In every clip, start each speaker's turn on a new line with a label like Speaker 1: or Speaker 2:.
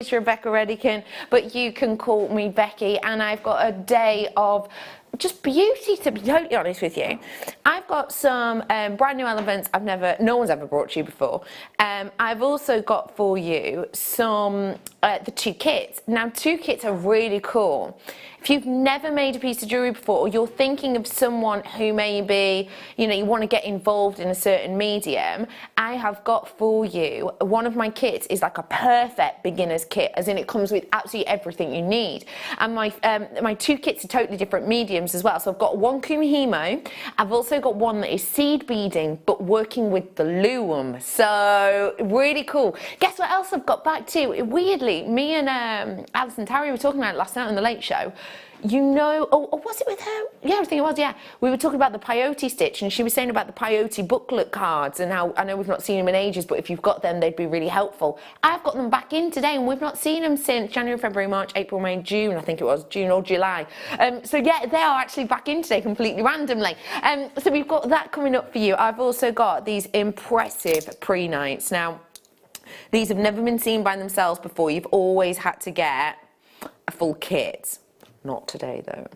Speaker 1: Patricia, Rebecca Redican, but you can call me Becky, and I've got a day of just beauty, to be totally honest with you. I've got some brand new elements no one's ever brought to you before. I've also got for you some the 2 kits. Now 2 kits are really cool. If you've never made a piece of jewellery before, or you're thinking of someone who maybe, you want to get involved in a certain medium, I have got for you, one of my kits is like a perfect beginner's kit, as in it comes with absolutely everything you need. And my 2 kits are totally different mediums as well. So I've got one Kumihimo, I've also got one that is seed beading, but working with the loom. So really cool. Guess what else I've got back too? Weirdly, me and Alison Tarry were talking about it last night on the Late Show. Oh, was it with her? Yeah, I think it was, yeah. We were talking about the peyote stitch, and she was saying about the peyote booklet cards, and how, I know we've not seen them in ages, but if you've got them, they'd be really helpful. I've got them back in today, and we've not seen them since January, February, March, April, May, June, I think it was, June or July. So yeah, they are actually back in today completely randomly. So we've got that coming up for you. I've also got these impressive pre-nights. Now, these have never been seen by themselves before. You've always had to get a full kit. Not today though.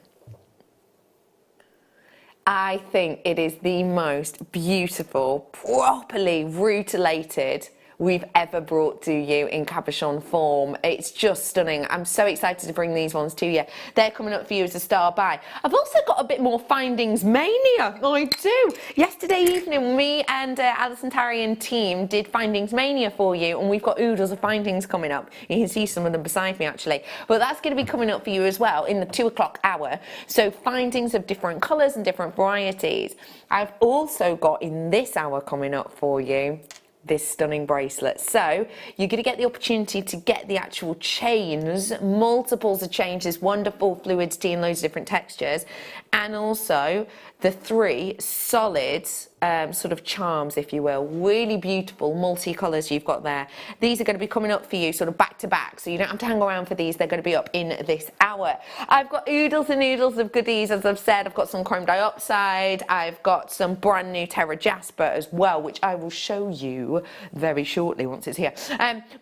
Speaker 1: I think it is the most beautiful, properly rutilated we've ever brought to you in cabochon form. It's just stunning. I'm so excited to bring these ones to you. They're coming up for you as a star buy. I've also got a bit more Findings Mania. I do. Yesterday evening, me and Alison Tarry and team did Findings Mania for you, and we've got oodles of findings coming up. You can see some of them beside me actually, but that's going to be coming up for you as well in the 2 o'clock hour. So findings of different colours and different varieties. I've also got in this hour coming up for you this stunning bracelet. So you're going to get the opportunity to get the actual chains, multiples of chains, this wonderful fluidity and loads of different textures, and also the 3 solid sort of charms, if you will. Really beautiful multicolours you've got there. These are going to be coming up for you sort of back to back, so you don't have to hang around for these. They're going to be up in this hour. I've got oodles and oodles of goodies, as I've said. I've got some chrome dioxide. I've got some brand new Terra Jasper as well, which I will show you very shortly once it's here.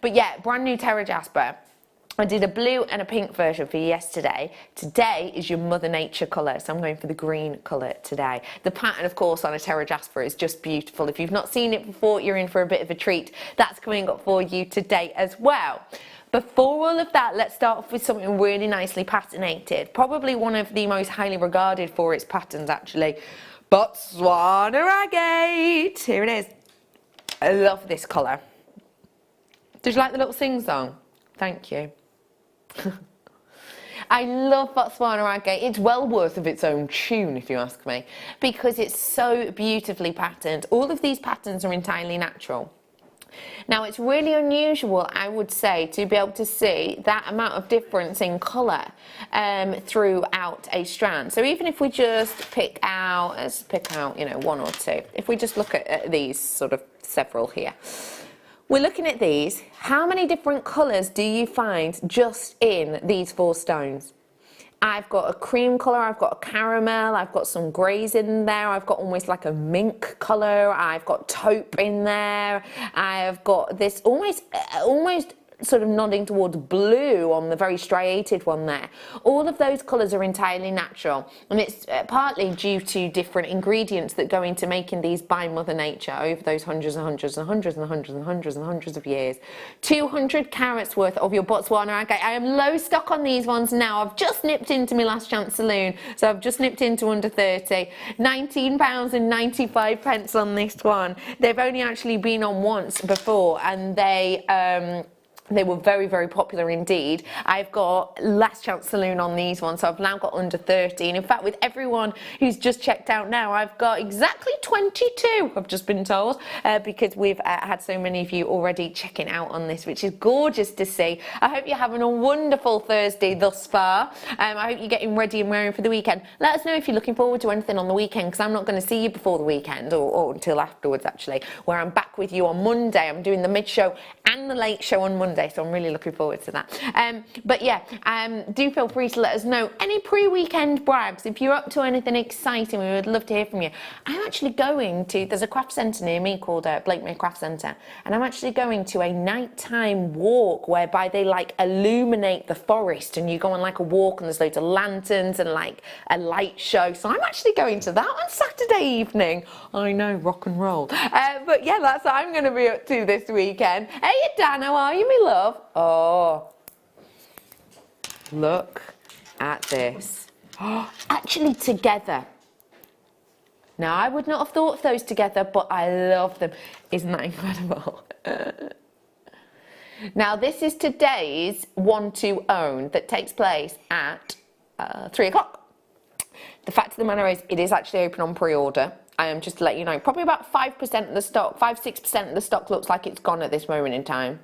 Speaker 1: But yeah, brand new Terra Jasper. I did a blue and a pink version for you yesterday. Today is your Mother Nature colour, so I'm going for the green colour today. The pattern, of course, on a Terra Jasper is just beautiful. If you've not seen it before, you're in for a bit of a treat. That's coming up for you today as well. Before all of that, let's start off with something really nicely patinated. Probably one of the most highly regarded for its patterns, actually. Botswana Agate. Here it is. I love this colour. Did you like the little sing-song? Thank you. I love Botswana Agate. It's well worth of its own tune, if you ask me, because it's so beautifully patterned. All of these patterns are entirely natural. Now, it's really unusual, I would say, to be able to see that amount of difference in colour throughout a strand. So even if we just pick out, let's pick out, 1 or 2. If we just look at these sort of several here. We're looking at these. How many different colours do you find just in these 4 stones? I've got a cream colour, I've got a caramel, I've got some greys in there, I've got almost like a mink colour, I've got taupe in there, I've got this almost sort of nodding towards blue on the very striated one there. All of those colours are entirely natural, and it's partly due to different ingredients that go into making these by Mother Nature over those hundreds and hundreds and hundreds and hundreds and hundreds and hundreds of years. 200 carats worth of your Botswana Agate. I am low stock on these ones now. I've just nipped into my last chance saloon, so I've just nipped into under 30. £19.95 on this one. They've only actually been on once before, and they were very, very popular indeed. I've got last chance saloon on these ones, so I've now got under 30. And in fact, with everyone who's just checked out now, I've got exactly 22, I've just been told, because we've had so many of you already checking out on this, which is gorgeous to see. I hope you're having a wonderful Thursday thus far. I hope you're getting ready and wearing for the weekend. Let us know if you're looking forward to anything on the weekend, because I'm not going to see you before the weekend, or until afterwards, actually, where I'm back with you on Monday. I'm doing the mid-show and the late show on Monday. Saturday, so I'm really looking forward to that. But yeah, do feel free to let us know any pre-weekend brags. If you're up to anything exciting, we would love to hear from you. I'm actually going to, there's a craft centre near me called Blakemere Craft Centre, and I'm actually going to a nighttime walk whereby they like illuminate the forest, and you go on like a walk and there's loads of lanterns and like a light show. So I'm actually going to that on Saturday evening. I know, rock and roll. But yeah, that's what I'm going to be up to this weekend. Hey Dan, how are you, my love? Oh, look at this. Oh, actually together. Now, I would not have thought of those together, but I love them. Isn't that incredible? Now, this is today's one to own that takes place at 3 o'clock. The fact of the matter is, it is actually open on pre-order. I am just to let you know, probably about 5% of the stock, 5-6% of the stock looks like it's gone at this moment in time.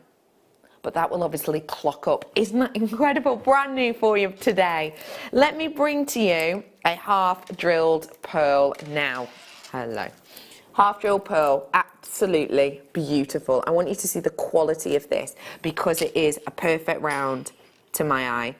Speaker 1: But that will obviously clock up. Isn't that incredible? Brand new for you today. Let me bring to you a half drilled pearl now. Hello. Half drilled pearl, absolutely beautiful. I want you to see the quality of this because it is a perfect round to my eye.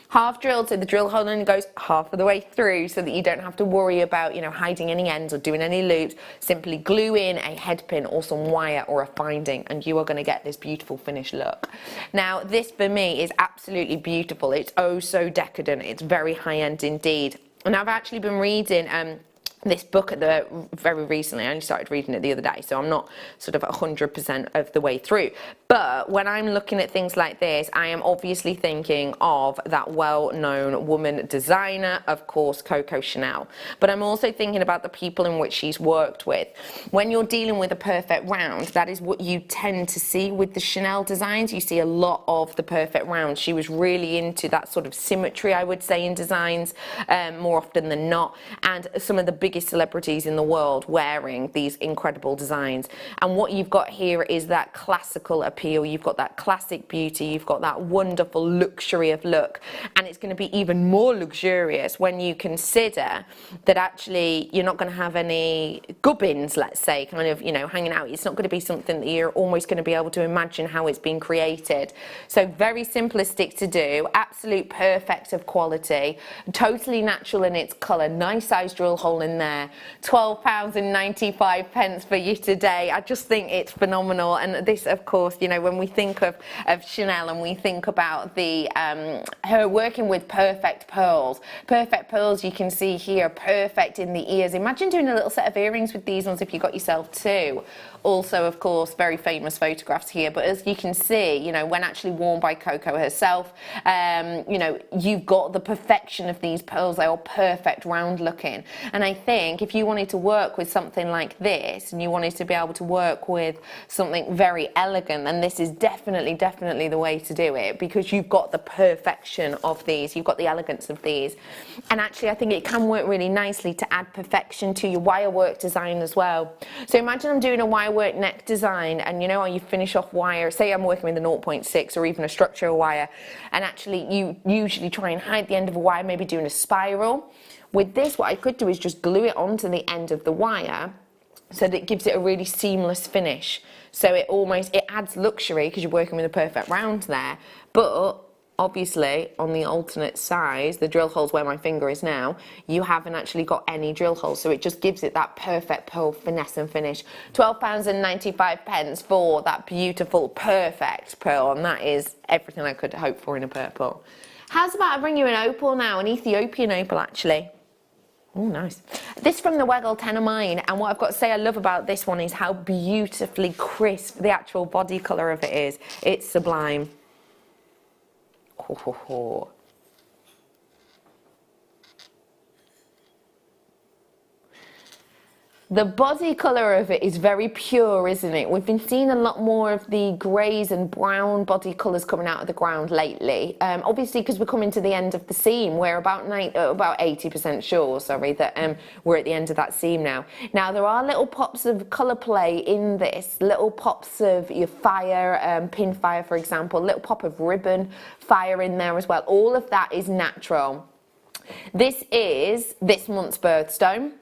Speaker 1: Half drilled, so the drill hole only goes half of the way through so that you don't have to worry about, you know, hiding any ends or doing any loops. Simply glue in a head pin or some wire or a finding and you are going to get this beautiful finished look. Now, this for me is absolutely beautiful. It's oh so decadent. It's very high-end indeed. And I've actually been reading this book very recently. I only started reading it the other day, so I'm not sort of 100% of the way through. But when I'm looking at things like this, I am obviously thinking of that well-known woman designer, of course, Coco Chanel. But I'm also thinking about the people in which she's worked with. When you're dealing with a perfect round, that is what you tend to see with the Chanel designs. You see a lot of the perfect round. She was really into that sort of symmetry, I would say, in designs, more often than not. And some of the biggest celebrities in the world wearing these incredible designs. And what you've got here is that classical appeal. You've got that classic beauty. You've got that wonderful luxury of look. And it's going to be even more luxurious when you consider that actually you're not going to have any gubbins, let's say, kind of, you know, hanging out. It's not going to be something that you're almost going to be able to imagine how it's been created. So very simplistic to do, absolute perfect of quality, totally natural in its colour, nice size drill hole in there. £12.95 for you today. I just think it's phenomenal. And this, of course, you know, when we think of Chanel and we think about the her working with perfect pearls you can see here, perfect in the ears. Imagine doing a little set of earrings with these ones if you got yourself two. Also, of course, very famous photographs here, but as you can see, you know, when actually worn by Coco herself, you know, you've got the perfection of these pearls. They are perfect, round looking. And I think if you wanted to work with something like this and you wanted to be able to work with something very elegant, then this is definitely the way to do it, because you've got the perfection of these, you've got the elegance of these. And actually, I think it can work really nicely to add perfection to your wire work design as well. So imagine I'm doing a wire work neck design, and you know how you finish off wire, say I'm working with a 0.6 or even a structural wire, and actually you usually try and hide the end of a wire, maybe doing a spiral. With this, what I could do is just glue it onto the end of the wire so that it gives it a really seamless finish. So it adds luxury because you're working with a perfect round there, but obviously on the alternate size, the drill holes where my finger is now, you haven't actually got any drill holes, so it just gives it that perfect pearl finesse and finish. £12.95 for that beautiful perfect pearl, and that is everything I could hope for in a purple. How's about I bring you an opal now, an Ethiopian opal actually. Oh, nice. This from the Weggle 10 of mine, and what I've got to say I love about this one is how beautifully crisp the actual body colour of it is. It's sublime. Ho, ho, ho. The body colour of it is very pure, isn't it? We've been seeing a lot more of the greys and brown body colours coming out of the ground lately. Obviously, because we're coming to the end of the seam. We're about 80% sure, sorry, that we're at the end of that seam now. Now, there are little pops of colour play in this, little pops of your fire, pin fire, for example, little pop of ribbon fire in there as well. All of that is natural. This is this month's birthstone.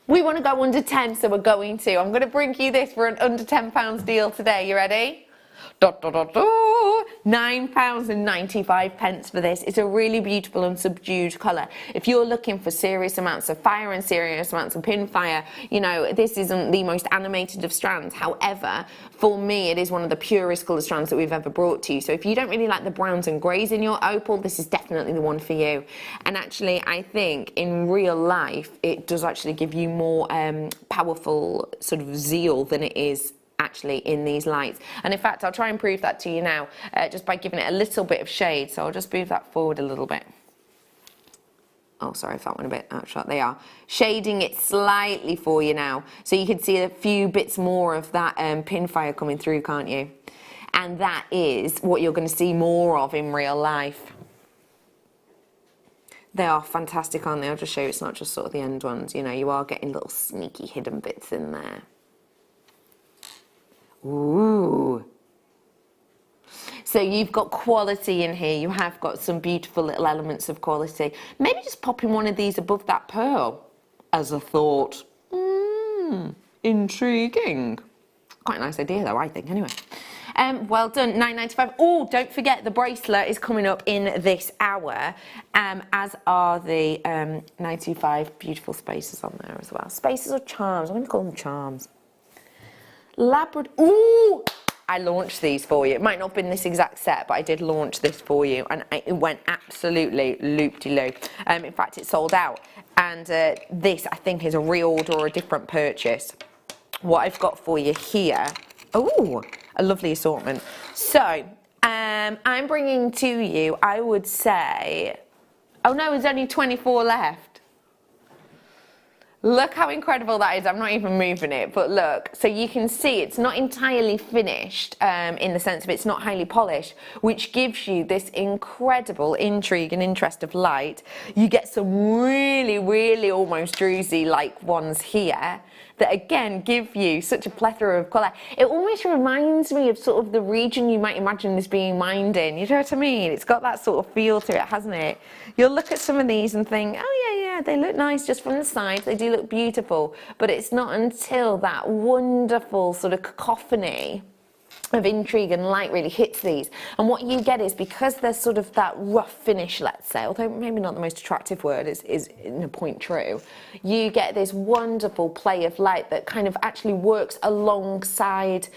Speaker 1: We want to go under 10, so we're going to. I'm going to bring you this for an under £10 deal today. You ready? £9.95 for this. It's a really beautiful and subdued colour. If you're looking for serious amounts of fire and serious amounts of pin fire, you know, this isn't the most animated of strands. However, for me, it is one of the purest colour strands that we've ever brought to you. So if you don't really like the browns and greys in your opal, this is definitely the one for you. And actually, I think in real life, it does actually give you more powerful sort of zeal than it is actually in these lights. And in fact, I'll try and prove that to you now just by giving it a little bit of shade. So I'll just move that forward a little bit. Oh, sorry if that went a bit out of shot. They are shading it slightly for you now, so you can see a few bits more of that pin fire coming through, can't you? And that is what you're going to see more of in real life. They are fantastic, aren't they? I'll just show you, it's not just sort of the end ones, you know, you are getting little sneaky hidden bits in there. Ooh. So you've got quality in here, you have got some beautiful little elements of quality. Maybe just popping one of these above that pearl as a thought. Intriguing. Quite a nice idea though, I think, anyway. Well done, £9.95. Oh, don't forget the bracelet is coming up in this hour, as are the 95 beautiful spaces on there as well. Spaces or charms? I'm going to call them charms. Labrador. Ooh! I launched these for you. It might not have been this exact set, but I did launch this for you, and it went absolutely loop-de-loop. In fact, it sold out. And this, I think, is a reorder or a different purchase. What I've got for you here, oh, a lovely assortment. So, I'm bringing to you, I would say, oh no, there's only 24 left. Look how incredible that is. I'm not even moving it, but look. So you can see it's not entirely finished in the sense of it's not highly polished, which gives you this incredible intrigue and interest of light. You get some really, really almost druzy-like ones here that again give you such a plethora of colour. It almost reminds me of sort of the region you might imagine this being mined in. You know what I mean? It's got that sort of feel to it, hasn't it? You'll look at some of these and think, oh yeah, they look nice just from the side. They do look beautiful, but it's not until that wonderful sort of cacophony of intrigue and light really hits these. And what you get is, because there's sort of that rough finish, let's say, although maybe not the most attractive word is in a point true, you get this wonderful play of light that kind of actually works alongside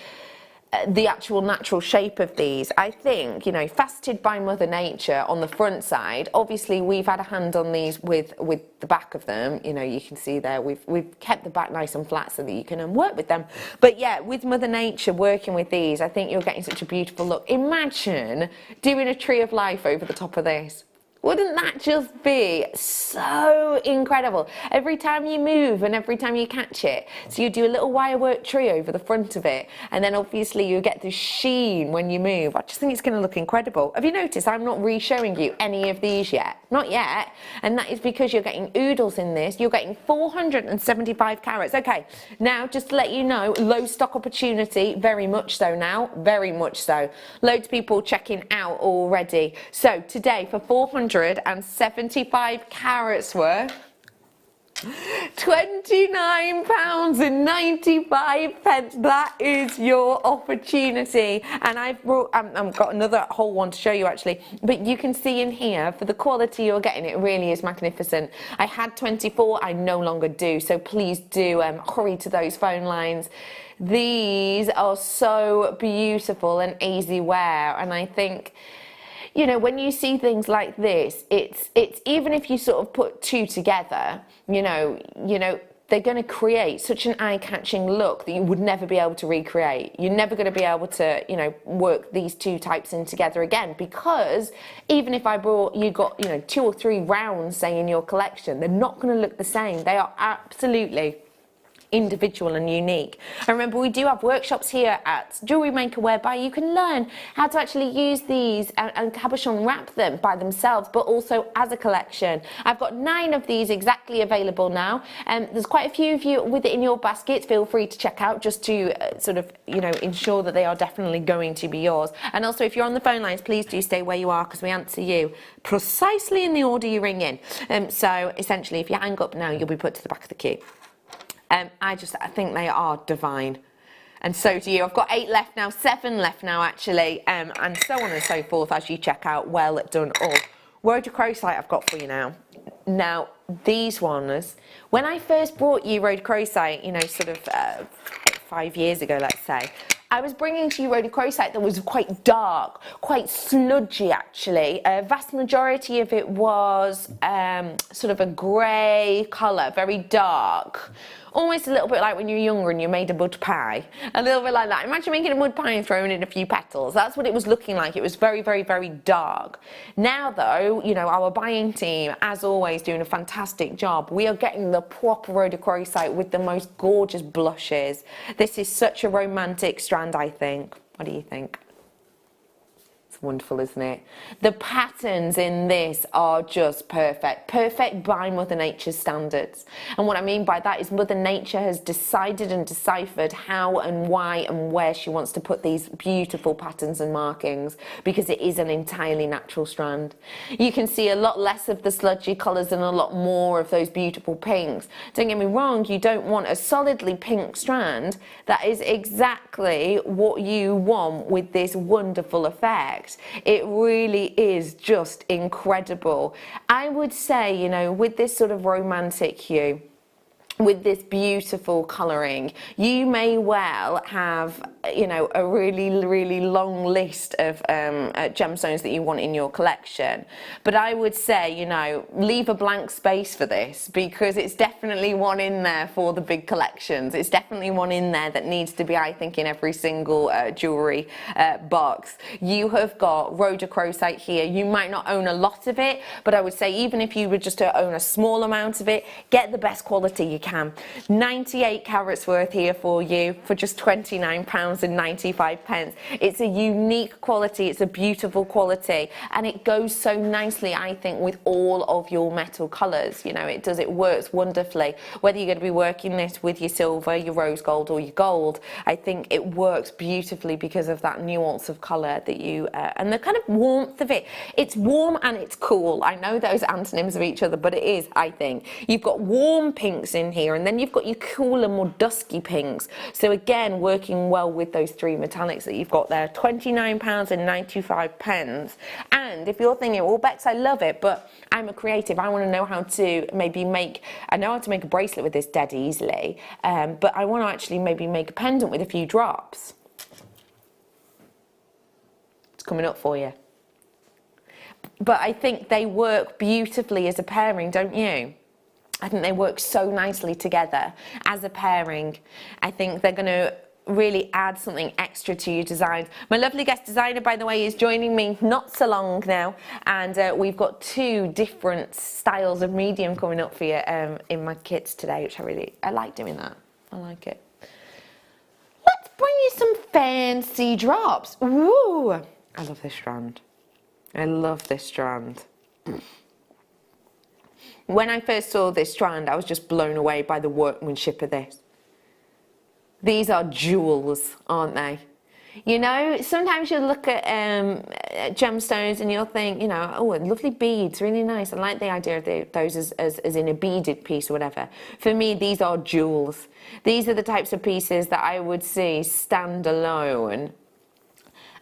Speaker 1: the actual natural shape of these. I think, you know, faceted by Mother Nature on the front side. Obviously, we've had a hand on these with the back of them. You know, you can see there we've kept the back nice and flat so that you can work with them. But yeah, with Mother Nature working with these, I think you're getting such a beautiful look. Imagine doing a tree of life over the top of this. Wouldn't that just be so incredible? Every time you move and every time you catch it. So you do a little wirework tree over the front of it, and then obviously you get the sheen when you move. I just think it's going to look incredible. Have you noticed I'm not re-showing you any of these yet? Not yet. And that is because you're getting oodles in this. You're getting 475 carats. Okay, now just to let you know, low stock opportunity, very much so now, very much so. Loads of people checking out already. So today for 475 carats worth, £29.95. That is your opportunity. And I've got another whole one to show you actually, but you can see in here for the quality you're getting, it really is magnificent. I had 24, I no longer do, so please do hurry to those phone lines. These are so beautiful and easy wear, and I think, you know, when you see things like this, it's even if you sort of put two together, you know, they're going to create such an eye-catching look that you would never be able to recreate. You're never going to be able to, you know, work these two types in together again, because even if I brought, you got, you know, 2 or 3 rounds, say, in your collection, they're not going to look the same. They are absolutely individual and unique. And remember, we do have workshops here at Jewellery Maker whereby you can learn how to actually use these and cabochon wrap them by themselves, but also as a collection. I've got 9 of these exactly available now, and there's quite a few of you with it in your basket. Feel free to check out just to sort of, you know, ensure that they are definitely going to be yours. And also, if you're on the phone lines, please do stay where you are, because we answer you precisely in the order you ring in. So essentially, if you hang up now, you'll be put to the back of the queue. I think they are divine. And so do you. I've got 8 left now, 7 left now actually, and so on and so forth as you check out. Well done all. Rhodochrosite I've got for you now. Now, these ones, when I first brought you Rhodochrosite, you know, sort of 5 years ago, let's say, I was bringing to you Rhodochrosite that was quite dark, quite sludgy actually. A vast majority of it was sort of a grey colour, very dark. Almost a little bit like when you're younger and you made a mud pie. A little bit like that. Imagine making a mud pie and throwing in a few petals. That's what it was looking like. It was very, very, very dark. Now though, you know, our buying team, as always, doing a fantastic job. We are getting the proper Rhodochrosite with the most gorgeous blushes. This is such a romantic strand, I think. What do you think? It's wonderful, isn't it? The patterns in this are just perfect. Perfect by Mother Nature's standards. And what I mean by that is Mother Nature has decided and deciphered how and why and where she wants to put these beautiful patterns and markings, because it is an entirely natural strand. You can see a lot less of the sludgy colours and a lot more of those beautiful pinks. Don't get me wrong, you don't want a solidly pink strand. That is exactly what you want with this wonderful effect. It really is just incredible. I would say, you know, with this sort of romantic hue, with this beautiful colouring, you may well have, you know, a really, really long list of gemstones that you want in your collection. But I would say, you know, leave a blank space for this, because it's definitely one in there for the big collections. It's definitely one in there that needs to be, I think, in every single jewellery box. You have got Rhodochrosite here. You might not own a lot of it, but I would say even if you were just to own a small amount of it, get the best quality you can. 98 carats worth here for you for just £29.95. It's a unique quality, it's a beautiful quality, and it goes so nicely, I think, with all of your metal colours. You know, it works wonderfully. Whether you're going to be working this with your silver, your rose gold or your gold, I think it works beautifully because of that nuance of colour that you, and the kind of warmth of it. It's warm and it's cool. I know those antonyms of each other, but it is, I think. You've got warm pinks in here, and then you've got your cooler, more dusky pinks. So again, working well with those 3 metallics that you've got there. £29.95. And if you're thinking, well, Bex, I love it, but I'm a creative, I want to know how to maybe make, I know how to make a bracelet with this dead easily, but I want to actually maybe make a pendant with a few drops. It's coming up for you. But I think they work beautifully as a pairing, don't you? I think they work so nicely together as a pairing. I think they're going to really add something extra to your design. My lovely guest designer, by the way, is joining me not so long now, and we've got 2 different styles of medium coming up for you in my kits today, which I like doing that. I like it. Let's bring you some fancy drops. Ooh, I love this strand. I love this strand. When I first saw this strand, I was just blown away by the workmanship of this. These are jewels, aren't they? You know, sometimes you look at gemstones and you'll think, you know, oh, lovely beads, really nice. I like the idea of those as in a beaded piece or whatever. For me, these are jewels. These are the types of pieces that I would see stand alone.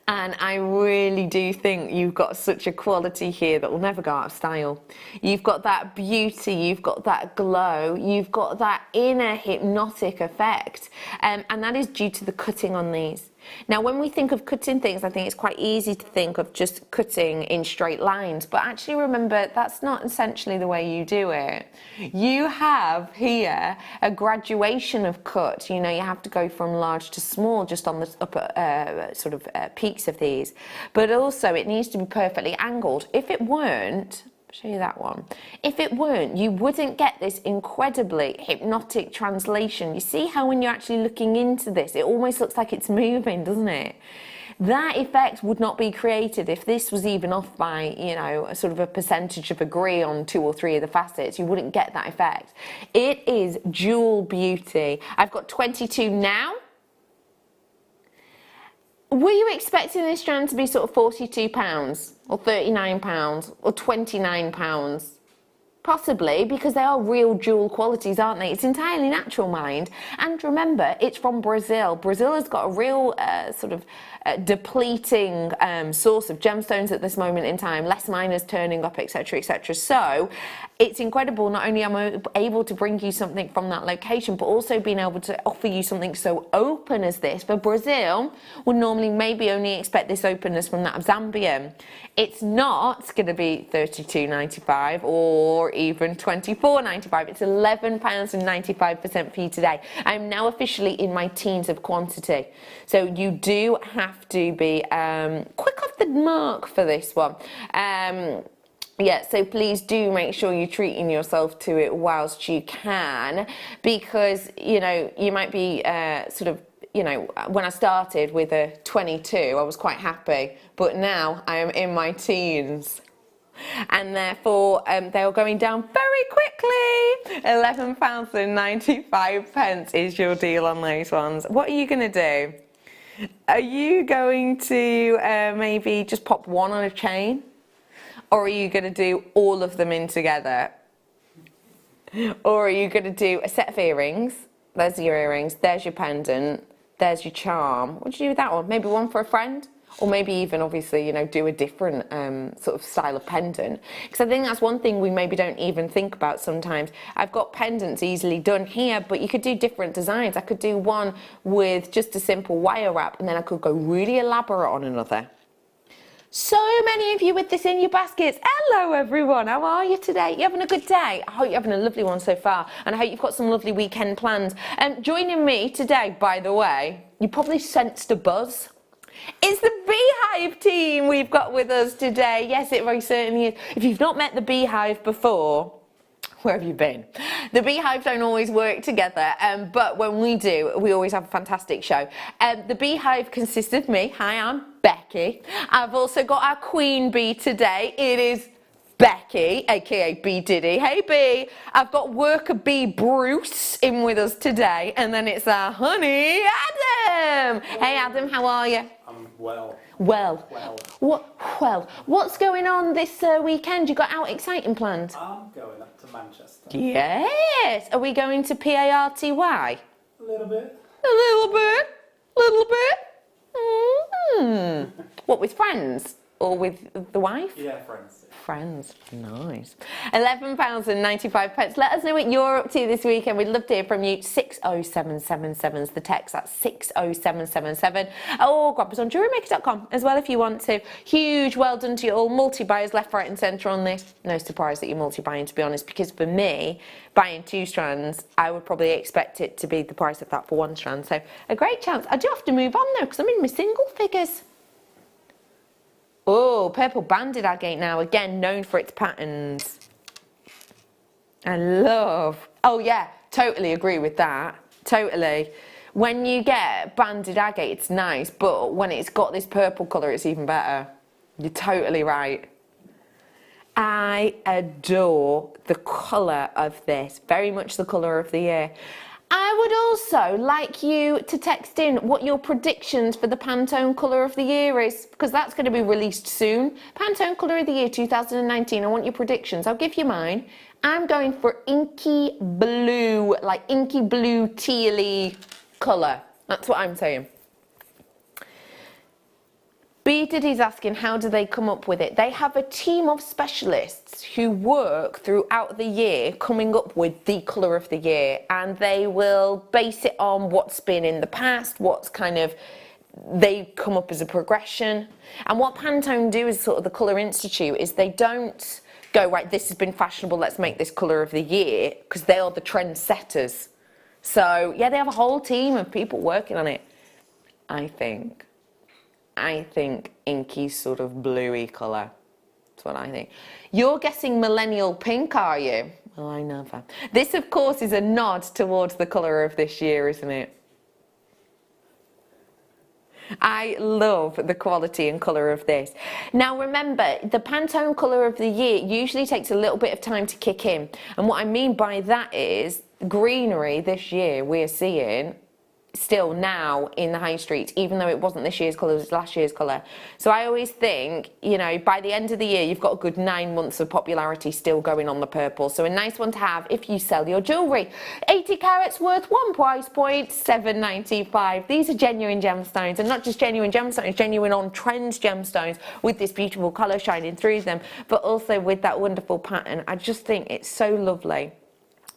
Speaker 1: And I really do think you've got such a quality here that will never go out of style. You've got that beauty, you've got that glow, you've got that inner hypnotic effect, and that is due to the cutting on these. Now, when we think of cutting things, I think it's quite easy to think of just cutting in straight lines, but actually remember, that's not essentially the way you do it. You have here a graduation of cut. You know, you have to go from large to small just on the upper sort of peaks of these, but also it needs to be perfectly angled. If it weren't, show you that one. If it weren't, you wouldn't get this incredibly hypnotic translation. You see how when you're actually looking into this, it almost looks like it's moving, doesn't it? That effect would not be created if this was even off by, you know, a sort of a percentage of agree on 2 or 3 of the facets. You wouldn't get that effect. It is jewel beauty. I've got 22 now. Were you expecting this strand to be sort of £42 or £39 or £29? Possibly, because they are real jewel qualities, aren't they? It's entirely natural, mind. And remember, it's from Brazil. Brazil has got a real sort of depleting source of gemstones at this moment in time, less miners turning up, etc., etc. So it's incredible. Not only am I able to bring you something from that location, but also being able to offer you something so open as this. But Brazil would normally maybe only expect this openness from that of Zambia. It's not going to be £32.95 or even £24.95. It's £11.95 for you today. I'm now officially in my teens of quantity, so you do have to be quick off the mark for this one. Yeah, so please do make sure you're treating yourself to it whilst you can, because, you know, you might be sort of, you know, when I started with a 22, I was quite happy, but now I am in my teens. And therefore, they are going down very quickly. £11.95 is your deal on those ones. What are you going to do? Are you going to maybe just pop one on a chain? Or are you going to do all of them in together? Or are you going to do a set of earrings? There's your earrings, there's your pendant, there's your charm. What do you do with that one? Maybe one for a friend? Or maybe even, obviously, you know, do a different sort of style of pendant. Because I think that's one thing we maybe don't even think about sometimes. I've got pendants easily done here, but you could do different designs. I could do one with just a simple wire wrap, and then I could go really elaborate on another. So many of you with this in your baskets. Hello everyone, how are you today? You having a good day? I hope you're having a lovely one so far, and I hope you've got some lovely weekend plans. Joining me today, by the way, you probably sensed a buzz. It's the Beehive team we've got with us today. Yes, it very certainly is. If you've not met the Beehive before, where have you been? The Beehive don't always work together, but when we do, we always have a fantastic show. The Beehive consists of me. Hi, I'm Becky. I've also got our queen bee today. It is Becky, aka B Diddy. Hey B. I've got worker bee Bruce in with us today, and then it's our honey Adam. Hey Adam, how are you?
Speaker 2: I'm well.
Speaker 1: Well. What's going on this weekend? You got out exciting plans?
Speaker 2: I'm going up to Manchester.
Speaker 1: Yes. Are we going to PARTY?
Speaker 2: A little bit.
Speaker 1: A little bit. Little bit. What, with friends? Or with the wife?
Speaker 2: Yeah, friends.
Speaker 1: Friends, nice. £11.95. Let us know what you're up to this weekend. We'd love to hear from you. 60777's the text. That's 60777. Or grab us on JewelleryMaker.com as well if you want to. Huge well done to you all. Multi-buyers left, right and centre on this. No surprise that you're multi-buying, to be honest, because for me, buying 2 strands, I would probably expect it to be the price of that for 1 strand. So a great chance. I do have to move on though, because I'm in my single figures. Oh, purple banded agate now, again known for its patterns. I love. Oh yeah, totally agree with that. Totally. When you get banded agate, it's nice, but when it's got this purple colour, it's even better. You're totally right. I adore the colour of this. Very much the colour of the year. I would also like you to text in what your predictions for the Pantone colour of the year is, because that's going to be released soon. Pantone colour of the year 2019. I want your predictions. I'll give you mine. I'm going for inky blue, like inky blue tealy colour. That's what I'm saying. B Diddy's asking, how do they come up with it? They have a team of specialists who work throughout the year coming up with the colour of the year, and they will base it on what's been in the past, what's kind of, they come up as a progression. And what Pantone do as sort of the Colour Institute is they don't go, right, this has been fashionable, let's make this colour of the year, because they are the trend setters. So yeah, they have a whole team of people working on it, I think inky sort of bluey colour. That's what I think. You're guessing millennial pink, are you? Well, I never. This, of course, is a nod towards the colour of this year, isn't it? I love the quality and colour of this. Now remember, the Pantone colour of the year usually takes a little bit of time to kick in. And what I mean by that is greenery this year we're seeing still now in the high street, even though it wasn't this year's colour, it was last year's colour. So I always think, you know, by the end of the year, you've got a good 9 months of popularity still going on the purple. So a nice one to have if you sell your jewellery. 80 carats worth, one price point, $7.95. These are genuine gemstones, and not just genuine gemstones, genuine on-trend gemstones with this beautiful colour shining through them, but also with that wonderful pattern. I just think it's so lovely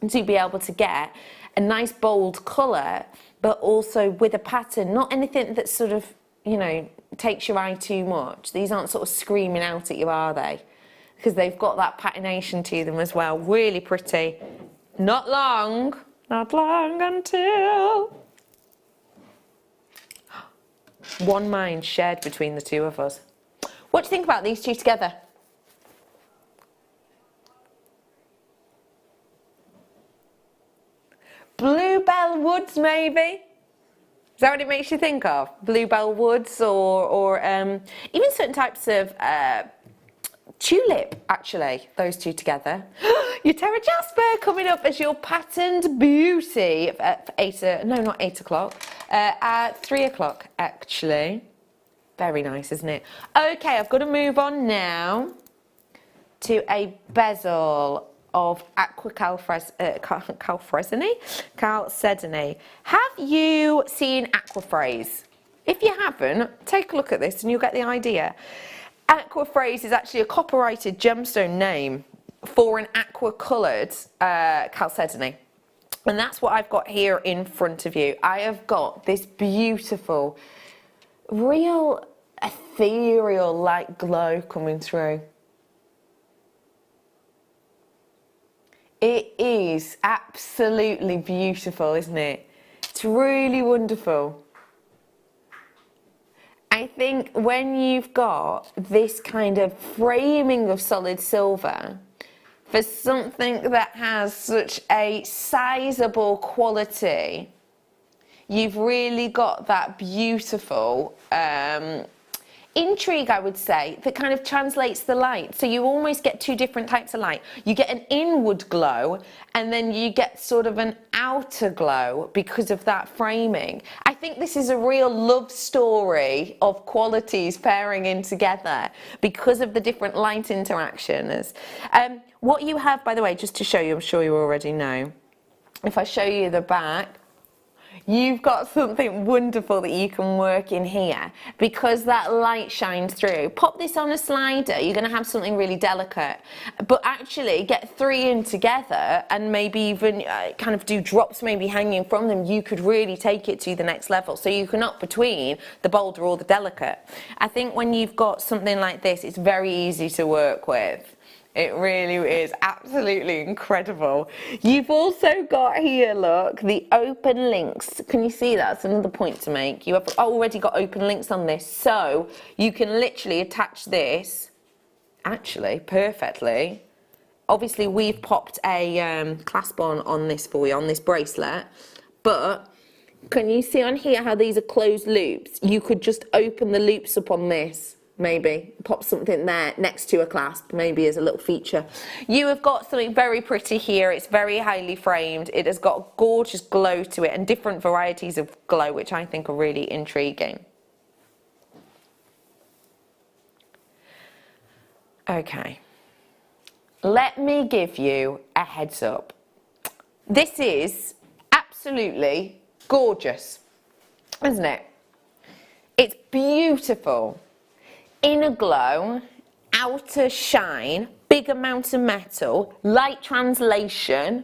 Speaker 1: to be able to get a nice bold colour, but also with a pattern, not anything that sort of, you know, takes your eye too much. These aren't sort of screaming out at you, are they? Because they've got that patination to them as well. Really pretty. Not long until... One mind shared between the two of us. What do you think about these two together? Bluebell Woods, maybe? Is that what it makes you think of? Bluebell Woods, or even certain types of tulip, actually, those two together. Your Terra Jasper coming up as your patterned beauty at 8 o'clock, at 3 o'clock, actually. Very nice, isn't it? Okay, I've got to move on now to a bezel of Aqua Chalcedony. Have you seen Aquaphrase? If you haven't, take a look at this and you'll get the idea. Aquaphrase is actually a copyrighted gemstone name for an aqua-coloured chalcedony. And that's what I've got here in front of you. I have got this beautiful, real ethereal light glow coming through. It is absolutely beautiful, isn't it? It's really wonderful. I think when you've got this kind of framing of solid silver for something that has such a sizable quality, you've really got that beautiful intrigue, I would say, that kind of translates the light. So you almost get two different types of light. You get an inward glow, and then you get sort of an outer glow because of that framing. I think this is a real love story of qualities pairing in together because of the different light interactions. What you have, by the way, just to show you, I'm sure you already know, if I show you the back, you've got something wonderful that you can work in here because that light shines through. Pop this on a slider, you're going to have something really delicate. But actually get three in together and maybe even kind of do drops maybe hanging from them. You could really take it to the next level. So you can up between the bolder or the delicate. I think when you've got something like this, it's very easy to work with. It really is absolutely incredible. You've also got here, look, the open links. Can you see that? That's another point to make. You have already got open links on this, so you can literally attach this, actually, perfectly. Obviously, we've popped a clasp on this for you, on this bracelet, but can you see on here how these are closed loops? You could just open the loops up on this. Maybe pop something there next to a clasp, maybe as a little feature. You have got something very pretty here. It's very highly framed. It has got a gorgeous glow to it and different varieties of glow, which I think are really intriguing. Okay, let me give you a heads up. This is absolutely gorgeous, isn't it? It's beautiful. Inner glow, outer shine, big amount of metal, light translation,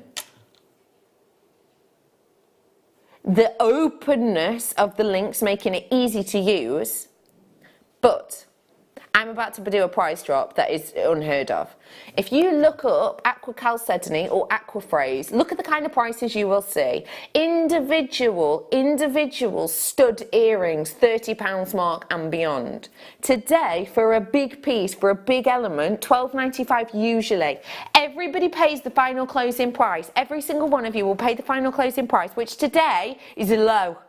Speaker 1: the openness of the links making it easy to use, but I'm about to do a price drop that is unheard of. If you look up Aqua Chalcedony or Aquaphrase, look at the kind of prices you will see. Individual stud earrings, £30 mark and beyond. Today, for a big piece, for a big element, £12.95 usually. Everybody pays the final closing price. Every single one of you will pay the final closing price, which today is low.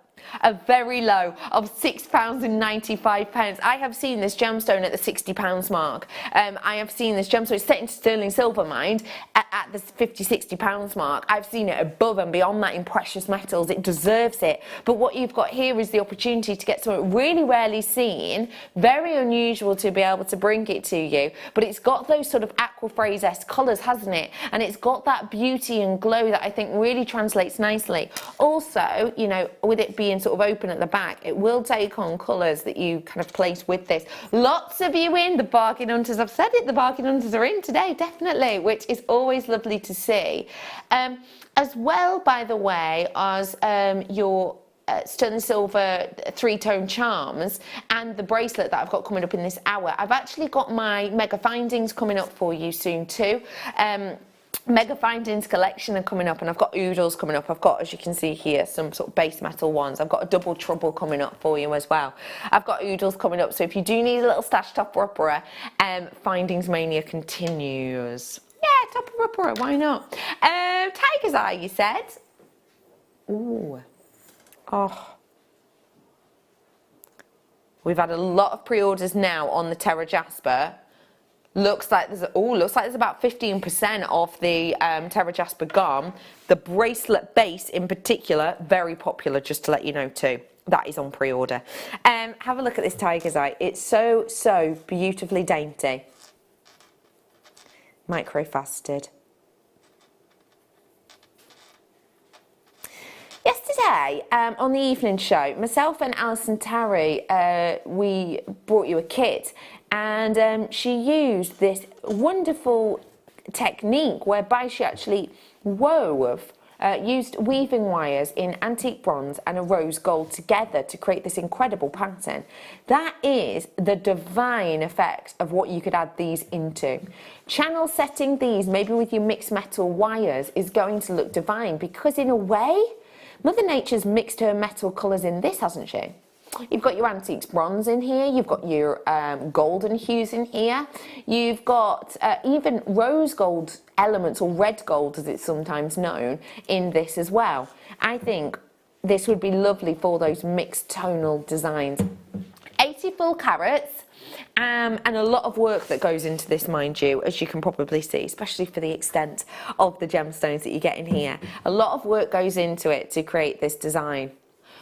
Speaker 1: A very low of £6.95. I have seen this gemstone at the £60 mark. I have seen this gemstone, it's set into sterling silver, mind, at the 50, 60 pounds mark. I've seen it above and beyond that in precious metals. It deserves it. But what you've got here is the opportunity to get something really rarely seen, very unusual to be able to bring it to you. But it's got those sort of aquaphrase-esque colours, hasn't it? And it's got that beauty and glow that I think really translates nicely. Also, you know, with it being sort of open at the back, it will take on colours that you kind of place with this. Lots of you in, the bargain hunters, I've said it, the bargain hunters are in today, definitely, which is always lovely to see. As well, by the way, as your sterling silver three-tone charms and the bracelet that I've got coming up in this hour. I've actually got my mega findings coming up for you soon too. Mega Findings collection are coming up, and I've got oodles coming up. I've got, as you can see here, some sort of base metal ones. I've got a double trouble coming up for you as well. I've got oodles coming up, so if you do need a little stash topper-upper, Findings Mania continues. Yeah, topper-upper, why not? Tiger's Eye, you said? Ooh. Oh. We've had a lot of pre-orders now on the Terra Jasper. Looks like there's about 15% of the Terra Jasper gone. The bracelet base in particular, very popular, just to let you know too. That is on pre-order. Have a look at this Tiger's Eye. It's so, so beautifully dainty. Micro-faceted. Yesterday, on the evening show, myself and Alison Tarry, we brought you a kit, and she used this wonderful technique whereby she actually used weaving wires in antique bronze and a rose gold together to create this incredible pattern. That is the divine effect of what you could add these into. Channel setting these, maybe with your mixed metal wires, is going to look divine, because in a way, Mother Nature's mixed her metal colours in this, hasn't she? You've got your antiques bronze in here, you've got your golden hues in here, you've got even rose gold elements, or red gold as it's sometimes known, in this as well. I think this would be lovely for those mixed tonal designs. 80 full carats. And a lot of work that goes into this, mind you, as you can probably see, especially for the extent of the gemstones that you get in here. A lot of work goes into it to create this design.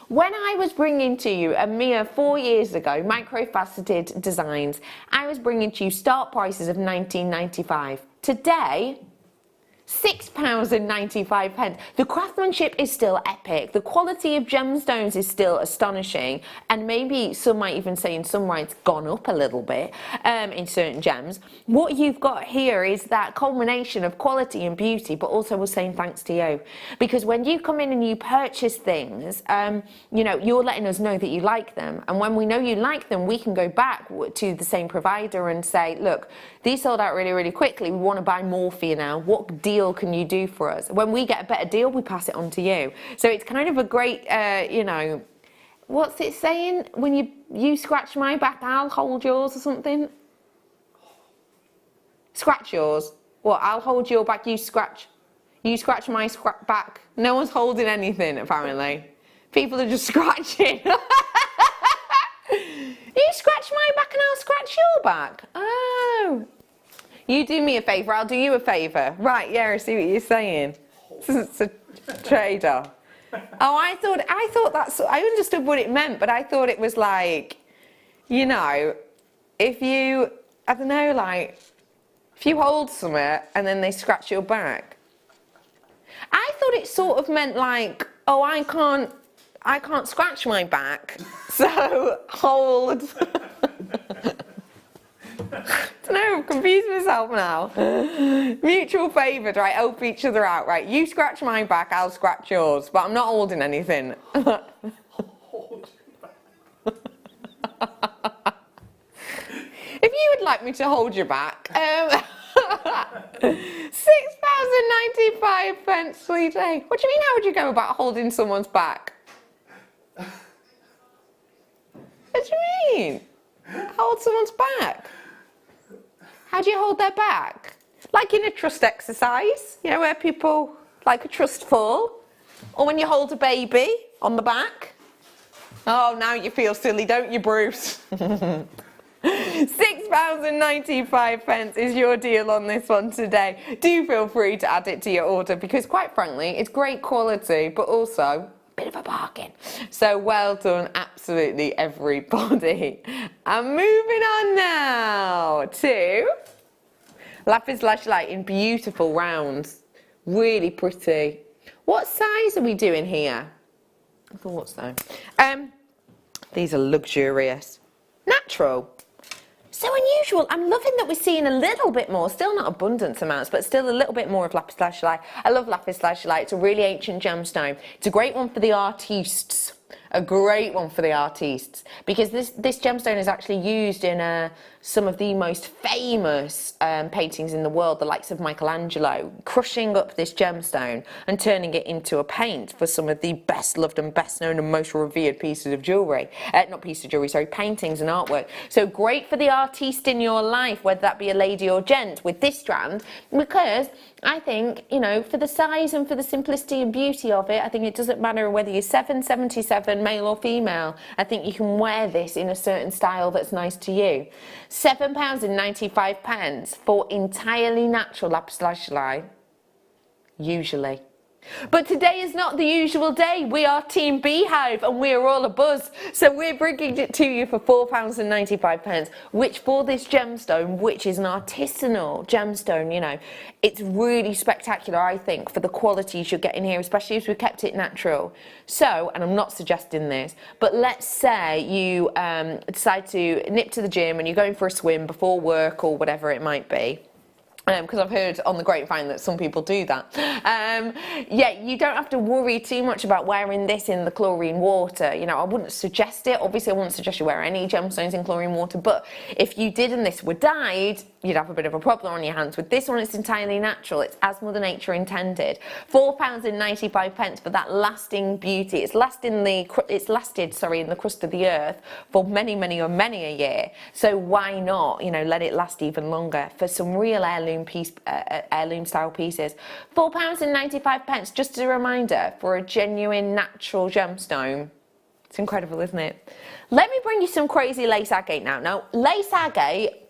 Speaker 1: When I was bringing to you a mere 4 years ago micro-faceted designs, I was bringing to you start prices of £19.95. Today, £6.95. The craftsmanship is still epic. The quality of gemstones is still astonishing, and maybe some might even say in some right it's gone up a little bit in certain gems. What you've got here is that culmination of quality and beauty, but also we're saying thanks to you, because when you come in and you purchase things, you know, you're letting us know that you like them, and when we know you like them, we can go back to the same provider and say, look, these sold out really, really quickly. We want to buy more for you now. What deal can you do for us? When we get a better deal, we pass it on to you. So it's kind of a great, you know, what's it saying? When you scratch my back, I'll hold yours, or something? Scratch yours. What? I'll hold your back, you scratch my back. No one's holding anything, apparently. People are just scratching. You scratch my back and I'll scratch your back. Oh. You do me a favour, I'll do you a favour. Right, yeah, I see what you're saying. It's a trade-off. Oh, I thought that's, I understood what it meant, but I thought it was like, you know, if you, I don't know, like, if you hold something and then they scratch your back. I thought it sort of meant like, oh, I can't scratch my back, so hold. I don't know, I've confused myself now. Mutual favoured, right, help each other out, right? You scratch my back, I'll scratch yours, but I'm not holding anything. If you would like me to hold your back, £6.95, sweetie. What do you mean, how would you go about holding someone's back? What do you mean? Hold someone's back? How do you hold their back? Like in a trust exercise, you know, where people, like a trust fall? Or when you hold a baby on the back? Oh, now you feel silly, don't you, Bruce? £6.95, £6.95 is your deal on this one today. Do feel free to add it to your order because quite frankly, it's great quality, but also bit of a bargain. So well done, absolutely everybody. And moving on now to Lapis Lazuli in beautiful rounds. Really pretty. What size are we doing here? I thought so. These are luxurious. Natural. So unusual. I'm loving that we're seeing a little bit more, still not abundance amounts, but still a little bit more of lapis lazuli. I love lapis lazuli. It's a really ancient gemstone. It's a great one for the artistes. A great one for the artistes because this gemstone is actually used in some of the most famous paintings in the world, the likes of Michelangelo, crushing up this gemstone and turning it into a paint for some of the best loved and best known and most revered pieces of jewellery. Not pieces of jewellery, sorry, paintings and artwork. So great for the artiste in your life, whether that be a lady or gent, with this strand, because I think, you know, for the size and for the simplicity and beauty of it, I think it doesn't matter whether you're 7'77", male or female. I think you can wear this in a certain style that's nice to you. £7.95 for entirely natural lapis lazuli, usually. But today is not the usual day. We are Team Beehive and we are all abuzz. So we're bringing it to you for £4.95, which for this gemstone, which is an artisanal gemstone, you know, it's really spectacular, I think, for the qualities you're getting here, especially if we've kept it natural. So, and I'm not suggesting this, but let's say you decide to nip to the gym and you're going for a swim before work or whatever it might be. Because I've heard on the grapevine that some people do that. Yeah, you don't have to worry too much about wearing this in the chlorine water. You know, I wouldn't suggest it. Obviously, I wouldn't suggest you wear any gemstones in chlorine water. But if you did and this were dyed, you'd have a bit of a problem on your hands. With this one, it's entirely natural. It's as Mother Nature intended. £4.95 for that lasting beauty. It's lasted in the crust of the earth for many a year. So why not, you know, let it last even longer for some real heirloom style pieces. £4.95, just as a reminder, for a genuine natural gemstone. It's incredible, isn't it? Let me bring you some crazy lace agate now. Now, lace agate,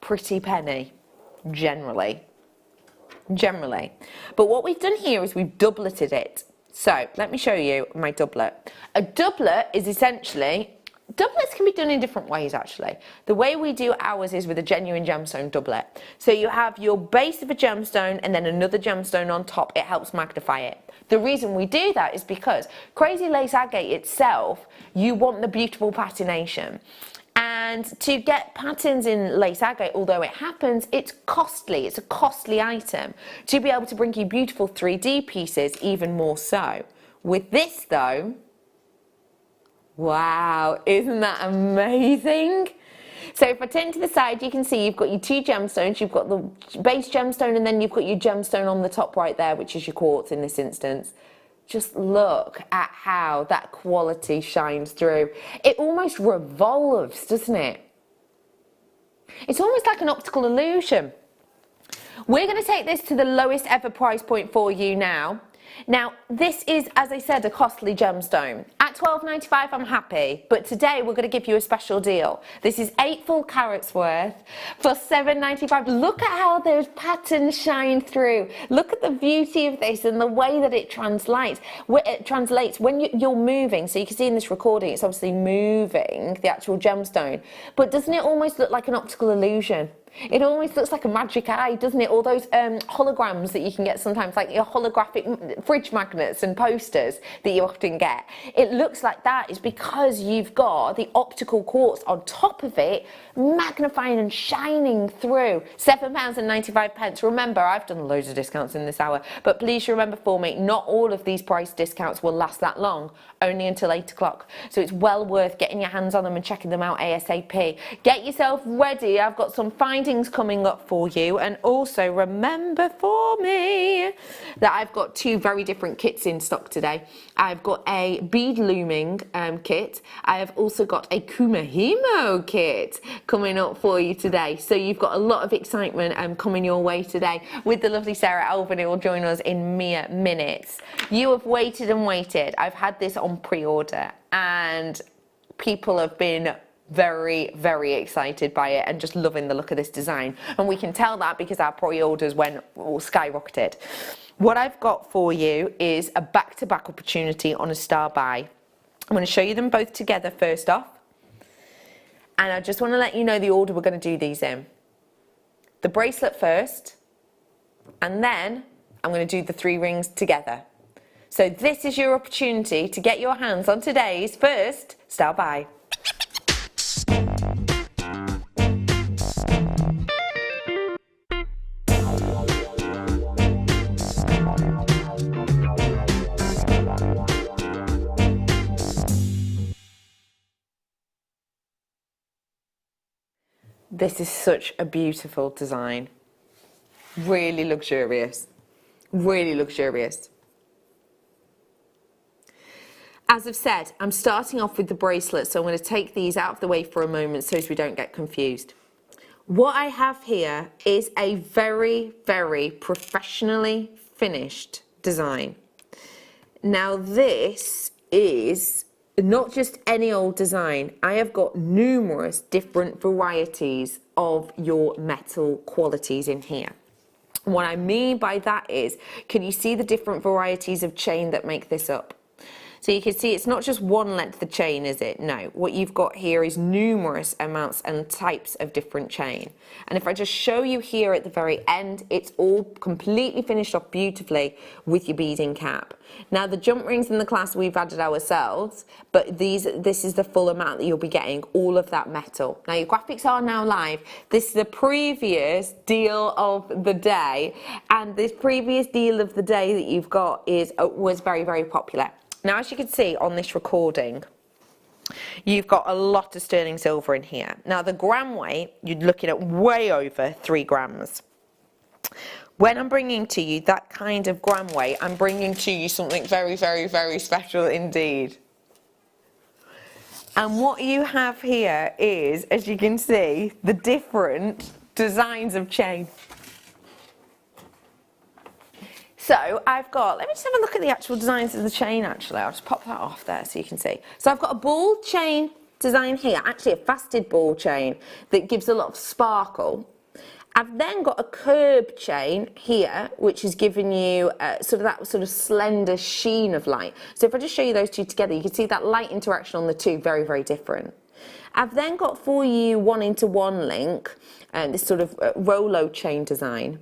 Speaker 1: pretty penny, generally. But what we've done here is we've doubleted it. So let me show you my doublet. A doublet is essentially, doublets can be done in different ways actually. The way we do ours is with a genuine gemstone doublet. So you have your base of a gemstone and then another gemstone on top. It helps magnify it. The reason we do that is because crazy lace agate itself, you want the beautiful patination. And to get patterns in lace agate, although it happens, it's costly. It's a costly item. To be able to bring you beautiful 3D pieces, even more so. With this though, wow, isn't that amazing? So if I turn to the side, you can see you've got your two gemstones. You've got the base gemstone and then you've got your gemstone on the top right there, which is your quartz in this instance. Just look at how that quality shines through. It almost revolves, doesn't it? It's almost like an optical illusion. We're going to take this to the lowest ever price point for you now. Now, this is, as I said, a costly gemstone. At £12.95, I'm happy, but today we're going to give you a special deal. This is 8 full carats worth for £7.95. Look at how those patterns shine through. Look at the beauty of this and the way that it translates. When you're moving, so you can see in this recording, it's obviously moving, the actual gemstone, but doesn't it almost look like an optical illusion? It almost looks like a magic eye, doesn't it? All those holograms that you can get sometimes, like your holographic fridge magnets and posters that you often get. It looks like that is because you've got the optical quartz on top of it, magnifying and shining through. £7.95. Remember, I've done loads of discounts in this hour, but please remember for me, not all of these price discounts will last that long, only until 8 o'clock. So it's well worth getting your hands on them and checking them out ASAP. Get yourself ready. I've got some findings coming up for you, and also remember for me that I've got 2 very different kits in stock today. I've got a bead looming kit. I have also got a Kumahimo kit coming up for you today. So you've got a lot of excitement coming your way today with the lovely Sarah Alvin, who will join us in mere minutes. You have waited and waited. I've had this on pre-order and people have been very, very excited by it and just loving the look of this design. And we can tell that because our pre-orders went skyrocketed. What I've got for you is a back-to-back opportunity on a star buy. I'm going to show you them both together first off. And I just want to let you know the order we're going to do these in. The bracelet first, and then I'm going to do the 3 rings together. So this is your opportunity to get your hands on today's first star buy. This is such a beautiful design. Really luxurious. Really luxurious. As I've said, I'm starting off with the bracelet, so I'm going to take these out of the way for a moment so as we don't get confused. What I have here is a very, very professionally finished design. Now this is not just any old design. I have got numerous different varieties of your metal qualities in here. What I mean by that is, can you see the different varieties of chain that make this up? So you can see it's not just one length of chain, is it? No, what you've got here is numerous amounts and types of different chain. And if I just show you here at the very end, it's all completely finished off beautifully with your beading cap. Now the jump rings in the class we've added ourselves, but this is the full amount that you'll be getting, all of that metal. Now your graphics are now live. This is the previous deal of the day, and this previous deal of the day that you've got was very, very popular. Now, as you can see on this recording, you've got a lot of sterling silver in here. Now, the gram weight, you're looking at way over 3 grams. When I'm bringing to you that kind of gram weight, I'm bringing to you something very, very, very special indeed. And what you have here is, as you can see, the different designs of chain. So I've got, let me just have a look at the actual designs of the chain actually. I'll just pop that off there so you can see. So I've got a ball chain design here, actually a faceted ball chain that gives a lot of sparkle. I've then got a curb chain here, which is giving you sort of slender sheen of light. So if I just show you those two together, you can see that light interaction on the two, very, very different. I've then got for you 1-into-1 link, this sort of Rolo chain design,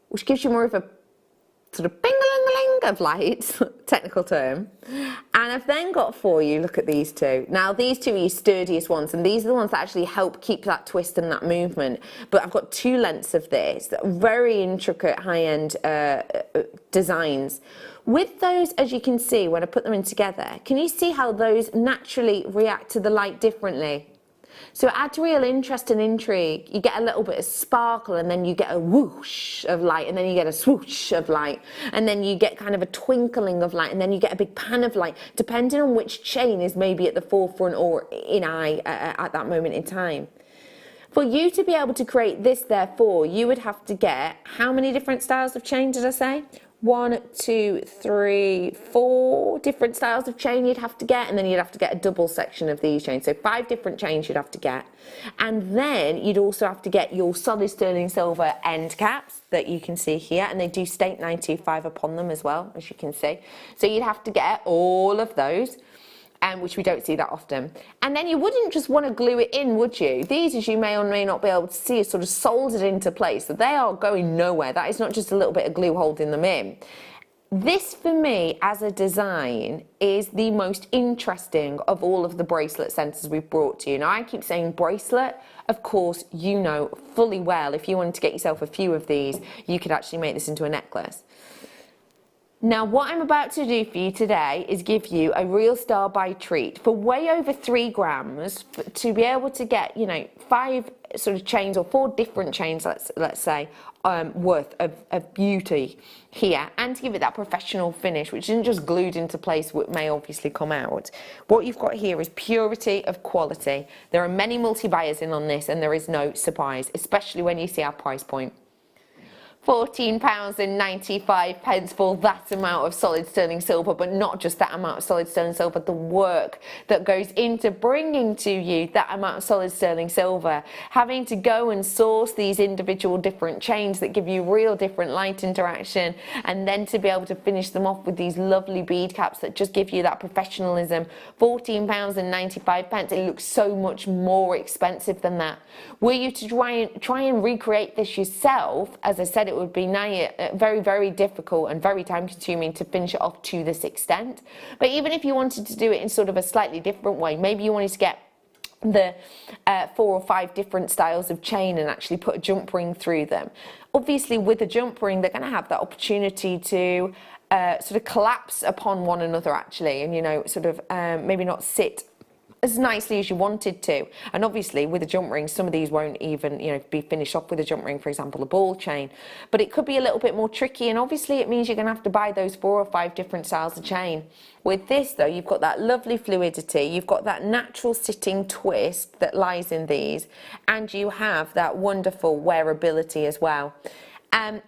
Speaker 1: which gives you more of a sort of bing-a-ling-a-ling of light, technical term. And I've then got for you, look at these two. Now these two are your sturdiest ones, and these are the ones that actually help keep that twist and that movement. But I've got 2 lengths of this, very intricate high-end designs. With those, as you can see, when I put them in together, can you see how those naturally react to the light differently? So it adds real interest and intrigue. You get a little bit of sparkle, and then you get a whoosh of light, and then you get a swoosh of light, and then you get kind of a twinkling of light, and then you get a big pan of light, depending on which chain is maybe at the forefront or in eye at that moment in time. For you to be able to create this, therefore, you would have to get, how many different styles of chain did I say? 1, 2, 3, 4 different styles of chain you'd have to get, and then you'd have to get a double section of these chains. So 5 different chains you'd have to get. And then you'd also have to get your solid sterling silver end caps that you can see here, and they do state 925 upon them as well, as you can see. So you'd have to get all of those, which we don't see that often. And then you wouldn't just want to glue it in, would you? These, as you may or may not be able to see, are sort of soldered into place. So they are going nowhere. That is not just a little bit of glue holding them in. This, for me, as a design, is the most interesting of all of the bracelet centers we've brought to you. Now, I keep saying bracelet. Of course, you know fully well, if you wanted to get yourself a few of these, you could actually make this into a necklace. Now, what I'm about to do for you today is give you a real star buy treat for way over 3 grams to be able to get, 5 sort of chains, or 4 different chains, let's say, worth of beauty here, and to give it that professional finish, which isn't just glued into place, what may obviously come out. What you've got here is purity of quality. There are many multi-buyers in on this, and there is no surprise, especially when you see our price point. £14.95 for that amount of solid sterling silver, but not just that amount of solid sterling silver, the work that goes into bringing to you that amount of solid sterling silver, having to go and source these individual different chains that give you real different light interaction, and then to be able to finish them off with these lovely bead caps that just give you that professionalism. £14.95. It looks so much more expensive than that. Were you to try and recreate this yourself, as I said, it would be very, very difficult and very time consuming to finish it off to this extent. But even if you wanted to do it in sort of a slightly different way, maybe you wanted to get the 4 or 5 different styles of chain and actually put a jump ring through them. Obviously with a jump ring they're going to have that opportunity to sort of collapse upon one another actually, and you know, sort of maybe not sit as nicely as you wanted to. And obviously with a jump ring some of these won't even, you know, be finished off with a jump ring, for example a ball chain, but it could be a little bit more tricky, and obviously it means you're going to have to buy those 4 or 5 different styles of chain. With this though, you've got that lovely fluidity, you've got that natural sitting twist that lies in these, and you have that wonderful wearability as well.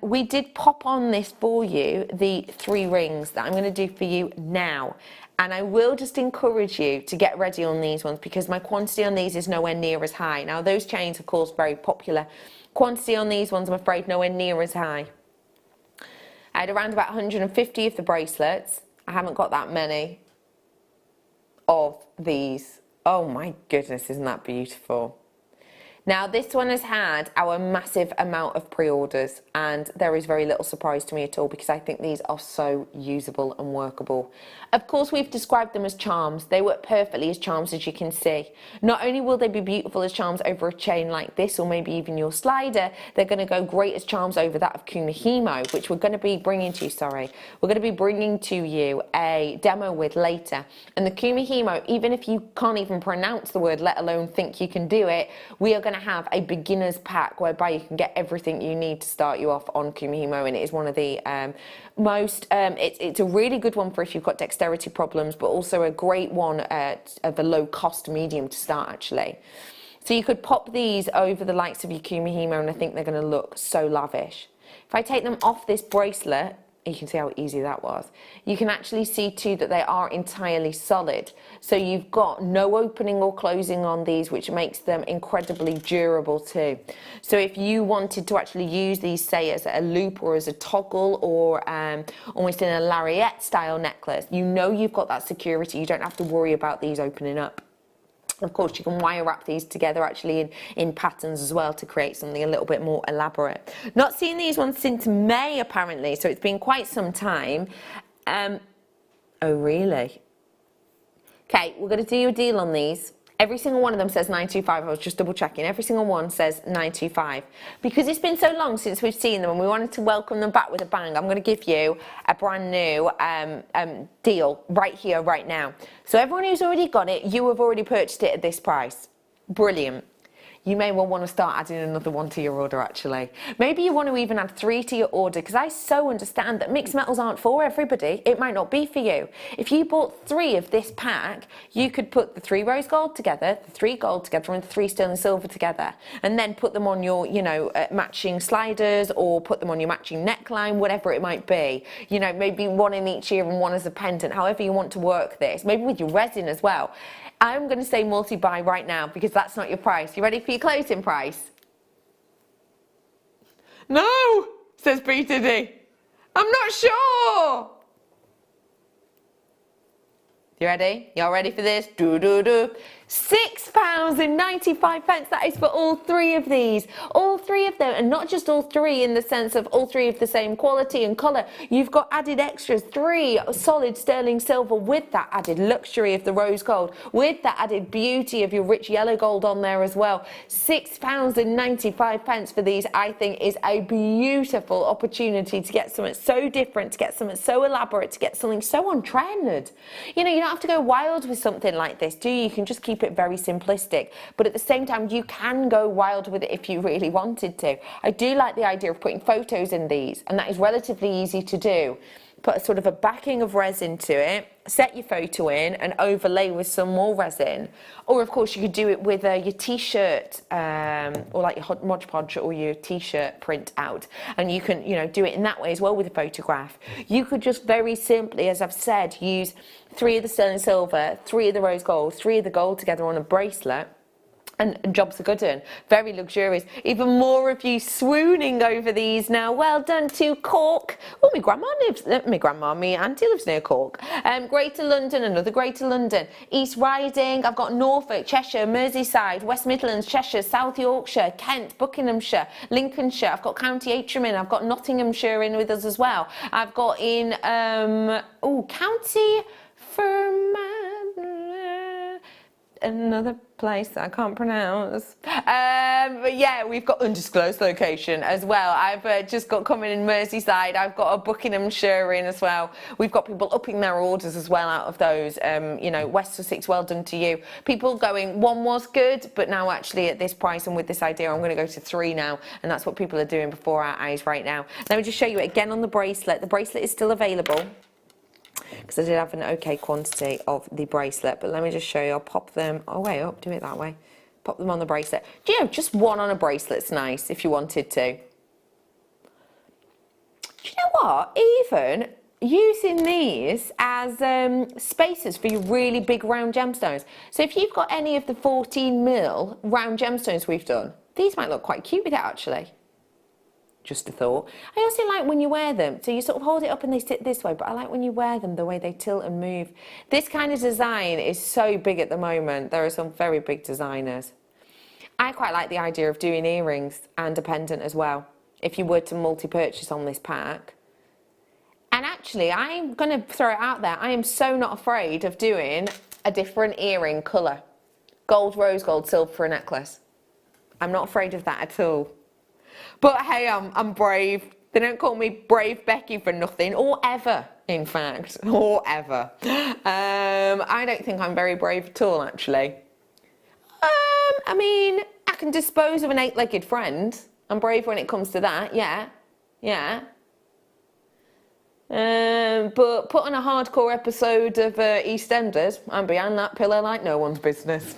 Speaker 1: We did pop on this for you, the 3 rings that I'm going to do for you now. And I will just encourage you to get ready on these ones because my quantity on these is nowhere near as high. Now those chains, of course, very popular. Quantity on these ones, I'm afraid, nowhere near as high. I had around about 150 of the bracelets. I haven't got that many of these. Oh my goodness, isn't that beautiful? Now this one has had our massive amount of pre-orders, and there is very little surprise to me at all because I think these are so usable and workable. Of course we've described them as charms. They work perfectly as charms, as you can see. Not only will they be beautiful as charms over a chain like this or maybe even your slider, they're going to go great as charms over that of Kumihimo, which we're going to be bringing to you, we're going to be bringing to you a demo with later. And the Kumihimo, even if you can't even pronounce the word, let alone think you can do it, we are going to have a beginner's pack whereby you can get everything you need to start you off on Kumihimo, and it is one of the it's a really good one for if you've got dexterity problems, but also a great one of a low cost medium to start actually. So you could pop these over the likes of your Kumihimo and I think they're going to look so lavish. If I take them off this bracelet, you can see how easy that was. You can actually see too that they are entirely solid. So you've got no opening or closing on these, which makes them incredibly durable too. So if you wanted to actually use these, say, as a loop or as a toggle or almost in a lariat style necklace, you know you've got that security. You don't have to worry about these opening up. Of course, you can wire wrap these together actually in patterns as well to create something a little bit more elaborate. Not seen these ones since May apparently, so it's been quite some time. Oh really? Okay, we're going to do you a deal on these. Every single one of them says $925. I was just double checking. Every single one says $925. Because it's been so long since we've seen them and we wanted to welcome them back with a bang, I'm going to give you a brand new deal right here, right now. So everyone who's already got it, you have already purchased it at this price. Brilliant. You may well want to start adding another one to your order actually. Maybe you want to even add 3 to your order, because I so understand that mixed metals aren't for everybody. It might not be for you. If you bought 3 of this pack, you could put the 3 rose gold together, the 3 gold together and the 3 sterling silver together, and then put them on your, you know, matching sliders, or put them on your matching neckline, whatever it might be. You know, maybe one in each ear and one as a pendant, however you want to work this. Maybe with your resin as well. I'm going to say multi-buy right now because that's not your price. You ready for your closing price? No, says Peter D. I'm not sure. You ready? Y'all ready for this? £6.95. That is for all 3 of these. All 3 of them, and not just all 3 in the sense of all 3 of the same quality and colour. You've got added extras, 3 solid sterling silver with that added luxury of the rose gold, with that added beauty of your rich yellow gold on there as well. £6.95 for these, I think, is a beautiful opportunity to get something so different, to get something so elaborate, to get something so on trend. You know, you don't have to go wild with something like this, do you? You can just keep it very simplistic, but at the same time you can go wild with it if you really wanted to. I do like the idea of putting photos in these, and that is relatively easy to do. put a sort of a backing of resin to it, set your photo in and overlay with some more resin. Or of course you could do it with your t-shirt or like your Mod Podge or your t-shirt print out, and you can, you know, do it in that way as well with a photograph. You could just very simply, as I've said, use 3 of the sterling silver, 3 of the rose gold, 3 of the gold together on a bracelet. And jobs are good in. Very luxurious. Even more of you swooning over these now. Well done to Cork. Oh, my auntie lives near Cork. Greater London, another Greater London. East Riding, I've got Norfolk, Cheshire, Merseyside, West Midlands, Cheshire, South Yorkshire, Kent, Buckinghamshire, Lincolnshire. I've got County Antrim in. I've got Nottinghamshire in with us as well. I've got in, County Fermanagh. Another place that I can't pronounce. But yeah, we've got undisclosed location as well. I've just got coming in Merseyside. I've got a Buckinghamshire in as well. We've got people upping their orders as well out of those. You know, West Sussex, well done to you. People going, 1 was good, but now actually at this price and with this idea, I'm going to go to 3 now. And that's what people are doing before our eyes right now. Let me just show you it again on the bracelet. The bracelet is still available, because I did have an okay quantity of the bracelet, but let me just show you. I'll pop them, oh wait, up, do it that way. Pop them on the bracelet. Do you know, just 1 on a bracelet's nice if you wanted to. Do you know what? Even using these as spacers for your really big round gemstones. So if you've got any of the 14mm round gemstones we've done, these might look quite cute with it actually. Just a thought. I also like when you wear them, so you sort of hold it up and they sit this way, but I like when you wear them the way they tilt and move. This kind of design is so big at the moment. There are some very big designers. I quite like the idea of doing earrings and a pendant as well, if you were to multi-purchase on this pack. And actually, I'm going to throw it out there, I am so not afraid of doing a different earring colour. Gold, rose gold, silver for a necklace. I'm not afraid of that at all. But hey, I'm brave. They don't call me Brave Becky for nothing, or ever, in fact, or ever. I don't think I'm very brave at all, actually. I mean, I can dispose of an 8-legged friend. I'm brave when it comes to that, yeah. But put on a hardcore episode of EastEnders, I'm behind that pillar like no one's business.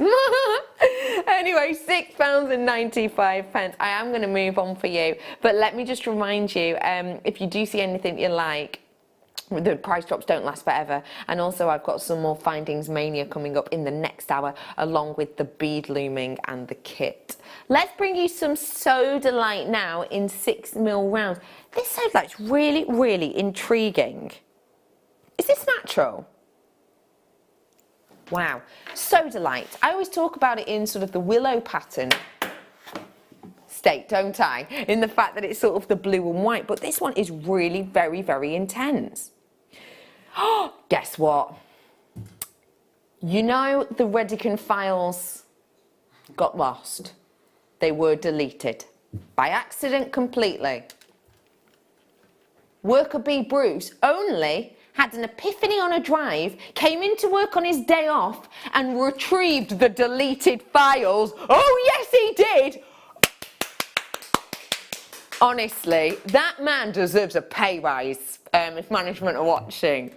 Speaker 1: Anyway, £6.95. I am going to move on for you, but let me just remind you, if you do see anything you like, the price drops don't last forever, and also I've got some more Findings Mania coming up in the next hour, along with the bead looming and the kit. Let's bring you some Sodalite now in 6mm rounds. This Sodalite's really, really intriguing. Is this natural? Wow. Sodalite. I always talk about it in sort of the willow pattern state, don't I? In the fact that it's sort of the blue and white, but this one is really very, very intense. Oh, guess what? You know, the Redican files got lost. They were deleted by accident completely. Worker B Bruce only had an epiphany on a drive, came into work on his day off and retrieved the deleted files. Oh yes, he did! Honestly, that man deserves a pay rise if management are watching.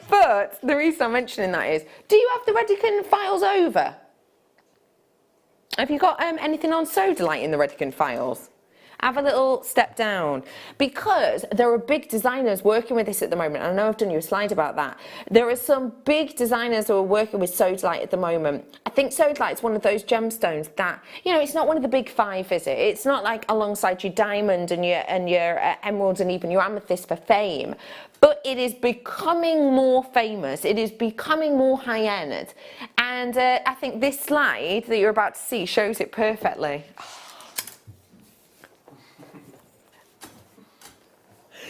Speaker 1: But the reason I'm mentioning that is, do you have the Redican files over? Have you got anything on Sodalite in the Redican files? Have a little step down, because there are big designers working with this at the moment. I know I've done you a slide about that. There are some big designers who are working with Sodalite at the moment. I think Sodalite is one of those gemstones that, you know, it's not one of the big 5, is it? It's not like alongside your diamond and your emeralds and even your amethyst for fame. But it is becoming more famous. It is becoming more high-end. And I think this slide that you're about to see shows it perfectly.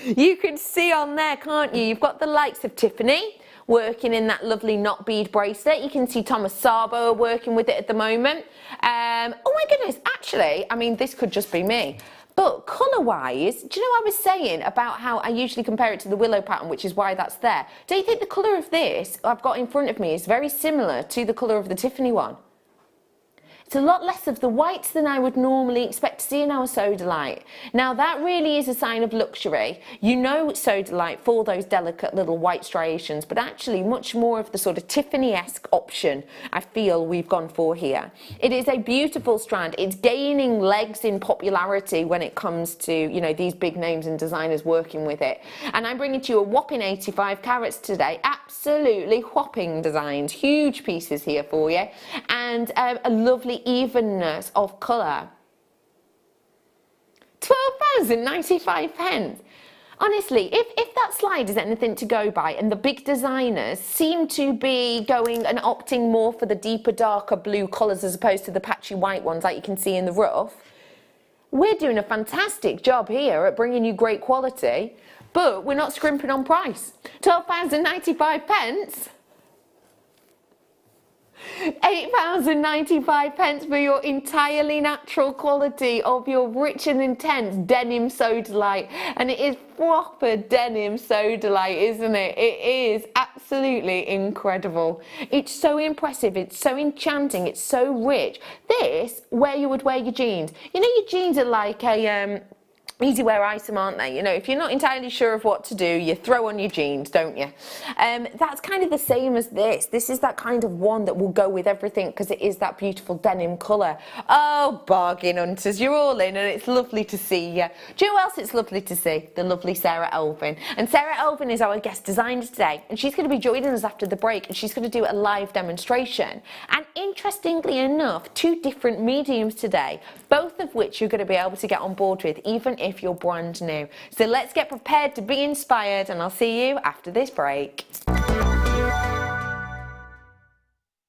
Speaker 1: You can see on there, can't you? You've got the likes of Tiffany working in that lovely knot bead bracelet. You can see Thomas Sabo working with it at the moment. Oh my goodness, actually, I mean, this could just be me. But colour-wise, do you know what I was saying about how I usually compare it to the willow pattern, which is why that's there? Do you think the colour of this I've got in front of me is very similar to the colour of the Tiffany one? It's a lot less of the whites than I would normally expect to see in our sodalite. Now that really is a sign of luxury. You know sodalite for those delicate little white striations, but actually much more of the sort of Tiffany-esque option I feel we've gone for here. It is a beautiful strand. It's gaining legs in popularity when it comes to, you know, these big names and designers working with it. And I'm bringing to you a whopping 85 carats today. Absolutely whopping designs. Huge pieces here for you. And a lovely evenness of colour. £12.95. Honestly, if that slide is anything to go by, and the big designers seem to be going and opting more for the deeper, darker blue colours as opposed to the patchy white ones like you can see in the rough, we're doing a fantastic job here at bringing you great quality, but we're not scrimping on price. £12.95. £8.95 for your entirely natural quality of your rich and intense denim sodalite. And it is proper denim sodalite, isn't it? It is absolutely incredible. It's so impressive, it's so enchanting, it's so rich. This, where you would wear your jeans. You know, your jeans are like a easy wear item, aren't they? You know, if you're not entirely sure of what to do, you throw on your jeans, don't you? That's kind of the same as this. This is that kind of one that will go with everything because it is that beautiful denim colour. Oh, bargain hunters, you're all in and it's lovely to see you. Do you know who else it's lovely to see? The lovely Sarah Elvin. And Sarah Elvin is our guest designer today, and she's going to be joining us after the break, and she's going to do a live demonstration. And interestingly enough, 2 different mediums today, both of which you're going to be able to get on board with, even if you're brand new. So let's get prepared to be inspired, and I'll see you after this break.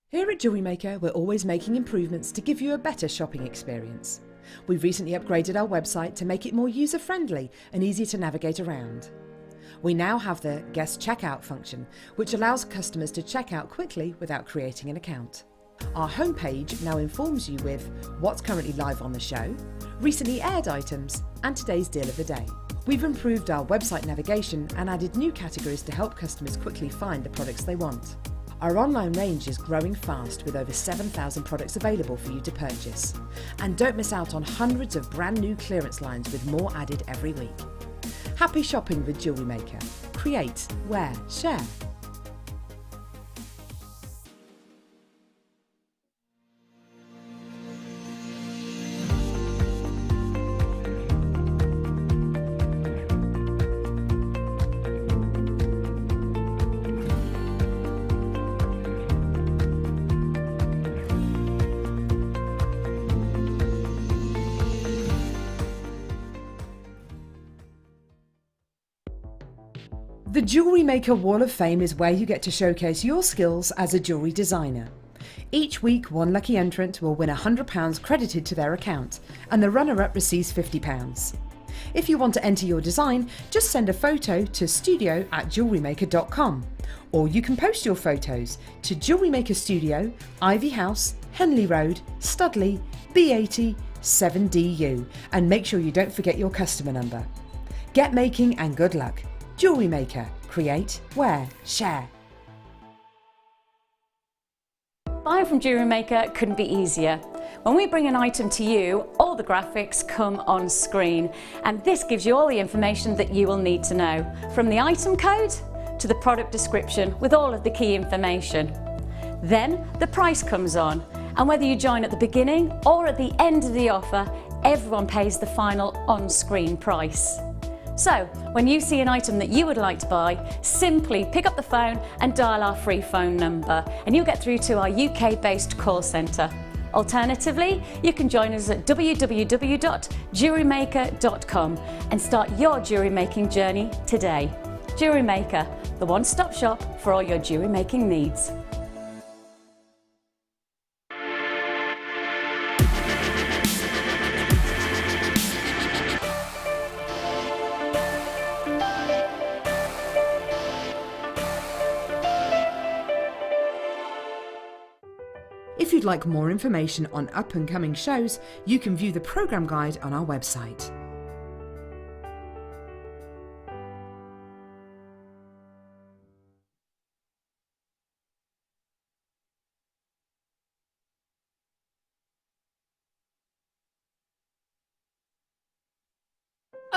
Speaker 3: Here at Jewellery Maker, we're always making improvements to give you a better shopping experience. We've recently upgraded our website to make it more user-friendly and easy to navigate around. We now have the guest checkout function, which allows customers to check out quickly without creating an account. Our homepage now informs you with what's currently live on the show, recently aired items, and today's deal of the day. We've improved our website navigation and added new categories to help customers quickly find the products they want. Our online range is growing fast with over 7,000 products available for you to purchase. And don't miss out on hundreds of brand new clearance lines with more added every week. Happy shopping with Jewellery Maker. Create, wear, share. The Jewellery Maker Wall of Fame is where you get to showcase your skills as a jewellery designer. Each week, one lucky entrant will win £100 credited to their account, and the runner-up receives £50. If you want to enter your design, just send a photo to studio@JewelleryMaker.com, or you can post your photos to Jewellery Maker Studio, Ivy House, Henley Road, Studley, B80 7DU, and make sure you don't forget your customer number. Get making and good luck. Jewellery Maker. Create, wear, share.
Speaker 4: Buying from Jewellery Maker couldn't be easier. When we bring an item to you, all the graphics come on screen, and this gives you all the information that you will need to know, from the item code to the product description with all of the key information. Then the price comes on, and whether you join at the beginning or at the end of the offer, everyone pays the final on-screen price. So, when you see an item that you would like to buy, simply pick up the phone and dial our free phone number, and you'll get through to our UK-based call centre. Alternatively, you can join us at www.JewelleryMaker.com and start your jewellery making journey today. Jewellery Maker, the one-stop shop for all your jewellery making needs.
Speaker 3: If you'd like more information on up-and-coming shows, you can view the programme guide on our website.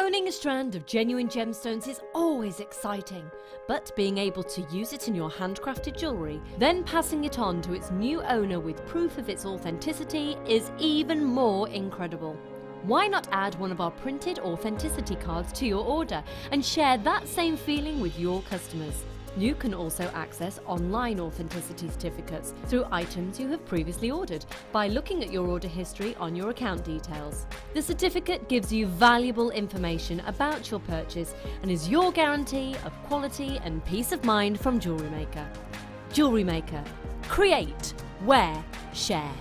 Speaker 5: Owning a strand of genuine gemstones is always exciting, but being able to use it in your handcrafted jewellery, then passing it on to its new owner with proof of its authenticity is even more incredible. Why not add one of our printed authenticity cards to your order and share that same feeling with your customers? You can also access online authenticity certificates through items you have previously ordered by looking at your order history on your account details. The certificate gives you valuable information about your purchase and is your guarantee of quality and peace of mind from Jewellery Maker. Jewellery Maker. Create, wear, share.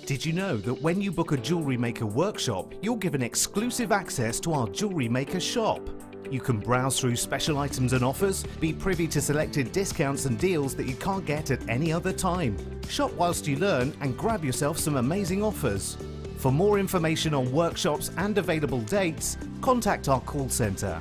Speaker 6: Did you know that when you book a Jewellery Maker workshop, you're given exclusive access to our Jewellery Maker shop? You can browse through special items and offers, be privy to selected discounts and deals that you can't get at any other time. Shop whilst you learn and grab yourself some amazing offers. For more information on workshops and available dates, contact our call centre.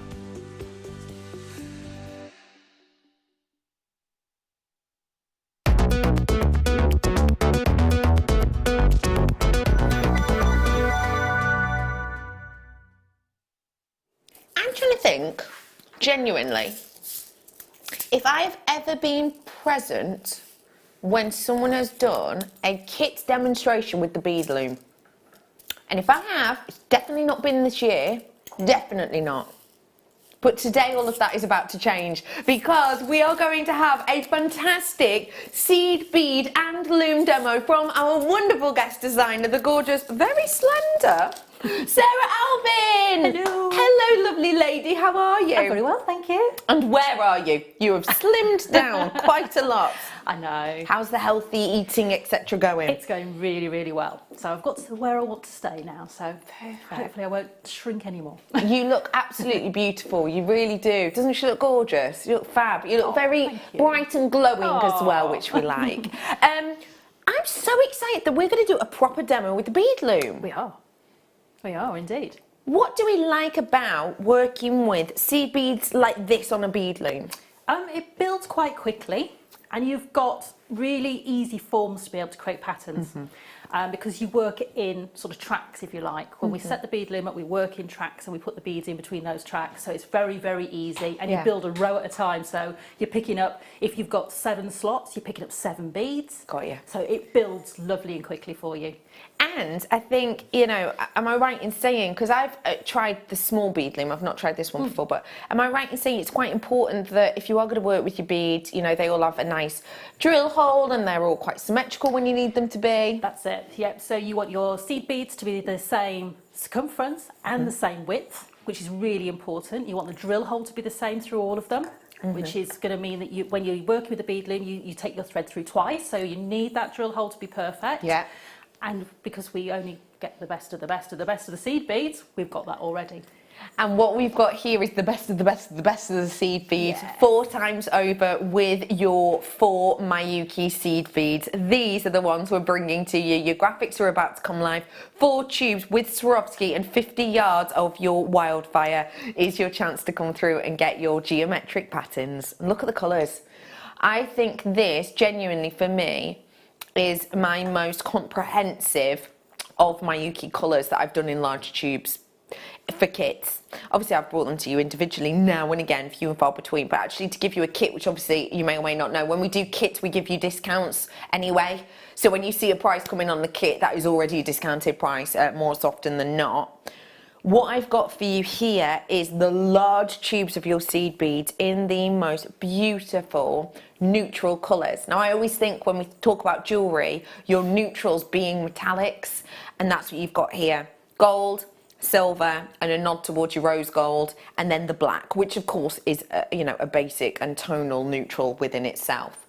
Speaker 1: I'm trying to think, genuinely, if I've ever been present when someone has done a kit demonstration with the bead loom. And if I have, it's definitely not been this year, definitely not. But today all of that is about to change because we are going to have a fantastic seed, bead and loom demo from our wonderful guest designer, the gorgeous, very slender Sarah Alvin!
Speaker 7: Hello!
Speaker 1: Hello, lovely lady, how are you?
Speaker 7: I'm very well, thank you.
Speaker 1: And where are you? You have slimmed down quite a lot.
Speaker 7: I know.
Speaker 1: How's the healthy eating, etc. going?
Speaker 7: It's going really, really well. So I've got to where I want to stay now, so hopefully I won't shrink anymore.
Speaker 1: You look absolutely beautiful, you really do. Doesn't she look gorgeous? You look fab. You look very bright and glowing as well, which we like. I'm so excited that we're going to do a proper demo with the bead loom.
Speaker 7: We are. We are indeed.
Speaker 1: What do we like about working with seed beads like this on a bead loom?
Speaker 7: It builds quite quickly and you've got really easy forms to be able to create patterns. Because you work it in sort of tracks, if you like. When we set the bead loom up, we work in tracks and we put the beads in between those tracks. So it's very, very easy. And you build a row at a time. So you're picking up, if you've got 7 slots, you're picking up 7 beads.
Speaker 1: Got you.
Speaker 7: So it builds lovely and quickly for you.
Speaker 1: And I think, you know, am I right in saying, because I've tried the small bead loom, I've not tried this one before, but am I right in saying it's quite important that if you are going to work with your beads, you know, they all have a nice drill hole and they're all quite symmetrical when you need them to be?
Speaker 7: That's it, yep. So you want your seed beads to be the same circumference and the same width, which is really important. You want the drill hole to be the same through all of them. Which is going to mean that you, when you're working with the bead loom, you take your thread through twice, so you need that drill hole to be perfect.
Speaker 1: Yeah.
Speaker 7: And because we only get the best of the best of the best of the seed beads, we've got that already.
Speaker 1: And what we've got here is the best of the best of the best of the seed beads, 4 times over with your 4 Miyuki seed beads. These are the ones we're bringing to you. Your graphics are about to come live. 4 tubes with Swarovski and 50 yards of your wildfire is your chance to come through and get your geometric patterns. And look at the colours. I think this, genuinely for me, is my most comprehensive of Miyuki colours that I've done in large tubes for kits. Obviously I've brought them to you individually now and again, few and far between, but actually to give you a kit, which obviously you may or may not know, when we do kits we give you discounts anyway, so when you see a price coming on the kit, that is already a discounted price more often than not. What I've got for you here is the large tubes of your seed beads in the most beautiful neutral colours. Now I always think when we talk about jewellery, your neutrals being metallics, and that's what you've got here. Gold, silver and a nod towards your rose gold, and then the black, which of course is you know, a basic and tonal neutral within itself.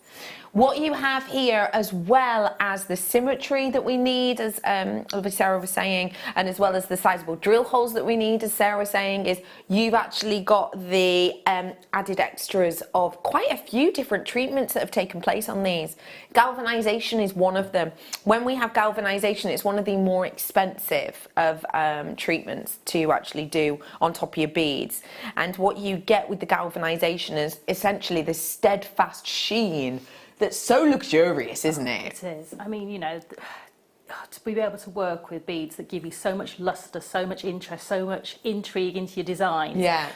Speaker 1: What you have here, as well as the symmetry that we need, as Sarah was saying, and as well as the sizable drill holes that we need, as Sarah was saying, is you've actually got the added extras of quite a few different treatments that have taken place on these. Galvanization is one of them. When we have galvanization, it's one of the more expensive of treatments to actually do on top of your beads. And what you get with the galvanization is essentially this steadfast sheen that's so luxurious, isn't it?
Speaker 7: It is. I mean, you know, to be able to work with beads that give you so much luster, so much interest, so much intrigue into your designs.
Speaker 1: Yeah.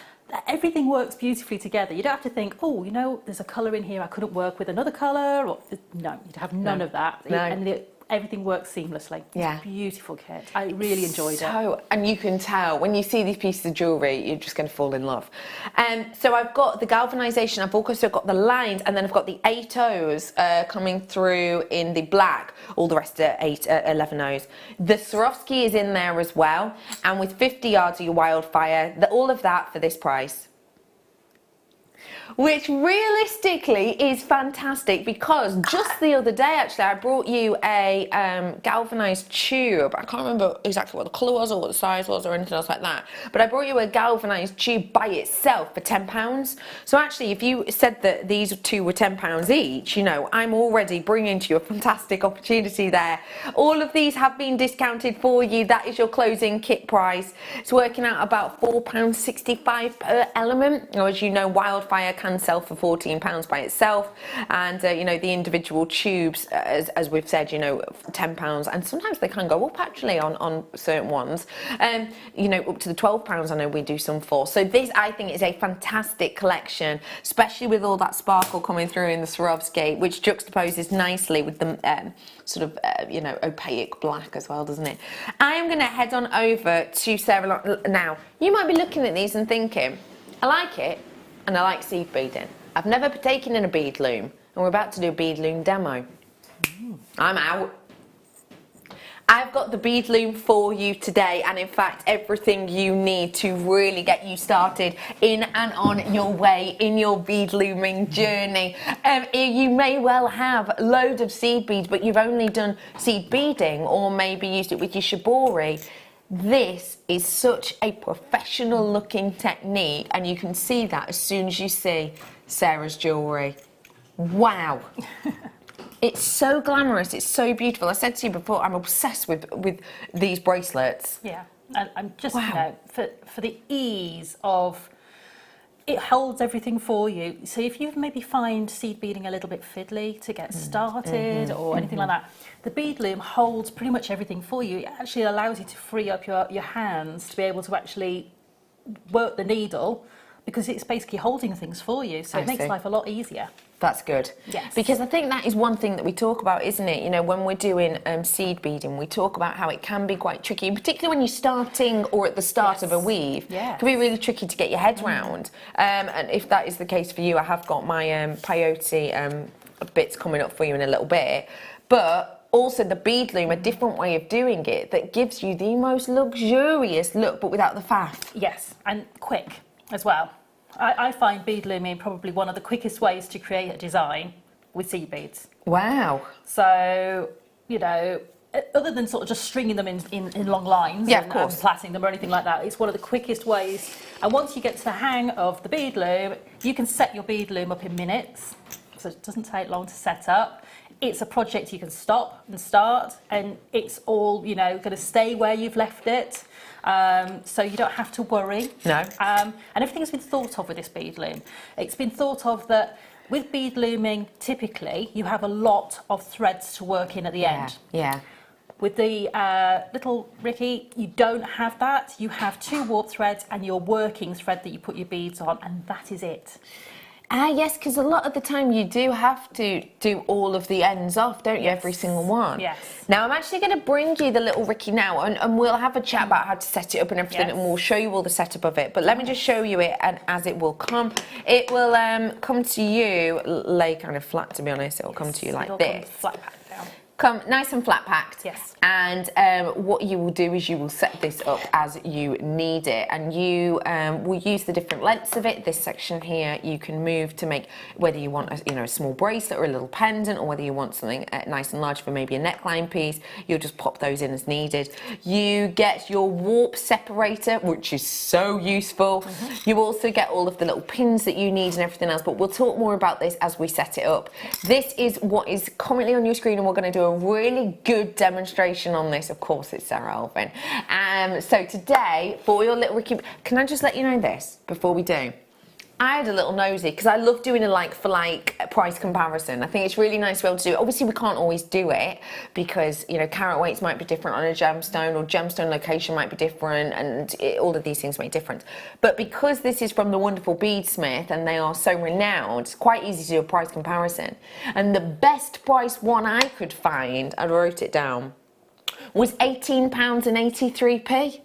Speaker 7: Everything works beautifully together. You don't have to think, oh, you know, there's a colour in here I couldn't work with another colour. Or no, you'd have none of that.
Speaker 1: No.
Speaker 7: And everything works seamlessly.
Speaker 1: Yeah.
Speaker 7: It's a beautiful kit. I really enjoyed it.
Speaker 1: And you can tell when you see these pieces of jewellery, you're just going to fall in love. So I've got the galvanisation, I've also got the lines, and then I've got the 8 O's coming through in the black. All the rest are 11 O's. The Swarovski is in there as well, and with 50 yards of your wildfire, all of that for this price. Which realistically is fantastic, because just the other day actually I brought you a galvanised tube. I can't remember exactly what the colour was or what the size was or anything else like that, but I brought you a galvanised tube by itself for £10. So actually, if you said that these two were £10 each, you know, I'm already bringing to you a fantastic opportunity there. All of these have been discounted for you. That is your closing kit price. It's working out about £4.65 per element. Or as you know, Wildfire can sell for £14 by itself, and you know, the individual tubes, as we've said, you know, £10, and sometimes they can go up actually on certain ones, you know, up to the £12 I know we do some for. So this, I think, is a fantastic collection, especially with all that sparkle coming through in the Swarovski, which juxtaposes nicely with the sort of you know, opaque black as well, doesn't it? I am going to head on over to Sarah now. You might be looking at these and thinking, I like it, and I like seed beading. I've never partaken in a bead loom, and we're about to do a bead loom demo. I'm out. I've got the bead loom for you today, and in fact everything you need to really get you started in and on your way in your bead looming journey. You may well have loads of seed beads, but you've only done seed beading or maybe used it with your shibori. This is such a professional looking technique, and you can see that as soon as you see Sarah's jewellery. Wow. It's so glamorous, it's so beautiful. I said to you before, I'm obsessed with these bracelets.
Speaker 7: Yeah, and I'm just,
Speaker 1: wow.
Speaker 7: You know, for the ease of, it holds everything for you. So if you maybe find seed beading a little bit fiddly to get started or anything like that, the bead loom holds pretty much everything for you. It actually allows you to free up your hands to be able to actually work the needle, because it's basically holding things for you. So it makes life a lot easier.
Speaker 1: That's good.
Speaker 7: Yes.
Speaker 1: Because I think that is one thing that we talk about, isn't it? You know, when we're doing seed beading, we talk about how it can be quite tricky, particularly when you're starting or at the start of a weave.
Speaker 7: Yes.
Speaker 1: It can be really tricky to get your head round. And if that is the case for you, I have got my peyote bits coming up for you in a little bit. But also the bead loom, a different way of doing it that gives you the most luxurious look, but without the faff.
Speaker 7: Yes, and quick as well. I find bead looming probably one of the quickest ways to create a design with seed beads.
Speaker 1: Wow.
Speaker 7: So, you know, other than sort of just stringing them in long lines and plaiting them or anything like that, it's one of the quickest ways. And once you get to the hang of the bead loom, you can set your bead loom up in minutes. So it doesn't take long to set up. It's a project you can stop and start, and it's all, you know, going to stay where you've left it. So you don't have to worry.
Speaker 1: No.
Speaker 7: And everything's been thought of with this bead loom. It's been thought of that with bead looming, typically, you have a lot of threads to work in at the end.
Speaker 1: Yeah.
Speaker 7: With the little Ricky, you don't have that. You have 2 warp threads and your working thread that you put your beads on, and that is it.
Speaker 1: Yes, because a lot of the time you do have to do all of the ends off, don't you? Every single one.
Speaker 7: Yes.
Speaker 1: Now I'm actually going to bring you the little Ricky now, and we'll have a chat about how to set it up and everything, and we'll show you all the setup of it. But let me just show you it, and as it will come, it will come to you, lay kind of flat, to be honest. It will come to you like this.
Speaker 7: Flat packed down.
Speaker 1: Come nice and flat packed.
Speaker 7: Yes.
Speaker 1: And what you will do is you will set this up as you need it, and you will use the different lengths of it. This section here you can move to make whether you want a small bracelet or a little pendant, or whether you want something nice and large for maybe a neckline piece. You'll just pop those in as needed. You get your warp separator, which is so useful. You also get all of the little pins that you need and everything else, but we'll talk more about this as we set it up. This is what is currently on your screen, and we're going to do a really good demonstration on this. Of course, it's Sarah Alvin. So today, for your little Ricky, can I just let you know this before we do? I had a little nosy because I love doing a like for like price comparison. I think it's really nice to be able to do it. Obviously, we can't always do it because, you know, carat weights might be different on a gemstone, or gemstone location might be different, and all of these things make difference. But because this is from the wonderful Beadsmith and they are so renowned, it's quite easy to do a price comparison. And the best price one I could find, I wrote it down, was £18.83.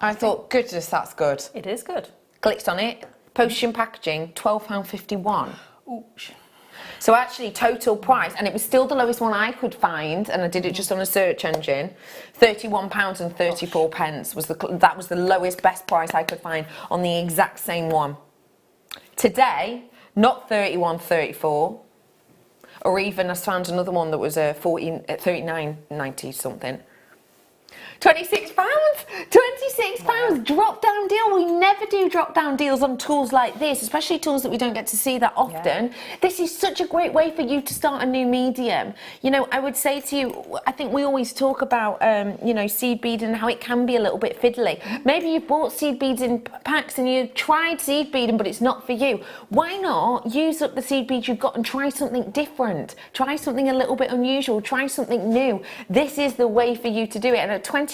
Speaker 1: I thought, goodness, that's good.
Speaker 7: It is good.
Speaker 1: Clicked on it. Postage packaging, £12.51. So actually total price, and it was still the lowest one I could find, and I did it just on a search engine, £31.34 was that was the lowest best price I could find on the exact same one. Today, not £31.34, or even I found another one that was £39.90 something. £26? £26 drop down deal. We never do drop down deals on tools like this, especially tools that we don't get to see that often. Yeah. This is such a great way for you to start a new medium. You know, I would say to you, I think we always talk about, you know, seed beading and how it can be a little bit fiddly. Maybe you've bought seed beads in packs and you've tried seed beading, but it's not for you. Why not use up the seed beads you've got and try something different? Try something a little bit unusual. Try something new. This is the way for you to do it. And at £26,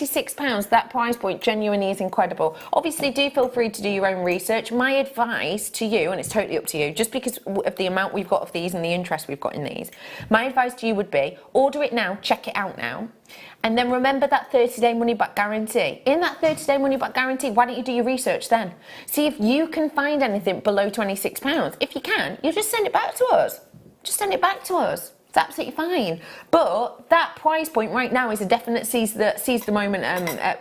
Speaker 1: that price point genuinely is incredible. Obviously, do feel free to do your own research. My advice to you, and it's totally up to you, just because of the amount we've got of these and the interest we've got in these, my advice to you would be, order it now, check it out now, and then remember that 30-day money-back guarantee. In that 30-day money-back guarantee, why don't you do your research then? See if you can find anything below £26. If you can, you just send it back to us. Just send it back to us. It's absolutely fine. But that price point right now is a definite seize the moment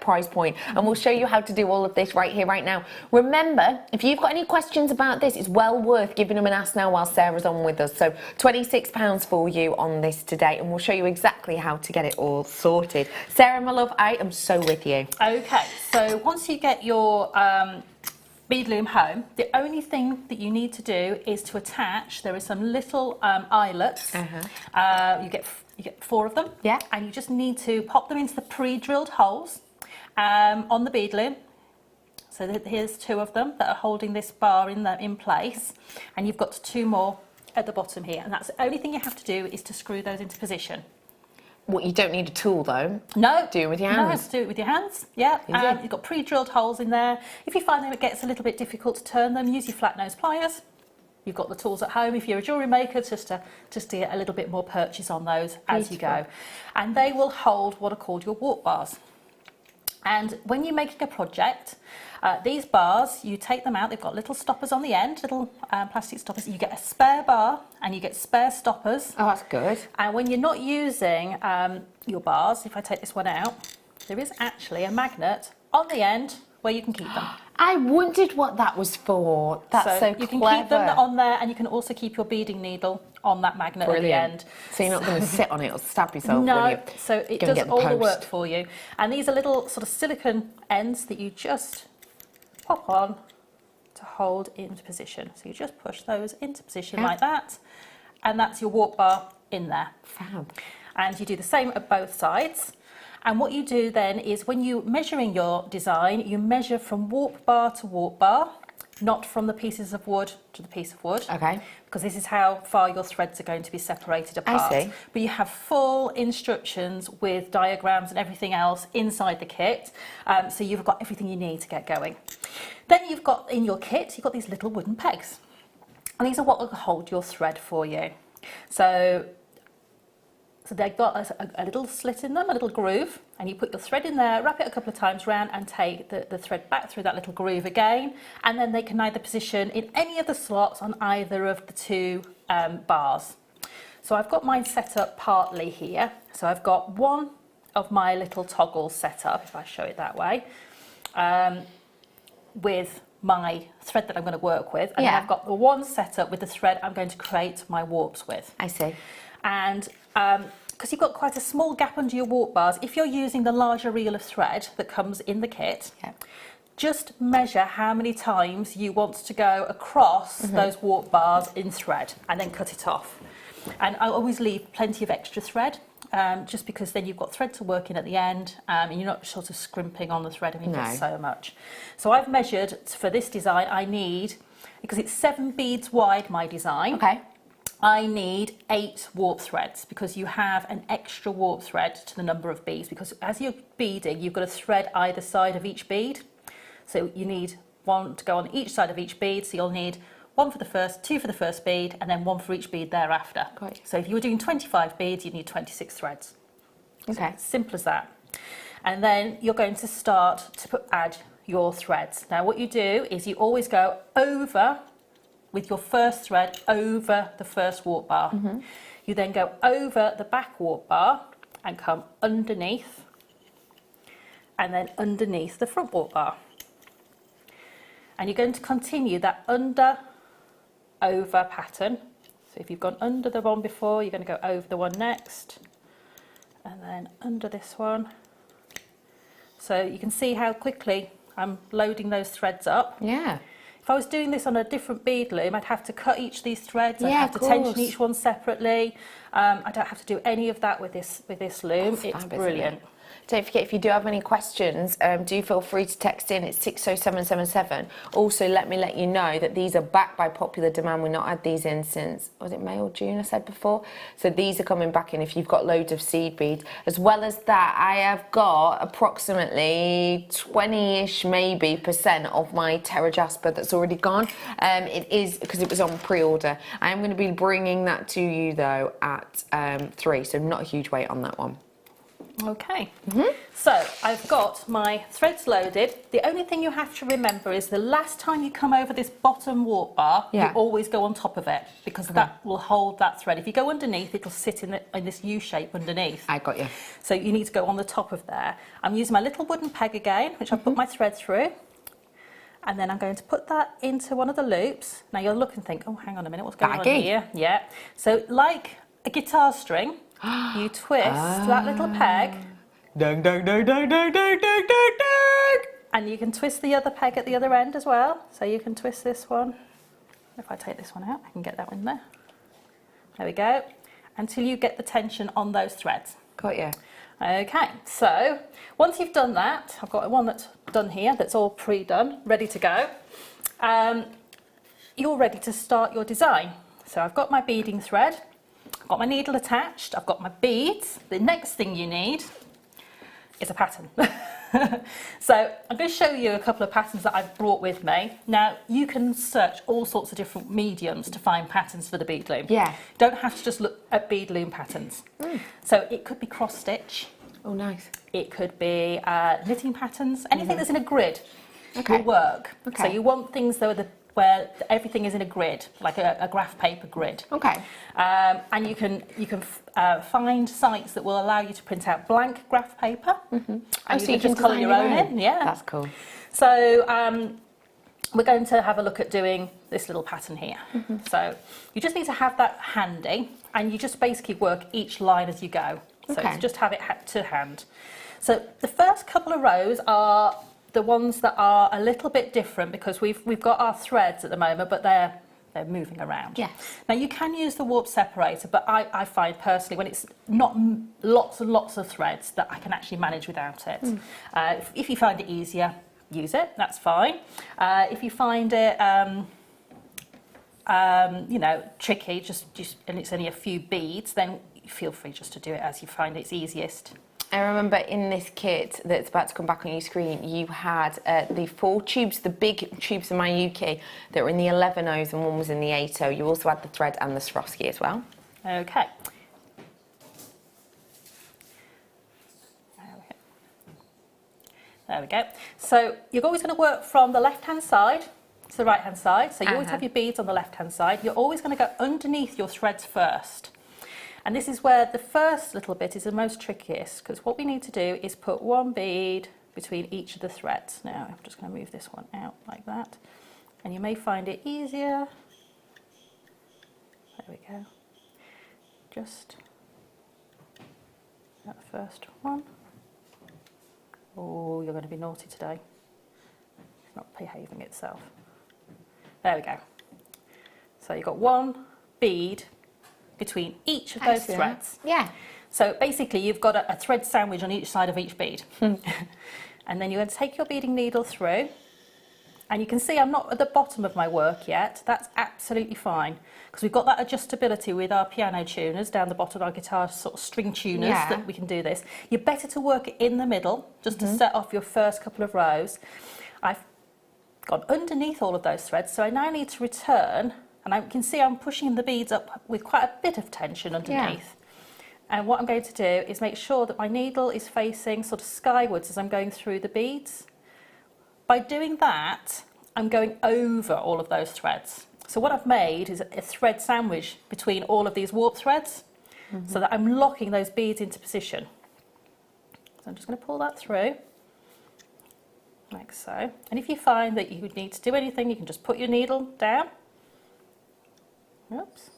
Speaker 1: price point, and we'll show you how to do all of this right here, right now. Remember, if you've got any questions about this, it's well worth giving them an ask now while Sarah's on with us. So £26 for you on this today, and we'll show you exactly how to get it all sorted. Sarah, my love, I am so with you.
Speaker 7: Okay, so once you get your bead loom home, the only thing that you need to do is to attach. There are some little eyelets. You get 4 of them.
Speaker 1: Yeah.
Speaker 7: And you just need to pop them into the pre-drilled holes on the bead loom. So here's 2 of them that are holding this bar in place, and you've got 2 more at the bottom here. And that's the only thing you have to do is to screw those into position.
Speaker 1: Well, you don't need a tool though.
Speaker 7: No.
Speaker 1: Do it with your hands.
Speaker 7: No, do it with your hands. Yeah. You've got pre-drilled holes in there. If you find that it gets a little bit difficult to turn them, use your flat nose pliers. You've got the tools at home if you're a jewellery maker, just to get a little bit more purchase on those as you go. And they will hold what are called your warp bars. And when you're making a project, these bars, you take them out, they've got little stoppers on the end, little plastic stoppers. You get a spare bar and you get spare stoppers.
Speaker 1: Oh, that's good.
Speaker 7: And when you're not using your bars, if I take this one out, there is actually a magnet on the end where you can keep them.
Speaker 1: I wondered what that was for. That's so clever.
Speaker 7: You can keep them on there, and you can also keep your beading needle on that magnet at the end.
Speaker 1: So you're not going to sit on it or stab yourself.
Speaker 7: No, so it does all the work for you. And these are little sort of silicone ends that you just pop on to hold into position. So you just push those into position like that, and that's your warp bar in there.
Speaker 1: Fab.
Speaker 7: And you do the same at both sides. And what you do then is when you're measuring your design, you measure from warp bar to warp bar, not from the pieces of wood to the piece of wood. Okay. Because this is how far your threads are going to be separated apart.
Speaker 1: I see.
Speaker 7: But you have full instructions with diagrams and everything else inside the kit. So you've got everything you need to get going. Then you've got in your kit, you've got these little wooden pegs. And these are what will hold your thread for you. So they've got a little slit in them, a little groove, and you put your thread in there, wrap it a couple of times round and take the thread back through that little groove again, and then they can either position in any of the slots on either of the 2 bars. So I've got mine set up partly here. So I've got one of my little toggles set up, if I show it that way, with my thread that I'm going to work with, and then I've got the one set up with the thread I'm going to create my warps with.
Speaker 1: I see.
Speaker 7: And because you've got quite a small gap under your warp bars, if you're using the larger reel of thread that comes in the kit, just measure how many times you want to go across those warp bars in thread, and then cut it off. And I always leave plenty of extra thread, just because then you've got thread to work in at the end, and you're not sort of scrimping on the thread. I mean, there's so much. So I've measured for this design, I need because it's 7 beads wide, my design.
Speaker 1: Okay.
Speaker 7: I need 8 warp threads because you have an extra warp thread to the number of beads, because as you're beading, you've got to thread either side of each bead. So you need 1 to go on each side of each bead. So you'll need 1 for the first, 2 for the first bead, and then 1 for each bead thereafter.
Speaker 1: Great.
Speaker 7: So if you were doing 25 beads, you need 26 threads.
Speaker 1: Okay.
Speaker 7: So simple as that. And then you're going to start to add your threads. Now what you do is you always go over with your first thread over the first warp bar. You then go over the back warp bar and come underneath, and then underneath the front warp bar. And you're going to continue that under over pattern. So if you've gone under the one before, you're going to go over the one next, and then under this one. So you can see how quickly I'm loading those threads up.
Speaker 1: Yeah.
Speaker 7: If I was doing this on a different bead loom, I'd have to cut each of these threads. I'd
Speaker 1: Yeah,
Speaker 7: have to
Speaker 1: of course.
Speaker 7: tension each one separately. I don't have to do any of that with this loom.
Speaker 1: That's
Speaker 7: It's
Speaker 1: fab, isn't
Speaker 7: brilliant.
Speaker 1: it? Don't forget, if you do have any questions, do feel free to text in. It's 60777. Also, let me let you know that these are back by popular demand. We've not had these in since, was it May or June, I said before? So these are coming back in if you've got loads of seed beads. As well as that, I have got approximately 20-ish maybe % of my Terra Jasper that's already gone. It is, because it was on pre-order. I am going to be bringing that to you, though, at 3, so not a huge wait on that one.
Speaker 7: Okay, so I've got my threads loaded. The only thing you have to remember is the last time you come over this bottom warp bar, you always go on top of it, because that will hold that thread. If you go underneath, it'll sit in this U shape underneath.
Speaker 1: I got you.
Speaker 7: So you need to go on the top of there. I'm using my little wooden peg again, which I've put my thread through. And then I'm going to put that into one of the loops. Now you'll look and think, oh, hang on a minute, what's going on here? Yeah. So like a guitar string, you twist that little peg.
Speaker 1: Dang, dang, dang, dang, dang, dang, dang, dang, dang.
Speaker 7: And you can twist the other peg at the other end as well. So you can twist this one. If I take this one out, I can get that one there. There we go. Until you get the tension on those threads.
Speaker 1: Got you.
Speaker 7: Okay, so once you've done that, I've got one that's done here, that's all pre-done, ready to go. You're ready to start your design. So I've got my beading thread, I've got my needle attached, I've got my beads. The next thing you need is a pattern. So I'm going to show you a couple of patterns that I've brought with me. Now you can search all sorts of different mediums to find patterns for the bead loom.
Speaker 1: Yeah.
Speaker 7: You don't have to just look at bead loom patterns. So it could be cross stitch.
Speaker 1: Oh, nice.
Speaker 7: It could be knitting patterns. Anything that's in a grid will work.
Speaker 1: Okay.
Speaker 7: So you want things though where everything is in a grid, like a graph paper grid.
Speaker 1: Okay.
Speaker 7: And you can find sites that will allow you to print out blank graph paper. And
Speaker 1: so
Speaker 7: you can just colour your own in. Yeah.
Speaker 1: That's cool.
Speaker 7: So we're going to have a look at doing this little pattern here. So you just need to have that handy, and you just basically work each line as you go. So it's just have it to hand. So the first couple of rows are the ones that are a little bit different, because we've got our threads at the moment, but they're moving around.
Speaker 1: Yes.
Speaker 7: Now you can use the warp separator, but I find personally when it's not lots and lots of threads that I can actually manage without it. If you find it easier, use it. That's fine. If you find it you know, tricky, just and it's only a few beads, then feel free just to do it as you find it's easiest.
Speaker 1: I remember in this kit that's about to come back on your screen, you had the 4 tubes, the big tubes of my Yuki, that were in the 11/0s and one was in the 8/0. You also had the thread and the Swarovski as well.
Speaker 7: Okay. There we go. So you're always going to work from the left-hand side to the right-hand side. So you always have your beads on the left-hand side. You're always going to go underneath your threads first. And this is where the first little bit is the most trickiest, because what we need to do is put one bead between each of the threads. Now I'm just going to move this one out like that, and you may find it easier. There we go. Just that first one. Oh, you're going to be naughty today. It's not behaving itself. There we go. So you've got one bead between each of those threads.
Speaker 1: Yeah.
Speaker 7: So basically you've got a thread sandwich on each side of each bead. And then you're going to take your beading needle through, And you can see I'm not at the bottom of my work yet. That's absolutely fine, because we've got that adjustability with our piano tuners down the bottom, our guitar sort of string tuners, that we can do this. You're better to work it in the middle, just to set off your first couple of rows. I've gone underneath all of those threads, so I now need to return, and I can see I'm pushing the beads up with quite a bit of tension underneath. And what I'm going to do is make sure that my needle is facing sort of skywards as I'm going through the beads. By doing that, I'm going over all of those threads. So what I've made is a thread sandwich between all of these warp threads, so that I'm locking those beads into position. So I'm just going to pull that through, like so. And if you find that you need to do anything, you can just put your needle down. Oops.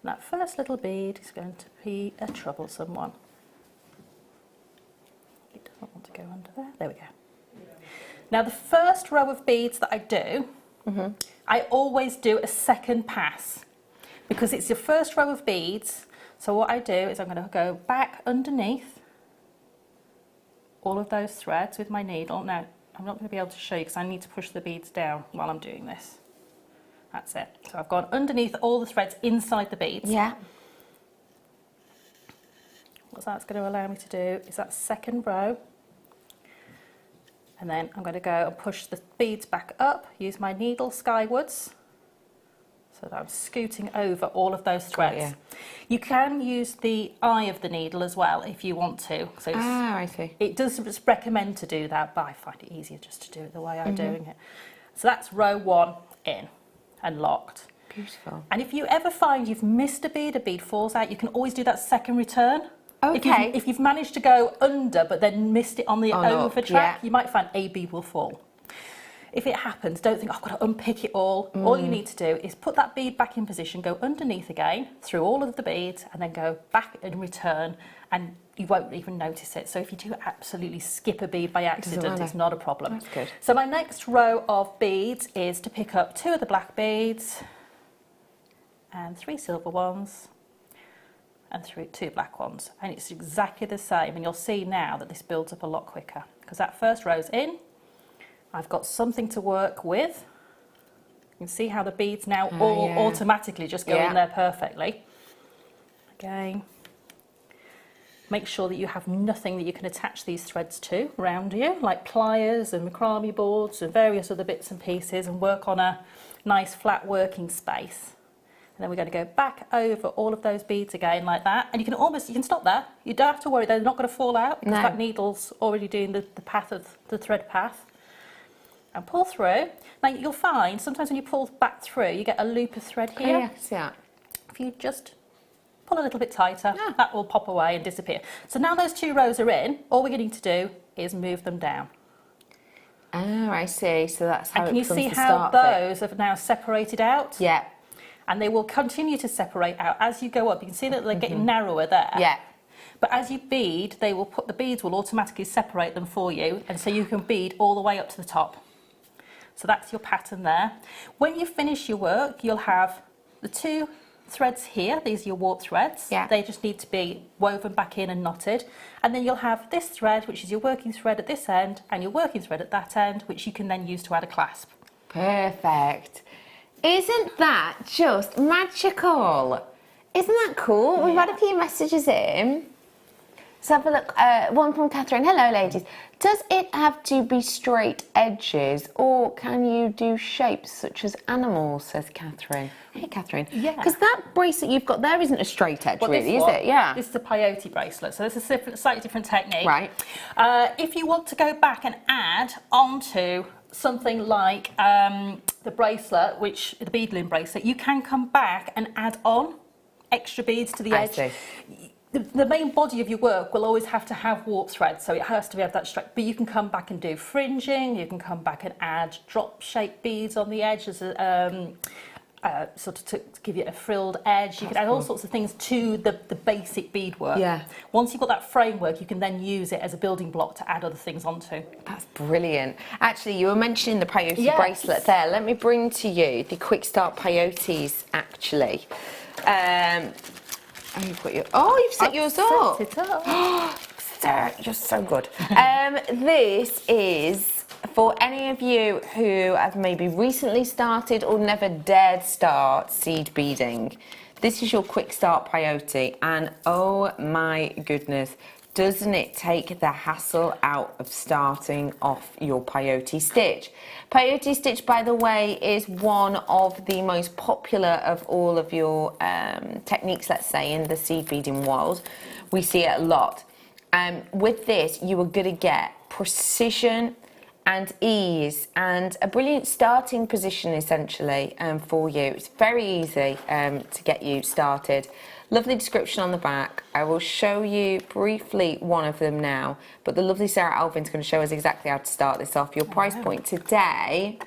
Speaker 7: And that first little bead is going to be a troublesome one. It doesn't want to go under there. There we go. Now the first row of beads that I do, I always do a second pass, because it's your first row of beads. So what I do is I'm going to go back underneath all of those threads with my needle. Now I'm not going to be able to show you because I need to push the beads down while I'm doing this. That's it. So I've gone underneath all the threads inside the beads.
Speaker 1: Yeah.
Speaker 7: What that's going to allow me to do is that second row. And then I'm going to go and push the beads back up, use my needle skywards, so that I'm scooting over all of those threads. You can use the eye of the needle as well if you want to. So
Speaker 1: I see.
Speaker 7: it does recommend to do that, but I find it easier just to do it the way I'm doing it. So that's row 1 in and locked.
Speaker 1: Beautiful.
Speaker 7: And if you ever find you've missed a bead falls out, you can always do that second return.
Speaker 1: Okay.
Speaker 7: If you've managed to go under but then missed it on the over track, you might find a bead will fall. If it happens, don't think, oh, I've got to unpick it all. All you need to do is put that bead back in position, go underneath again, through all of the beads, and then go back and return, and you won't even notice it. So if you do absolutely skip a bead by accident, it's not a problem.
Speaker 1: That's good.
Speaker 7: So my next row of beads is to pick up 2 of the black beads, and 3 silver ones, and 2 black ones, and it's exactly the same. And you'll see now that this builds up a lot quicker, because that first row's in. I've got something to work with. You can see how the beads now all automatically just go in there perfectly. Again, make sure that you have nothing that you can attach these threads to around you, like pliers and macrame boards and various other bits and pieces, and work on a nice flat working space. And then we're going to go back over all of those beads again like that. And you can stop there. You don't have to worry, they're not going to fall out, because that needle's already doing the path of the thread path. And pull through. Now you'll find sometimes when you pull back through, you get a loop of thread here.
Speaker 1: Yes, yeah.
Speaker 7: If you just pull a little bit tighter, that will pop away and disappear. So now those 2 rows are in, all we're going to do is move them down.
Speaker 1: Oh, I see. So that's how
Speaker 7: and can you
Speaker 1: becomes
Speaker 7: see
Speaker 1: the
Speaker 7: how
Speaker 1: start bit.
Speaker 7: those have now separated out?
Speaker 1: Yeah.
Speaker 7: And they will continue to separate out as you go up. You can see that they're getting narrower there.
Speaker 1: Yeah.
Speaker 7: But as you bead, the beads will automatically separate them for you, and so you can bead all the way up to the top. So that's your pattern there. When you finish your work, you'll have the 2 threads here. These are your warp threads.
Speaker 1: Yeah.
Speaker 7: They just need to be woven back in and knotted. And then you'll have this thread, which is your working thread at this end, and your working thread at that end, which you can then use to add a clasp.
Speaker 1: Perfect. Isn't that just magical? Isn't that cool? We've had a few messages in. Let's have a look. One from Catherine. Hello, ladies. Does it have to be straight edges, or can you do shapes such as animals, says Catherine. Hey, Catherine.
Speaker 7: Yeah.
Speaker 1: Because that bracelet you've got there isn't a straight edge,
Speaker 7: Well,
Speaker 1: really, is it? Yeah.
Speaker 7: This is a peyote bracelet, so it's a slightly different technique.
Speaker 1: Right.
Speaker 7: If you want to go back and add onto something like the bracelet, the beadling bracelet, you can come back and add on extra beads to the edge.
Speaker 1: I see.
Speaker 7: The main body of your work will always have to have warp thread, so it has to have that straight. But you can come back and do fringing. You can come back and add drop-shaped beads on the edge as a sort of to give you a frilled edge. You can add all sorts of things to the basic beadwork.
Speaker 1: Yeah.
Speaker 7: Once you've got that framework, you can then use it as a building block to add other things onto.
Speaker 1: That's brilliant. Actually, you were mentioning the peyote bracelet there. Let me bring to you the Quick Start peyotes, actually. You've set yours up.
Speaker 7: Set it up.
Speaker 1: You're so good. This is for any of you who have maybe recently started or never dared start seed beading, this is your quick start peyote, and oh my goodness, doesn't it take the hassle out of starting off your peyote stitch. Peyote stitch, by the way, is one of the most popular of all of your techniques, let's say, in the seed beading world. We see it a lot. With this, you are going to get precision and ease and a brilliant starting position, essentially, for you. It's very easy to get you started. Lovely description on the back. I will show you briefly one of them now, but the lovely Sarah Alvin's going to show us exactly how to start this off. Your price point today,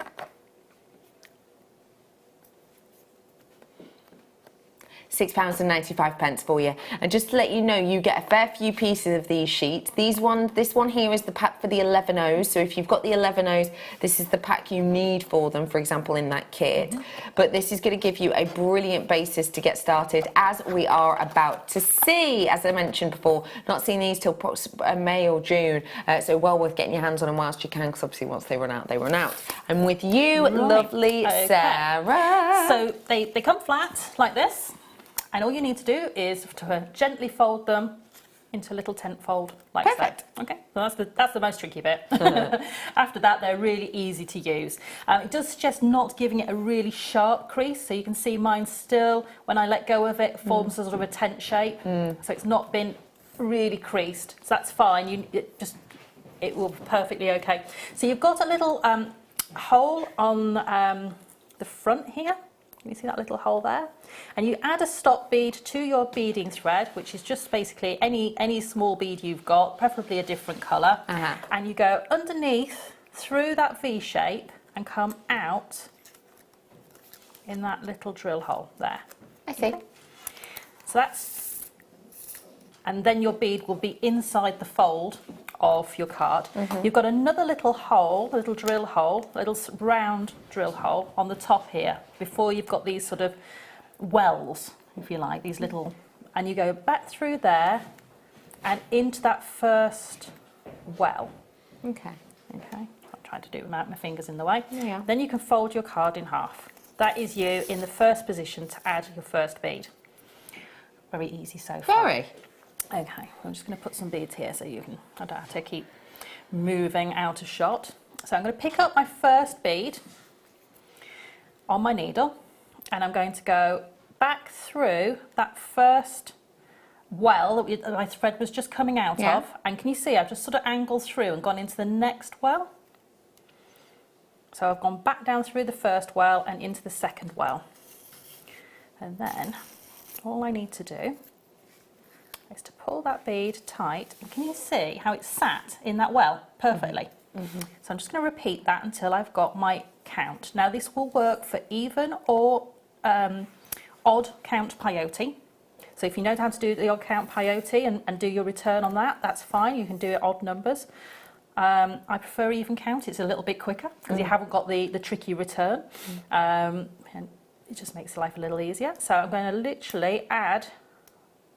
Speaker 1: £6.95 for you. And just to let you know, you get a fair few pieces of these sheets. This one here is the pack for the 11Os. So if you've got the 11Os, this is the pack you need for them, for example, in that kit. But this is going to give you a brilliant basis to get started, as we are about to see. As I mentioned before, not seeing these till May or June. So well worth getting your hands on them whilst you can, because obviously once they run out, they run out. And with you, lovely Sarah.
Speaker 7: So they come flat like this. And all you need to do is to gently fold them into a little tent fold like
Speaker 1: Perfect.
Speaker 7: so. Okay, so that's the most tricky bit. After that, they're really easy to use. It does suggest not giving it a really sharp crease, so you can see mine still, when I let go of it, forms a sort of a tent shape. So it's not been really creased, so that's fine. It will be perfectly okay. So you've got a little hole on the front here. Can you see that little hole there? And you add a stop bead to your beading thread, which is just basically any small bead you've got, preferably a different colour. And you go underneath through that V shape and come out in that little drill hole there.
Speaker 1: I see.
Speaker 7: Okay. So and then your bead will be inside the fold of your card. You've got another little hole, little drill hole, little round drill hole on the top here, before you've got these sort of wells, if you like, these little, and you go back through there and into that first well.
Speaker 1: Okay.
Speaker 7: I'm trying to do it without my fingers in the way.
Speaker 1: Yeah.
Speaker 7: Then you can fold your card in half. That is you in the first position to add your first bead. Very easy so far.
Speaker 1: Very.
Speaker 7: Okay, I'm just going to put some beads here so you can, I don't have to keep moving out of shot. So I'm going to pick up my first bead on my needle, and I'm going to go back through that first well that my thread was just coming out of. And can you see I've just sort of angled through and gone into the next well? So I've gone back down through the first well and into the second well. And then all I need to do is to pull that bead tight, and can you see how it's sat in that well perfectly? So I'm just going to repeat that until I've got my count. Now this will work for even or odd count peyote. So if you know how to do the odd count peyote and do your return on that, that's fine. You can do it odd numbers. I prefer even count. It's a little bit quicker because you haven't got the tricky return, and it just makes life a little easier. So I'm going to literally add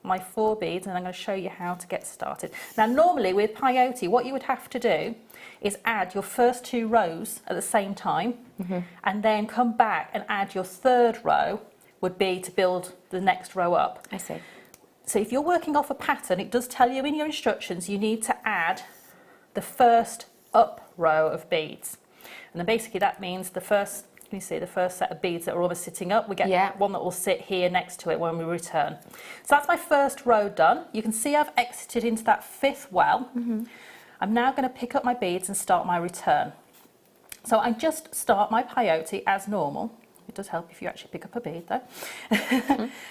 Speaker 7: my 4 beads, and I'm going to show you how to get started. Now normally with peyote, what you would have to do is add your first 2 rows at the same time, and then come back and add your 3rd row would be to build the next row up.
Speaker 1: I see.
Speaker 7: So if you're working off a pattern, it does tell you in your instructions you need to add the first up row of beads. And then basically that means the first, can you see the first set of beads that are almost sitting up? We get one that will sit here next to it when we return. So that's my first row done. You can see I've exited into that 5th well. I'm now going to pick up my beads and start my return. So I just start my peyote as normal. It does help if you actually pick up a bead though.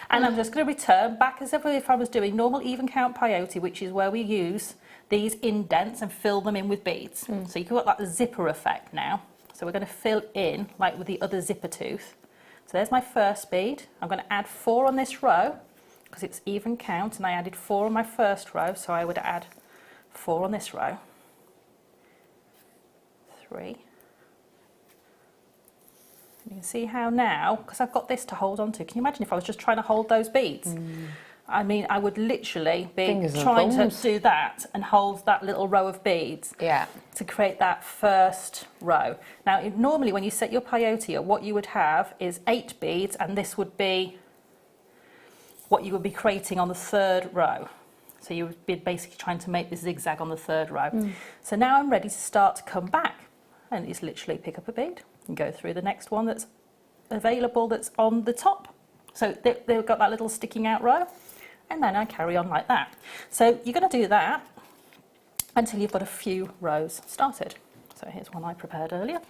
Speaker 7: And I'm just going to return back as if I was doing normal even count peyote, which is where we use these indents and fill them in with beads. So you can get like the zipper effect now. So we're going to fill in like with the other zipper tooth. So there's my first bead. I'm going to add 4 on this row because it's even count, and I added 4 on my first row, so I would add 4 on this row. 3. You can see how now, because I've got this to hold on to, can you imagine if I was just trying to hold those beads? I mean, I would literally be
Speaker 1: Fingers and
Speaker 7: trying to
Speaker 1: thumbs.
Speaker 7: do that and hold that little row of beads
Speaker 1: Yeah.
Speaker 7: to create that first row. Now, normally when you set your peyote up, what you would have is 8 beads, and this would be what you would be creating on the 3rd row. So you would be basically trying to make this zigzag on the 3rd row. So now I'm ready to start to come back, and it's literally pick up a bead and go through the next one that's available that's on the top. So they've got that little sticking out row, and then I carry on like that. So you're going to do that until you've got a few rows started. So here's one I prepared earlier.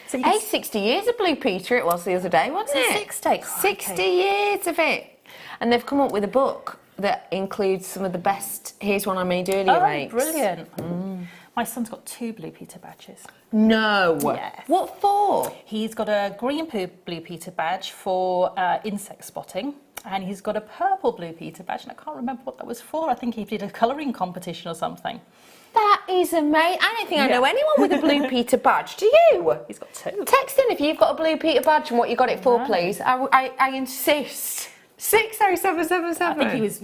Speaker 7: So you can
Speaker 1: Hey, 60 years of Blue Peter it was the other day, wasn't it?
Speaker 7: 60.
Speaker 1: 60 years of it. And they've come up with a book that includes some of the best Here's One I Made Earlier
Speaker 7: Oh,
Speaker 1: makes.
Speaker 7: brilliant. My son's got 2 Blue Peter badges.
Speaker 1: No.
Speaker 7: Yes.
Speaker 1: What for?
Speaker 7: He's got a green Blue Peter badge for insect spotting, and he's got a purple Blue Peter badge, and I can't remember what that was for. I think he did a colouring competition or something.
Speaker 1: That is amazing. I don't think I know anyone with a Blue Peter badge. Do you?
Speaker 7: He's got 2.
Speaker 1: Text in if you've got a Blue Peter badge and what you got it for, please. I insist. 60777.
Speaker 7: I think he was,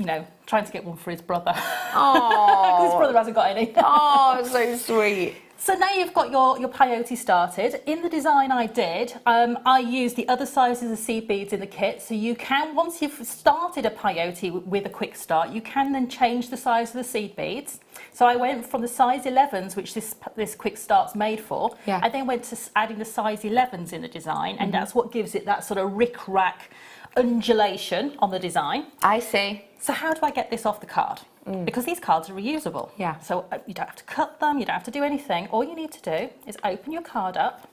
Speaker 7: trying to get one for his brother.
Speaker 1: Oh.
Speaker 7: Because his brother hasn't got any.
Speaker 1: Oh, so sweet.
Speaker 7: So now you've got your peyote started. In the design I did, I used the other sizes of seed beads in the kit. So you can, once you've started a peyote with a quick start, you can then change the size of the seed beads. So I went from the size 11s, which this quick start's made for.
Speaker 1: Yeah.
Speaker 7: I then went to adding the size 11s in the design, and that's what gives it that sort of rick-rack undulation on the design.
Speaker 1: I see.
Speaker 7: So how do I get this off the card? Because these cards are reusable.
Speaker 1: Yeah.
Speaker 7: So you don't have to cut them, you don't have to do anything. All you need to do is open your card up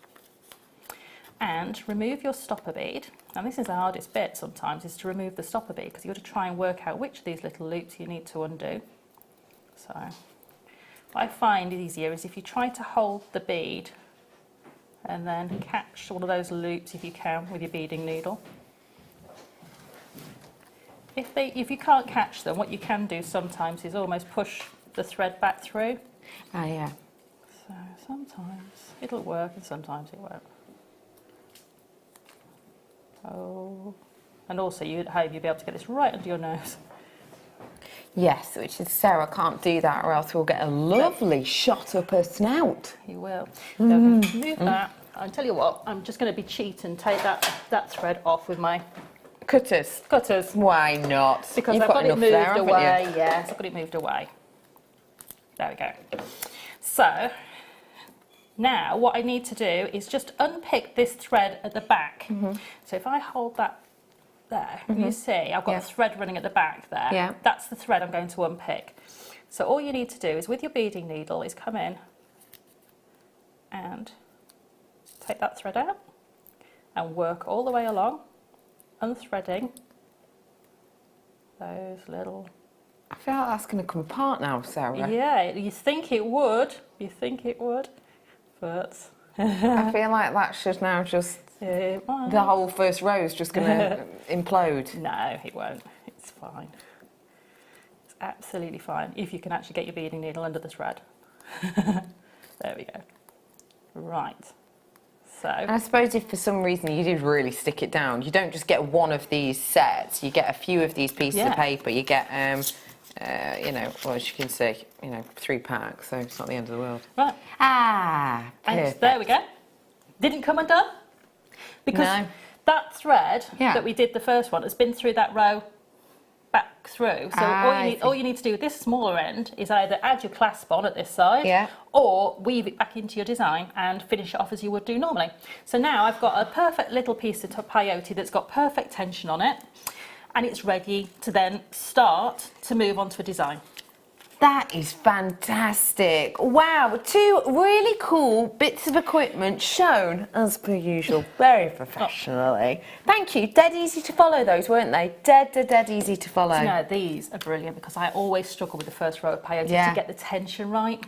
Speaker 7: and remove your stopper bead. And this is the hardest bit sometimes, is to remove the stopper bead, because you've got to try and work out which of these little loops you need to undo. So what I find easier is if you try to hold the bead and then catch one of those loops if you can with your beading needle. If you can't catch them, what you can do sometimes is almost push the thread back through.
Speaker 1: Oh, yeah.
Speaker 7: So sometimes it'll work and sometimes it won't. Oh, and also you'd hope you'll be able to get this right under your nose.
Speaker 1: Yes, which is Sarah can't do that or else we'll get a lovely shot up her snout.
Speaker 7: You will. So move that. I'll tell you what, I'm just going to be cheat and take that thread off with my
Speaker 1: Cutters. Why not?
Speaker 7: Because
Speaker 1: You've
Speaker 7: I've got it
Speaker 1: enough
Speaker 7: moved
Speaker 1: there, haven't
Speaker 7: away.
Speaker 1: you?
Speaker 7: Yes, I've got it moved away. There we go. So now what I need to do is just unpick this thread at the back. So if I hold that there, you see I've got a thread running at the back there.
Speaker 1: Yeah.
Speaker 7: That's the thread I'm going to unpick. So all you need to do is with your beading needle is come in and take that thread out and work all the way along, unthreading those little...
Speaker 1: I feel like that's going to come apart now, Sarah.
Speaker 7: Yeah, you think it would, but...
Speaker 1: I feel like that should now just...
Speaker 7: It won't.
Speaker 1: The whole first row is just going to implode.
Speaker 7: No, it won't. It's fine. It's absolutely fine if you can actually get your beading needle under the thread. There we go. Right. So.
Speaker 1: And I suppose if for some reason you did really stick it down, you don't just get one of these sets, you get a few of these pieces of paper. You get, well, as you can see, 3 packs, so it's not the end of the world.
Speaker 7: Right.
Speaker 1: Ah,
Speaker 7: And
Speaker 1: perfect.
Speaker 7: there we go. Didn't come undone. Because that thread that we did the first one has been through that row back through. So all you need to do with this smaller end is either add your clasp on at this side or weave it back into your design and finish it off as you would do normally. So now I've got a perfect little piece of peyote that's got perfect tension on it, and it's ready to then start to move on to a design.
Speaker 1: That is fantastic. Wow, 2 really cool bits of equipment shown, as per usual, very professionally. Thank you. Dead easy to follow those, weren't they? Dead easy to follow.
Speaker 7: No, these are brilliant because I always struggle with the first row of peyote to get the tension right.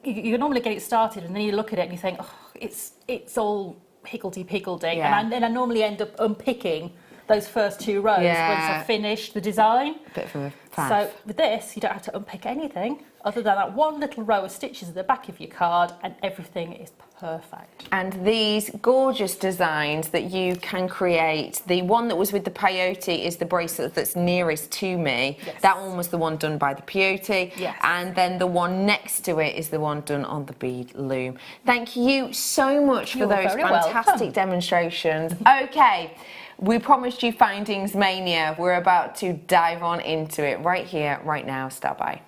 Speaker 7: You normally get it started and then you look at it and you think, oh, it's all higgledy-piggledy. And then I normally end up unpicking those first 2 rows once I've finished the design.
Speaker 1: Bit of a faff.
Speaker 7: So with this, you don't have to unpick anything other than that one little row of stitches at the back of your card, and everything is perfect.
Speaker 1: And these gorgeous designs that you can create, the one that was with the peyote is the bracelet that's nearest to me.
Speaker 7: Yes.
Speaker 1: That one was the one done by the peyote.
Speaker 7: Yes.
Speaker 1: And then the one next to it is the one done on the bead loom. Thank you so much for
Speaker 7: You're
Speaker 1: those
Speaker 7: very
Speaker 1: fantastic
Speaker 7: welcome.
Speaker 1: demonstrations. Okay, we promised you Findings Mania. We're about to dive on into it right here, right now. Stand by.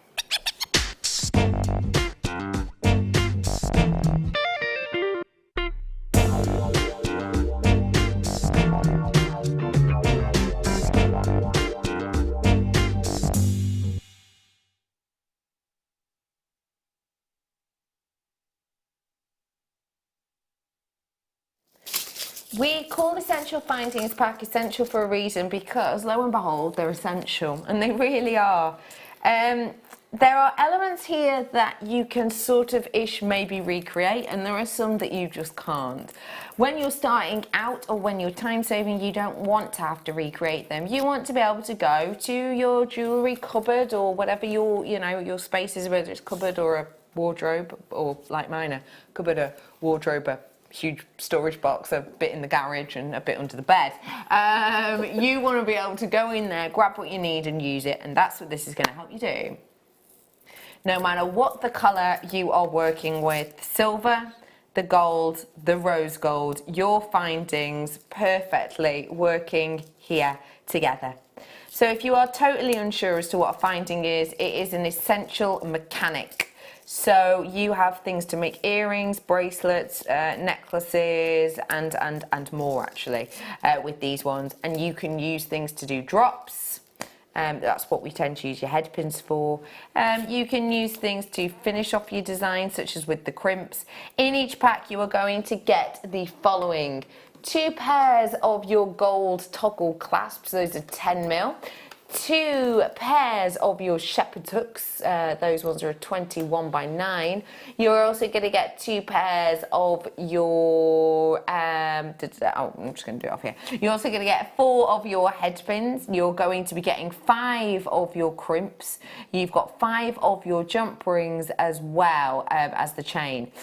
Speaker 1: We call Essential Findings Pack essential for a reason, because lo and behold, they're essential, and they really are. There are elements here that you can sort of maybe recreate, and there are some that you just can't. When you're starting out or when you're time saving, you don't want to have to recreate them. You want to be able to go to your jewellery cupboard or whatever your space is, whether it's cupboard or a wardrobe, or like mine, a cupboard, a wardrobe, a huge storage box, a bit in the garage and a bit under the bed. You want to be able to go in there, grab what you need and use it, and that's what this is going to help you do. No matter what the colour you are working with, silver, the gold, the rose gold, your findings perfectly working here together. So if you are totally unsure as to what a finding is, it is an essential mechanic. So you have things to make earrings, bracelets, necklaces, and more actually with these ones. And you can use things to do drops. That's what we tend to use your head pins for. You can use things to finish off your design, such as with the crimps. In each pack you are going to get the following: 2 pairs of your gold toggle clasps, those are 10mm. 2 pairs of your shepherd's hooks, those ones are 21 by 9. You're also going to get 2 pairs of your, I'm just going to do it off here. You're also going to get 4 of your head pins. You're going to be getting 5 of your crimps. You've got 5 of your jump rings as well as the chain.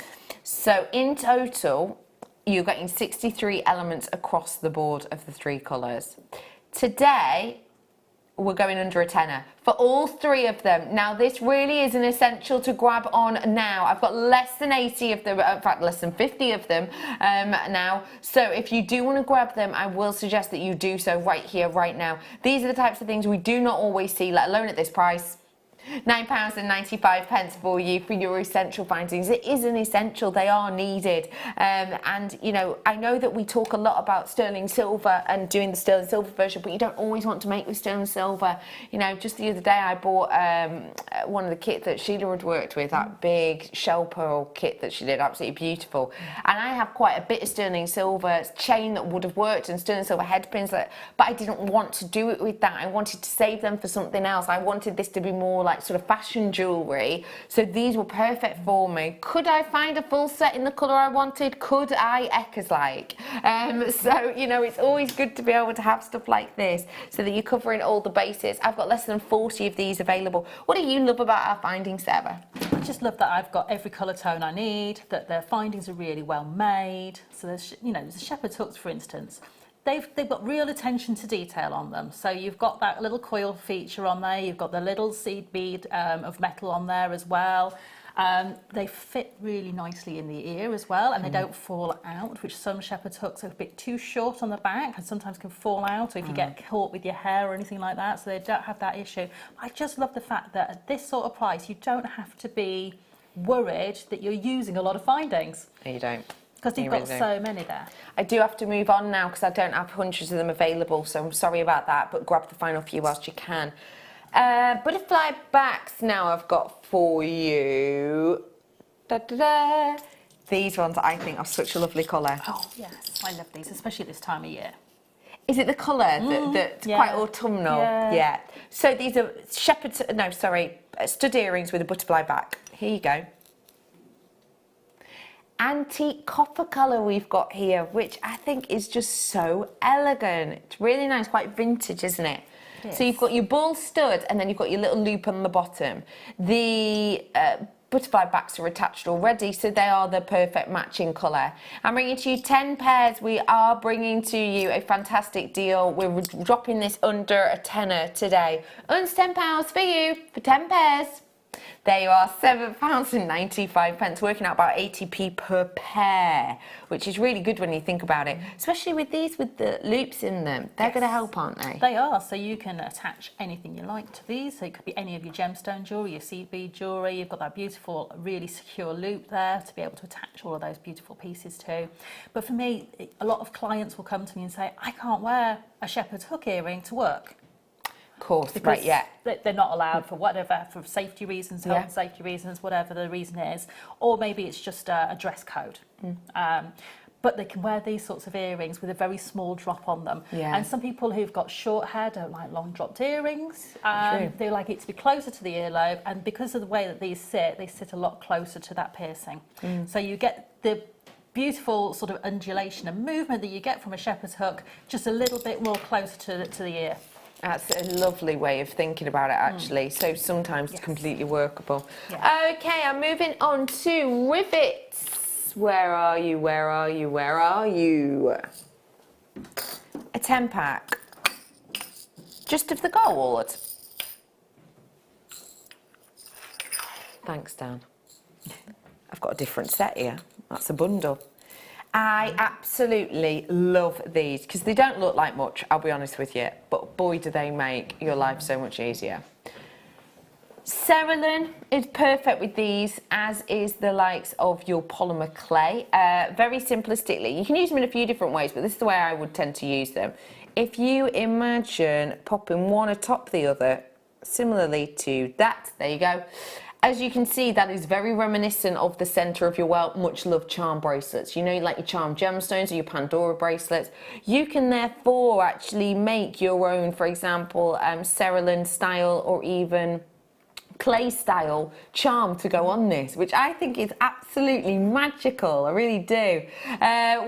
Speaker 1: So in total, you're getting 63 elements across the board of the 3 colours. Today, we're going under a tenner for all 3 of them. Now this really is an essential to grab on now. I've got less than 80 of them, in fact less than 50 of them now. So if you do want to grab them, I will suggest that you do so right here, right now. These are the types of things we do not always see, let alone at this price. £9.95 for you for your essential findings. It is an essential, they are needed. And you know, I know that we talk a lot about sterling silver and doing the sterling silver version, but you don't always want to make with sterling silver. You know, just the other day I bought one of the kits that Sheila had worked with, that big shell pearl kit that she did, absolutely beautiful. And I have quite a bit of sterling silver chain that would have worked and sterling silver head pins, but I didn't want to do it with that. I wanted to save them for something else. I wanted this to be more like sort of fashion jewellery, so these were perfect for me. Could I find a full set in the colour I wanted? Could I? Eckers like. So you know, it's always good to be able to have stuff like this so that you're covering all the bases. I've got less than 40 of these available. What do you love about our findings, Sarah?
Speaker 7: I just love that I've got every colour tone I need, that their findings are really well made. So there's, you know, there's the shepherd's hooks, for instance. They've got real attention to detail on them. So you've got that little coil feature on there, you've got the little seed bead of metal on there as well. They fit really nicely in the ear as well, and they don't fall out, which some shepherd's hooks are a bit too short on the back and sometimes can fall out, or if you get caught with your hair or anything like that, so they don't have that issue. I just love the fact that at this sort of price, you don't have to be worried that you're using a lot of findings.
Speaker 1: No, you don't.
Speaker 7: Because you've got so many there.
Speaker 1: I do have to move on now because I don't have hundreds of them available, so I'm sorry about that, but grab the final few whilst you can. Butterfly backs now I've got for you. Da, da, da. These ones I think are such a lovely colour.
Speaker 7: Oh yes, I love these, especially this time of year.
Speaker 1: Is it the colour that's quite autumnal? Yeah. So these are stud earrings with a butterfly back. Here you go. antique copper colour we've got here, which I think is just so elegant. It's really nice, quite vintage, isn't it? So you've got your ball stud and then you've got your little loop on the bottom. The butterfly backs are attached already, so they are the perfect matching colour. I'm bringing to you 10 pairs. We are bringing to you a fantastic deal. We're dropping this under a tenner today. Under £10 for you for 10 pairs. There you are, £7.95, working out about 80p per pair, which is really good when you think about it, especially with these with the loops in them. They're going to help, aren't they?
Speaker 7: They are, so you can attach anything you like to these. So it could be any of your gemstone jewellery, your seed bead jewellery. You've got that beautiful, really secure loop there to be able to attach all of those beautiful pieces to. But for me, a lot of clients will come to me and say, I can't wear a shepherd's hook earring to work.
Speaker 1: Of course,
Speaker 7: Because
Speaker 1: right, yeah.
Speaker 7: they're not allowed for whatever, for safety reasons, health and safety reasons, whatever the reason is. Or maybe it's just a dress code. But they can wear these sorts of earrings with a very small drop on them.
Speaker 1: Yeah.
Speaker 7: And some people who've got short hair don't like long dropped earrings.
Speaker 1: True.
Speaker 7: They like it to be closer to the earlobe. And because of the way that these sit, they sit a lot closer to that piercing. So you get the beautiful sort of undulation and movement that you get from a shepherd's hook, just a little bit more closer to the ear.
Speaker 1: That's a lovely way of thinking about it, actually. So sometimes it's completely workable. Yeah. Okay, I'm moving on to rivets. Where are you? Where are you? Where are you? A 10-pack. Just of the gold. Thanks, Dan. I've got a different set here. That's a bundle. I absolutely love these because they don't look like much, I'll be honest with you, but boy do they make your life so much easier. Cerulean is perfect with these, as is the likes of your polymer clay. Very simplistically, you can use them in a few different ways, but this is the way I would tend to use them. If you imagine popping one atop the other, similarly to that, there you go. As you can see, that is very reminiscent of the centre of your much loved charm bracelets. You know, like your charm gemstones or your Pandora bracelets. You can therefore actually make your own, for example, cerulean style or even clay style charm to go on this, which I think is absolutely magical. I really do.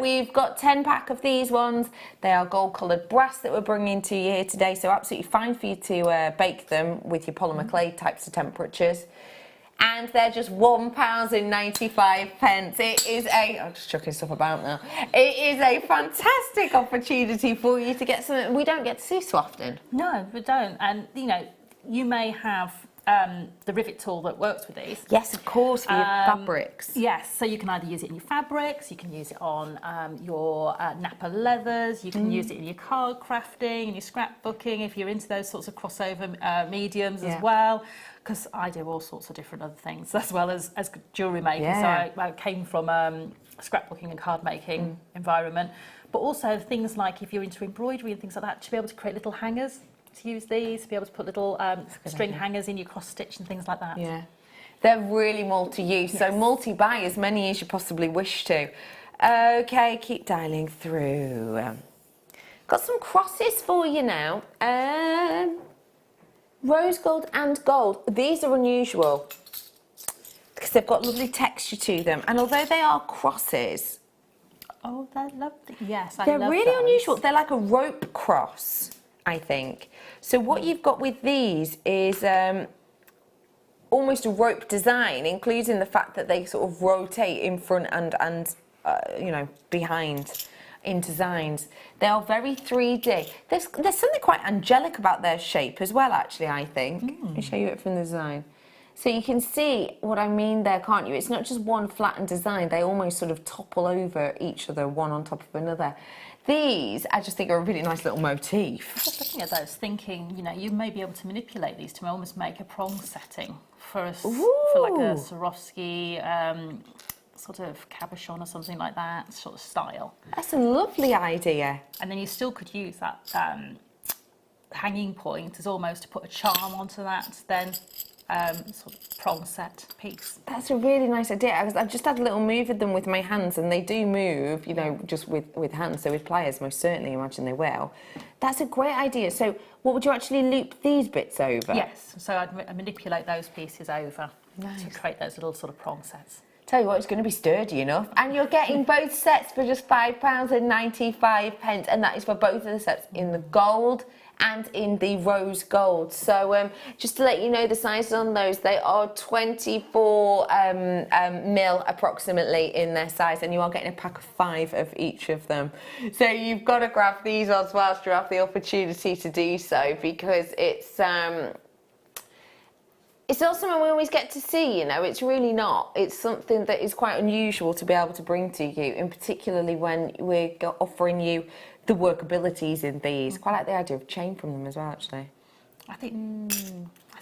Speaker 1: We've got 10-pack of these ones. They are gold coloured brass that we're bringing to you here today, so absolutely fine for you to bake them with your polymer clay types of temperatures. And they're just £1.95. It is I'm just chucking stuff about now. It is a fantastic opportunity for you to get something we don't get to see so often.
Speaker 7: No, we don't. And, you know, you may have the rivet tool that works with these.
Speaker 1: Yes, of course, for your fabrics.
Speaker 7: Yes, so you can either use it in your fabrics, you can use it on your Napa leathers, you can use it in your card crafting, in your scrapbooking, if you're into those sorts of crossover mediums as well. Because I do all sorts of different other things as well as jewellery making. So I came from scrapbooking and card making environment, but also things like if you're into embroidery and things like that, to be able to create little hangers, to use these, to be able to put little string hangers in your cross stitch and things like that. Yeah,
Speaker 1: they're really multi-use, so multi-buy as many as you possibly wish to. Okay, keep dialing through. Got some crosses for you now. Rose gold and gold. These are unusual because they've got lovely texture to them, and although they are crosses,
Speaker 7: they're lovely. Yes,
Speaker 1: they're really unusual. They're like a rope cross, I think. So what you've got with these is almost a rope design, including the fact that they sort of rotate in front and you know, behind in designs. They are very 3D. There's something quite angelic about their shape as well, actually, I think. Let me show you it from the design. So you can see what I mean there, can't you? It's not just one flattened design. They almost sort of topple over each other, one on top of another. These, I just think, are a really nice little motif.
Speaker 7: Just looking at those, thinking, you know, you may be able to manipulate these to almost make a prong setting for like a Swarovski sort of cabochon or something like that sort of style.
Speaker 1: That's a lovely idea.
Speaker 7: And then you still could use that hanging point as almost to put a charm onto that, then sort of prong set piece.
Speaker 1: That's a really nice idea. I've just had a little move with them with my hands, and they do move, you know, just with hands. So with pliers, most certainly, imagine they will. That's a great idea. So what would you actually loop these bits over?
Speaker 7: Yes, so I'd manipulate those pieces over to create those little sort of prong sets.
Speaker 1: Tell you what, it's going to be sturdy enough. And you're getting both sets for just £5.95, and that is for both of the sets in the gold and in the rose gold. So just to let you know the sizes on those, they are 24 mil approximately in their size, and you are getting a pack of 5 of each of them. So you've got to grab these odds whilst you have the opportunity to do so, because it's not something we always get to see, you know, it's really not. It's something that is quite unusual to be able to bring to you, and particularly when we're offering you the workabilities in these. Quite like the idea of chain from them as well, actually.
Speaker 7: I think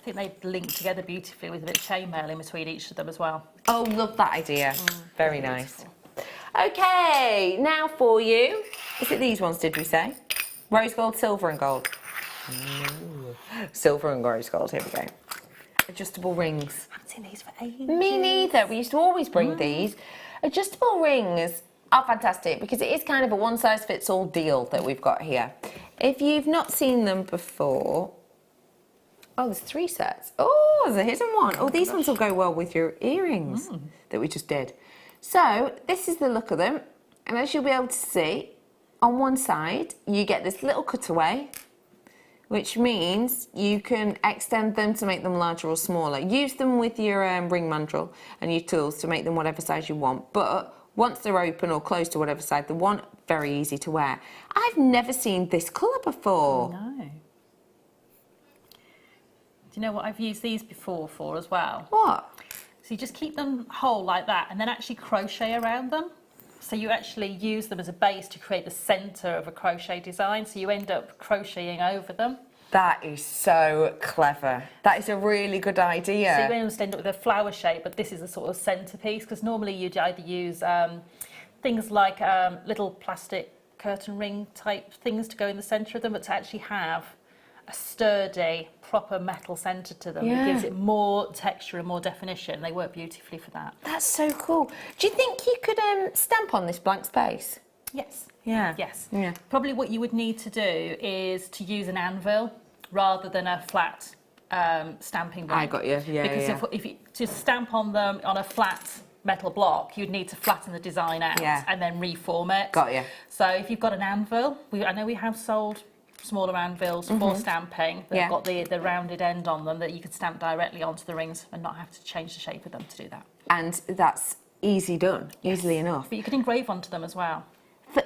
Speaker 7: they link together beautifully with a bit of chainmail in between each of them as well.
Speaker 1: Oh, love that idea. Very nice. Okay, now for you. Is it these ones, did we say? Rose gold, silver and gold. Silver and rose gold, here we go. Adjustable rings.
Speaker 7: I haven't seen these for ages.
Speaker 1: Me neither. We used to always bring these. Adjustable rings are fantastic because it is kind of a one-size-fits-all deal that we've got here. If you've not seen them before... Oh, there's 3 sets. Oh, there's a hidden one. Oh, these ones will go well with your earrings that we just did. So, this is the look of them. And as you'll be able to see, on one side, you get this little cutaway, which means you can extend them to make them larger or smaller. Use them with your ring mandrel and your tools to make them whatever size you want. But once they're open or close to whatever side they want, very easy to wear. I've never seen this colour before.
Speaker 7: No. Do you know what I've used these before for as well?
Speaker 1: What?
Speaker 7: So you just keep them whole like that and then actually crochet around them. So you actually use them as a base to create the centre of a crochet design. So you end up crocheting over them.
Speaker 1: That is so clever. That is a really good idea.
Speaker 7: So you almost end up with a flower shape, but this is a sort of centrepiece, because normally you'd either use things like little plastic curtain ring type things to go in the centre of them, but to actually have a sturdy, proper metal centre to them, it gives it more texture and more definition. They work beautifully for that.
Speaker 1: That's so cool. Do you think you could stamp on this blank space?
Speaker 7: Yes.
Speaker 1: Yeah.
Speaker 7: Yes.
Speaker 1: Yeah.
Speaker 7: Probably what you would need to do is to use an anvil rather than a flat stamping block.
Speaker 1: I got you. Yeah.
Speaker 7: Because if you to stamp on them on a flat metal block, you'd need to flatten the design out and then reform it.
Speaker 1: Got you.
Speaker 7: So if you've got an anvil, I know we have sold smaller anvils for stamping that have got the rounded end on them that you could stamp directly onto the rings and not have to change the shape of them to do that.
Speaker 1: And that's easy done, easily enough.
Speaker 7: But you could engrave onto them as well.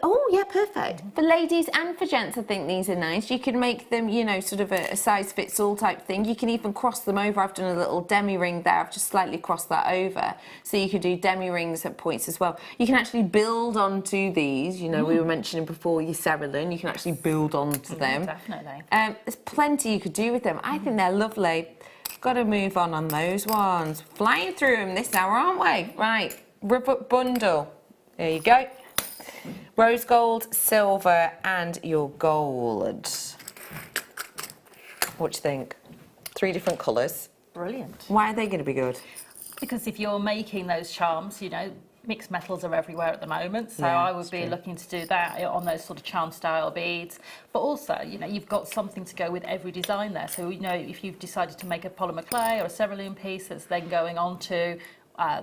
Speaker 1: Oh, yeah, perfect. For ladies and for gents, I think these are nice. You can make them, you know, sort of a size-fits-all type thing. You can even cross them over. I've done a little demi-ring there. I've just slightly crossed that over. So you could do demi-rings at points as well. You can actually build onto these. You know, we were mentioning before your Cerulean. You can actually build onto them.
Speaker 7: Definitely.
Speaker 1: There's plenty you could do with them. I think they're lovely. Got to move on those ones. Flying through them this hour, aren't we? Right, rubber bundle. There you go. Rose gold, silver, and your gold. What do you think? 3 different colours.
Speaker 7: Brilliant.
Speaker 1: Why are they going to be good?
Speaker 7: Because if you're making those charms, you know, mixed metals are everywhere at the moment, so
Speaker 1: Yeah,
Speaker 7: I would be looking to do that on those sort of charm style beads. But also, you know, you've got something to go with every design there. So, you know, if you've decided to make a polymer clay or a cerulean piece that's then going on to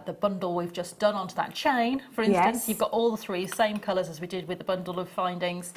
Speaker 7: the bundle we've just done onto that chain, for instance, you've got all the 3 same colours as we did with the bundle of findings,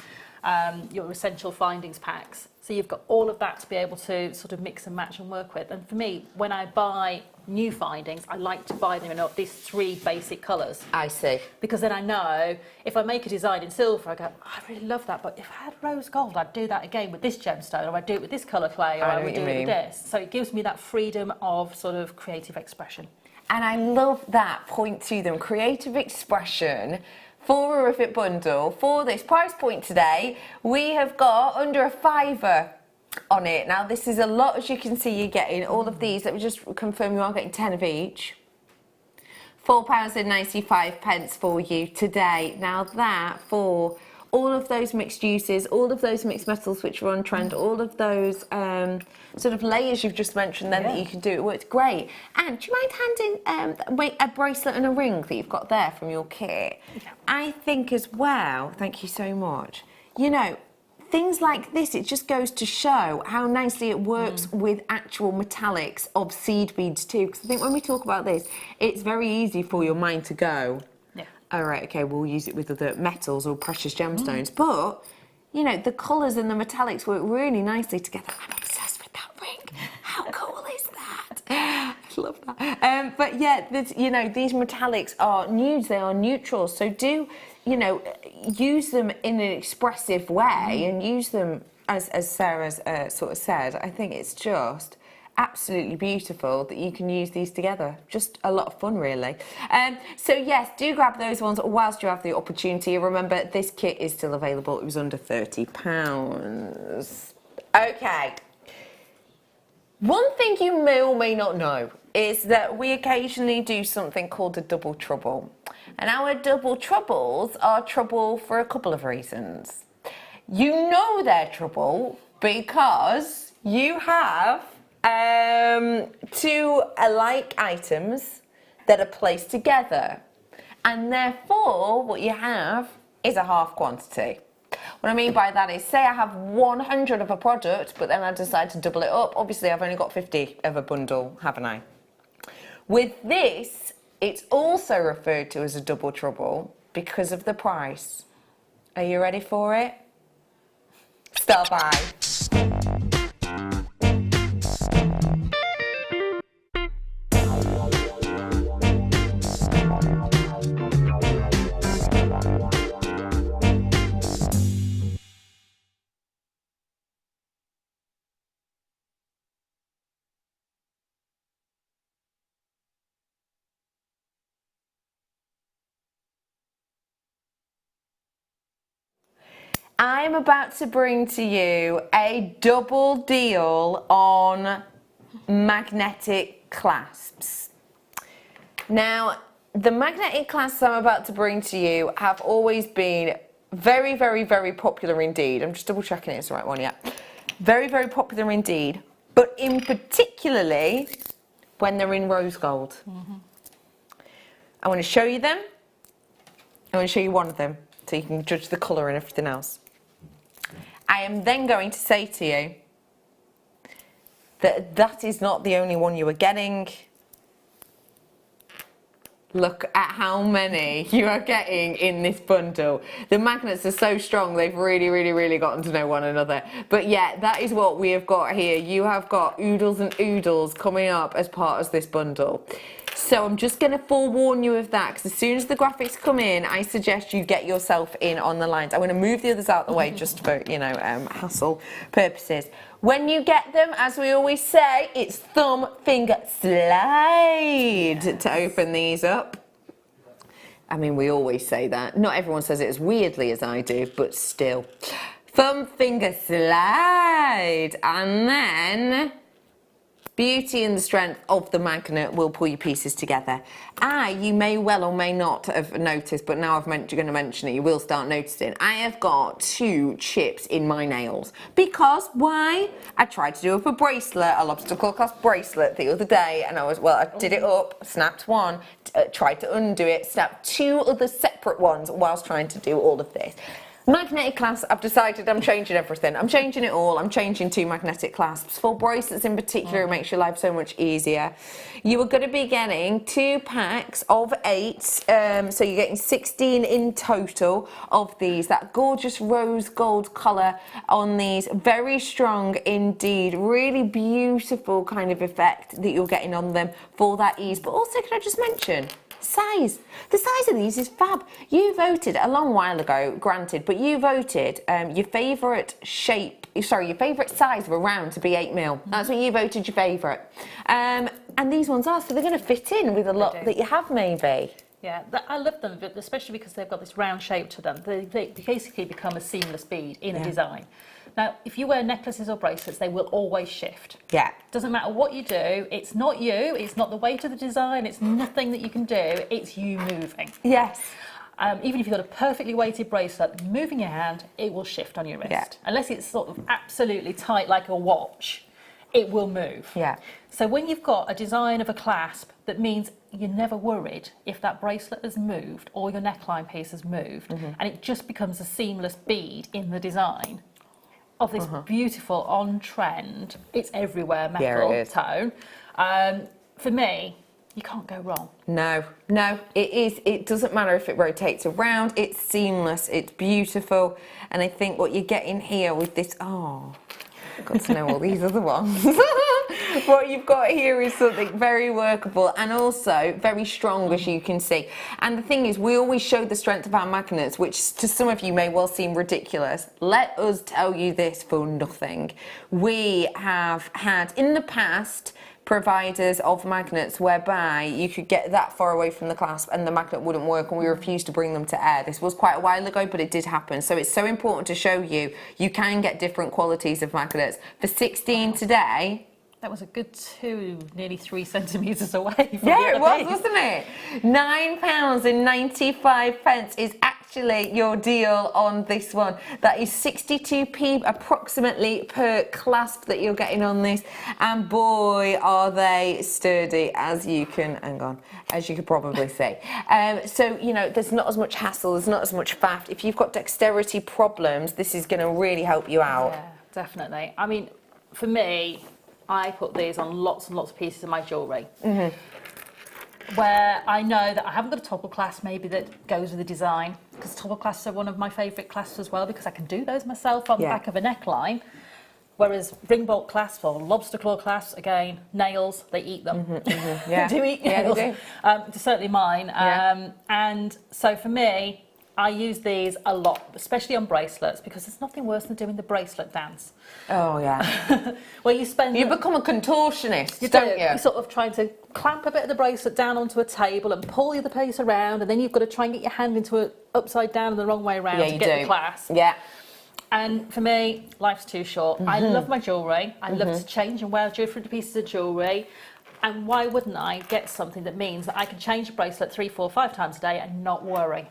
Speaker 7: your essential findings packs. So you've got all of that to be able to sort of mix and match and work with. And for me, when I buy new findings, I like to buy them in these 3 basic colours.
Speaker 1: I see.
Speaker 7: Because then I know if I make a design in silver, I go, I really love that, but if I had rose gold, I'd do that again with this gemstone, or I'd do it with this colour clay, or I would do it with this. So it gives me that freedom of sort of creative expression.
Speaker 1: And I love that point to them, creative expression. For a Rivet bundle, for this price point today, we have got under a £5 on it. Now, this is a lot, as you can see, you're getting all of these. Let me just confirm you are getting 10 of each. £4.95 for you today. Now, that for all of those mixed uses, all of those mixed metals which are on trend, all of those sort of layers you've just mentioned then that you can do, it works great. And do you mind handing a bracelet and a ring that you've got there from your kit? I think as well, thank you so much, you know, things like this, it just goes to show how nicely it works with actual metallics of seed beads too. Because I think when we talk about this, it's very easy for your mind to go, all right, okay, we'll use it with other metals or precious gemstones. But, you know, the colours and the metallics work really nicely together. I'm obsessed with that ring. How cool is that? I love that. But yeah, you know, these metallics are nudes, they are neutrals. So do, you know, use them in an expressive way and use them, as Sarah's sort of said. I think it's just absolutely beautiful that you can use these together. Just a lot of fun, really. So yes, do grab those ones whilst you have the opportunity. Remember, this kit is still available. It was under £30. Okay. One thing you may or may not know is that we occasionally do something called a double trouble. And our double troubles are trouble for a couple of reasons. You know they're trouble because you have two alike items that are placed together, and therefore what you have is a half quantity. What I mean by that is, say I have 100 of a product, but then I decide to double it up. Obviously I've only got 50 of a bundle, haven't I? With this, it's also referred to as a double trouble because of the price. Are you ready for it? Start by. I'm about to bring to you a double deal on magnetic clasps. Now, the magnetic clasps I'm about to bring to you have always been very, very, very popular indeed. I'm just double checking it's the right one, yeah. Very, very popular indeed, but in particularly when they're in rose gold. I want to show you them. I want to show you one of them so you can judge the colour and everything else. I am then going to say to you that that is not the only one you are getting. Look at how many you are getting in this bundle. The magnets are so strong, they've really, really, really gotten to know one another. But yeah, that is what we have got here. You have got oodles and oodles coming up as part of this bundle. So I'm just going to forewarn you of that, because as soon as the graphics come in, I suggest you get yourself in on the lines. I'm going to move the others out of the way just for, you know, hassle purposes. When you get them, as we always say, it's thumb, finger, slide to open these up. I mean, we always say that. Not everyone says it as weirdly as I do, but still. Thumb, finger, slide. And then beauty and the strength of the magnet will pull your pieces together. You may well or may not have noticed, but now going to mention it, you will start noticing. I have got 2 chips in my nails. Because, why? I tried to do up a bracelet, a obstacle clasp bracelet the other day, and I did it up, snapped one, tried to undo it, snapped 2 other separate ones whilst trying to do all of this. Magnetic clasps, I've decided I'm changing everything. I'm changing it all. I'm changing to magnetic clasps. For bracelets in particular, it makes your life so much easier. You are going to be getting 2 packs of 8. So you're getting 16 in total of these. That gorgeous rose gold colour on these. Very strong indeed. Really beautiful kind of effect that you're getting on them for that ease. But also, can I just mention, size. The size of these is fab. You voted a long while ago, granted, but you voted your favourite your favourite size of a round to be 8mm. That's what you voted your favourite. And these ones are, so they're going to fit in with a lot that you have maybe.
Speaker 7: Yeah, I love them, especially because they've got this round shape to them. They basically become a seamless bead in a design. Now, if you wear necklaces or bracelets, they will always shift.
Speaker 1: Yeah.
Speaker 7: Doesn't matter what you do, it's not you, it's not the weight of the design, it's nothing that you can do, it's you moving.
Speaker 1: Yes.
Speaker 7: Even if you've got a perfectly weighted bracelet, moving your hand, it will shift on your wrist.
Speaker 1: Yeah.
Speaker 7: Unless it's sort of absolutely tight like a watch, it will move.
Speaker 1: Yeah.
Speaker 7: So when you've got a design of a clasp, that means you're never worried if that bracelet has moved or your neckline piece has moved, and it just becomes a seamless bead in the design. of this beautiful on-trend, it's everywhere metal
Speaker 1: it is.
Speaker 7: tone. For me, you can't go wrong.
Speaker 1: No, it is. It doesn't matter if it rotates around. It's seamless. It's beautiful. And I think what you're getting here with this, I've got to know all these other ones. What you've got here is something very workable and also very strong, as you can see. And the thing is, we always show the strength of our magnets, which to some of you may well seem ridiculous. Let us tell you this for nothing. We have had in the past providers of magnets whereby you could get that far away from the clasp and the magnet wouldn't work, and we refused to bring them to air. This was quite a while ago, but it did happen. So it's so important to show you can get different qualities of magnets. For 16 today,
Speaker 7: that was a good nearly 3 centimetres away from
Speaker 1: yeah,
Speaker 7: the
Speaker 1: it was,
Speaker 7: piece.
Speaker 1: wasn't it? £9.95 is actually your deal on this one. That is 62p approximately per clasp that you're getting on this, and boy are they sturdy, as you can probably see. So there's not as much hassle, there's not as much faff. If you've got dexterity problems, this is going to really help you out.
Speaker 7: Yeah, definitely. I mean, for me, I put these on lots and lots of pieces of my jewellery. Where I know that I haven't got a toggle clasp maybe that goes with the design, because toggle clasps are one of my favourite clasps as well, because I can do those myself on the back of a neckline. Whereas ring bolt clasps or lobster claw clasps, again, nails, they eat them.
Speaker 1: Yeah.
Speaker 7: They do eat nails.
Speaker 1: Yeah, they do.
Speaker 7: Certainly mine.
Speaker 1: Yeah.
Speaker 7: And so for me, I use these a lot, especially on bracelets, because there's nothing worse than doing the bracelet dance.
Speaker 1: Oh, yeah.
Speaker 7: Where you spend...
Speaker 1: You become a contortionist,
Speaker 7: You
Speaker 1: don't you?
Speaker 7: You're sort of trying to clamp a bit of the bracelet down onto a table and pull the other piece around, and then you've got to try and get your hand into it upside down and the wrong way around to get the clasp.
Speaker 1: Yeah.
Speaker 7: And for me, life's too short. I love my jewellery. I love to change and wear different pieces of jewellery. And why wouldn't I get something that means that I can change a bracelet 3, 4, 5 times a day and not worry?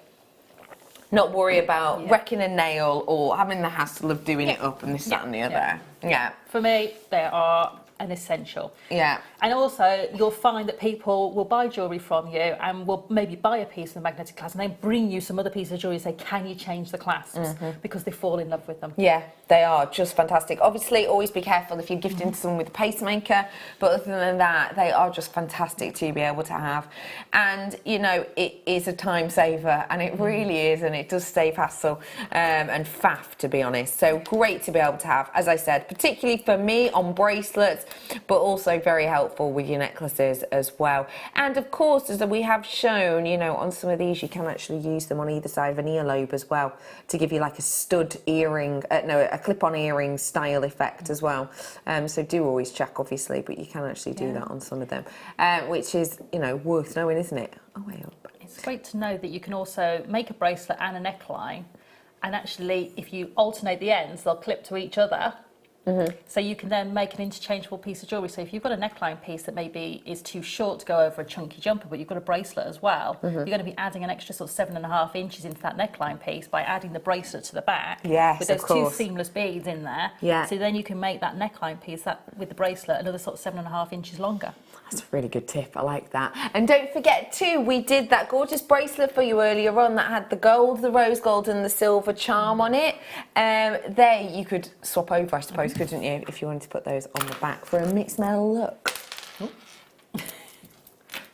Speaker 1: Not worry about wrecking a nail or having the hassle of doing it up and this, that and the other. Yeah.
Speaker 7: For me, they are an essential.
Speaker 1: Yeah.
Speaker 7: And also, you'll find that people will buy jewellery from you and will maybe buy a piece of the magnetic clasp and then bring you some other piece of jewellery and say, can you change the clasps? Because they fall in love with them.
Speaker 1: Yeah, they are just fantastic. Obviously, always be careful if you're gifting to someone with a pacemaker, but other than that, they are just fantastic to be able to have. And, it is a time saver, and it really is, and it does save hassle and faff, to be honest. So great to be able to have, as I said, particularly for me on bracelets, but also very helpful with your necklaces as well. And of course, as we have shown, on some of these, you can actually use them on either side of an earlobe as well to give you like a stud earring, a clip-on earring style effect as well. So do always check, obviously, but you can actually do that on some of them, which is, worth knowing, isn't it? Oh, way up.
Speaker 7: It's great to know that you can also make a bracelet and a neckline, and actually, if you alternate the ends, they'll clip to each other. So you can then make an interchangeable piece of jewellery. So if you've got a neckline piece that maybe is too short to go over a chunky jumper, but you've got a bracelet as well, you're going to be adding an extra sort of 7.5 inches into that neckline piece by adding the bracelet to the back.
Speaker 1: Yes,
Speaker 7: with those
Speaker 1: of
Speaker 7: two
Speaker 1: course.
Speaker 7: seamless beads in there.
Speaker 1: Yeah.
Speaker 7: So then you can make that neckline piece with the bracelet another sort of 7.5 inches longer.
Speaker 1: That's a really good tip. I like that. And don't forget too, we did that gorgeous bracelet for you earlier on that had the gold, the rose gold and the silver charm on it. There you could swap over, I suppose, couldn't you, if you wanted to put those on the back for a mixed metal look.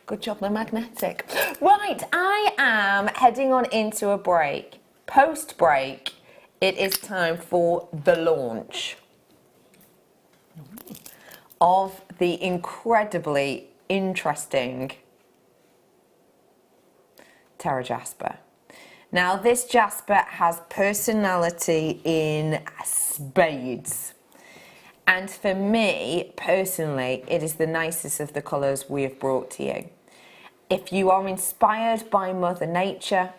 Speaker 1: Good job, the magnetic. Right, I am heading on into a break. Post-break, it is time for the launch of the incredibly interesting Terra Jasper. Now, this Jasper has personality in spades. And for me, personally, it is the nicest of the colours we have brought to you. If you are inspired by Mother Nature,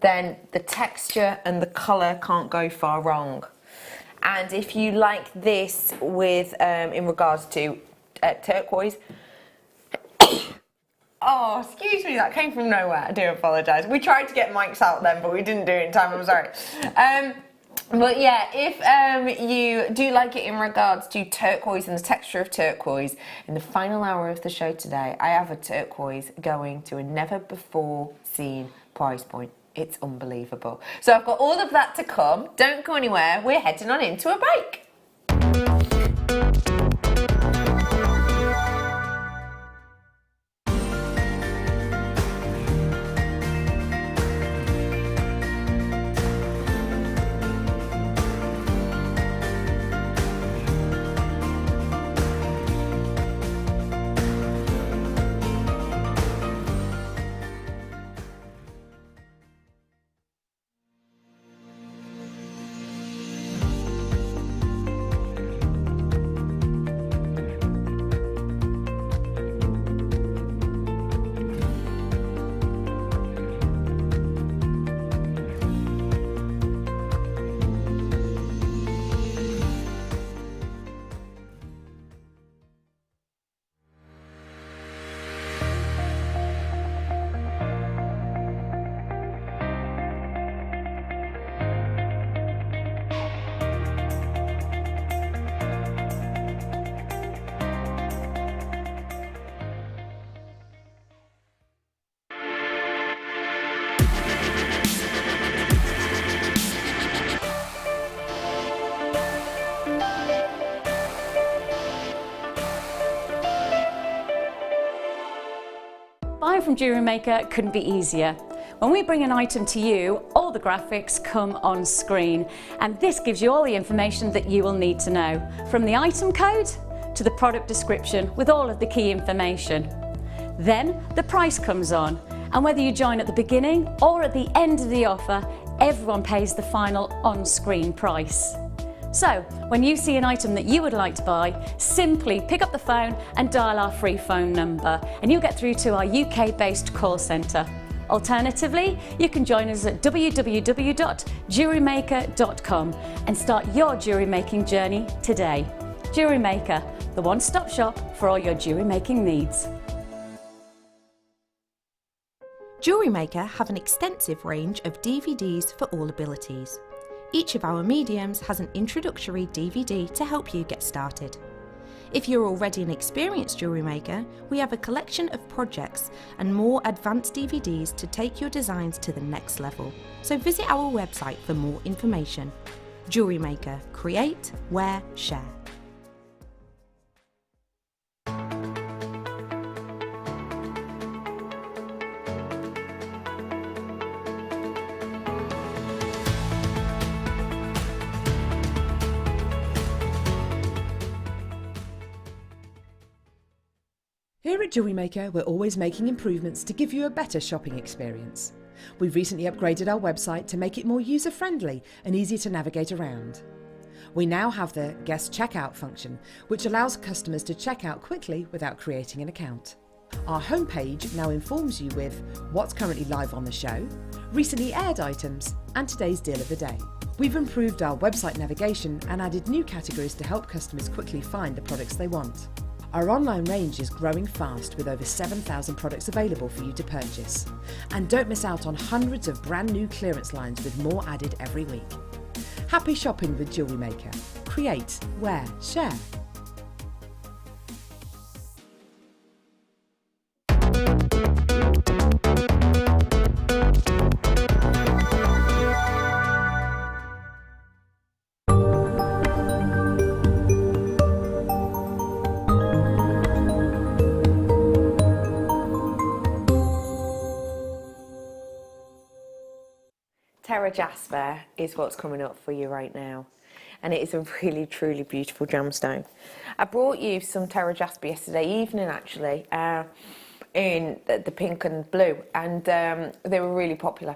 Speaker 1: then the texture and the colour can't go far wrong. And if you like this with, in regards to turquoise, oh, excuse me, that came from nowhere, I do apologise. We tried to get mics out then, but we didn't do it in time, I'm sorry. But yeah, if you do like it in regards to turquoise and the texture of turquoise, in the final hour of the show today, I have a turquoise going to a never before seen price point. It's unbelievable. So I've got all of that to come. Don't go anywhere. We're heading on into a break.
Speaker 4: Buying from Jewellery Maker couldn't be easier. When we bring an item to you, all the graphics come on screen, and this gives you all the information that you will need to know, from the item code to the product description with all of the key information. Then the price comes on, and whether you join at the beginning or at the end of the offer, everyone pays the final on-screen price. So, when you see an item that you would like to buy, simply pick up the phone and dial our free phone number, and you'll get through to our UK-based call centre. Alternatively, you can join us at www.JewelleryMaker.com and start your jewellery making journey today. Jewellery Maker, the one-stop shop for all your jewellery making needs.
Speaker 8: Jewellery Maker have an extensive range of DVDs for all abilities. Each of our mediums has an introductory DVD to help you get started. If you're already an experienced jewellery maker, we have a collection of projects and more advanced DVDs to take your designs to the next level. So visit our website for more information. Jewellery Maker, create, wear, share.
Speaker 3: Here at Jewellery Maker, we're always making improvements to give you a better shopping experience. We've recently upgraded our website to make it more user-friendly and easier to navigate around. We now have the guest checkout function, which allows customers to check out quickly without creating an account. Our homepage now informs you with what's currently live on the show, recently aired items, and today's deal of the day. We've improved our website navigation and added new categories to help customers quickly find the products they want. Our online range is growing fast with over 7,000 products available for you to purchase. And don't miss out on hundreds of brand new clearance lines with more added every week. Happy shopping with Jewellery Maker. Create, wear, share.
Speaker 1: Terra Jasper is what's coming up for you right now, and it is a really truly beautiful gemstone. I brought you some Terra Jasper yesterday evening actually, in the pink and blue, and they were really popular.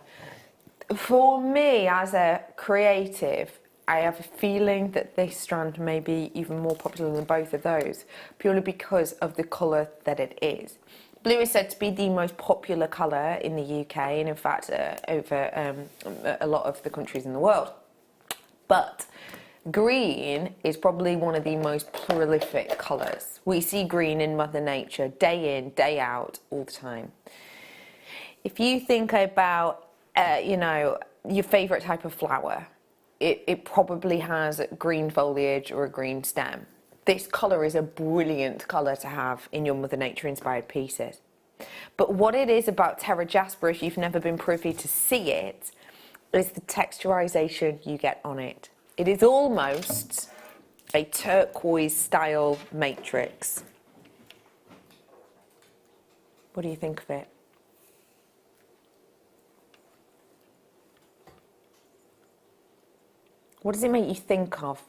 Speaker 1: For me as a creative, I have a feeling that this strand may be even more popular than both of those, purely because of the colour that it is. Blue is said to be the most popular colour in the UK, and in fact over a lot of the countries in the world. But green is probably one of the most prolific colours. We see green in Mother Nature day in, day out, all the time. If you think about, you know, your favourite type of flower, it probably has green foliage or a green stem. This colour is a brilliant colour to have in your Mother Nature inspired pieces. But what it is about Terra Jasper, if you've never been privy to see it, is the texturization you get on it. It is almost a turquoise style matrix. What do you think of it? What does it make you think of?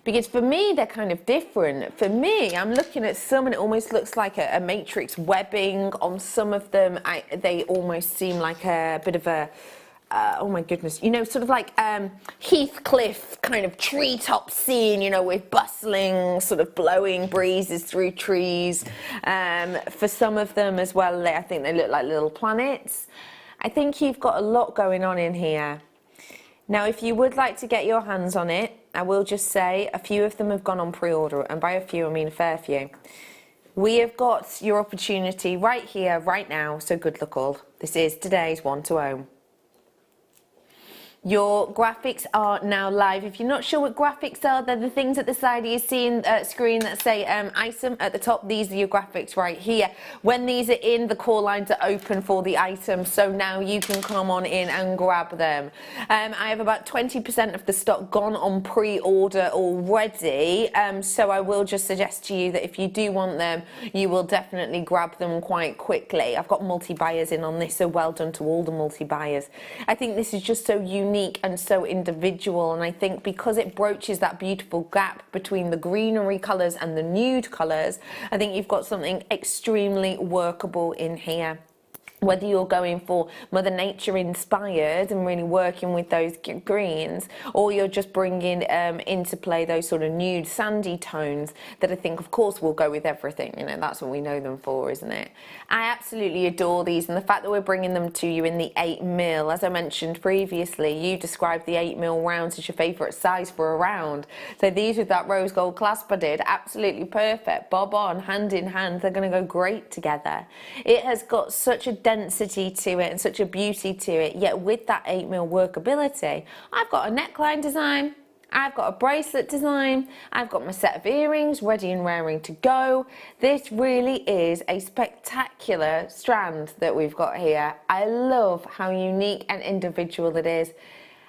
Speaker 1: Because for me, they're kind of different. For me, I'm looking at some and it almost looks like a matrix webbing. On some of them, they almost seem like a bit of a, oh my goodness, you know, sort of like Heathcliff kind of treetop scene, you know, with bustling, sort of blowing breezes through trees. For some of them as well, I think they look like little planets. I think you've got a lot going on in here. Now, if you would like to get your hands on it, I will just say a few of them have gone on pre-order, and by a few I mean a fair few. We have got your opportunity right here, right now, so good luck all. This is today's one to own. Your graphics are now live. If you're not sure what graphics are, they're the things at the side of your screen that say item at the top. These are your graphics right here. When these are in, the call lines are open for the item, so now you can come on in and grab them. I have about 20% of the stock gone on pre-order already, so I will just suggest to you that if you do want them, you will definitely grab them quite quickly. I've got multi-buyers in on this, so well done to all the multi-buyers. I think this is just so unique and so individual, and I think because it broaches that beautiful gap between the greenery colours and the nude colours, I think you've got something extremely workable in here. Whether you're going for Mother Nature inspired and really working with those greens, or you're just bringing into play those sort of nude sandy tones that I think of course will go with everything, you know, that's what we know them for, isn't it? I absolutely adore these, and the fact that we're bringing them to you in the 8mm, as I mentioned previously, you described the 8mm rounds as your favourite size for a round, so these with that rose gold clasp I did, absolutely perfect, bob on, hand in hand, they're going to go great together. It has got such a density to it and such a beauty to it, yet with that 8mm workability. I've got a neckline design, I've got a bracelet design, I've got my set of earrings ready and raring to go. This really is a spectacular strand that we've got here. I love how unique and individual it is.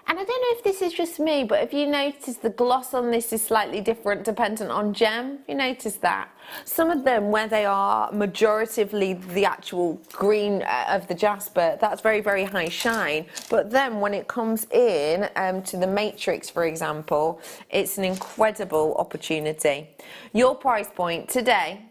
Speaker 1: And I don't know if this is just me, but if you notice the gloss on this is slightly different dependent on gem, you notice that. Some of them where they are majoritively the actual green of the jasper, that's very, very high shine. But then when it comes in to the matrix, for example, it's an incredible opportunity. Your price point today,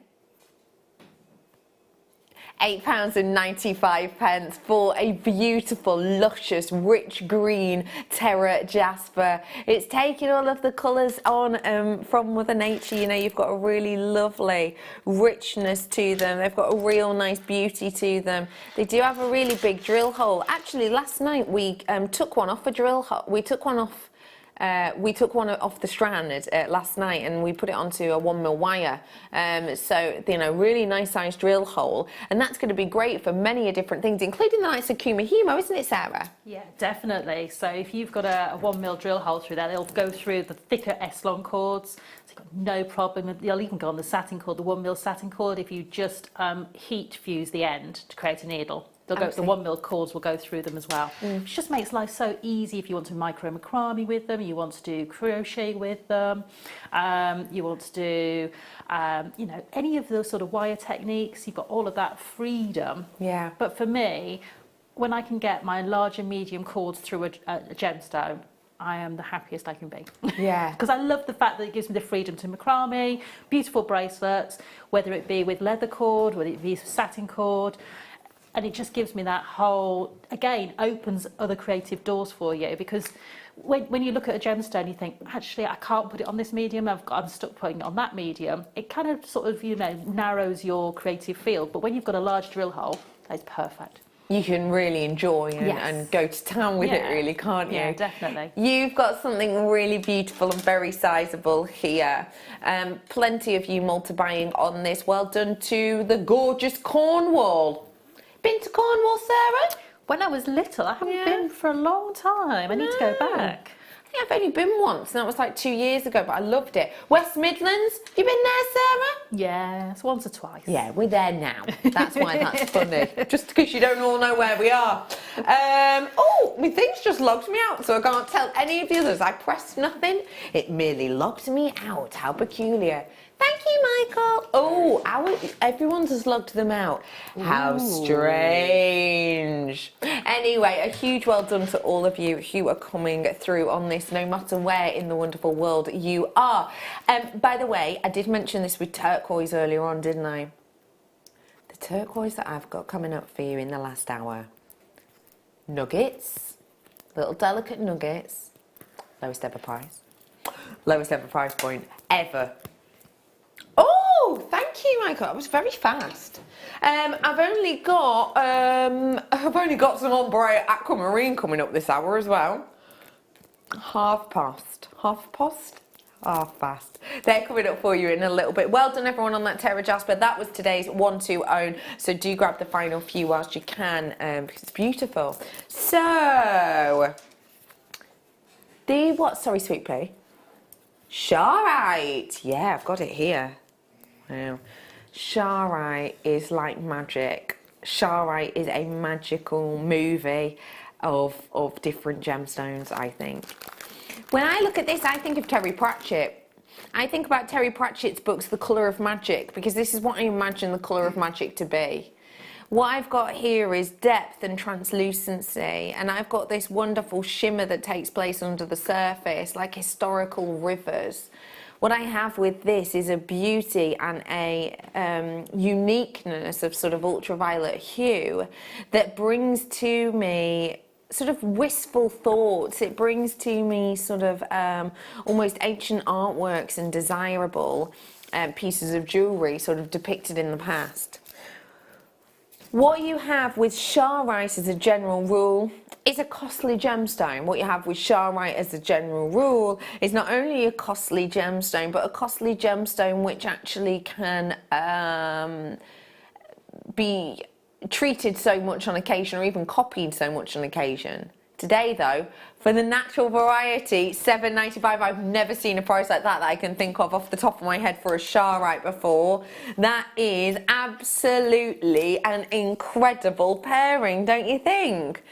Speaker 1: £8.95 for a beautiful, luscious, rich green Terra Jasper. It's taking all of the colours on from Mother Nature. You know, you've got a really lovely richness to them. They've got a real nice beauty to them. They do have a really big drill hole. Actually, last night we took one off a drill hole. We took one off the strand last night, and we put it onto a 1mm wire. So, you know, really nice sized drill hole, and that's going to be great for many different things, including the likes of Kumahumo, isn't it, Sarah?
Speaker 7: Yeah, definitely. So if you've got a 1mm drill hole through there, they'll go through the thicker S-long cords. So you've got no problem. They'll even go on the satin cord, the 1mm satin cord, if you just heat fuse the end to create a needle. The 1mm cords will go through them as well. Which just makes life so easy if you want to micro macrame with them, you want to do crochet with them, you want to do, you know, any of those sort of wire techniques. You've got all of that freedom.
Speaker 1: Yeah.
Speaker 7: But for me, when I can get my large and medium cords through a gemstone, I am the happiest I can be.
Speaker 1: Yeah.
Speaker 7: Because I love the fact that it gives me the freedom to macrame, beautiful bracelets, whether it be with leather cord, whether it be satin cord. And it just gives me that whole, again, opens other creative doors for you, because when you look at a gemstone, you think, actually, I can't put it on this medium, I'm stuck putting it on that medium. It kind of sort of, you know, narrows your creative field. But when you've got a large drill hole, that's perfect.
Speaker 1: You can really enjoy and go to town with it, really, can't you?
Speaker 7: Yeah, definitely.
Speaker 1: You've got something really beautiful and very sizable here. Plenty of you multi-buying on this. Well done to the gorgeous Cornwall. Been to Cornwall, Sarah?
Speaker 7: When I was little, I haven't been for a long time. I need to go back.
Speaker 1: think I've only been once, and that was like 2 years ago, but I loved it. West Midlands, have you been there, Sarah?
Speaker 7: Yes, once or twice.
Speaker 1: Yeah, we're there now. That's why that's funny. Just because you don't all know where we are. Oh, my thing's just logged me out, so I can't tell any of the others. I pressed nothing. It merely logged me out. How peculiar. Thank you, Michael. Oh, everyone's just logged them out. How strange. Anyway, a huge well done to all of you who are coming through on this, no matter where in the wonderful world you are. By the way, I did mention this with turquoise earlier on, didn't I? The turquoise that I've got coming up for you in the last hour. Nuggets, little delicate nuggets, lowest ever price. Lowest ever price point ever. Oh, thank you, Michael. That was very fast. I've only got some ombre aquamarine coming up this hour as well. Half past. They're coming up for you in a little bit. Well done, everyone, on that Terra Jasper. That was today's 1-2 own. So do grab the final few whilst you can, because it's beautiful. So, sorry, Sweet Pea. Charoite. Yeah, I've got it here. Wow. Charoite is like magic. Charoite is a magical movie of different gemstones, I think. When I look at this, I think of Terry Pratchett. I think about Terry Pratchett's books, The Colour of Magic, because this is what I imagine the colour of magic to be. What I've got here is depth and translucency, and I've got this wonderful shimmer that takes place under the surface, like historical rivers. What I have with this is a beauty and a uniqueness of sort of ultraviolet hue that brings to me sort of wistful thoughts. It brings to me sort of almost ancient artworks and desirable pieces of jewellery sort of depicted in the past. What you have with charoite as a general rule is a costly gemstone. What you have with charoite as a general rule is not only a costly gemstone, but a costly gemstone which actually can be treated so much on occasion, or even copied so much on occasion. Today though, for the natural variety, $7.95. I've never seen a price like that I can think of off the top of my head for a charoite before. That is absolutely an incredible pairing, don't you think?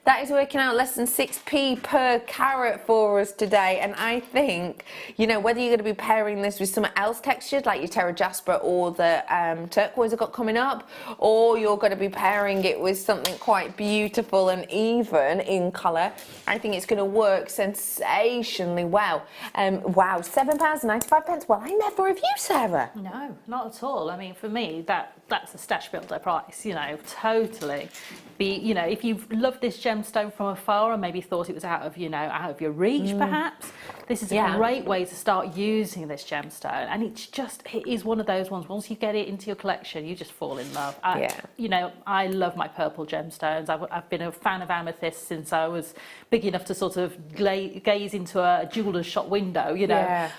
Speaker 1: That is working out less than 6p per carat for us today, and I think, you know, whether you're going to be pairing this with something else textured, like your Terra Jasper or the turquoise I've got coming up, or you're going to be pairing it with something quite beautiful and even in colour, I think it's going to work sensationally well. Wow, £7.95. Well, I never have you, Sarah.
Speaker 7: No, not at all. I mean, for me, that's a stash builder price, you know, totally. You know, if you've loved this gemstone from afar and maybe thought it was out of your reach, perhaps, this is a great way to start using this gemstone. And it is one of those ones, once you get it into your collection, you just fall in love. You know, I love my purple gemstones. I've been a fan of Amethyst since I was big enough to sort of gaze into a jeweller's shop window, you know.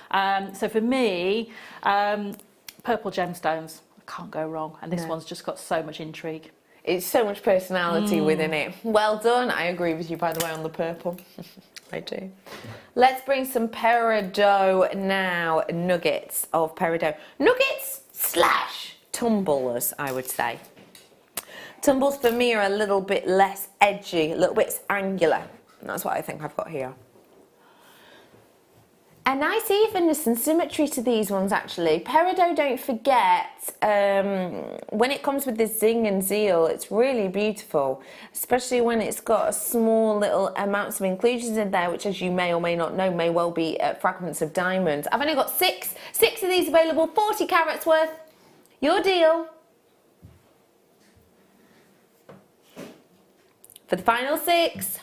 Speaker 7: So for me, purple gemstones, can't go wrong, and this one's just got so much intrigue.
Speaker 1: It's so much personality within it. Well done. I agree with you, by the way, on the purple. I do. Let's bring some peridot now. Nuggets of peridot. Nuggets / tumbles, I would say. Tumbles for me are a little bit less edgy, a little bit angular. And that's what I think I've got here. A nice evenness and symmetry to these ones, actually. Peridot, don't forget, when it comes with this zing and zeal, it's really beautiful, especially when it's got small little amounts of inclusions in there, which, as you may or may not know, may well be fragments of diamonds. I've only got six of these available, 40 carats worth. Your deal. For the final 6.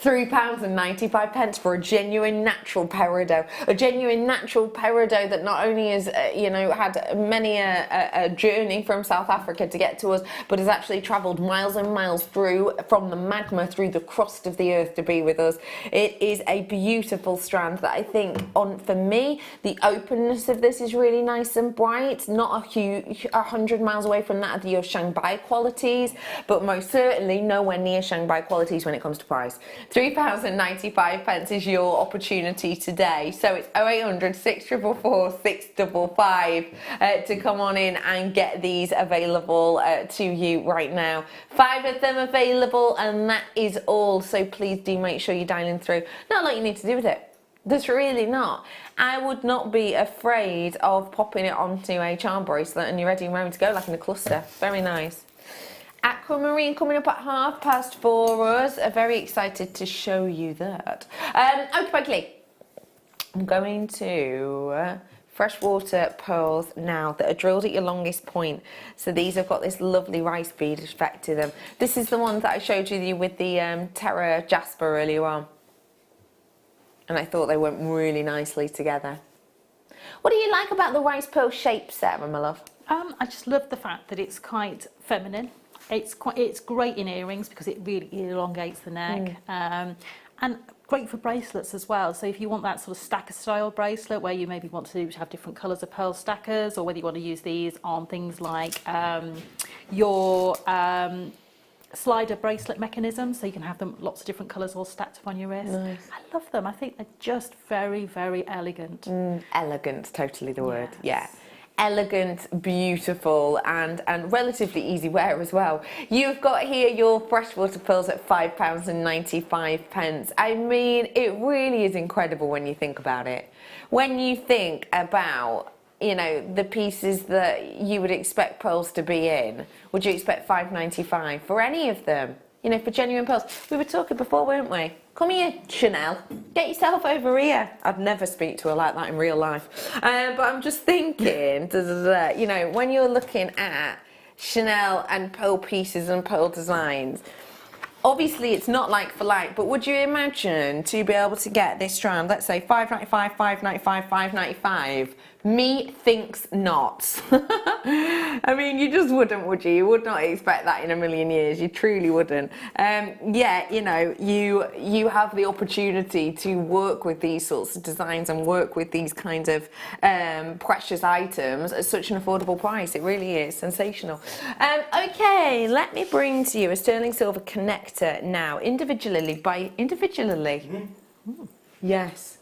Speaker 1: £3.95 for a genuine natural peridot. A genuine natural peridot that not only has, had many a journey from South Africa to get to us, but has actually travelled miles and miles through, from the magma, through the crust of the earth to be with us. It is a beautiful strand that I think, for me, the openness of this is really nice and bright. Not a huge, 100 miles away from that of your Shanghai qualities, but most certainly nowhere near Shanghai qualities when it comes to price. £3.95 is your opportunity today. So it's 0800 644 655 to come on in and get these available to you right now. 5 of them available, and that is all. So please do make sure you're dialing through. Not a lot you need to do with it. There's really not. I would not be afraid of popping it onto a charm bracelet and you're ready and ready to go, like in a cluster. Very nice. Aquamarine coming up at 4:30 for us. Very excited to show you that. Okay, I'm going to freshwater pearls now that are drilled at your longest point. So these have got this lovely rice bead effect to them. This is the one that I showed you with the Terra Jasper earlier on. And I thought they went really nicely together. What do you like about the rice pearl shape, Sarah, my love?
Speaker 7: I just love the fact that it's quite feminine. It's great in earrings because it really elongates the neck, and great for bracelets as well. So if you want that sort of stacker style bracelet where you maybe want to have different colours of pearl stackers, or whether you want to use these on things like your slider bracelet mechanism, so you can have them lots of different colours all stacked up on your wrist. Nice. I love them. I think they're just very, very elegant.
Speaker 1: Elegant, totally the word. Yes. Yeah. Elegant, beautiful, and relatively easy wear as well. You've got here your freshwater pearls at £5.95. I mean, it really is incredible when you think about it. When you think about, the pieces that you would expect pearls to be in, would you expect £5.95 for any of them? For genuine pearls. We were talking before, weren't we? Come here, Chanel. Get yourself over here. I'd never speak to her like that in real life. But I'm just thinking, when you're looking at Chanel and pearl pieces and pearl designs, obviously it's not like for like, but would you imagine to be able to get this strand, let's say £5.95, £5.95, £5.95? Me thinks not. I mean, you just wouldn't, would you? You would not expect that in a million years. You truly wouldn't. You have the opportunity to work with these sorts of designs and work with these kinds of precious items at such an affordable price. It really is sensational. Okay, let me bring to you a sterling silver connector now, individually. Yes.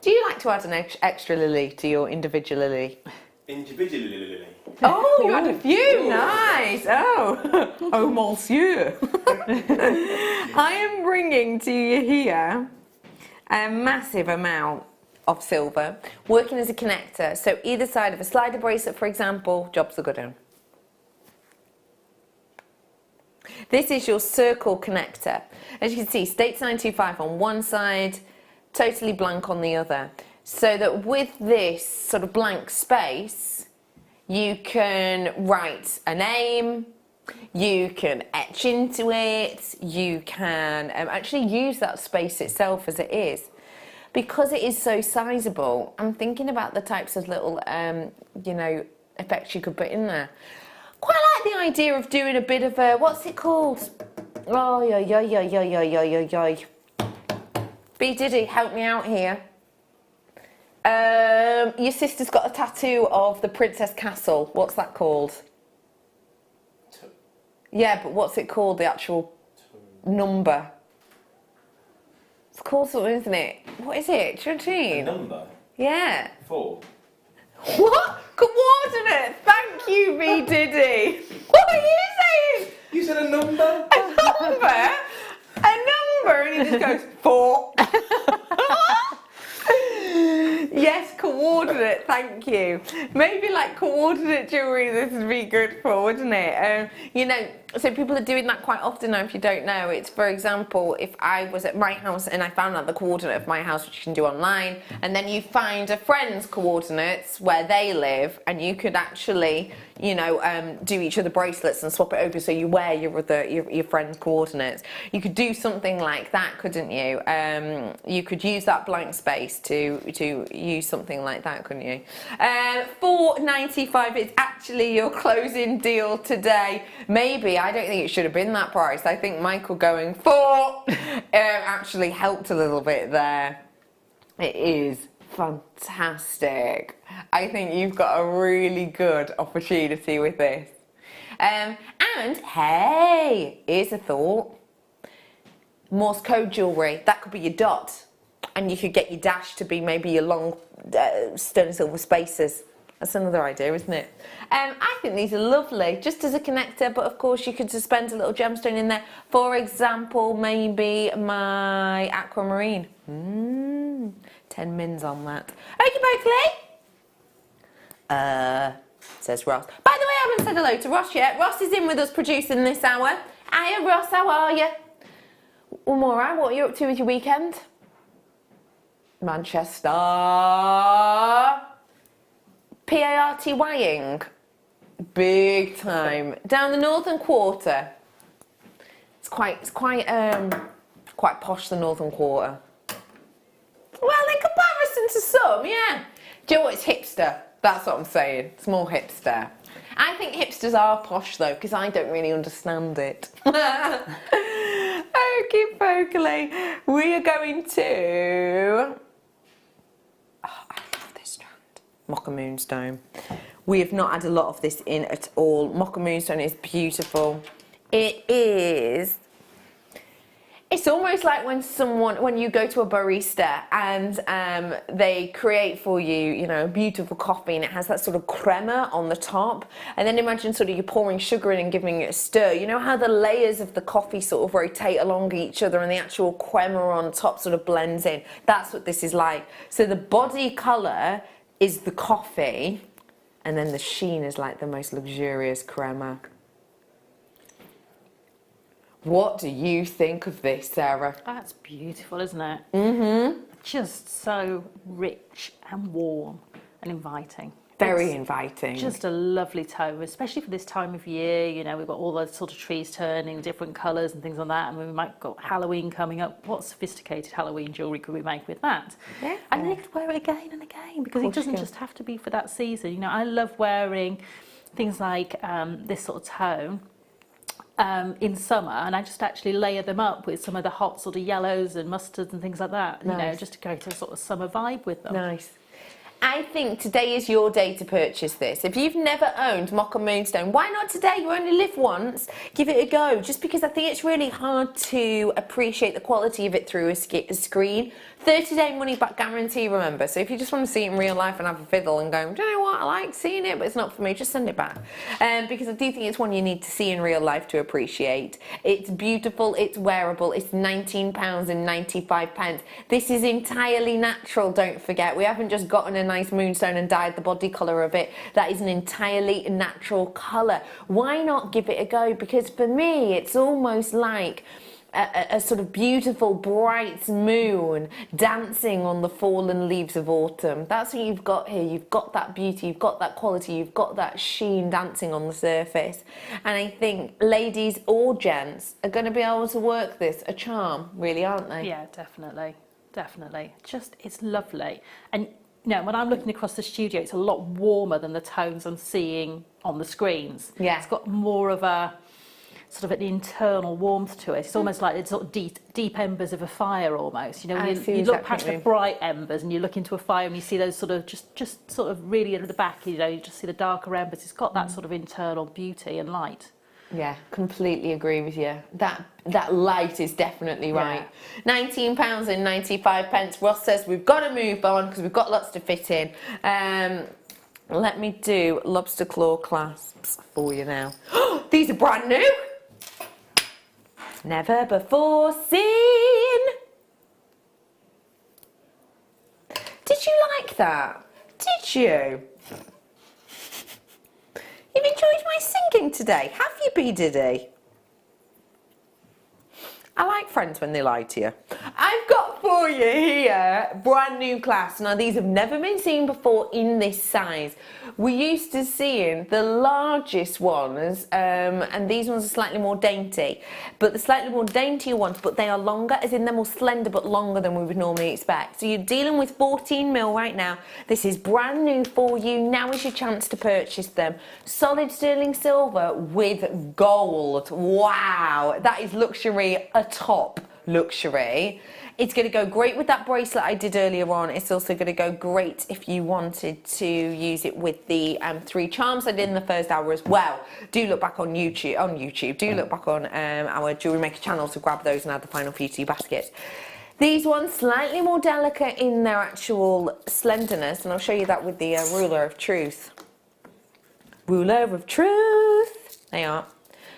Speaker 1: Do you like to add an extra lily to your individually?
Speaker 9: Individually.
Speaker 1: Oh, you had a few. Nice. Oh, monsieur. I am bringing to you here a massive amount of silver, working as a connector. So either side of a slider bracelet, for example, jobs are good on. This is your circle connector. As you can see, states 925 on one side, totally blank on the other, so that with this sort of blank space you can write a name, you can etch into it, you can actually use that space itself as it is. Because it is so sizable, I'm thinking about the types of little effects you could put in there. Quite like the idea of doing a bit of a, what's it called? Oh, yeah. B Diddy, help me out here. Your sister's got a tattoo of the Princess Castle. What's that called? Yeah, but what's it called, the actual number? It's called something, isn't it? What is it? Do you know what I mean?
Speaker 9: A number?
Speaker 1: Yeah.
Speaker 9: 4.
Speaker 1: What? Coordinate! Thank you, B Diddy. What are you saying?
Speaker 9: You said a number?
Speaker 1: A number? A number, and he just goes 4. Yes, coordinate. Thank you. Maybe like coordinate jewellery this would be good for, wouldn't it? You know, so people are doing that quite often now if you don't know. It's, for example, if I was at my house and I found out the coordinate of my house, which you can do online, and then you find a friend's coordinates where they live, and you could actually, you know, do each other bracelets and swap it over so you wear your friend's coordinates. You could do something like that, couldn't you? You could use that blank space to use something like that, couldn't you? $4.95 is actually your closing deal today. Maybe, I don't think it should have been that price. I think Michael going for actually helped a little bit there. It is fantastic. I think you've got a really good opportunity with this. And hey, here's a thought. Morse code jewellery, that could be your dot. And you could get your dash to be maybe your long sterling and silver spaces. That's another idea, isn't it? I think these are lovely, just as a connector, but of course you could suspend a little gemstone in there. For example, maybe my aquamarine. 10 mins on that. Okie dokie. Says Ross. By the way, I haven't said hello to Ross yet. Ross is in with us producing this hour. Hiya Ross, how are you? I'm alright, what are you up to with your weekend? Manchester. PARTYing. Big time. Down the northern quarter. It's quite posh, the northern quarter. Well, in comparison to some, yeah. Do you know what, it's hipster. That's what I'm saying. It's more hipster. I think hipsters are posh though, because I don't really understand it. Okie pokely. We are going to... Oh, I love this strand. Mocha Moonstone. We have not had a lot of this in at all. Mocha Moonstone is beautiful. It is... It's almost like when you go to a barista and they create for you, you know, a beautiful coffee and it has that sort of crema on the top. And then imagine sort of you're pouring sugar in and giving it a stir. You know how the layers of the coffee sort of rotate along each other and the actual crema on top sort of blends in. That's what this is like. So the body colour is the coffee and then the sheen is like the most luxurious crema. What do you think of this, Sarah?
Speaker 7: That's beautiful, isn't it? Mm-hmm. Just so rich and warm and inviting.
Speaker 1: Very inviting.
Speaker 7: Just a lovely tone, especially for this time of year. You know, we've got all those sort of trees turning, different colours and things like that. And we might got Halloween coming up. What sophisticated Halloween jewellery could we make with that? Yeah. And then you could wear it again and again because it doesn't just have to be for that season. You know, I love wearing things like this sort of tone. In summer, and I just actually layer them up with some of the hot sort of yellows and mustards and things like that, you know, just to go to a sort of summer vibe with them.
Speaker 1: Nice. I think today is your day to purchase this. If you've never owned Mocha Moonstone, why not today? You only live once. Give it a go. Just because I think it's really hard to appreciate the quality of it through a screen. 30-day money-back guarantee, remember. So if you just want to see it in real life and have a fiddle and go, do you know what, I like seeing it, but it's not for me, just send it back. Because I do think it's one you need to see in real life to appreciate. It's beautiful, it's wearable, it's £19.95. This is entirely natural, don't forget. We haven't just gotten a nice moonstone and dyed the body colour of it. That is an entirely natural colour. Why not give it a go? Because for me, it's almost like a sort of beautiful bright moon dancing on the fallen leaves of autumn. That's what you've got here. You've got that beauty, you've got that quality, you've got that sheen dancing on the surface. And I think ladies or gents are going to be able to work this a charm, really, aren't they?
Speaker 7: Yeah, definitely. Definitely. Just, it's lovely. And you know, when I'm looking across the studio, it's a lot warmer than the tones I'm seeing on the screens.
Speaker 1: Yeah.
Speaker 7: It's got more of a sort of an internal warmth to it. It's almost like it's sort of deep embers of a fire almost. You know, when you look past the bright embers and you look into a fire and you see those sort of just sort of really at the back, you know, you just see the darker embers. It's got that sort of internal beauty and light.
Speaker 1: Yeah, completely agree with you. That light is definitely right. Yeah. £19.95. Ross says we've got to move on because we've got lots to fit in. Let me do lobster claw clasps for you now. These are brand new. Never before seen. Did you like that? Did you. You've enjoyed my singing today, have you, B Diddy? I like friends when they lie to you. I've got for you here brand new class. Now these have never been seen before in this size. We're used to seeing the largest ones, and these ones are slightly more dainty. But the slightly more daintier ones, but they are longer, as in they're more slender but longer than we would normally expect. So you're dealing with 14mm right now. This is brand new for you. Now is your chance to purchase them. Solid sterling silver with gold. Wow, that is luxury atop luxury. It's going to go great with that bracelet I did earlier on. It's also going to go great if you wanted to use it with the 3 charms I did in the first hour as well. Do look back on YouTube. Do look back on our Jewellery Maker channel to grab those and add the final few to your basket. These ones slightly more delicate in their actual slenderness, and I'll show you that with the ruler of truth. Ruler of truth. They are.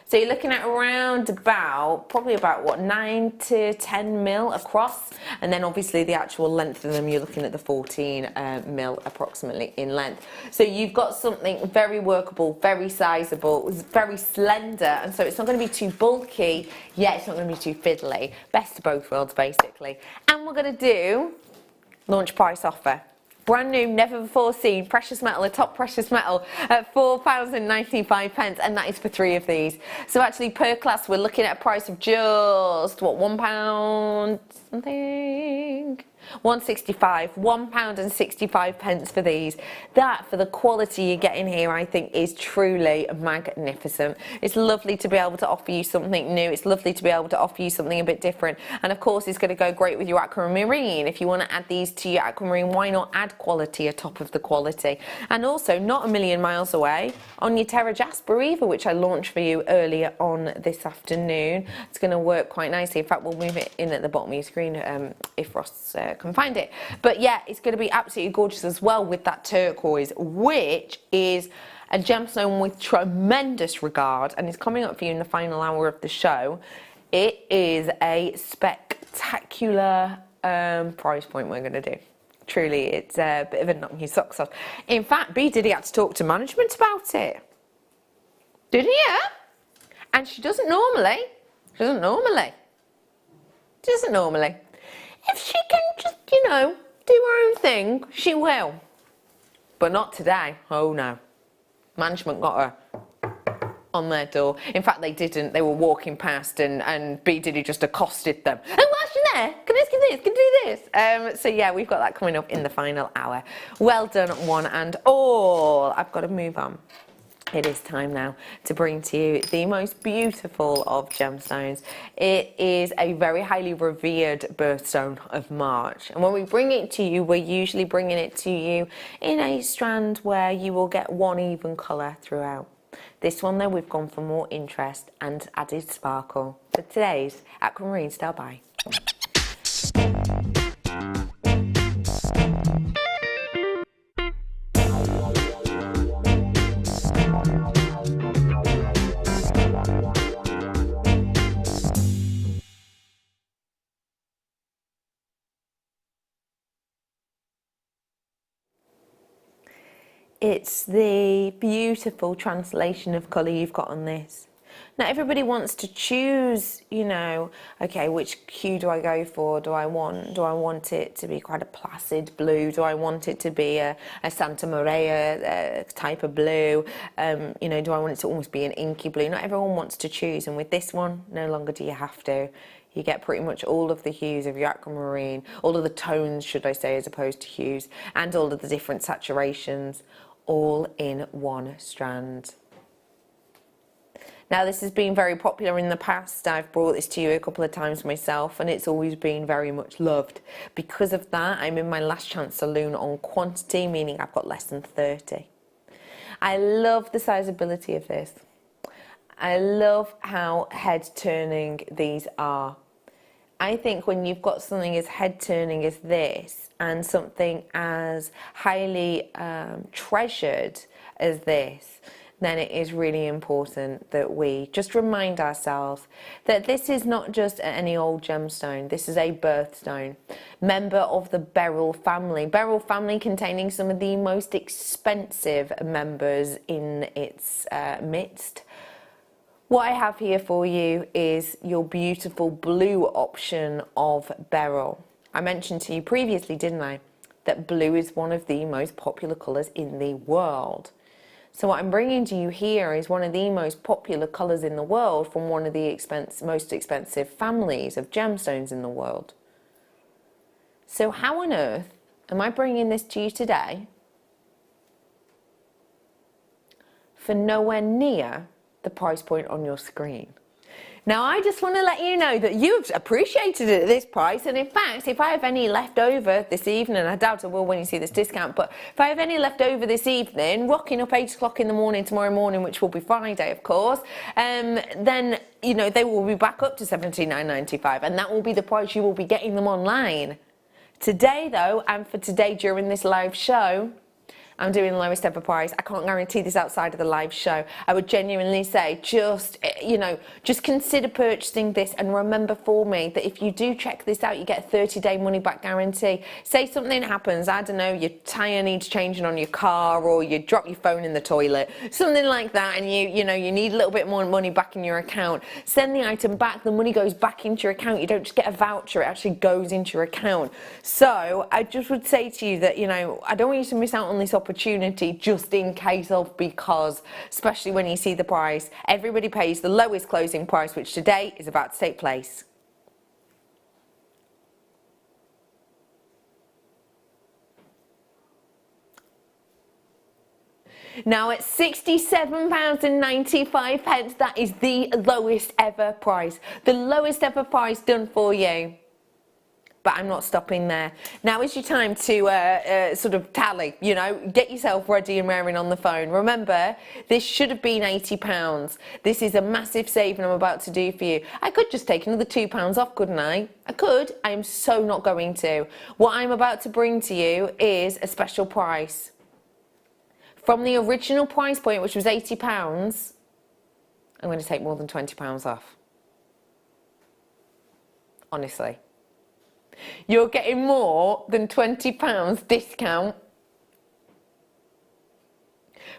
Speaker 1: So you're looking at around about, probably about what, 9 to 10 mil across, and then obviously the actual length of them, you're looking at the 14 mil approximately in length. So you've got something very workable, very sizable, very slender, and so it's not going to be too bulky, yet it's not going to be too fiddly. Best of both worlds basically. And we're going to do launch price offer. Brand new, never before seen, precious metal, a top precious metal at £4.95, and that is for 3 of these. So actually per class we're looking at a price of just, what, £1 something? £1.65 for these. That, for the quality you're getting here, I think is truly magnificent. It's lovely to be able to offer you something new. It's lovely to be able to offer you something a bit different. And of course it's going to go great with your aquamarine. If you want to add these to your aquamarine, why not add quality atop of the quality? And also, not a million miles away, on your Terra Jasper either, which I launched for you earlier on this afternoon. It's going to work quite nicely. In fact, we'll move it in at the bottom of your screen if Ross can find it. But yeah, it's going to be absolutely gorgeous as well with that turquoise, which is a gemstone with tremendous regard, and it's coming up for you in the final hour of the show. It is a spectacular price point we're going to do. Truly, it's a bit of a knock your socks off. In fact, B Diddy had to talk to management about it. Did he? Yeah. And she doesn't normally. If she can just, you know, do her own thing, she will. But not today. Oh no. Management got her on their door. In fact, they didn't. They were walking past and B Diddy just accosted them. Oh, what's you there? Can I do this? Can I do this? So yeah, we've got that coming up in the final hour. Well done, one and all. I've got to move on. It is time now to bring to you the most beautiful of gemstones. It is a very highly revered birthstone of March. And when we bring it to you, we're usually bringing it to you in a strand where you will get one even colour throughout. This one though, we've gone for more interest and added sparkle. For today's Aquamarine Style Buy. It's the beautiful translation of colour you've got on this. Now everybody wants to choose, you know, okay, which hue do I go for? Do I want it to be quite a placid blue? Do I want it to be a Santa Maria type of blue? You know, do I want it to almost be an inky blue? Not everyone wants to choose, and with this one, no longer do you have to. You get pretty much all of the hues of your aquamarine, all of the tones, should I say, as opposed to hues, and all of the different saturations, all in one strand. Now, this has been very popular in the past. I've brought this to you a couple of times myself, and it's always been very much loved. Because of that, I'm in my last chance saloon on quantity, meaning I've got less than 30. I love the sizability of this. I love how head-turning these are. I think when you've got something as head-turning as this and something as highly treasured as this, then it is really important that we just remind ourselves that this is not just any old gemstone. This is a birthstone, member of the beryl family. Beryl family containing some of the most expensive members in its midst. What I have here for you is your beautiful blue option of beryl. I mentioned to you previously, didn't I, that blue is one of the most popular colours in the world. So what I'm bringing to you here is one of the most popular colours in the world from one of the most expensive families of gemstones in the world. So how on earth am I bringing this to you today for nowhere near the price point on your screen? Now, I just want to let you know that you've appreciated it at this price, and in fact, if I have any left over this evening, I doubt I will when you see this discount, but if I have any left over this evening, rocking up 8 o'clock in the morning tomorrow morning, which will be Friday, of course, then, you know, they will be back up to $79.95, and that will be the price you will be getting them online. Today, though, and for today during this live show, I'm doing the lowest ever price. I can't guarantee this outside of the live show. I would genuinely say just consider purchasing this, and remember for me that if you do check this out, you get a 30-day money back guarantee. Say something happens, I don't know, your tyre needs changing on your car, or you drop your phone in the toilet, something like that, and you need a little bit more money back in your account. Send the item back, the money goes back into your account. You don't just get a voucher, it actually goes into your account. So I just would say to you that, I don't want you to miss out on this opportunity just in case of, because especially when you see the price, everybody pays the lowest closing price, which today is about to take place. Now at £67.95, that is the lowest ever price. The lowest ever price done for you. But I'm not stopping there. Now is your time to sort of tally, get yourself ready and raring on the phone. Remember, this should have been £80. This is a massive saving I'm about to do for you. I could just take another £2 off, couldn't I? I could. I am so not going to. What I'm about to bring to you is a special price. From the original price point, which was £80, I'm going to take more than £20 off. Honestly. You're getting more than £20 discount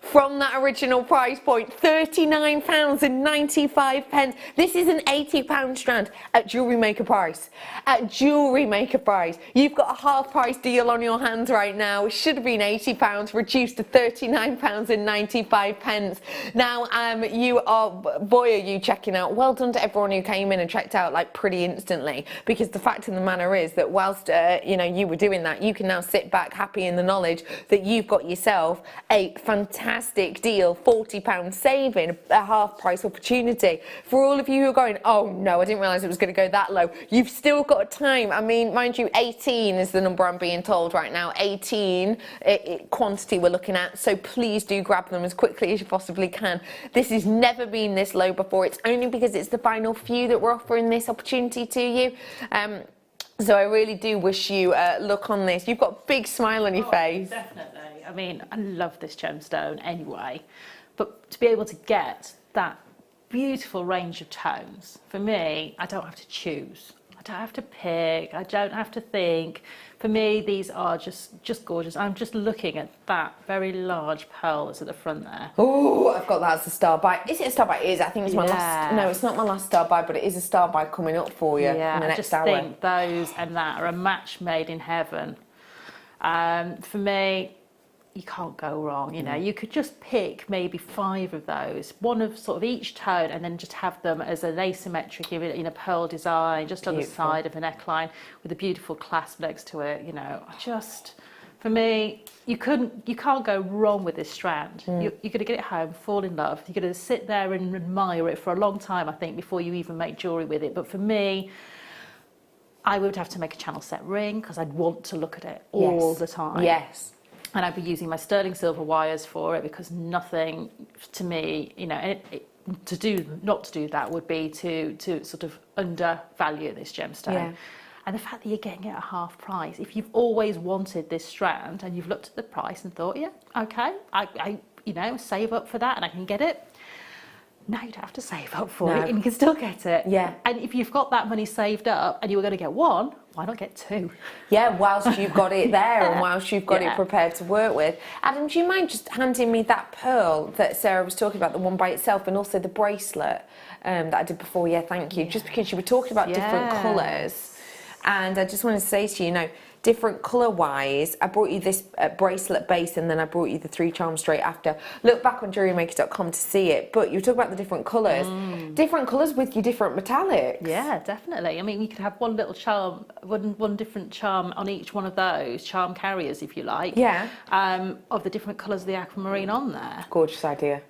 Speaker 1: from that original price point, £39.95. This is an £80 strand at Jewellery Maker price. At Jewellery Maker price. You've got a half price deal on your hands right now. It should have been £80, reduced to £39.95. Now, boy, are you checking out. Well done to everyone who came in and checked out like pretty instantly, because the fact of the matter is that whilst you were doing that, you can now sit back happy in the knowledge that you've got yourself a fantastic deal, £40 saving, a half price opportunity. For all of you who are going, oh no, I didn't realise it was going to go that low, you've still got time. I mean, mind you, 18 is the number I'm being told right now, 18 quantity we're looking at, so please do grab them as quickly as you possibly can. This has never been this low before. It's only because it's the final few that we're offering this opportunity to you. So I really do wish you luck on this. You've got a big smile on your face.
Speaker 7: Definitely. I mean, I love this gemstone anyway, but to be able to get that beautiful range of tones, for me, I don't have to choose. I don't have to pick. I don't have to think. For me, these are just gorgeous. I'm just looking at that very large pearl that's at the front there.
Speaker 1: Oh, I've got that as a star buy. Is it a star buy? It is. I think it's my last. No, it's not my last star buy, but it is a star buy coming up for you in the next hour.
Speaker 7: I just think those and that are a match made in heaven. For me, you can't go wrong. You could just pick maybe 5 of those, one of sort of each tone, and then just have them as an asymmetric in a pearl design, just on the side of a neckline with a beautiful clasp next to it. For me, you can't go wrong with this strand. You're going to get it home, fall in love. You're going to sit there and admire it for a long time, I think, before you even make jewellery with it. But for me, I would have to make a channel set ring because I'd want to look at it all the time.
Speaker 1: Yes.
Speaker 7: And I'd be using my sterling silver wires for it, because nothing to me, not to do that would be to sort of undervalue this gemstone. Yeah. And the fact that you're getting it at half price, if you've always wanted this strand and you've looked at the price and thought, yeah, okay, you know, save up for that and I can get it. No, you don't have to save up for
Speaker 1: No.
Speaker 7: it and you can still get it.
Speaker 1: Yeah.
Speaker 7: And if you've got that money saved up and you were going to get one, why not get two?
Speaker 1: Yeah, whilst you've got it there and whilst you've got it
Speaker 7: Yeah.
Speaker 1: prepared to work with. Adam, do you mind just handing me that pearl that Sarah was talking about, the one by itself, and also the bracelet that I did before? Yeah, thank you. Just because you were talking about different
Speaker 7: Yeah.
Speaker 1: colours. And I just wanted to say to you, different colour-wise, I brought you this bracelet base and then I brought you the 3 charms straight after. Look back on JewelleryMaker.com to see it, but you talk about the different colours. Different colours with your different metallics.
Speaker 7: Yeah, definitely. I mean, you could have one little charm, one different charm on each one of those charm carriers, if you like.
Speaker 1: Yeah.
Speaker 7: Of the different colours of the aquamarine on there.
Speaker 1: Gorgeous idea.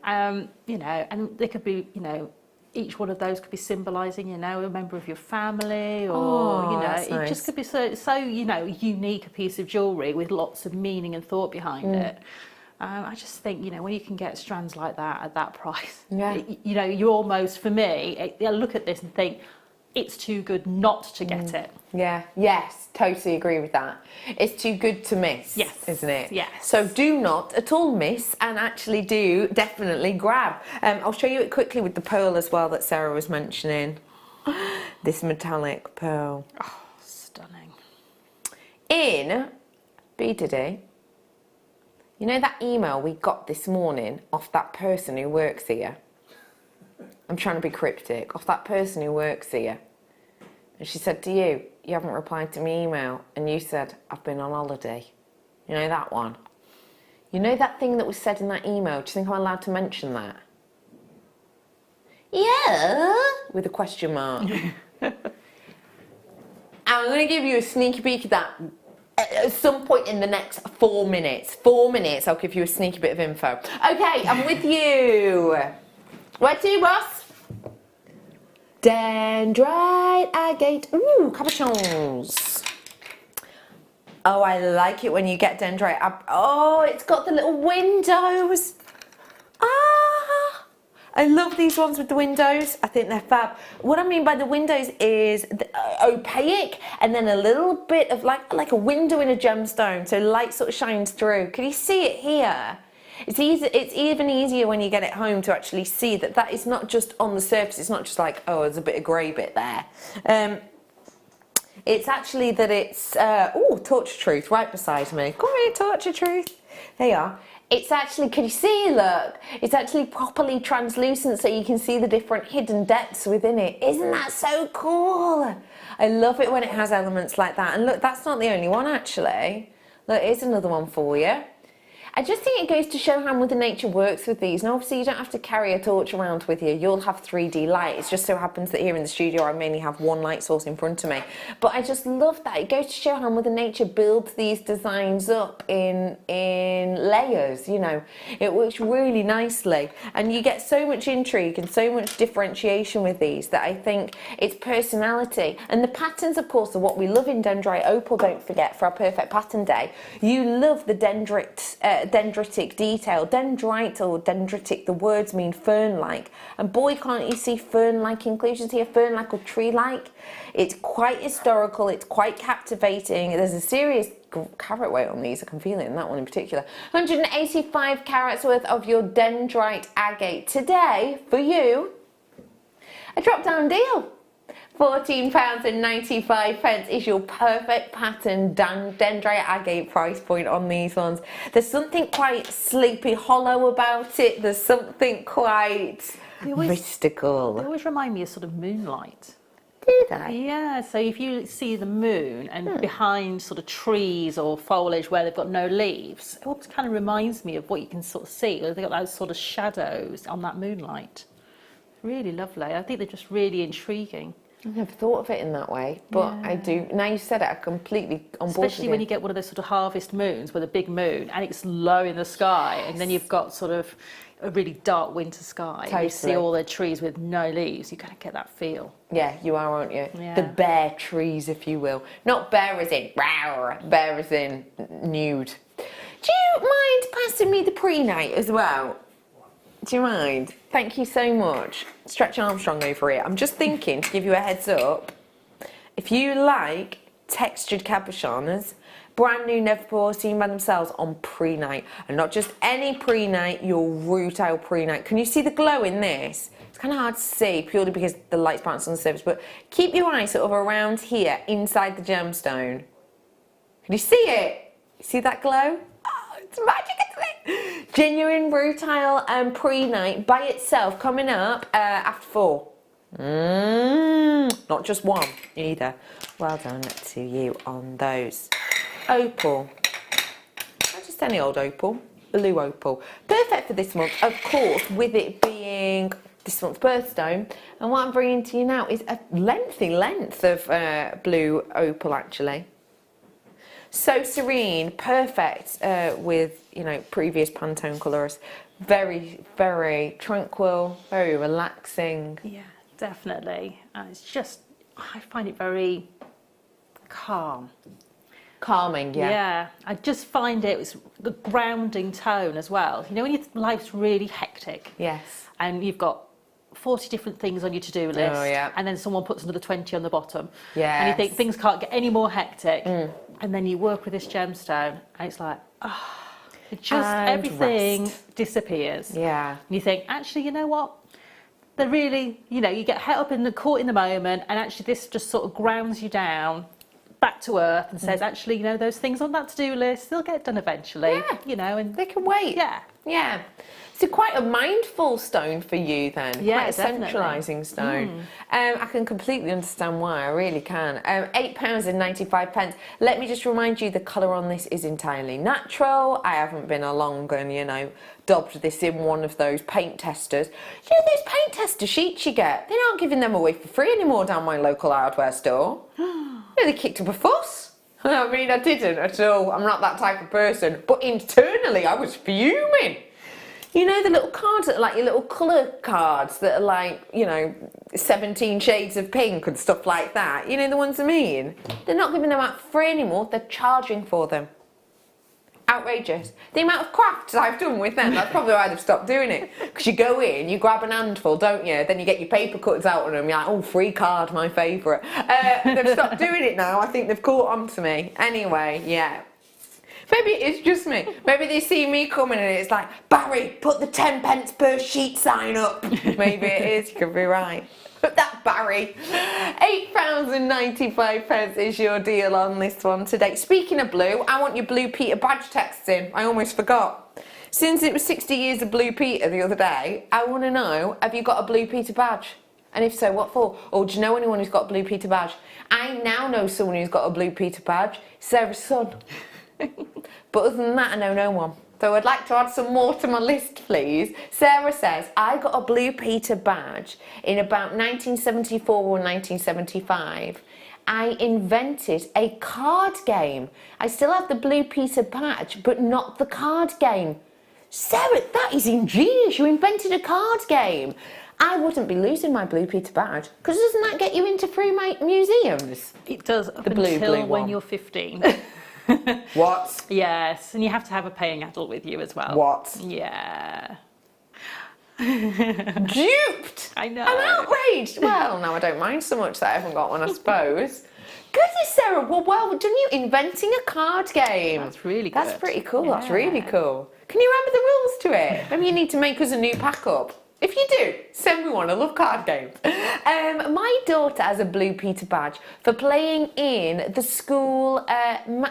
Speaker 7: You know, and they could be, you know, each one of those could be symbolising, you know, a member of your family, or you know,
Speaker 1: that's
Speaker 7: it
Speaker 1: nice.
Speaker 7: just could be so you know, unique a piece of jewellery with lots of meaning and thought behind it. I just think, you know, when you can get strands like that at that price, you know, you almost, for me, I look at this and think, it's too good not to get it.
Speaker 1: Yeah, yes, totally agree with that. It's too good to miss,
Speaker 7: Yes,
Speaker 1: isn't it?
Speaker 7: yes.
Speaker 1: So do not at all miss, and actually do definitely grab. I'll show you it quickly with the pearl as well that Sarah was mentioning. This metallic pearl.
Speaker 7: Oh, stunning.
Speaker 1: In B-Diddy, you know that email we got this morning off that person who works here? I'm trying to be cryptic. Off that person who works here. And she said to you, you haven't replied to my email. And you said, I've been on holiday. You know that one? You know that thing that was said in that email? Do you think I'm allowed to mention that? Yeah, with a question mark. I'm going to give you a sneaky peek of that at some point in the next 4 minutes. 4 minutes, I'll give you a sneaky bit of info. Okay, I'm with you. Where to, boss? Dendrite agate. Ooh, cabochons. Oh, I like it when you get dendrite. Oh, it's got the little windows. Ah, I love these ones with the windows. I think they're fab. What I mean by the windows is opaque and then a little bit of like a window in a gemstone, so light sort of shines through. Can you see it here? It's even easier when you get it home to actually see that is not just on the surface. It's not just like, oh, there's a bit of grey bit there. It's actually that it's, Torch of Truth right beside me. Come here, Torch of Truth. There you are. It's actually, can you see, look? It's actually properly translucent so you can see the different hidden depths within it. Isn't that so cool? I love it when it has elements like that. And look, that's not the only one actually. Look, here's another one for you. I just think it goes to show how Mother Nature works with these. And obviously you don't have to carry a torch around with you. You'll have 3D light. It just so happens that here in the studio I mainly have one light source in front of me. But I just love that. It goes to show how Mother Nature builds these designs up in layers, you know. It works really nicely. And you get so much intrigue and so much differentiation with these that I think it's personality. And the patterns, of course, are what we love in Dendrite Opal, don't forget, for our Perfect Pattern Day. You love the dendritic detail. Dendrite or dendritic, the words mean fern-like, and boy, can't you see fern-like inclusions here, fern-like or tree-like. It's quite historical, it's quite captivating. There's a serious carat weight on these, I can feel it in that one in particular. 185 carats worth of your dendrite agate. Today, for you, a drop-down deal. £14.95 is your perfect pattern dendrite agate price point on these ones. There's something quite Sleepy Hollow about it. There's something quite mystical.
Speaker 7: They always remind me of sort of moonlight.
Speaker 1: Do they?
Speaker 7: Yeah, so if you see the moon and behind sort of trees or foliage where they've got no leaves, it always kind of reminds me of what you can sort of see. They've got those sort of shadows on that moonlight. Really lovely. I think they're just really intriguing.
Speaker 1: I've never thought of it in that way, but I do. Now you said it, I'm completely on board.
Speaker 7: Especially when you get one of those sort of harvest moons with a big moon and it's low in the sky, and then you've got sort of a really dark winter sky.
Speaker 1: Totally.
Speaker 7: You see all the trees with no leaves. You kind of get that feel.
Speaker 1: Yeah, you are, aren't you?
Speaker 7: Yeah.
Speaker 1: The bare trees, if you will. Not bare as in rawr, bare as in nude. Do you mind passing me the pre-night as well? Do you mind? Thank you so much. Stretch Armstrong over here. I'm just thinking to give you a heads up. If you like textured cabochons, brand new, never before seen by themselves on pre-night. And not just any pre-night, your retail pre-night. Can you see the glow in this? It's kind of hard to see purely because the light's bouncing on the surface, but keep your eye sort of around here inside the gemstone. Can you see it? See that glow? Oh, it's magic, isn't it? Genuine rutile and pre-night by itself coming up after 4. Not just one either. Well done to you on those. Opal. Not just any old opal. Blue opal. Perfect for this month, of course, with it being this month's birthstone. And what I'm bringing to you now is a lengthy length of blue opal, actually. So serene, perfect with, you know, previous Pantone colours. Very, very tranquil, very relaxing.
Speaker 7: Yeah, definitely. And it's just, I find it very calm.
Speaker 1: Calming, yeah.
Speaker 7: Yeah, I just find it's the grounding tone as well. You know, when your life's really hectic.
Speaker 1: Yes.
Speaker 7: And you've got 40 different things on your to-do list.
Speaker 1: Oh, yeah.
Speaker 7: And then someone puts another 20 on the bottom.
Speaker 1: Yes.
Speaker 7: And you think things can't get any more hectic. And then you work with this gemstone and it's like, it just,
Speaker 1: And
Speaker 7: everything
Speaker 1: rest.
Speaker 7: disappears.
Speaker 1: Yeah.
Speaker 7: And you think, actually, you know what? They're really, you know, you get caught in the moment, and actually this just sort of grounds you down back to earth and says, actually, you know, those things on that to-do list, they'll get done eventually.
Speaker 1: Yeah.
Speaker 7: You know, and
Speaker 1: They can wait.
Speaker 7: yeah.
Speaker 1: Yeah. So quite a mindful stone for you then.
Speaker 7: Yeah,
Speaker 1: quite a
Speaker 7: definitely.
Speaker 1: centralising stone. I can completely understand why, I really can. £8.95. Let me just remind you, the colour on this is entirely natural. I haven't been along and, you know, daubed this in one of those paint testers. You know those paint tester sheets you get? They're not giving them away for free anymore down my local hardware store. You know, they kicked up a fuss. I mean, I didn't at all. I'm not that type of person. But internally, I was fuming. You know the little cards that are like your little colour cards that are like, you know, 17 shades of pink and stuff like that? You know the ones I mean? They're not giving them out for free anymore. They're charging for them. Outrageous. The amount of crafts I've done with them, that's probably why they've stopped doing it. Because you go in, you grab an handful, don't you? Then you get your paper cuts out on them. You're like, oh, free card, my favourite. They've stopped doing it now. I think they've caught on to me. Anyway, yeah. Maybe it's just me. Maybe they see me coming and it's like, Barry, put the 10 pence per sheet sign up. Maybe it is, you could be right. But that Barry. £8.95 is your deal on this one today. Speaking of blue, I want your Blue Peter badge texts in. I almost forgot. Since it was 60 years of Blue Peter the other day, I want to know, have you got a Blue Peter badge? And if so, what for? Or do you know anyone who's got a Blue Peter badge? I now know someone who's got a Blue Peter badge. Sarah's son. But other than that, I know no one. So I'd like to add some more to my list, please. Sarah says, I got a Blue Peter badge in about 1974 or 1975. I invented a card game. I still have the Blue Peter badge, but not the card game. Sarah, that is ingenious. You invented a card game. I wouldn't be losing my Blue Peter badge, because doesn't that get you into free museums?
Speaker 7: It does, up
Speaker 1: The blue
Speaker 7: until when
Speaker 1: one.
Speaker 7: you're 15.
Speaker 1: What?
Speaker 7: Yes, and you have to have a paying adult with you as well.
Speaker 1: What?
Speaker 7: Yeah.
Speaker 1: Duped!
Speaker 7: I know.
Speaker 1: I'm outraged. Well, now I don't mind so much that I haven't got one, I suppose. Goodness, Sarah, well done you inventing a card game.
Speaker 7: That's really good.
Speaker 1: That's pretty cool, that's
Speaker 7: Yeah.
Speaker 1: really cool. Can you remember the rules to it? Maybe you need to make us a new pack-up. If you do, send me one. I love card games. My daughter has a Blue Peter badge for playing in the school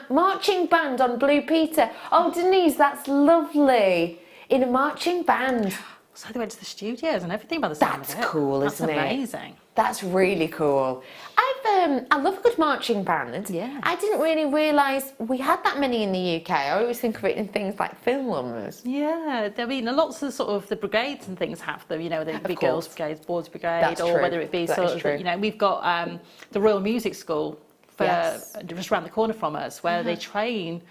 Speaker 1: marching band on Blue Peter. Oh, Denise, that's lovely. In a marching band.
Speaker 7: So they went to the studios and everything by the sound
Speaker 1: That's
Speaker 7: of it.
Speaker 1: cool, isn't it?
Speaker 7: That's amazing.
Speaker 1: That's really cool. I love a good marching band.
Speaker 7: Yeah.
Speaker 1: I didn't really realise we had that many in the UK. I always think of it in things like films.
Speaker 7: Yeah, I mean, lots of sort of the brigades and things have them, you know, whether it be girls' brigades, boys' brigade,
Speaker 1: That's
Speaker 7: or
Speaker 1: true.
Speaker 7: whether it be
Speaker 1: That
Speaker 7: sort
Speaker 1: is
Speaker 7: of,
Speaker 1: true.
Speaker 7: you know, we've got the Royal Music School for
Speaker 1: Yes.
Speaker 7: just around the corner from us, where they train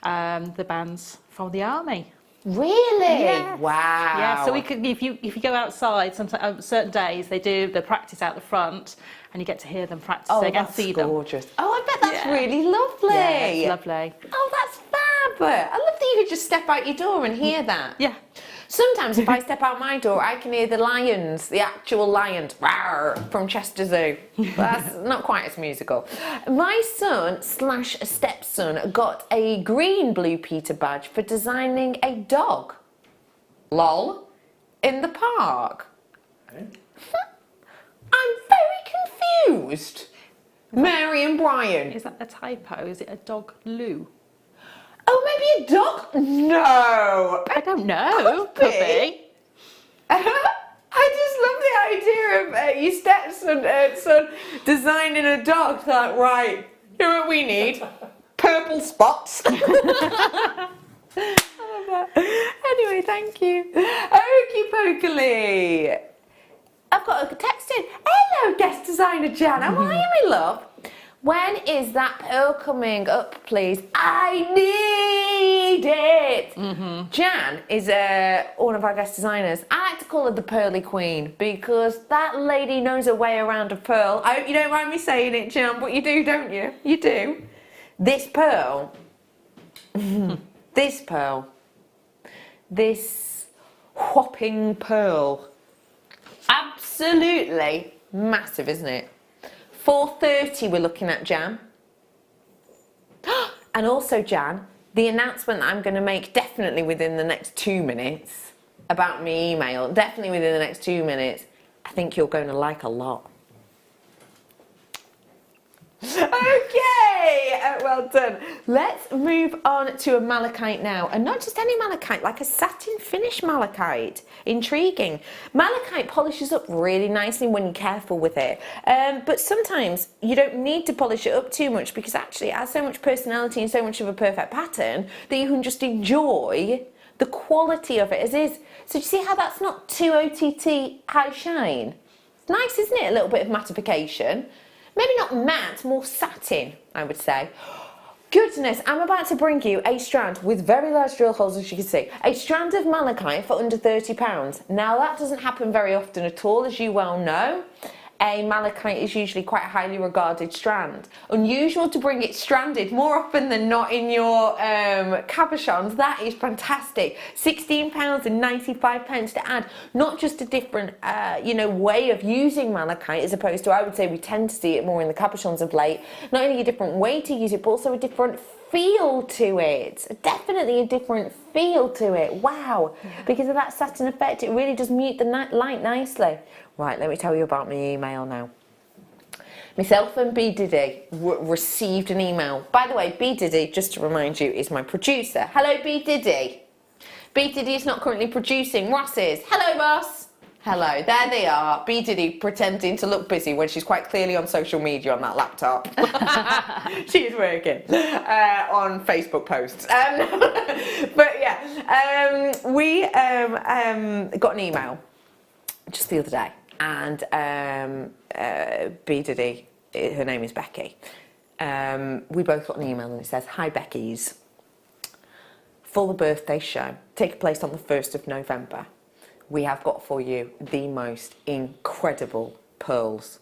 Speaker 7: the bands from the army.
Speaker 1: Really?
Speaker 7: Yes.
Speaker 1: Wow.
Speaker 7: Yeah, so we could, if you go outside, sometimes certain days they do the practice out the front, and you get to hear them practicing and
Speaker 1: that's
Speaker 7: see them.
Speaker 1: gorgeous. Oh, I bet that's
Speaker 7: Yeah.
Speaker 1: really lovely.
Speaker 7: Yeah, it's lovely.
Speaker 1: Oh, that's fab. I love that you could just step out your door and hear that.
Speaker 7: Yeah.
Speaker 1: Sometimes if I step out my door, I can hear the lions, the actual lions, rawr, from Chester Zoo. That's not quite as musical. My son/stepson got a green Blue Peter badge for designing a dog. Lol. In the park.
Speaker 2: Okay.
Speaker 1: I'm very confused. Mary and Brian.
Speaker 7: Is that a typo? Is it a dog loo?
Speaker 1: Oh, maybe a dog? No.
Speaker 7: I don't know. Could be.
Speaker 1: I just love the idea of your stepson son designing a dog. Like, right, here's what we need. Purple spots. Anyway, thank you. Okie pokely. I've got a text in. Hello, guest designer Jan. How are you, my love? When is that pearl coming up, please? I need it. Jan is one of our guest designers. I like to call her the Pearly Queen because that lady knows her way around a pearl. I hope you don't mind me saying it, Jan, but you do, don't you? You do. This pearl, this whopping pearl, absolutely massive, isn't it? 4:30 we're looking at, Jan. And also, Jan, the announcement that I'm going to make definitely within the next 2 minutes about my email, definitely within the next 2 minutes, I think you're going to like a lot. Okay, well done. Let's move on to a malachite now, and not just any malachite, like a satin finish malachite. Intriguing. Malachite polishes up really nicely when you're careful with it, but sometimes you don't need to polish it up too much because actually it has so much personality and so much of a perfect pattern that you can just enjoy the quality of it as is. So do you see how that's not too OTT high shine? It's nice, isn't it? A little bit of mattification. Maybe not matte, more satin, I would say. Goodness, I'm about to bring you a strand with very large drill holes, as you can see. A strand of malachite for under £30. Now that doesn't happen very often at all, as you well know. A malachite is usually quite a highly regarded strand. Unusual to bring it stranded more often than not in your cabochons. That is fantastic. £16.95 to add. Not just a different, way of using malachite as opposed to, I would say we tend to see it more in the cabochons of late. Not only a different way to use it, but also a different feel to it. Definitely a different feel to it. Wow. Yeah. Because of that satin effect, it really does mute the light nicely. Right, let me tell you about my email now. Myself and B Diddy received an email. By the way, B Diddy, just to remind you, is my producer. Hello, B Diddy. B Diddy is not currently producing. Ross is. Hello, boss. Hello, there they are. B Diddy pretending to look busy when she's quite clearly on social media on that laptop. She is working on Facebook posts. But yeah, we got an email just the other day. And B Diddy, her name is Becky. We both got an email and it says, "Hi Beckies. For the birthday show, take place on the 1st of November, we have got for you the most incredible pearls.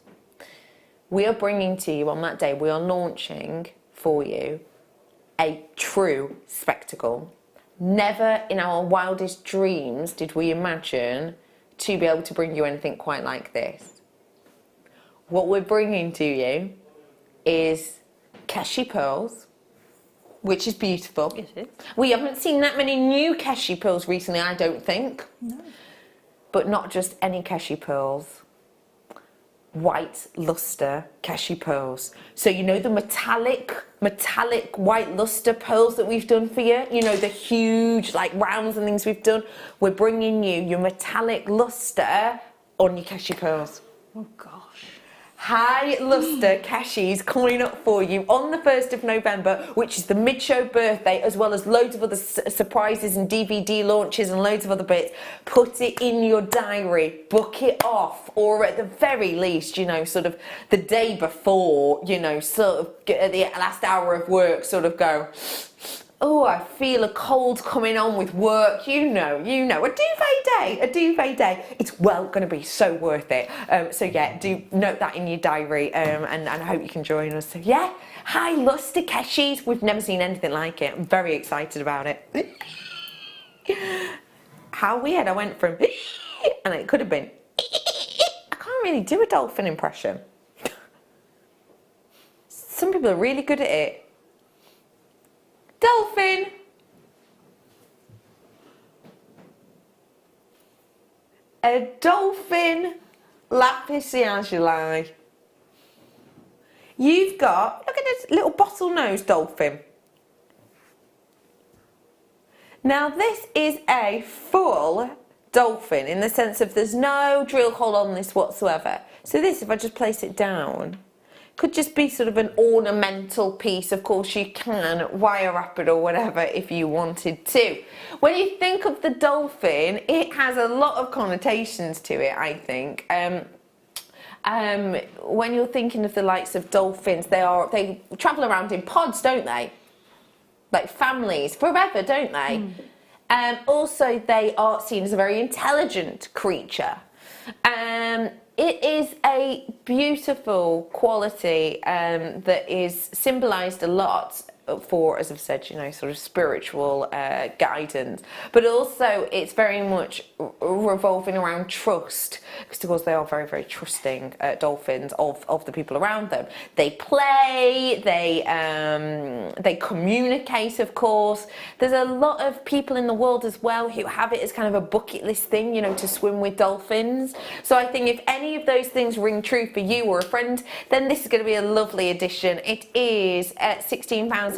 Speaker 1: We are bringing to you on that day, we are launching for you a true spectacle. Never in our wildest dreams did we imagine to be able to bring you anything quite like this. What we're bringing to you is Keshi pearls, which is beautiful.
Speaker 7: It is.
Speaker 1: We haven't seen that many new Keshi pearls recently, I don't think. No. But not just any Keshi pearls. White luster Keshi pearls. So you know the metallic white luster pearls that we've done for you? You know, the huge like rounds and things we've done? We're bringing you your metallic luster on your Keshi pearls.
Speaker 7: Oh gosh.
Speaker 1: High luster Keshis coming up for you on the 1st of November, which is the mid-show birthday, as well as loads of other surprises and DVD launches and loads of other bits. Put it in your diary, book it off, or at the very least, you know, sort of the day before, you know, sort of at the last hour of work, sort of go, oh, I feel a cold coming on with work, you know, a duvet day. It's going to be so worth it. So yeah, do note that in your diary, and I hope you can join us. So yeah, high luster Keshis, we've never seen anything like it. I'm very excited about it. how weird I went from and it could have been I can't really do a dolphin impression. Some people are really good at it. Dolphin. A dolphin lapis lazuli. You've got, look at this little bottlenose dolphin. Now this is a full dolphin in the sense of there's no drill hole on this whatsoever. So this, if I just place it down, could just be sort of an ornamental piece. Of course you can wire wrap it or whatever if you wanted to. When you think of the dolphin, it has a lot of connotations to it, I think. When you're thinking of the likes of dolphins, they travel around in pods, don't they? Like families, forever, don't they? Also, they are seen as a very intelligent creature. It is a beautiful quality that is symbolised a lot for, as I've said, you know, sort of spiritual guidance, but also it's very much revolving around trust, because of course they are very, very trusting dolphins of the people around them. They play, they communicate, of course. There's a lot of people in the world as well who have it as kind of a bucket list thing, you know, to swim with dolphins. So I think if any of those things ring true for you or a friend, then this is going to be a lovely addition. It is at £16.95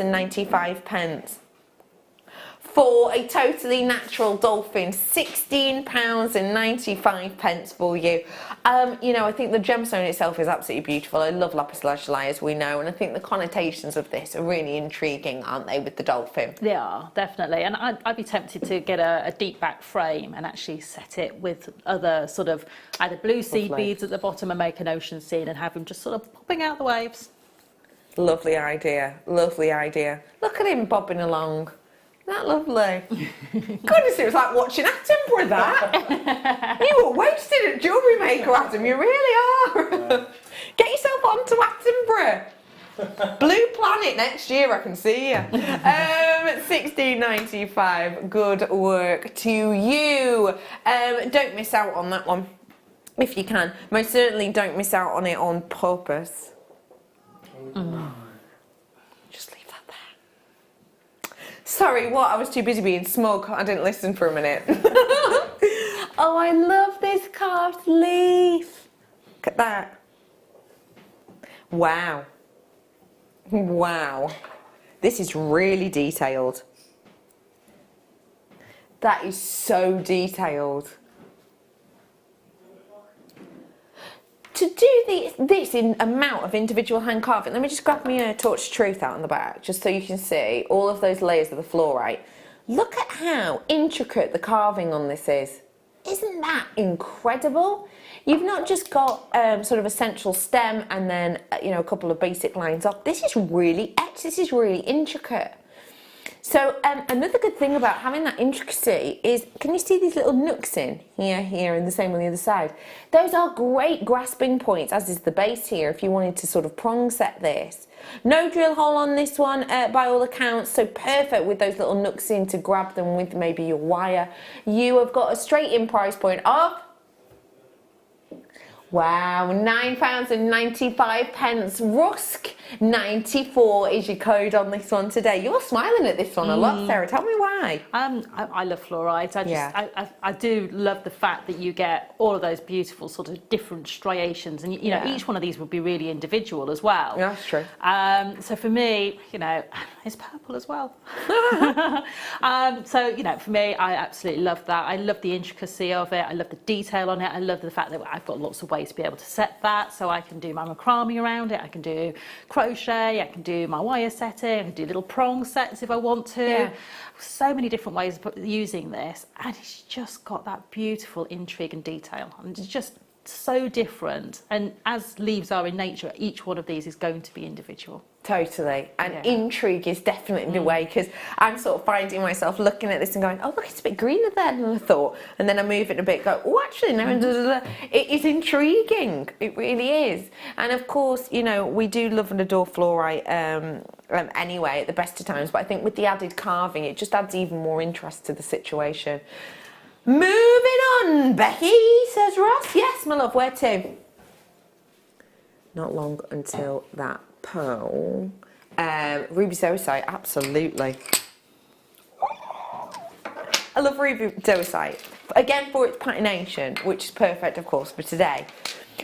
Speaker 1: for a totally natural dolphin. £16.95 for you. You know, I think the gemstone itself is absolutely beautiful. I love lapis lazuli, as we know, and I think the connotations of this are really intriguing, aren't they, with the dolphin?
Speaker 7: They are, definitely. And I'd be tempted to get a deep back frame and actually set it with other sort of either blue seed beads at the bottom and make an ocean scene and have them just sort of popping out the waves.
Speaker 1: Lovely idea, lovely idea. Look at him bobbing along. Isn't that lovely? Goodness, it was like watching Attenborough, that. You were wasted at Jewellery Maker, Adam, you really are. Get yourself onto Attenborough. Blue Planet next year, I can see you. £16.95, good work to you. Don't miss out on that one, if you can. Most certainly don't miss out on it on purpose. Just leave that there. Sorry, what? I was too busy being smug. I didn't listen for a minute. Oh, I love this carved leaf. Look at that. Wow. Wow. This is really detailed. That is so detailed. To do this in amount of individual hand carving, let me just grab me a torch of truth out on the back, just so you can see all of those layers of the fluorite. Look at how intricate the carving on this is. Isn't that incredible? You've not just got sort of a central stem and then you know, a couple of basic lines off. This is really etched. This is really intricate. So another good thing about having that intricacy is, can you see these little nooks in here, and the same on the other side? Those are great grasping points, as is the base here, if you wanted to sort of prong set this. No drill hole on this one by all accounts, so perfect with those little nooks in to grab them with maybe your wire. You have got a straight in price point of, wow, £9.95. Rusk 94 is your code on this one today. You're smiling at this one a lot, Sarah. Tell me why.
Speaker 7: I love fluorite. I do love the fact that you get all of those beautiful sort of different striations, and you know, each one of these would be really individual as well.
Speaker 1: Yeah, that's true.
Speaker 7: So for me, you know, it's purple as well. So you know, for me, I absolutely love that. I love the intricacy of it. I love the detail on it. I love the fact that I've got lots of ways to be able to set that, so I can do my macrame around it. I can do crochet, I can do my wire setting, I can do little prong sets if I want to. Yeah. So many different ways of using this, and it's just got that beautiful intrigue and detail, and it's just so different. And as leaves are in nature, each one of these is going to be individual.
Speaker 1: Totally. And intrigue is definitely the way, because I'm sort of finding myself looking at this and going, oh look, it's a bit greener there than I thought, and then I move it a bit, go, oh actually no, it is intriguing, it really is. And of course, you know, we do love and adore fluorite anyway at the best of times, but I think with the added carving, it just adds even more interest to the situation. Moving on, Becky, says Ross. Yes, my love, where to? Not long until that pearl. Ruby Zoisite, absolutely. I love Ruby Zoisite. Again, for its patination, which is perfect, of course, for today.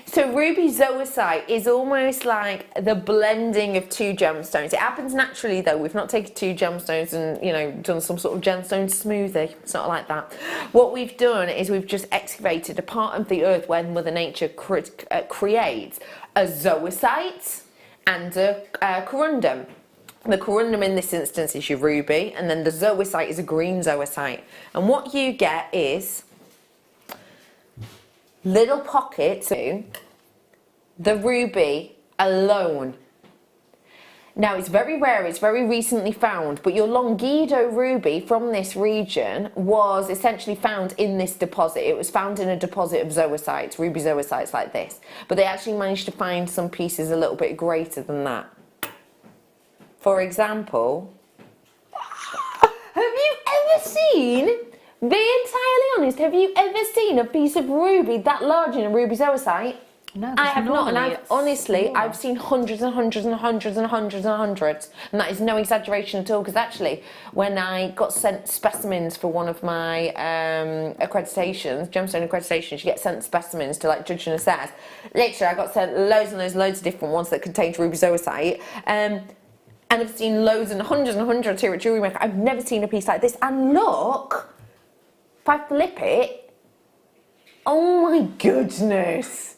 Speaker 1: So Ruby Zoisite is almost like the blending of two gemstones. It happens naturally, though. We've not taken two gemstones and, you know, done some sort of gemstone smoothie. It's not like that. What we've done is we've just excavated a part of the earth where Mother Nature creates a zoisite and a corundum. The corundum in this instance is your ruby, and then the zoisite is a green zoisite. And what you get is little pockets of the ruby alone. Now, it's very rare, it's very recently found, but your Longido ruby from this region was essentially found in this deposit. It was found in a deposit of zoisites, ruby zoisites like this. But they actually managed to find some pieces a little bit greater than that. For example, have you ever seen, be entirely honest, have you ever seen a piece of ruby that large in a ruby zoisite?
Speaker 7: No,
Speaker 1: I have not, and I've seen hundreds and hundreds and hundreds and hundreds and hundreds, and that is no exaggeration at all, because actually, when I got sent specimens for one of my accreditations, gemstone accreditations, you get sent specimens to like judge and assess. Literally, I got sent loads and loads of different ones that contained ruby zoisite, and I've seen loads and hundreds here at Jewellery Maker. I've never seen a piece like this, and look, if I flip it, oh my goodness.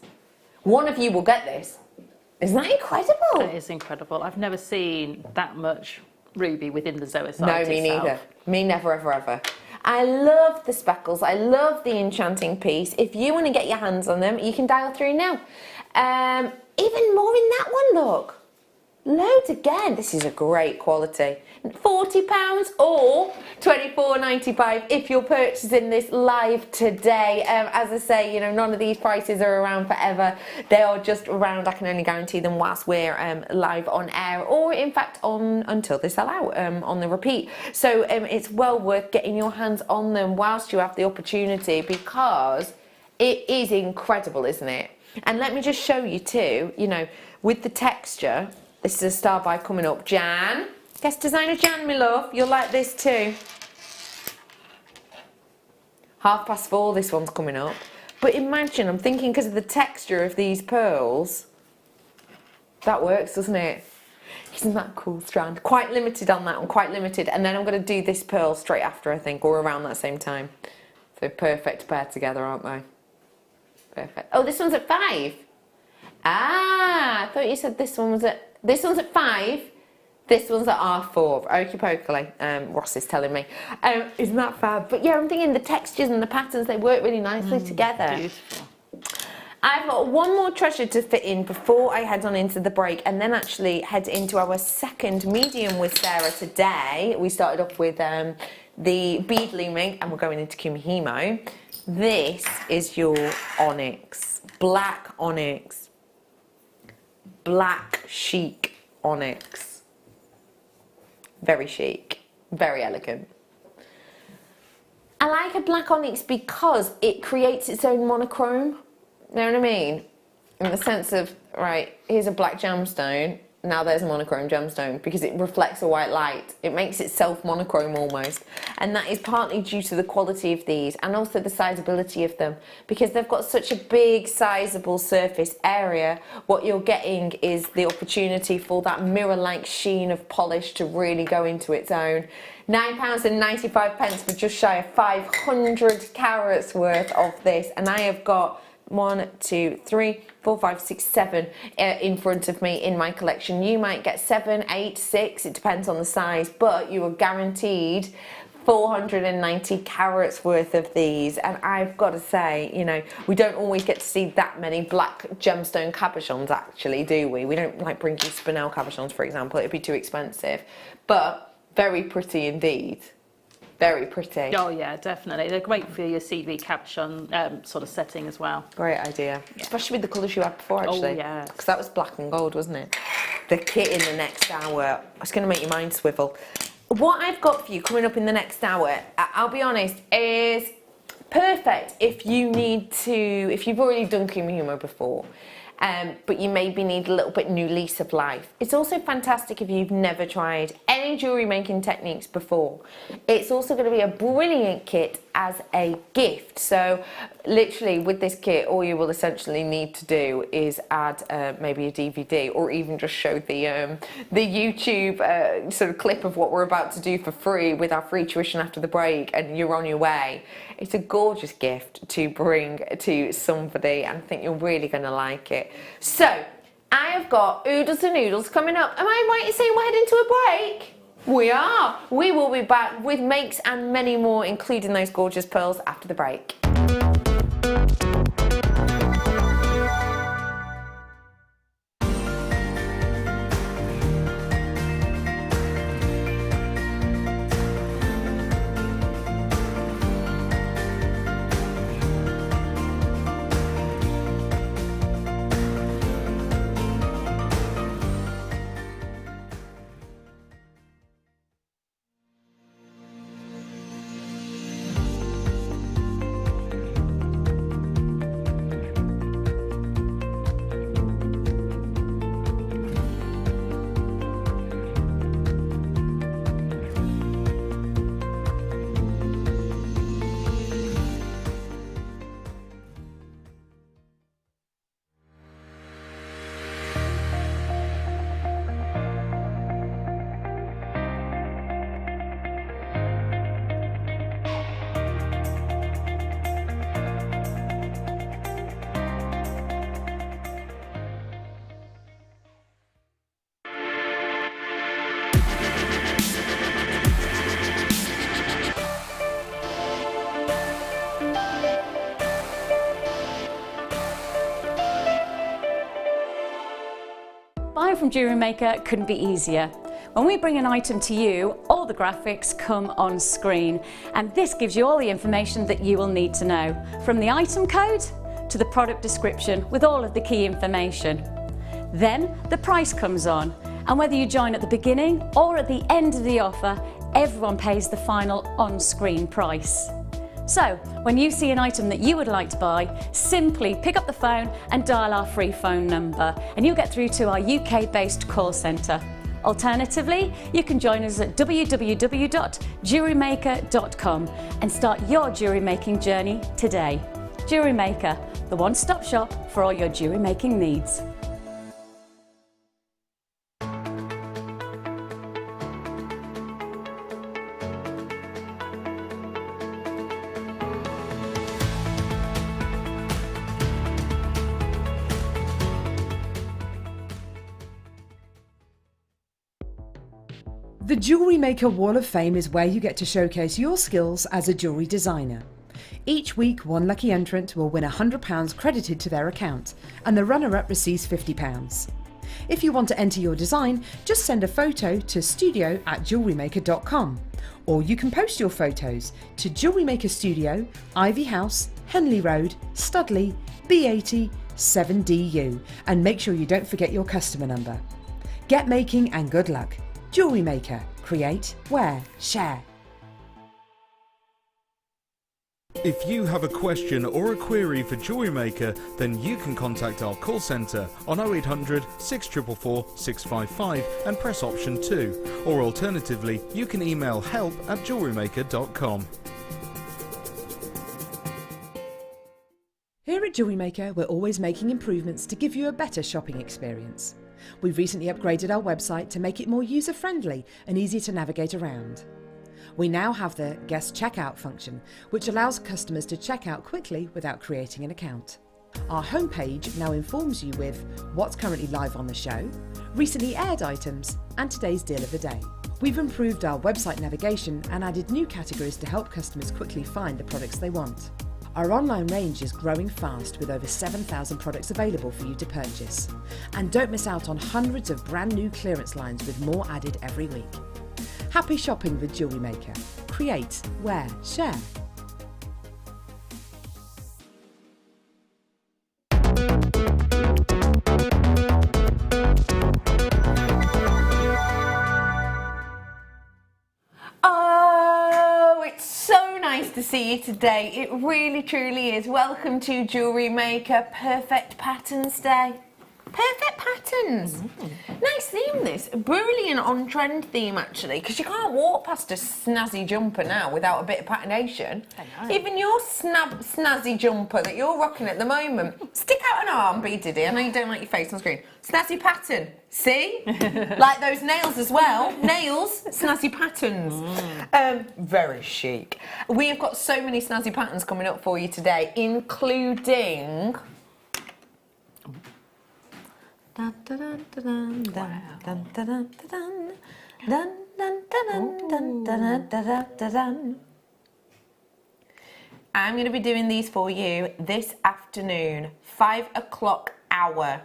Speaker 1: One of you will get this. Isn't that incredible?
Speaker 7: It is incredible. I've never seen that much ruby within the zoisite
Speaker 1: No, me neither. Me never, ever, ever. I love the speckles. I love the enchanting piece. If you want to get your hands on them, you can dial through now. Even more in that one, look. Loads again. This is a great quality. £40 or £24.95 if you're purchasing this live today. As I say, you know, none of these prices are around forever. They are just around, I can only guarantee them whilst we're live on air, or in fact on until they sell out on the repeat. So it's well worth getting your hands on them whilst you have the opportunity, because it is incredible, isn't it? And let me just show you too, you know, with the texture. This is a star buy coming up. Jan, guest designer Jan, my love, you'll like this too. 4:30, this one's coming up. But imagine, I'm thinking because of the texture of these pearls, that works, doesn't it? Isn't that cool, Strand? Quite limited on that one, quite limited. And then I'm going to do this pearl straight after, I think, or around that same time. So perfect pair together, aren't they? Perfect. Oh, this one's at 5. Ah, I thought you said this one was at... This one's at 5, this one's at R4. Okie pokely, Ross is telling me. Isn't that fab? But yeah, I'm thinking the textures and the patterns, they work really nicely together.
Speaker 7: Beautiful.
Speaker 1: I've got one more treasure to fit in before I head on into the break, and then actually head into our second medium with Sarah today. We started off with the bead looming, and we're going into Kumihimo. This is your onyx, black onyx. Black chic onyx. Very chic, very elegant. I like a black onyx because it creates its own monochrome. You know what I mean? In the sense of, right, here's a black gemstone, now there's a monochrome gemstone, because it reflects a white light. It makes itself monochrome almost. And that is partly due to the quality of these and also the sizability of them, because they've got such a big, sizable surface area. What you're getting is the opportunity for that mirror-like sheen of polish to really go into its own. £9.95 for just shy of 500 carats worth of this, and I have got 1, 2, 3, 4, 5, 6, 7 in front of me in my collection. You might get 7, 8, 6, it depends on the size, but you are guaranteed 490 carats worth of these. And I've got to say, you know, we don't always get to see that many black gemstone cabochons actually, do we? We don't like bring you spinel cabochons, for example. It'd be too expensive, but very pretty indeed. Very pretty.
Speaker 7: Oh yeah, definitely. They're great for your CV cabochon sort of setting as well.
Speaker 1: Great idea. Yeah. Especially with the colours you had before, actually.
Speaker 7: Oh yeah.
Speaker 1: Because that was black and gold, wasn't it? The kit in the next hour. It's going to make your mind swivel. What I've got for you coming up in the next hour, I'll be honest, is Perfect if you've already done cream humour before, but you maybe need a little bit new lease of life. It's also fantastic if you've never tried any jewellery making techniques before. It's also going to be a brilliant kit as a gift. So literally with this kit, all you will essentially need to do is add maybe a DVD, or even just show the YouTube sort of clip of what we're about to do for free with our free tuition after the break, and you're on your way. It's a gorgeous gift to bring to somebody, and I think you're really going to like it. So I have got Oodles and Noodles coming up. Am I right in saying we're heading to a break? We are. We will be back with makes and many more, including those gorgeous pearls, after the break.
Speaker 4: Buying from Jewellery Maker couldn't be easier. When we bring an item to you, all the graphics come on screen, and this gives you all the information that you will need to know, from the item code to the product description with all of the key information. Then the price comes on, and whether you join at the beginning or at the end of the offer, everyone pays the final on-screen price. So, when you see an item that you would like to buy, simply pick up the phone and dial our free phone number, and you'll get through to our UK-based call centre. Alternatively, you can join us at www.JewelleryMaker.com and start your jewellery making journey today. Jewellery Maker, the one-stop shop for all your jewellery making needs.
Speaker 3: The Jewellery Maker Wall of Fame is where you get to showcase your skills as a jewellery designer. Each week, one lucky entrant will win £100 credited to their account, and the runner-up receives £50. If you want to enter your design, just send a photo to studio@JewelleryMaker.com, or you can post your photos to Jewellery Maker Studio, Ivy House, Henley Road, Studley, B80 7DU, and make sure you don't forget your customer number. Get making and good luck. Jewellery Maker. Create, wear, share.
Speaker 6: If you have a question or a query for Jewellery Maker, then you can contact our call centre on 0800 644 655 and press option 2, or alternatively you can email help@jewellerymaker.com.
Speaker 3: Here at Jewellery Maker, we're always making improvements to give you a better shopping experience. We've recently upgraded our website to make it more user-friendly and easier to navigate around. We now have the guest checkout function, which allows customers to check out quickly without creating an account. Our homepage now informs you with what's currently live on the show, recently aired items, and today's deal of the day. We've improved our website navigation and added new categories to help customers quickly find the products they want. Our online range is growing fast with over 7,000 products available for you to purchase. And don't miss out on hundreds of brand new clearance lines with more added every week. Happy shopping with Jewellery Maker. Create, wear, share.
Speaker 1: Oh, it's so nice to see you today. It really, truly is. Welcome to Jewellery Maker Perfect Patterns Day. Perfect patterns. Nice theme, this. Brilliant on-trend theme, actually, because you can't walk past a snazzy jumper now without a bit of patination.
Speaker 7: I know.
Speaker 1: Even your snazzy jumper that you're rocking at the moment. Stick out an arm, B Diddy. I know you don't like your face on screen. Snazzy pattern. See? Like those nails as well. Nails, snazzy patterns. Very chic. We have got so many snazzy patterns coming up for you today, including... Dun, dun, dun, dun, dun, dun, dun, dun, dun, dun, dun, dun, dun, dun, dun, dun, dun. I'm going to be doing these for you this afternoon, 5 o'clock hour.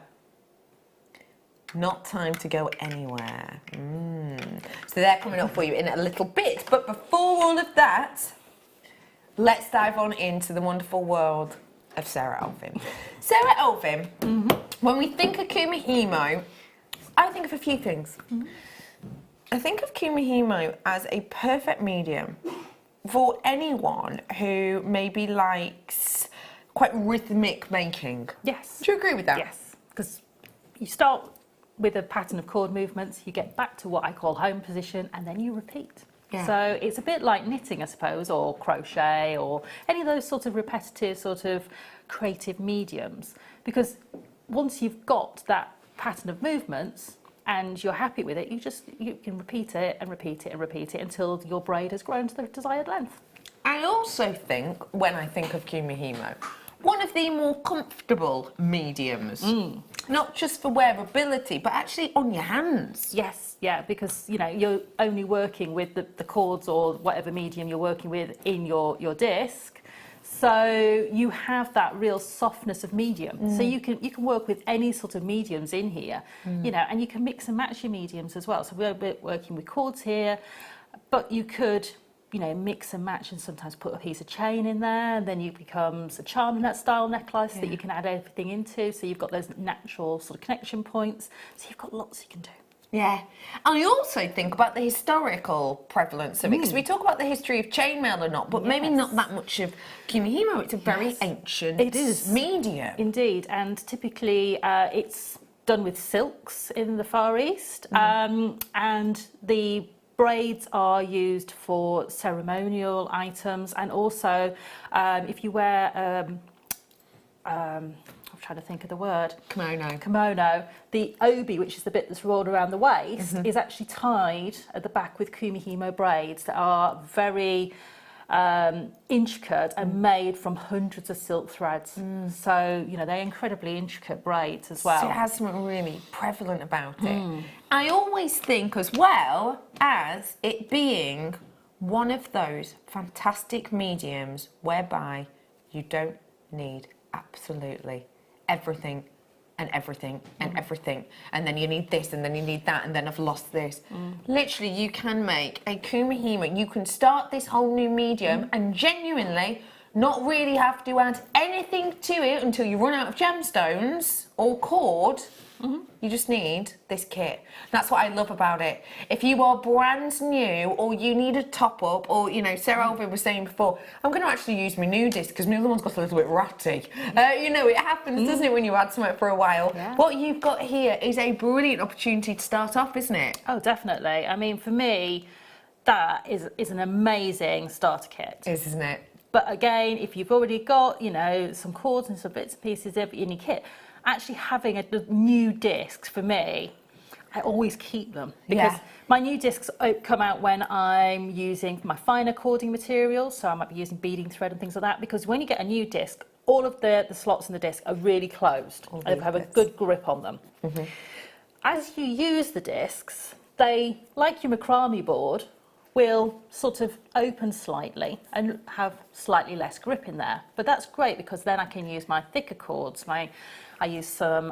Speaker 1: Not time to go anywhere. So they're coming up for you in a little bit. But before all of that, let's dive on into the wonderful world of Sarah Elvin. Sarah Elvin, when we think of Kumihimo, I think of a few things. I think of Kumihimo as a perfect medium for anyone who maybe likes quite rhythmic making.
Speaker 7: Yes.
Speaker 1: Do you agree with that?
Speaker 7: Yes, because you start with a pattern of cord movements, you get back to what I call home position, and then you repeat.
Speaker 1: Yeah.
Speaker 7: So it's a bit like knitting, I suppose, or crochet, or any of those sort of repetitive, sort of creative mediums. Because once you've got that pattern of movements and you're happy with it, you can repeat it and repeat it and repeat it until your braid has grown to the desired length.
Speaker 1: I also think, when I think of Kumihimo, one of the more comfortable mediums. Not just for wearability, but actually on your hands.
Speaker 7: Yes, yeah, because you're only working with the cords or whatever medium you're working with in your disc. So you have that real softness of medium. So you can work with any sort of mediums in here, and you can mix and match your mediums as well. So we're working with cords here, but you could, mix and match and sometimes put a piece of chain in there, and then it becomes a charm net style necklace that you can add everything into. So you've got those natural sort of connection points. So you've got lots you can do.
Speaker 1: Yeah. I also think about the historical prevalence of it, because we talk about the history of chainmail or not, but maybe not that much of Kumihimo. It's a very ancient medium.
Speaker 7: Indeed, and typically it's done with silks in the Far East, and the braids are used for ceremonial items, and also if you wear I'm trying to think of the word. Kimono. The obi, which is the bit that's rolled around the waist, is actually tied at the back with Kumihimo braids that are very intricate and made from hundreds of silk threads. So, they're incredibly intricate braids as well.
Speaker 1: So it has something really prevalent about it. I always think as well as it being one of those fantastic mediums whereby you don't need absolutely everything and everything and everything, and then you need this and then you need that, and then I've lost this. Literally, you can make a Kumihimo. You can start this whole new medium and genuinely not really have to add anything to it until you run out of gemstones or cord. You just need this kit. That's what I love about it. If you are brand new or you need a top up, or Sarah Elvin was saying before, I'm going to actually use my new disc because my other one's got a little bit ratty. It happens, doesn't it, when you add something for a while? Yeah. What you've got here is a brilliant opportunity to start off, isn't it?
Speaker 7: Oh, definitely. I mean, for me, that is an amazing starter kit.
Speaker 1: It is, isn't it?
Speaker 7: But again, if you've already got, some cords and some bits and pieces in your kit, actually having a new discs, for me, I always keep them, because my new discs come out when I'm using my finer cording materials, so I might be using beading thread and things like that, because when you get a new disc, all of the slots in the disc are really closed and have a good grip on them. As you use the discs, they, like your macrame board, will sort of open slightly and have slightly less grip in there. But that's great, because then I can use my thicker cords. I use some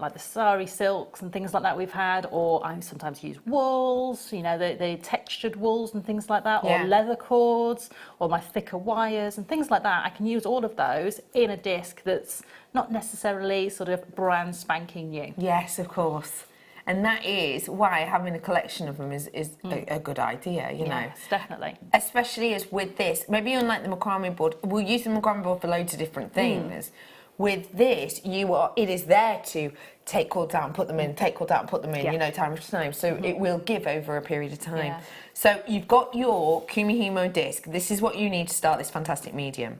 Speaker 7: like the sari silks and things like that we've had, or I sometimes use wools, the textured wools and things like that, or leather cords, or my thicker wires and things like that. I can use all of those in a disc that's not necessarily sort of brand spanking new.
Speaker 1: Yes, of course. And that is why having a collection of them is a good idea, you know.
Speaker 7: Yes, definitely.
Speaker 1: Especially as with this, maybe unlike the macrame board, we'll use the macrame board for loads of different things. With this, it is there to take cords out and put them in, take cords out and put them in, you know, time to time. So it will give over a period of time.
Speaker 7: Yeah.
Speaker 1: So you've got your Kumihimo disc. This is what you need to start this fantastic medium.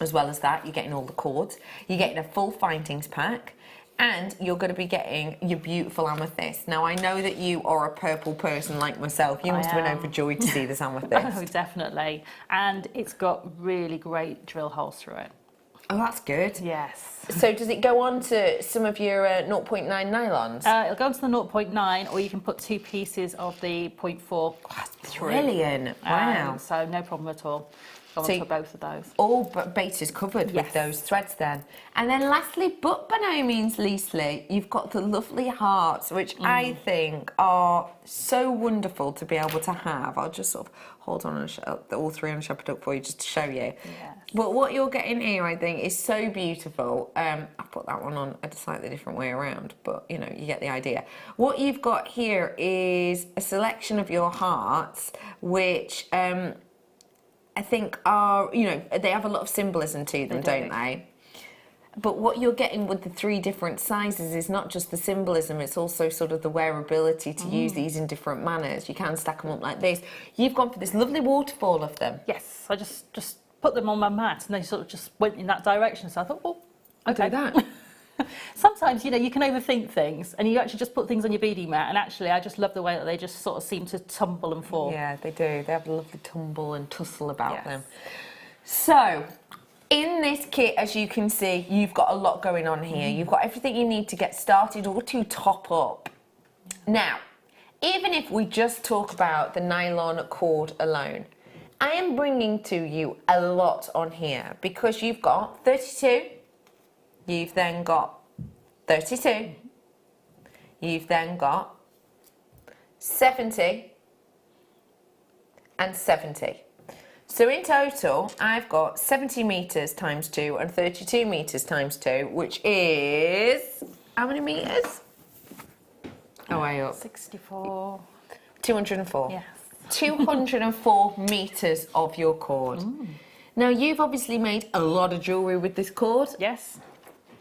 Speaker 1: As well as that, you're getting all the cords. You're getting a full findings pack. And you're going to be getting your beautiful amethyst. Now, I know that you are a purple person like myself. You must have been overjoyed to see this amethyst.
Speaker 7: Oh, definitely. And it's got really great drill holes through it.
Speaker 1: Oh, that's good.
Speaker 7: Yes.
Speaker 1: So does it go on to some of your 0.9 nylons?
Speaker 7: It'll go to the 0.9, or you can put 2 pieces of the 0.4 through.
Speaker 1: Brilliant. Wow.
Speaker 7: So no problem at all. Go on to both of those.
Speaker 1: All bases covered with those threads then. And then lastly, but by no means leastly, you've got the lovely hearts, which I think are so wonderful to be able to have. I'll just sort of hold on and all three on Shepherd Up for you just to show you.
Speaker 7: Yes.
Speaker 1: But what you're getting here, I think, is so beautiful. I put that one on a slightly different way around, but, you know, you get the idea. What you've got here is a selection of your hearts, which I think are, you know, they have a lot of symbolism to them, don't they? But what you're getting with the 3 different sizes is not just the symbolism, it's also sort of the wearability to use these in different manners. You can stack them up like this. You've gone for this lovely waterfall of them.
Speaker 7: Yes, I just put them on my mat and they sort of just went in that direction. So I thought, well, okay.
Speaker 1: Do that.
Speaker 7: Sometimes, you know, you can overthink things and you actually just put things on your beading mat, and actually I just love the way that they just sort of seem to tumble and fall.
Speaker 1: Yeah, they do. They have a lovely tumble and tussle about them. So, in this kit, as you can see, you've got a lot going on here. You've got everything you need to get started or to top up. Now, even if we just talk about the nylon cord alone, I am bringing to you a lot on here because you've got 32, you've then got 32, you've then got 70 and 70. So in total, I've got 70 metres times 2 and 32 metres times 2, which is, how many metres? Oh, way up.
Speaker 7: 64.
Speaker 1: 204.
Speaker 7: Yes.
Speaker 1: 204 metres of your cord. Now, you've obviously made a lot of jewellery with this cord.
Speaker 7: Yes.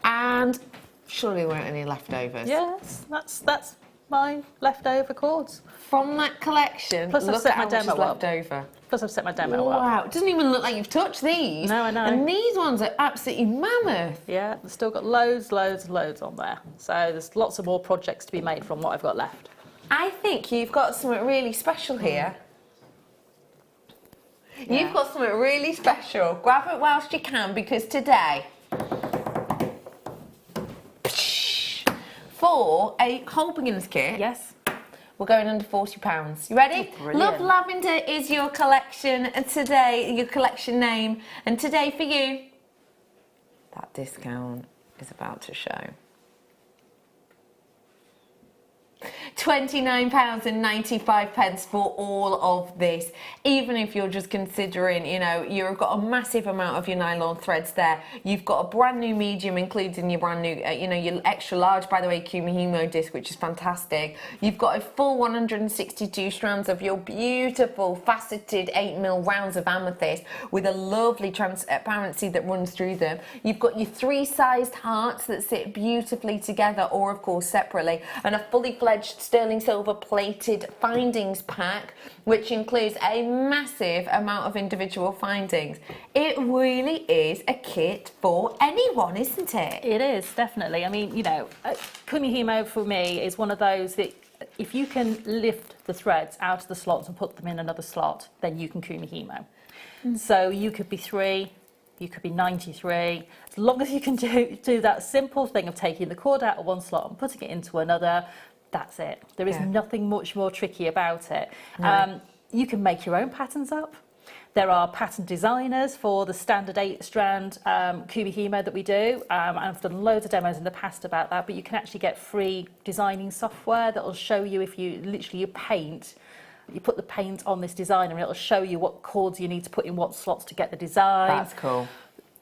Speaker 1: And surely there weren't any leftovers.
Speaker 7: Yes, that's my leftover cords.
Speaker 1: From that collection,
Speaker 7: Plus I've
Speaker 1: look
Speaker 7: set
Speaker 1: at
Speaker 7: my
Speaker 1: how much is
Speaker 7: demo up.
Speaker 1: left over.
Speaker 7: Plus I've set my demo up.
Speaker 1: Wow, it doesn't even look like you've touched these.
Speaker 7: No, I know.
Speaker 1: And these ones are absolutely mammoth.
Speaker 7: Yeah, I've still got loads on there. So there's lots of more projects to be made from what I've got left.
Speaker 1: I think you've got something really special here.
Speaker 7: Yeah.
Speaker 1: You've got something really special. Grab it whilst you can, because today, for a whole beginner's kit,
Speaker 7: Yes.
Speaker 1: we're going under £40. You ready?
Speaker 7: Brilliant.
Speaker 1: Love Lavender is your collection, and today, your collection name, and today for you, that discount is about to show. £29.95 for all of this. Even if you're just considering, you know, you've got a massive amount of your nylon threads there. You've got a brand new medium, including your brand new, you know, your extra large, by the way, Kumihimo disc, which is fantastic. You've got a full 162 strands of your beautiful faceted 8mm rounds of amethyst with a lovely transparency that runs through them. You've got your 3-sized hearts that sit beautifully together, or of course separately, and a fully fledged sterling silver plated findings pack, which includes a massive amount of individual findings. It really is a kit for anyone, isn't it?
Speaker 7: It is, definitely. I mean, you know, Kumihimo for me is one of those that if you can lift the threads out of the slots and put them in another slot, then you can Kumihimo. So you could be 3, you could be 93, as long as you can do that simple thing of taking the cord out of one slot and putting it into another. That's it. There is nothing much more tricky about it.
Speaker 1: No.
Speaker 7: You can make your own patterns up. There are pattern designers for the standard 8-strand Kumihimo that we do. And I've done loads of demos in the past about that, but you can actually get free designing software that will show you, if you literally you put the paint on this designer and it'll show you what cords you need to put in what slots to get the design.
Speaker 1: That's cool.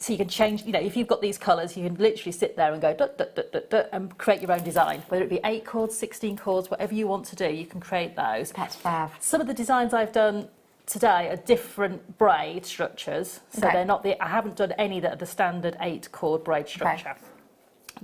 Speaker 7: So you can change, you know, if you've got these colours, you can literally sit there and go dut, dut, dut, dut, dut, and create your own design. Whether it be 8 cords, 16 cords, whatever you want to do, you can create those.
Speaker 1: That's fab.
Speaker 7: Some of the designs I've done today are different braid structures. So
Speaker 1: Okay.
Speaker 7: they're not I haven't done any that are the standard 8 chord braid structure.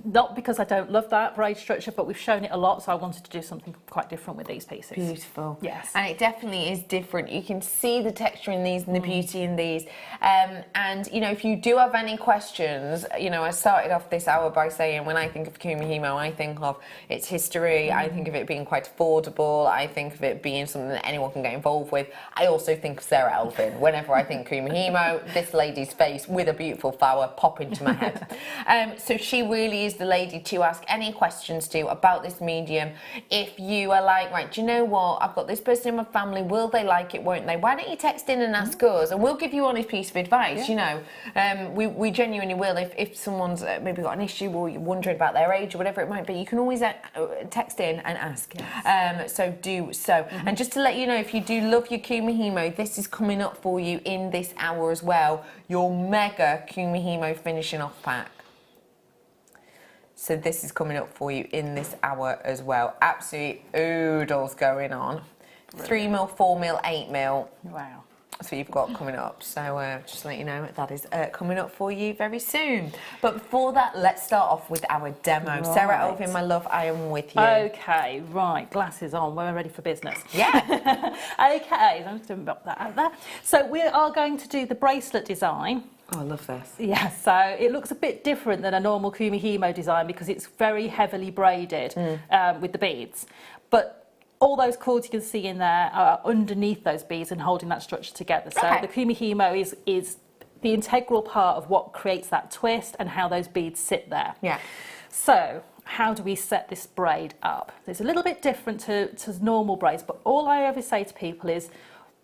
Speaker 7: Not because I don't love that braid structure, but we've shown it a lot, so I wanted to do something quite different with these pieces.
Speaker 1: Beautiful.
Speaker 7: Yes.
Speaker 1: And it definitely is different. You can see the texture in these and the beauty in these. And, you know, if you do have any questions, you know, I started off this hour by saying when I think of Kumihimo, I think of its history, I think of it being quite affordable, I think of it being something that anyone can get involved with. I also think of Sarah Elvin. Whenever I think Kumihimo, this lady's face with a beautiful flower pop into my head. So she really is the lady to ask any questions to about this medium. If you are like, right, do you know what, I've got this person in my family, will they like it, won't they? Why don't you text in and ask us, and we'll give you honest piece of advice. You know, we genuinely will. If someone's maybe got an issue or you're wondering about their age or whatever it might be, you can always text in and ask. So do so. And just to let you know, if you do love your Kumihimo, this is coming up for you in this hour as well, your mega Kumihimo finishing off pack. So this is coming up for you in this hour as well. Absolute oodles going on. 3mm, 4mm, 8mm.
Speaker 7: Wow.
Speaker 1: So you've got coming up. So just to let you know, that is coming up for you very soon. But before that, let's start off with our demo.
Speaker 7: Right.
Speaker 1: Sarah Elvin, my love, I am with you.
Speaker 7: Okay, right, glasses on, we're ready for business.
Speaker 1: Yeah.
Speaker 7: Okay, I'm just going to pop that out there. So we are going to do the bracelet design.
Speaker 1: Oh, I love this.
Speaker 7: Yeah, so it looks a bit different than a normal Kumihimo design because it's very heavily braided with the beads. But all those cords you can see in there are underneath those beads and holding that structure together. So the Kumihimo is the integral part of what creates that twist and how those beads sit there.
Speaker 1: Yeah.
Speaker 7: So how do we set this braid up? It's a little bit different to normal braids, but all I ever say to people is,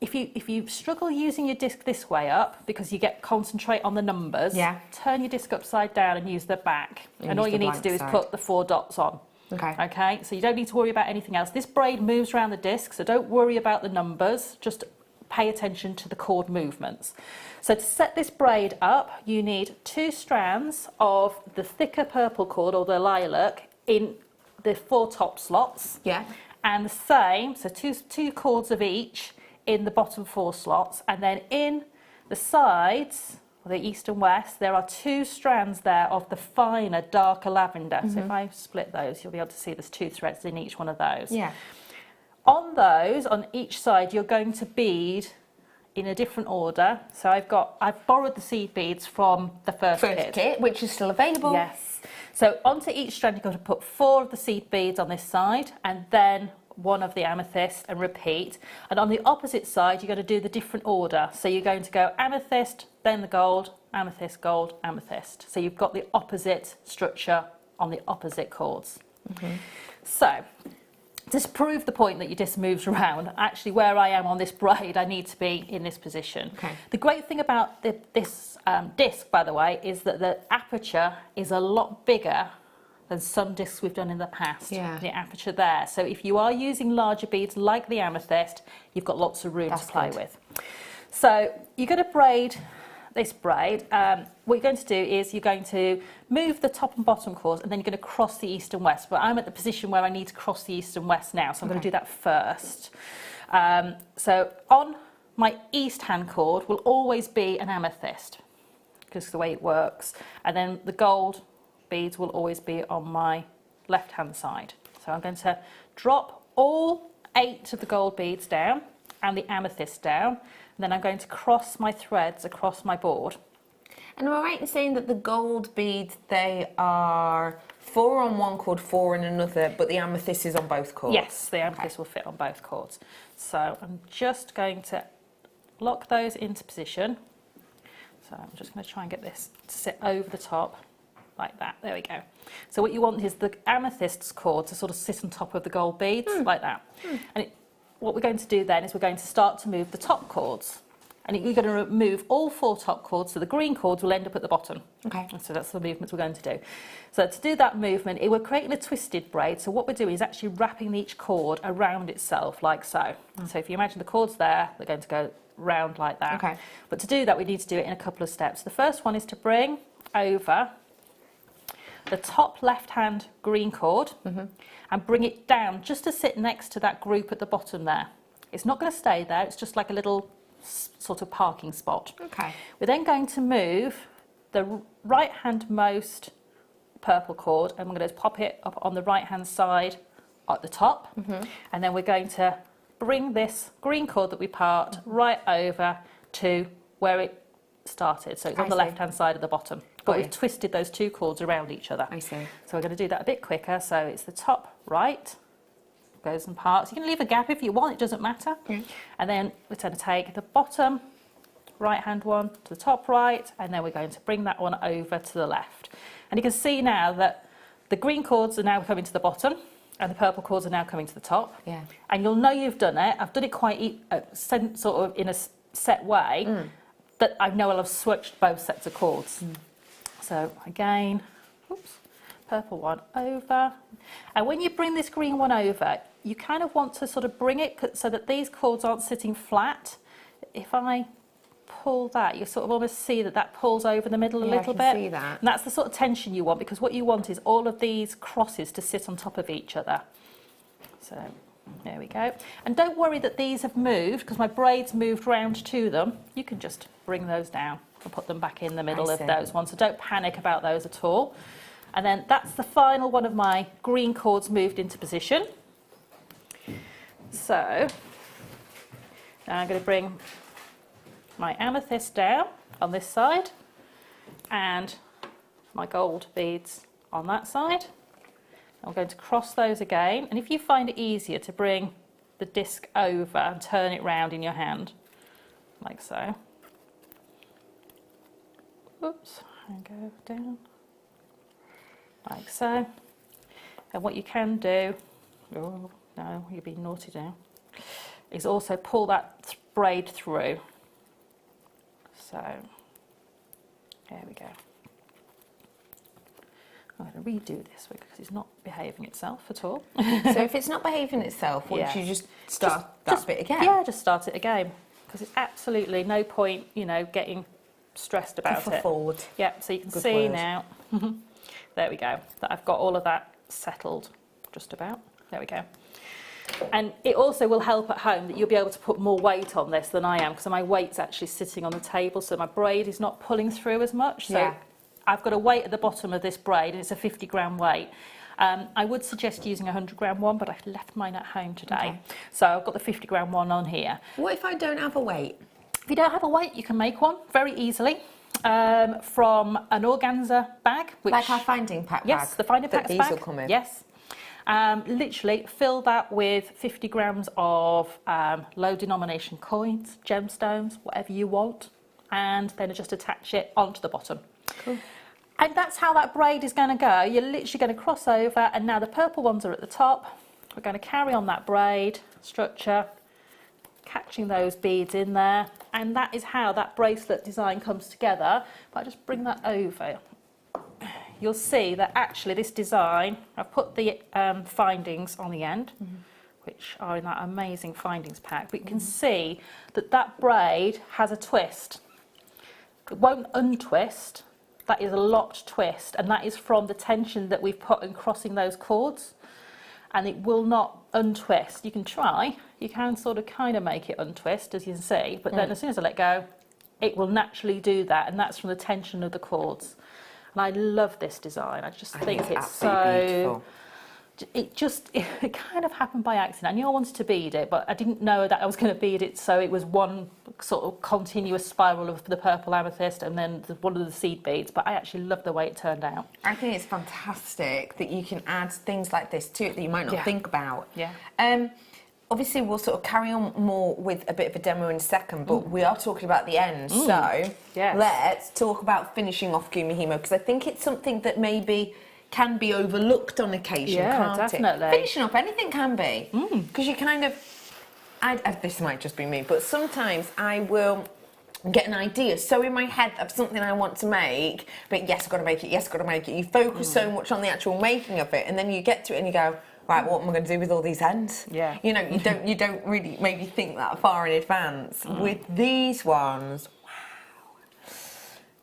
Speaker 7: if you struggle using your disc this way up because you concentrate on the numbers, turn your disc upside down and use the back. And all you need to do is put the 4 dots on. Okay, so you don't need to worry about anything else. This braid moves around the disc, so don't worry about the numbers, just pay attention to the cord movements. So to set this braid up, you need 2 strands of the thicker purple cord or the lilac in the 4 top slots.
Speaker 1: Yeah.
Speaker 7: And the same, so two cords of each in the bottom 4 slots, and then in the sides, the east and west, there are 2 strands there of the finer, darker lavender. So if I split those, you'll be able to see there's 2 threads in each one of those.
Speaker 1: Yeah.
Speaker 7: On those, on each side, you're going to bead in a different order. So I've borrowed the seed beads from the first kit,
Speaker 1: which is still available.
Speaker 7: Yes. So onto each strand, you're going to put 4 of the seed beads on this side, and then 1 of the amethyst, and repeat. And on the opposite side, you're going to do the different order. So you're going to go amethyst, then the gold, amethyst, gold, amethyst. So you've got the opposite structure on the opposite cords. So to prove the point that your disc moves around, actually where I am on this braid, I need to be in this position. The great thing about this disc, by the way, is that the aperture is a lot bigger than some discs we've done in the past, the aperture there. So if you are using larger beads like the amethyst, you've got lots of room to play with. So you're going to braid this braid. What you're going to do is you're going to move the top and bottom cords, and then you're going to cross the east and west. But I'm at the position where I need to cross the east and west now, so I'm going to do that first. So on my east hand cord will always be an amethyst, because of the way it works. And then the gold beads will always be on my left hand side. So I'm going to drop all 8 of the gold beads down and the amethyst down, and then I'm going to cross my threads across my board.
Speaker 1: And am I right in saying that the gold beads, they are 4 on one cord, 4 in another, but the amethyst is on both cords?
Speaker 7: Yes, the amethyst will fit on both cords. So I'm just going to lock those into position. So I'm just going to try and get this to sit over the top like that. There we go. So what you want is the amethyst's cord to sort of sit on top of the gold beads like that. And what we're going to do then is we're going to start to move the top cords. And you're going to remove all 4 top cords, so the green cords will end up at the bottom. And so that's the movements we're going to do. So to do that movement, we're creating a twisted braid. So what we're doing is actually wrapping each cord around itself like so. So if you imagine the cords there, they're going to go round like that.
Speaker 1: Okay.
Speaker 7: But to do that, we need to do it in a couple of steps. The first one is to bring over the top left-hand green cord and bring it down just to sit next to that group at the bottom there. It's not going to stay there, it's just like a little sort of parking spot.
Speaker 1: Okay.
Speaker 7: We're then going to move the right-hand most purple cord and we're going to pop it up on the right-hand side at the top. And then we're going to bring this green cord that we part right over to where it started. So it's on the left-hand side of the bottom. But we've twisted those two cords around each other.
Speaker 1: I see.
Speaker 7: So we're going to do that a bit quicker. So it's the top right, goes and parts. You can leave a gap if you want, it doesn't matter. And then we're going to take the bottom right-hand one to the top right, and then we're going to bring that one over to the left. And you can see now that the green cords are now coming to the bottom, and the purple cords are now coming to the top.
Speaker 1: Yeah.
Speaker 7: And you'll know you've done it. I've done it quite sort of in a set way, that I know I'll have switched both sets of cords. So again, oops, purple one over. And when you bring this green one over, you kind of want to sort of bring it so that these cords aren't sitting flat. If I pull that, you sort of almost see that that pulls over the middle a little bit.
Speaker 1: I can see that.
Speaker 7: And that's the sort of tension you want, because what you want is all of these crosses to sit on top of each other. So there we go. And don't worry that these have moved, because my braids moved round to them. You can just bring those down and put them back in the middle of those ones. So don't panic about those at all. And then that's the final one of my green cords moved into position. So now I'm going to bring my amethyst down on this side and my gold beads on that side. I'm going to cross those again, and if you find it easier to bring the disc over and turn it round in your hand, like so. Oops, and go down, like so. And what you can do, oh no, you're being naughty now, is also pull that braid through. So, there we go. I'm going to redo this because it's not behaving itself at all.
Speaker 1: So if it's not behaving itself, why don't you just start that bit again?
Speaker 7: Yeah, just start it again, because it's absolutely no point, you know, getting stressed about it.
Speaker 1: Forward.
Speaker 7: Yeah, so you can see now, there we go, that I've got all of that settled, just about. There we go. And it also will help at home that you'll be able to put more weight on this than I am, because my weight's actually sitting on the table, so my braid is not pulling through as much. So I've got a weight at the bottom of this braid, and it's a 50-gram weight. I would suggest using a 100-gram one, but I left mine at home today. So I've got the 50-gram one on here.
Speaker 1: What if I don't have a weight?
Speaker 7: If you don't have a weight, you can make one very easily from an organza bag. Which,
Speaker 1: like our finding pack bag?
Speaker 7: Yes, the finding packs
Speaker 1: bag.
Speaker 7: bag.
Speaker 1: These will come in.
Speaker 7: Yes. Literally fill that with 50 grams of low denomination coins, gemstones, whatever you want, and then just attach it onto the bottom.
Speaker 1: Cool.
Speaker 7: And that's how that braid is going to go. You're literally going to cross over, and now the purple ones are at the top. We're going to carry on that braid structure, catching those beads in there, and that is how that bracelet design comes together. If I just bring that over, you'll see that actually this design, I've put the findings on the end, which are in that amazing findings pack, but you can see that that braid has a twist. It won't untwist. That is a locked twist, and that is from the tension that we've put in crossing those cords, and it will not untwist. You can try, you can sort of kind of make it untwist, as you can see, but then as soon as I let go, it will naturally do that, and that's from the tension of the cords. And I love this design. I just think it's so
Speaker 1: beautiful.
Speaker 7: It kind of happened by accident. I knew I wanted to bead it, but I didn't know that I was going to bead it so it was one sort of continuous spiral of the purple amethyst and then one of the seed beads, but I actually love the way it turned out.
Speaker 1: I think it's fantastic that you can add things like this to it that you might not think about.
Speaker 7: Yeah.
Speaker 1: Obviously, we'll sort of carry on more with a bit of a demo in a second, but we are talking about the end. So let's talk about finishing off Gumi Himo, because I think it's something that maybe can be overlooked on occasion, can't
Speaker 7: definitely.
Speaker 1: it? Finishing up anything can be, because you kind of, this might just be me, but sometimes I will get an idea so in my head of something I want to make, but yes, I've got to make it, yes, I've got to make it. You focus so much on the actual making of it, and then you get to it and you go, right, what am I going to do with all these ends?
Speaker 7: Yeah.
Speaker 1: You know, you don't really maybe think that far in advance. With these ones, wow,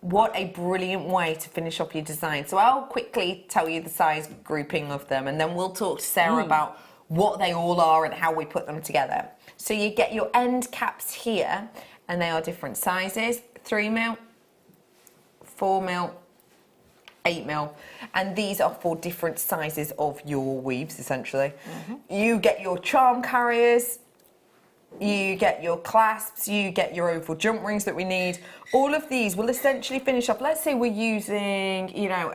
Speaker 1: what a brilliant way to finish off your design. So I'll quickly tell you the size grouping of them, and then we'll talk to Sarah about what they all are and how we put them together. So you get your end caps here, and they are different sizes: 3mm, 4mm, 8mm, and these are for different sizes of your weaves, essentially. You get your charm carriers, you get your clasps, you get your oval jump rings that we need. All of these will essentially finish off. Let's say we're using, you know,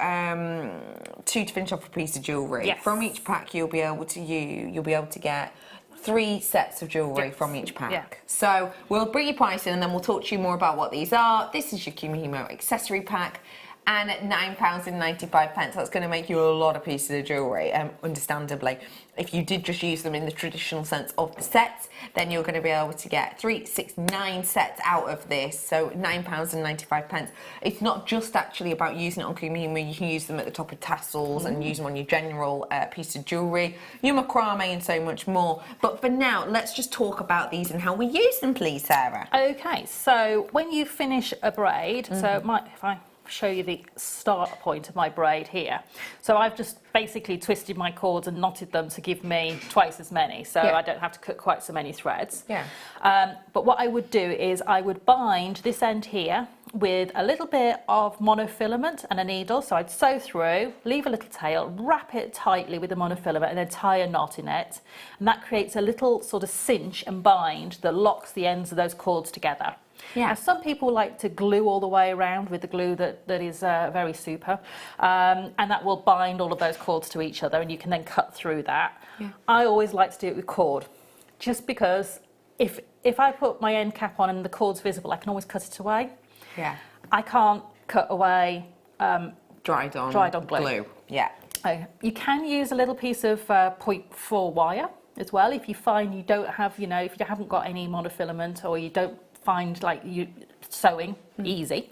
Speaker 1: 2 to finish off a piece of jewellery.
Speaker 7: Yes.
Speaker 1: From each pack, you'll be able to get 3 sets of jewellery from each pack.
Speaker 7: Yeah.
Speaker 1: So we'll bring you pricing, and then we'll talk to you more about what these are. This is your Kumihimo accessory pack. And at £9.95, that's going to make you a lot of pieces of jewellery, understandably. If you did just use them in the traditional sense of the sets, then you're going to be able to get 3, 6, 9 sets out of this. So £9.95. It's not just actually about using it on Kumihimo. You can use them at the top of tassels and use them on your general piece of jewellery, your macrame, and so much more. But for now, let's just talk about these and how we use them, please, Sarah.
Speaker 7: Okay, so when you finish a braid, so if I show you the start point of my braid here. So I've just basically twisted my cords and knotted them to give me twice as many, so I don't have to cut quite so many threads. But what I would do is I would bind this end here with a little bit of monofilament and a needle. So I'd sew through, leave a little tail, wrap it tightly with the monofilament, and then tie a knot in it. And that creates a little sort of cinch and bind that locks the ends of those cords together. Now, some people like to glue all the way around with the glue that is very super, and that will bind all of those cords to each other, and you can then cut through that. I always like to do it with cord, just because if I put my end cap on and the cord's visible, I can always cut it away. I can't cut away
Speaker 1: dried on glue.
Speaker 7: You can use a little piece of 0.4 wire as well if you find you don't have, you know, if you haven't got any monofilament, or you don't find like you sewing easy.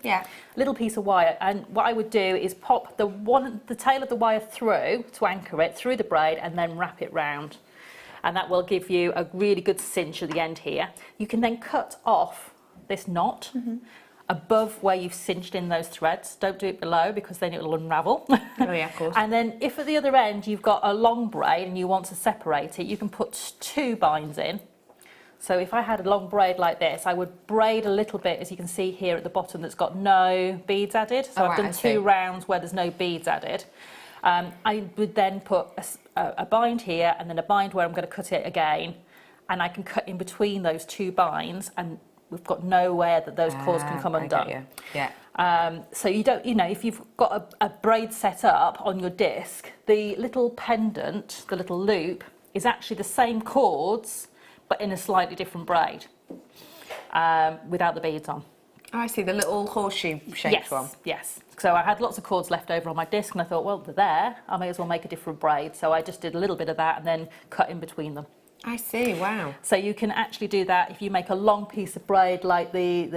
Speaker 7: Little piece of wire, and what I would do is pop the tail of the wire through to anchor it through the braid, and then wrap it round, and that will give you a really good cinch at the end here. You can then cut off this knot above where you've cinched in those threads. Don't do it below, because then it will unravel.
Speaker 1: Of course.
Speaker 7: And then if at the other end you've got a long braid and you want to separate it, you can put 2 binds in. So if I had a long braid like this, I would braid a little bit, as you can see here at the bottom, that's got no beads added. So I've done 2 rounds where there's no beads added. I would then put a bind here, and then a bind where I'm going to cut it again, and I can cut in between those 2 binds, and we've got nowhere that those cords can come undone. So you don't, you know, if you've got a braid set up on your disc, the little pendant, the little loop, is actually the same cords, but in a slightly different braid, without the beads on.
Speaker 1: I see, the little horseshoe shaped one.
Speaker 7: Yes. So I had lots of cords left over on my disc, and I thought, well, they're there, I may as well make a different braid. So I just did a little bit of that and then cut in between them.
Speaker 1: I see, wow.
Speaker 7: So you can actually do that if you make a long piece of braid, like the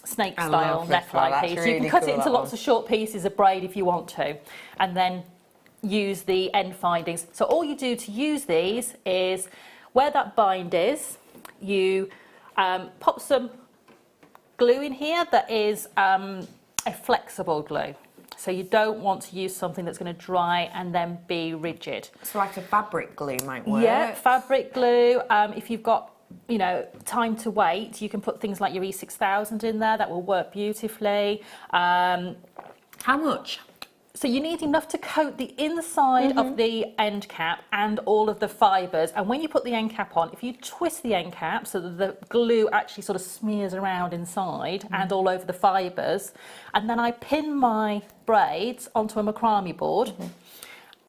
Speaker 7: snake style neckline piece.
Speaker 1: Really
Speaker 7: you can cut
Speaker 1: cool,
Speaker 7: it into lots of short pieces of braid if you want to, and then use the end findings. So all you do to use these is, where that bind is, you pop some glue in here that is a flexible glue. So you don't want to use something that's going to dry and then be rigid.
Speaker 1: So like a fabric glue might work.
Speaker 7: Yeah, fabric glue. If you've got, you know, time to wait, you can put things like your E6000 in there. That will work beautifully.
Speaker 1: How much?
Speaker 7: So you need enough to coat the inside of the end cap and all of the fibres. And when you put the end cap on, if you twist the end cap so that the glue actually sort of smears around inside and all over the fibres, and then I pin my braids onto a macrame board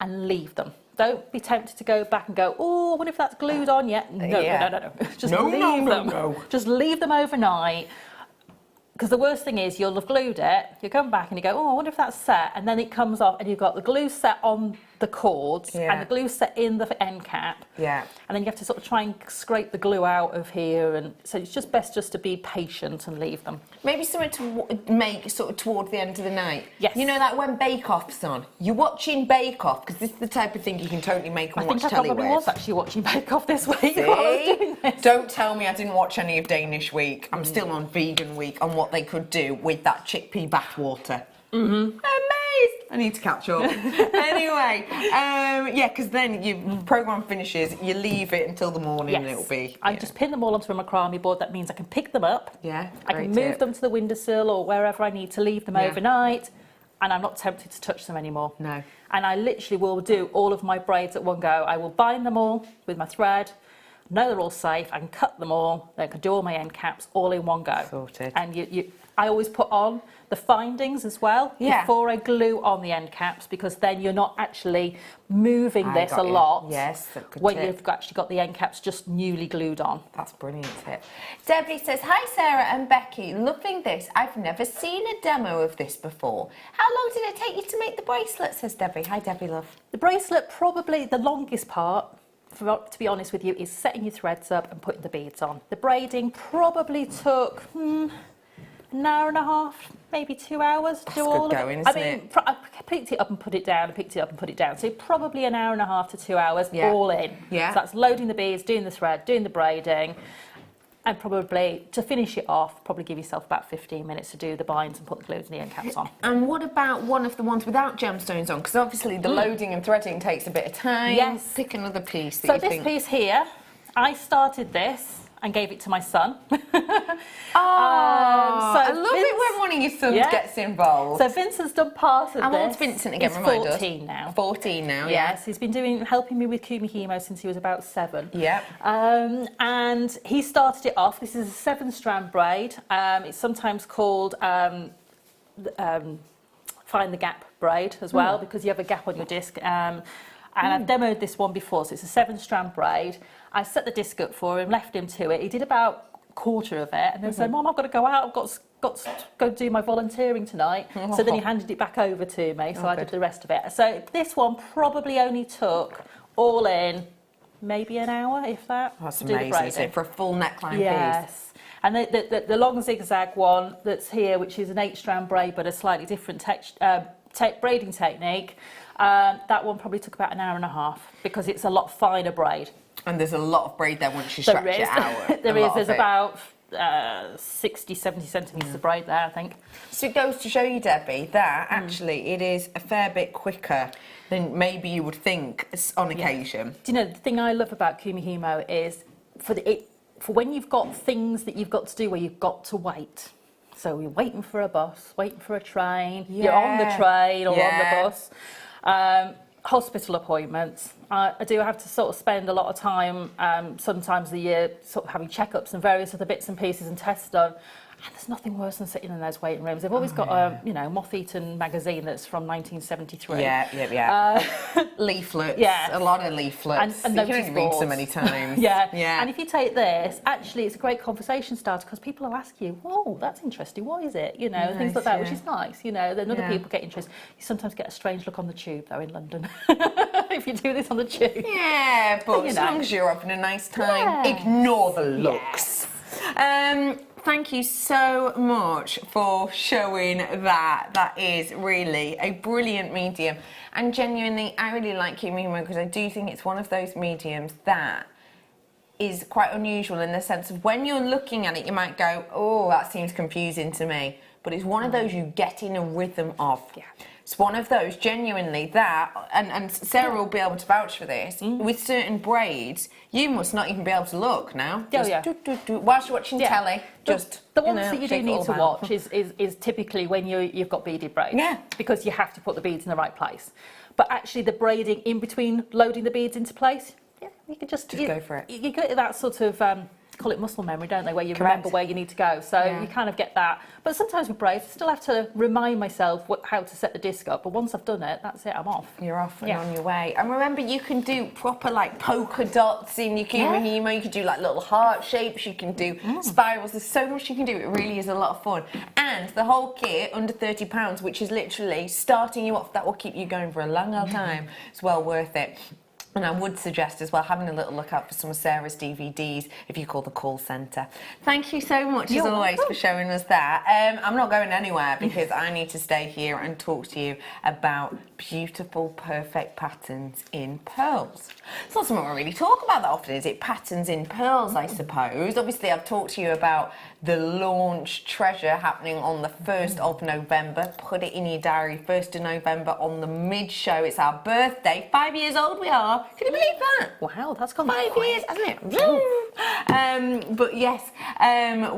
Speaker 7: and leave them. Don't be tempted to go back and go, oh, I wonder if that's glued on yet. No. Just leave them. Just leave them overnight. because the worst thing is you'll have glued it, you come back and you go, oh, I wonder if that's set, and then it comes off and you've got the glue set on the cords and the glue set in the end cap.
Speaker 1: Yeah.
Speaker 7: And then you have to sort of try and scrape the glue out of here, and so it's just best just to be patient and leave them.
Speaker 1: Maybe something to make sort of toward the end of the night.
Speaker 7: Yes.
Speaker 1: You know, like when Bake Off's on. You're watching Bake Off, because this is the type of thing you can totally make and watch telly with.
Speaker 7: I think I probably was actually watching Bake Off this week while I was doing this.
Speaker 1: Don't tell me I didn't watch any of Danish Week. I'm still on Vegan Week on what they could do with that chickpea bathwater. Amazing! I need to catch up. Anyway, yeah, because then your programme finishes, you leave it until the morning and it'll be...
Speaker 7: I just pin them all onto a macrame board. That means I can pick them up.
Speaker 1: Yeah,
Speaker 7: I can move them to the windowsill or wherever I need to leave them overnight, and I'm not tempted to touch them anymore.
Speaker 1: No.
Speaker 7: And I literally will do all of my braids at one go. I will bind them all with my thread, know they're all safe, I can cut them all, I can do all my end caps all in one go.
Speaker 1: Sorted.
Speaker 7: And I always put on the findings as well before I glue on the end caps, because then you're not actually moving this a lot.
Speaker 1: Yes, that's a good
Speaker 7: when
Speaker 1: tip.
Speaker 7: you've actually got the end caps just newly glued on.
Speaker 1: That's a brilliant tip. Debbie says, hi Sarah and Becky, loving this. I've never seen a demo of this before. How long did it take you to make the bracelet, says Debbie. Hi Debbie, love.
Speaker 7: The bracelet, probably the longest part, to be honest with you, is setting your threads up and putting the beads on. The braiding probably took an hour and a half, maybe 2 hours to do all of it.
Speaker 1: Isn't it?
Speaker 7: I picked it up and put it down, and picked it up and put it down. So probably an hour and a half to 2 hours all in.
Speaker 1: Yeah.
Speaker 7: So that's loading the beads, doing the thread, doing the braiding, and probably to finish it off, probably give yourself about 15 minutes to do the binds and put the glues and the end caps on.
Speaker 1: And what about one of the ones without gemstones on? Because obviously the loading and threading takes a bit of time.
Speaker 7: Yes.
Speaker 1: Pick another piece that
Speaker 7: So
Speaker 1: you
Speaker 7: this
Speaker 1: think...
Speaker 7: piece here, I started this and gave it to my son.
Speaker 1: I love it when one of your sons gets involved.
Speaker 7: So Vincent's done part of this.
Speaker 1: How old's Vincent again?
Speaker 7: He's
Speaker 1: Remind us.
Speaker 7: 14 now.
Speaker 1: 14 now,
Speaker 7: Yes, he's been helping me with Kumihimo since he was about 7.
Speaker 1: Yep.
Speaker 7: And he started it off. This is a 7-strand braid. It's sometimes called find the gap braid as well, because you have a gap on your disc. And I've demoed this one before, so it's a 7-strand braid. I set the disc up for him, left him to it. He did about a quarter of it, and then said, Mom, I've got to go out. I've got to go do my volunteering tonight. So then he handed it back over to me, so I did the rest of it. So this one probably only took, all in, maybe an hour, if that.
Speaker 1: That's
Speaker 7: to do the
Speaker 1: amazing, isn't
Speaker 7: braiding.
Speaker 1: it? For a full neckline piece.
Speaker 7: Yes. And the long zigzag one that's here, which is an 8-strand braid, but a slightly different braiding technique, that one probably took about an hour and a half, because it's a lot finer braid.
Speaker 1: And there's a lot of braid there once you stretch it out.
Speaker 7: There's about 60, 70 centimetres of braid there, I think.
Speaker 1: So it goes to show you, Debbie, that actually it is a fair bit quicker than maybe you would think on occasion.
Speaker 7: Do you know, the thing I love about Kumihimo is for when you've got things that you've got to do where you've got to wait. So you're waiting for a bus, waiting for a train, you're on the train or on the bus. Hospital appointments. I do have to sort of spend a lot of time, sometimes a year, sort of having checkups and various other bits and pieces and tests done. And there's nothing worse than sitting in those waiting rooms. They've always got a, moth-eaten magazine that's from 1973.
Speaker 1: Leaflets.
Speaker 7: Yeah.
Speaker 1: A lot of leaflets.
Speaker 7: And
Speaker 1: you can only read so many times.
Speaker 7: Yeah. And if you take this, actually, it's a great conversation starter, because people will ask you, "Oh, that's interesting. What is it?" Things like that, which is nice. Then other people get interested. You sometimes get a strange look on the tube, though, in London, if you do this on the tube.
Speaker 1: Yeah, but as long as you're having a nice time, ignore the looks. Thank you so much for showing that. That is really a brilliant medium. And genuinely, I really like Kumihimo, because I do think it's one of those mediums that is quite unusual, in the sense of when you're looking at it, you might go, oh, that seems confusing to me. But it's one of those you get in a rhythm of. Yeah. It's one of those, genuinely, that, and Sarah will be able to vouch for this, with certain braids, you must not even be able to look now. Just whilst you're watching telly, just...
Speaker 7: The ones that you do need to watch is typically when you've got beaded braids.
Speaker 1: Yeah.
Speaker 7: Because you have to put the beads in the right place. But actually the braiding in between loading the beads into place, you can just
Speaker 1: go for it.
Speaker 7: You get that sort of call it muscle memory, don't they, where you
Speaker 1: Correct.
Speaker 7: remember where you need to go. So
Speaker 1: Yeah.
Speaker 7: you kind of get that. But sometimes with braids, I still have to remind myself how to set the disc up. But once I've done it, that's it, I'm off.
Speaker 1: You're off and
Speaker 7: Yeah.
Speaker 1: on your way. And remember, you can do proper like polka dots in your Kumahimo. You can do like little heart shapes. You can do spirals. There's so much you can do. It really is a lot of fun. And the whole kit under £30, which is literally starting you off. That will keep you going for a long old time. It's well worth it. And I would suggest as well having a little look out for some of Sarah's DVDs if you call the call centre. Thank you so much as always for showing us that. I'm not going anywhere because I need to stay here and talk to you about beautiful, perfect patterns in pearls. It's not something we really talk about that often, is it? Patterns in pearls, I suppose. Obviously, I've talked to you about the launch treasure happening on the 1st of November. Put it in your diary, 1st of November on the mid-show. It's our birthday. 5 years old we are. Can you believe that?
Speaker 7: Wow, that's gone
Speaker 1: 5
Speaker 7: quick.
Speaker 1: years, hasn't it? But yes,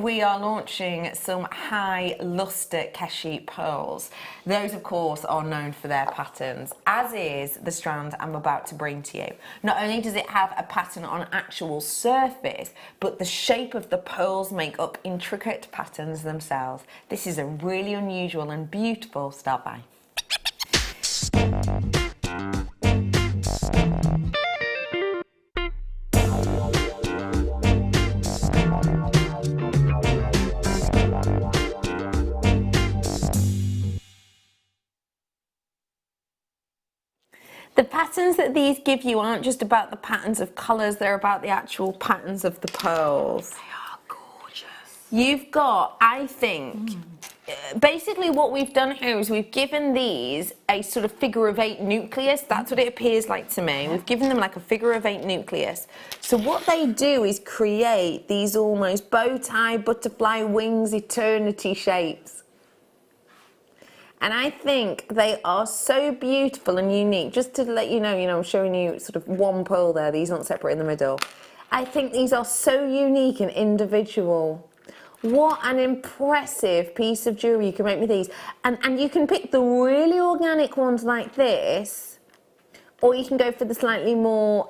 Speaker 1: we are launching some high luster Keshi pearls. Those, of course, are known for their patterns, as is the strand I'm about to bring to you. Not only does it have a pattern on actual surface, but the shape of the pearls make up intricate patterns themselves. This is a really unusual and beautiful start by. The patterns that these give you aren't just about the patterns of colours, they're about the actual patterns of the pearls.
Speaker 7: They are gorgeous.
Speaker 1: You've got, I think, basically what we've done here is we've given these a sort of figure of 8 nucleus. That's what it appears like to me. We've given them like a figure of 8 nucleus. So what they do is create these almost bow tie, butterfly wings, eternity shapes. And I think they are so beautiful and unique. Just to let you know, I'm showing you sort of one pearl there. These aren't separate in the middle. I think these are so unique and individual. What an impressive piece of jewellery you can make with these. And you can pick the really organic ones like this, or you can go for the slightly more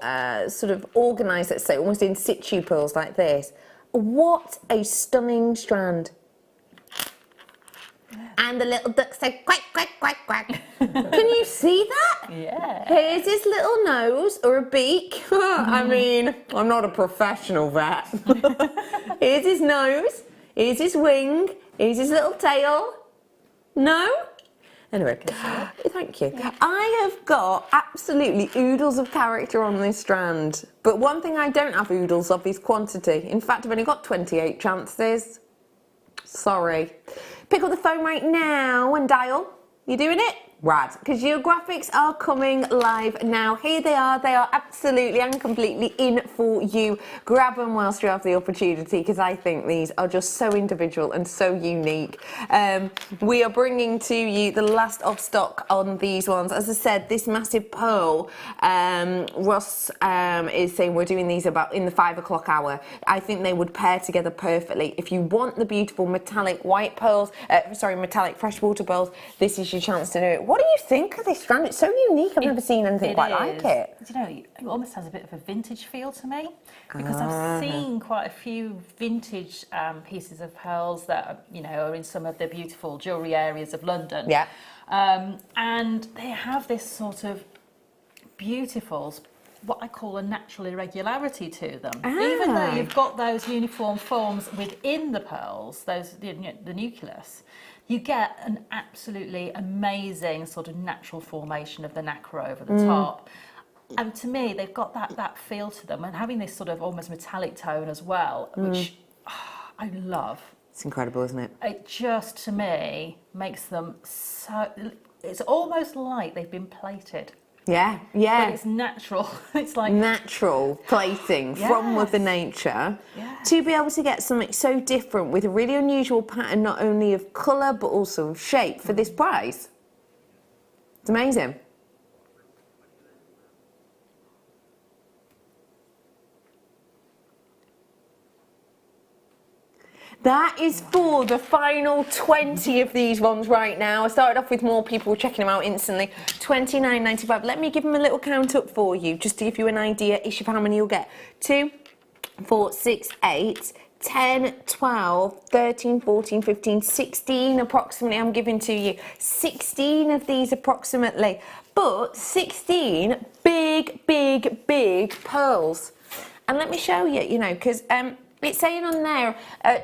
Speaker 1: sort of organised, let's say, almost in situ pearls like this. What a stunning strand. And the little duck say quack, quack, quack, quack. Can you see that?
Speaker 7: Yeah.
Speaker 1: Here's his little nose or a beak. I mean, I'm not a professional vet. Here's his nose. Here's his wing. Here's his little tail. No? Anyway, thank you. I have got absolutely oodles of character on this strand. But one thing I don't have oodles of is quantity. In fact, I've only got 28 chances. Sorry. Pick up the phone right now and dial. You doing it? Rad. Because your graphics are coming live now. Here they are. They are absolutely and completely in for you. Grab them whilst you have the opportunity, because I think these are just so individual and so unique. We are bringing to you the last of stock on these ones. As I said, this massive pearl, Ross is saying we're doing these about in the 5 o'clock hour. I think they would pair together perfectly. If you want the beautiful metallic white pearls, metallic freshwater pearls, this is your chance to do it. What do you think of this strand? It's so unique. I've never seen anything quite like it.
Speaker 7: You know, it almost has a bit of a vintage feel to me, because I've seen quite a few vintage pieces of pearls that are in some of the beautiful jewellery areas of London.
Speaker 1: Yeah.
Speaker 7: And they have this sort of beautiful, what I call a natural irregularity to them. Even though you've got those uniform forms within the pearls, the nucleus, you get an absolutely amazing sort of natural formation of the nacre over the top. And to me, they've got that feel to them, and having this sort of almost metallic tone as well, which I love.
Speaker 1: It's incredible, isn't it?
Speaker 7: It just, to me, makes them so... It's almost like they've been plated.
Speaker 1: Yeah, yeah.
Speaker 7: But it's natural. It's like...
Speaker 1: Natural plating from Mother Nature to be able to get something so different with a really unusual pattern, not only of colour but also of shape for this price. It's amazing. That is for the final 20 of these ones right now. I started off with more people checking them out instantly. $29.95. Let me give them a little count up for you, just to give you an idea-ish of how many you'll get. 2, 4, 6, 8, 10, 12, 13, 14, 15, 16 approximately I'm giving to you. 16 of these approximately, but 16 big, big, big pearls. And let me show you, you know, because it's saying on there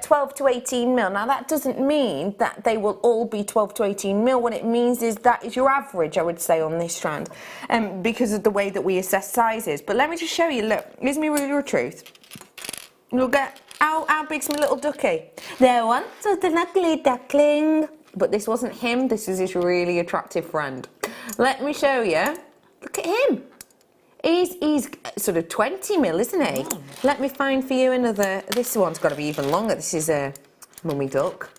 Speaker 1: 12 to 18 mil. Now that doesn't mean that they will all be 12 to 18 mil. What it means is that is your average, I would say, on this strand, because of the way that we assess sizes. But let me just show you, look, here's me ruler of truth. Look at how big's my little ducky. There once was an ugly duckling. But this wasn't him, this is his really attractive friend. Let me show you. Look at him. He's sort of 20 mil, isn't he? Oh. Let me find for you another. This one's got to be even longer. This is a mummy duck.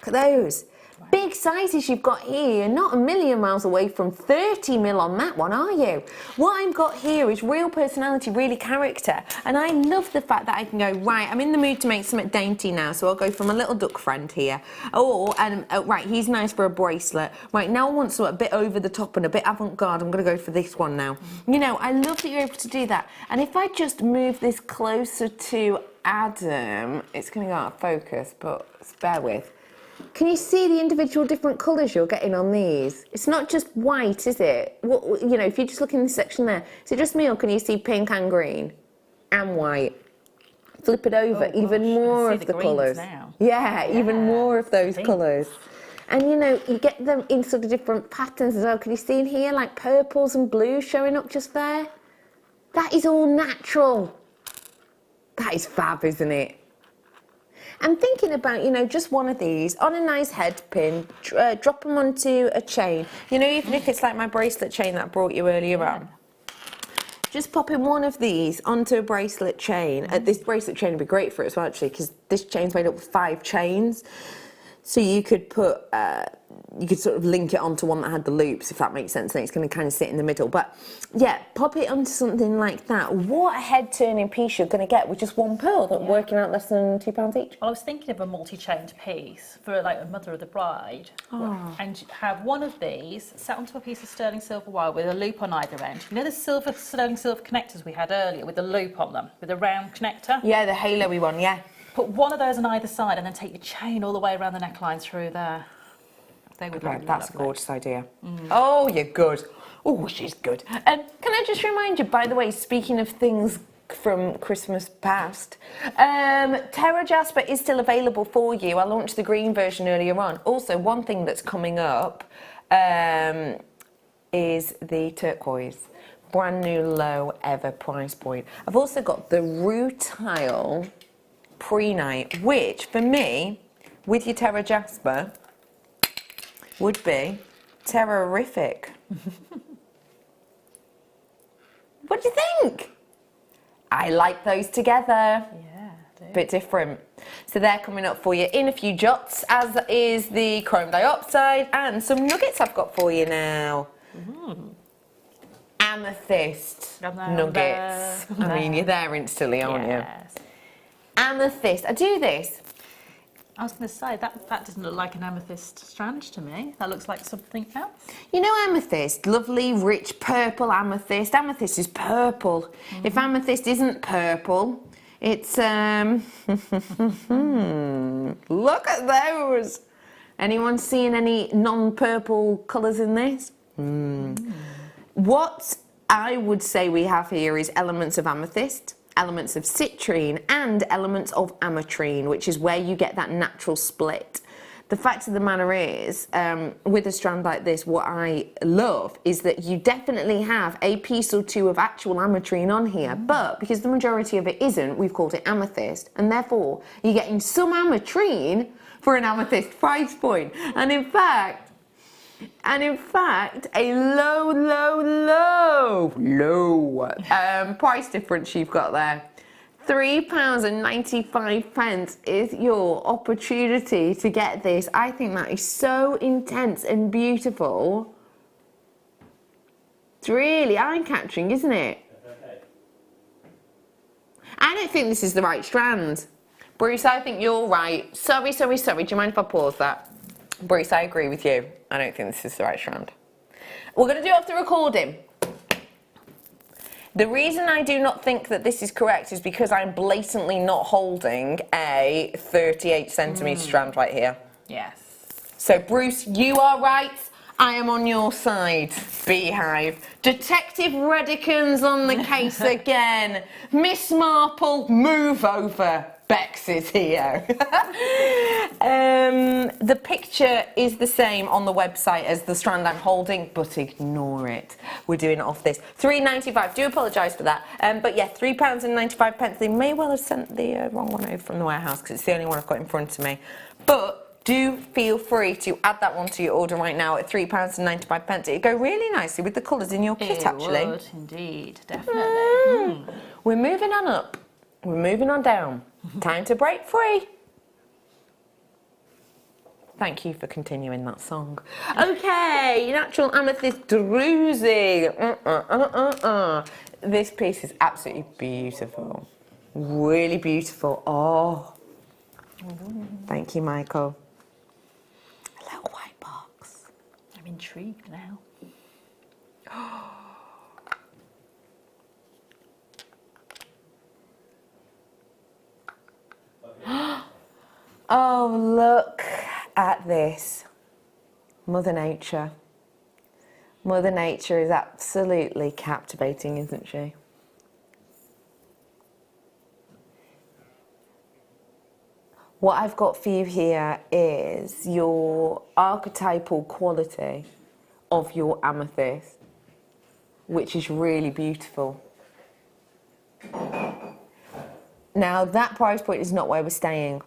Speaker 1: Look at those. Wow. Big sizes you've got here. Not a million miles away from 30 mil on that one, are you? What I've got here is real personality, really character. And I love the fact that I can go, right, I'm in the mood to make something dainty now, so I'll go for my little duck friend here. Or, right, he's nice for a bracelet. Right, now I want something a bit over the top and a bit avant-garde. I'm going to go for this one now. You know, I love that you're able to do that. And if I just move this closer to Adam, it's going to go out of focus, but bear with. Can you see the individual different colours you're getting on these? It's not just white, is it? What, you know, if you just look in this section there, is it just me or can you see pink and green and white? Flip it over, even more of the colours. Yeah, even more of those colours. And you know, you get them in sort of different patterns as well. Can you see in here, like purples and blues showing up just there? That is all natural. That is fab, isn't it? I'm thinking about, you know, just one of these on a nice head pin, drop them onto a chain. You know, even if it's like my bracelet chain that I brought you earlier on. Just popping one of these onto a bracelet chain. This bracelet chain would be great for it as well, actually, because this chain's made up of 5 chains. So you could put, you could sort of link it onto one that had the loops, if that makes sense, and it's going to kind of sit in the middle. But yeah, pop it onto something like that. What a head-turning piece you're going to get with just one pearl, that working out less than £2 each.
Speaker 7: Well, I was thinking of a multi-chained piece for like a mother of the bride, and have one of these set onto a piece of sterling silver wire with a loop on either end. You know the sterling silver connectors we had earlier with the loop on them, with a round connector?
Speaker 1: Yeah, the halo-y one, yeah.
Speaker 7: Put one of those on either side and then take your chain all the way around the neckline through there. They would look
Speaker 1: that's
Speaker 7: lovely.
Speaker 1: a gorgeous idea. Oh, you're good. Oh, she's good. Can I just remind you, by the way, speaking of things from Christmas past, Terra Jasper is still available for you. I launched the green version earlier on. Also, one thing that's coming up is the turquoise. Brand new low ever price point. I've also got the rutile pre-night, which for me, with your Terra Jasper, would be terrific. What do you think? I like those together.
Speaker 7: Yeah, I do.
Speaker 1: Bit different. So they're coming up for you in a few jots, as is the chrome dioxide and some nuggets I've got for you now. Amethyst nuggets. I mean, you're there instantly, aren't you? Amethyst. I do this.
Speaker 7: I was going to say, that doesn't look like an amethyst strand to me. That looks like something else.
Speaker 1: You know amethyst, lovely, rich, purple amethyst. Amethyst is purple. If amethyst isn't purple, it's, look at those. Anyone seeing any non-purple colours in this? What I would say we have here is elements of amethyst, elements of citrine and elements of ametrine, which is where you get that natural split. The fact of the matter is, with a strand like this, what I love is that you definitely have a piece or two of actual ametrine on here, but because the majority of it isn't, we've called it amethyst, and therefore you're getting some ametrine for an amethyst price point. And in fact, a low price difference you've got there. £3.95 is your opportunity to get this. I think that is so intense and beautiful. It's really eye-catching, isn't it? I don't think this is the right strand. Bruce, I think you're right. Sorry. Do you mind if I pause that? Bruce, I agree with you. I don't think this is the right strand. We're going to do it off the recording. The reason I do not think that this is correct is because I'm blatantly not holding a 38 centimetre strand right here.
Speaker 7: Yes.
Speaker 1: So Bruce, you are right. I am on your side, Beehive. Detective Reddickens on the case again. Miss Marple, move over. Bex is here. The picture is the same on the website as the strand I'm holding, but ignore it. We're doing it off this. £3.95. Do apologise for that. But yeah, £3.95. They may well have sent the wrong one over from the warehouse because it's the only one I've got in front of me. But do feel free to add that one to your order right now at £3.95. It'd go really nicely with the colours in your kit, actually.
Speaker 7: It would indeed, definitely.
Speaker 1: We're moving on up. We're moving on down. Time to break free. Thank you for continuing that song. Okay, natural amethyst druzy. This piece is absolutely beautiful. Really beautiful. Oh. Thank you, Michael. A little white box.
Speaker 7: I'm intrigued now.
Speaker 1: Oh, look at this. Mother Nature. Mother Nature is absolutely captivating, isn't she? What I've got for you here is your archetypal quality of your amethyst, which is really beautiful. Now, that price point is not where we're staying.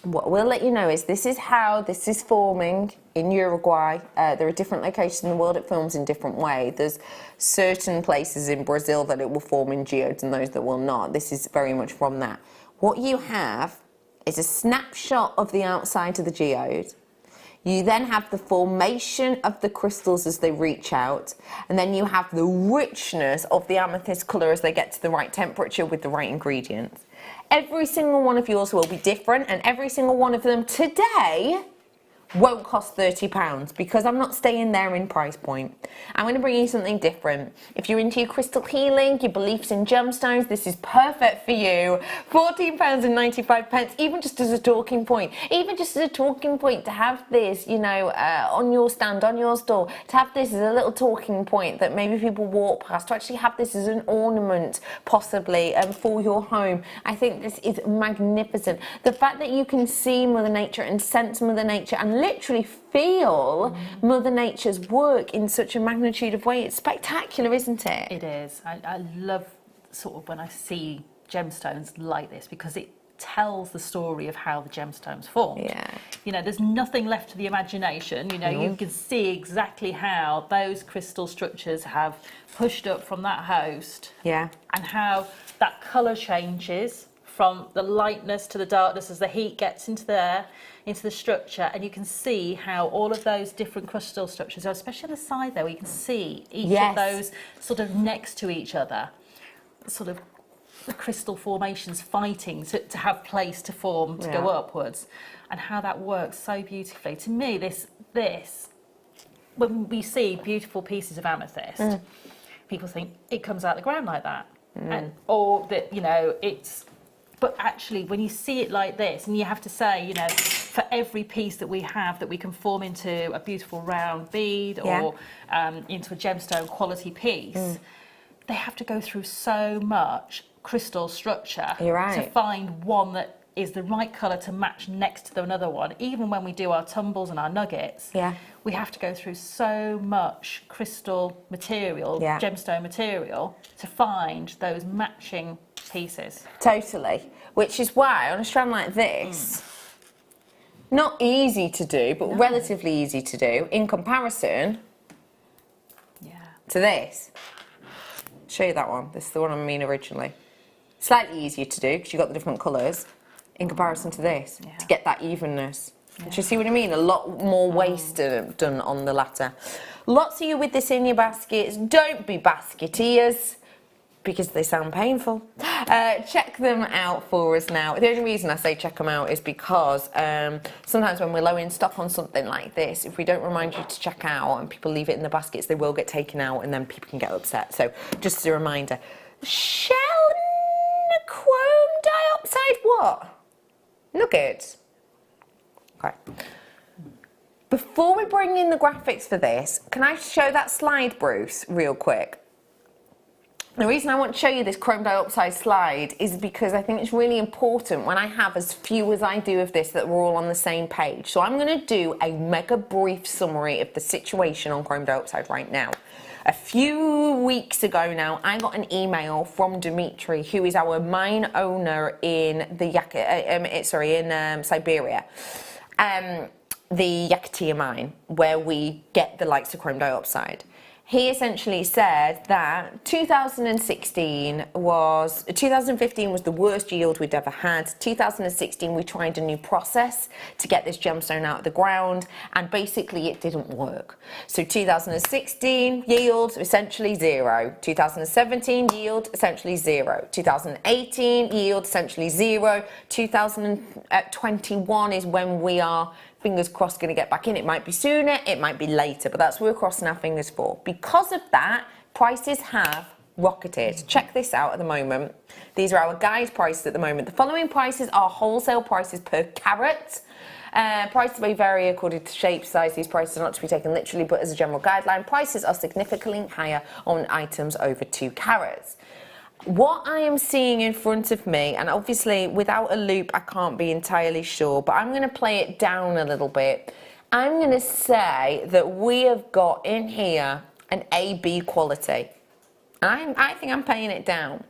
Speaker 1: What we'll let you know is this is how this is forming in Uruguay. There are different locations in the world it forms in different ways. There's certain places in Brazil that it will form in geodes and those that will not. This is very much from that. What you have is a snapshot of the outside of the geode. You then have the formation of the crystals as they reach out, and then you have the richness of the amethyst colour as they get to the right temperature with the right ingredients. Every single one of yours will be different, and every single one of them today won't cost £30 because I'm not staying there in price point. I'm going to bring you something different. If you're into your crystal healing, your beliefs in gemstones, this is perfect for you. £14.95, even just as a talking point. Even just as a talking point to have this, you know, on your stand, on your store, to have this as a little talking point that maybe people walk past, to actually have this as an ornament, possibly, for your home. I think this is magnificent. The fact that you can see Mother Nature and sense Mother Nature and literally feel Mother Nature's work in such a magnitude of way. It's spectacular, isn't it?
Speaker 7: It is. I love sort of when I see gemstones like this because it tells the story of how the gemstones formed.
Speaker 1: Yeah.
Speaker 7: You know, there's nothing left to the imagination. You know, you can see exactly how those crystal structures have pushed up from that host.
Speaker 1: Yeah.
Speaker 7: And how that colour changes from the lightness to the darkness as the heat gets into there, into the structure, and you can see how all of those different crystal structures, especially on the side there, where you can see each of those sort of next to each other, sort of the crystal formations fighting to have place to form, to go upwards, and how that works so beautifully. To me, this when we see beautiful pieces of amethyst, people think it comes out of the ground like that, and or that, you know, it's. But actually, when you see it like this, and you have to say, you know, for every piece that we have that we can form into a beautiful round bead or into a gemstone quality piece, they have to go through so much crystal structure to find one that is the right colour to match next to another one. Even when we do our tumbles and our nuggets, we have to go through so much crystal material, gemstone material, to find those matching pieces.
Speaker 1: Totally. Which is why on a strand like this, not easy to do, but relatively easy to do in comparison to this. I'll show you that one. This is the one I mean originally. Slightly easier to do because you've got the different colours in comparison to this to get that evenness. Do you see what I mean? A lot more waste done on the latter. Lots of you with this in your baskets. Don't be basketeers. because they sound painful. Check them out for us now. The only reason I say check them out is because sometimes when we're low in stock on something like this, if we don't remind you to check out and people leave it in the baskets, they will get taken out and then people can get upset. So just as a reminder, shell chrome dioxide what? Nuggets. Okay. Before we bring in the graphics for this, can I show that slide, Bruce, real quick? The reason I want to show you this chrome dioxide slide is because I think it's really important when I have as few as I do of this that we're all on the same page. So I'm going to do a mega brief summary of the situation on chrome dioxide right now. A few weeks ago now, I got an email from Dimitri, who is our mine owner in the Siberia. The Yakutia mine, where we get the likes of chrome dioxide. He essentially said that 2015 was the worst yield we'd ever had. 2016 we tried a new process to get this gemstone out of the ground, and basically it didn't work. So 2016 yield essentially zero. 2017 yield essentially zero. 2018 yield essentially zero. 2021 is when we are, fingers crossed, going to get back in. It might be sooner, it might be later, but that's what we're crossing our fingers for. Because of that, prices have rocketed. Check this out at the moment. These are our guide prices at the moment. The following prices are wholesale prices per carat. Prices may vary according to shape, size. These prices are not to be taken literally, but as a general guideline, prices are significantly higher on items over 2 carats. What I am seeing in front of me, and obviously without a loop I can't be entirely sure, but I'm going to play it down a little bit. I'm going to say that we have got in here an AB quality. I think I'm paying it down.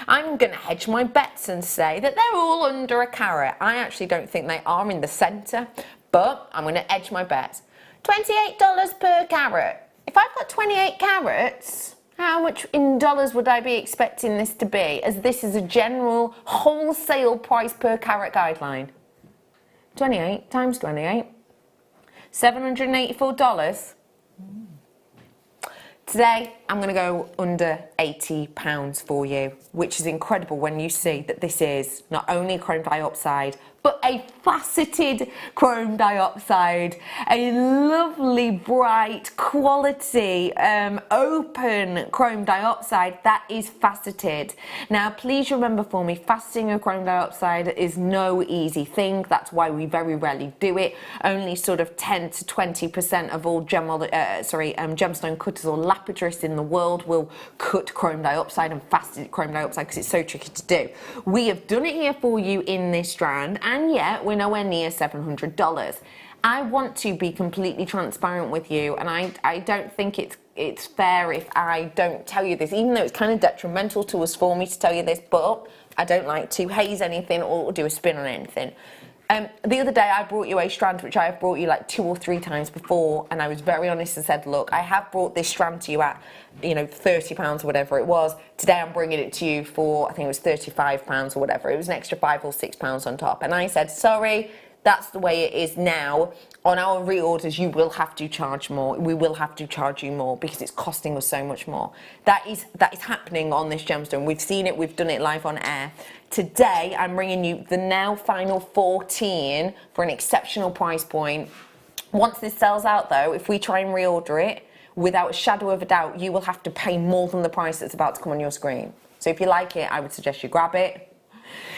Speaker 1: I'm going to hedge my bets and say that they're all under a carat. I actually don't think they are in the centre, but I'm going to hedge my bets. $28 per carat. If I've got 28 carats, how much in dollars would I be expecting this to be, as this is a general wholesale price per carat guideline? 28 times 28, $784. Today, I'm going to go under £80 for you, which is incredible when you see that this is not only chrome dioxide, but a faceted chrome dioxide, a lovely, bright, quality, open chrome dioxide that is faceted. Now, please remember for me, faceting a chrome dioxide is no easy thing. That's why we very rarely do it. Only sort of 10 to 20% of all gemstone cutters or lapidarists in the world will cut chrome dioxide and facet chrome dioxide because it's so tricky to do. We have done it here for you in this strand, and yet we're nowhere near $700. I want to be completely transparent with you, and I don't think it's fair if I don't tell you this, even though it's kind of detrimental to us for me to tell you this, but I don't like to haze anything or do a spin on anything. The other day I brought you a strand which I have brought you like 2 or 3 times before, and I was very honest and said, look, I have brought this strand to you at, £30 or whatever it was. Today I'm bringing it to you for, I think it was £35 or whatever. It was an extra £5 or £6 on top, and I said, sorry, that's the way it is now. On our reorders, you will have to charge more. We will have to charge you more because it's costing us so much more. That is happening on this gemstone. We've seen it, we've done it live on air. Today, I'm bringing you the now final 14 for an exceptional price point. Once this sells out though, if we try and reorder it, without a shadow of a doubt, you will have to pay more than the price that's about to come on your screen. So if you like it, I would suggest you grab it.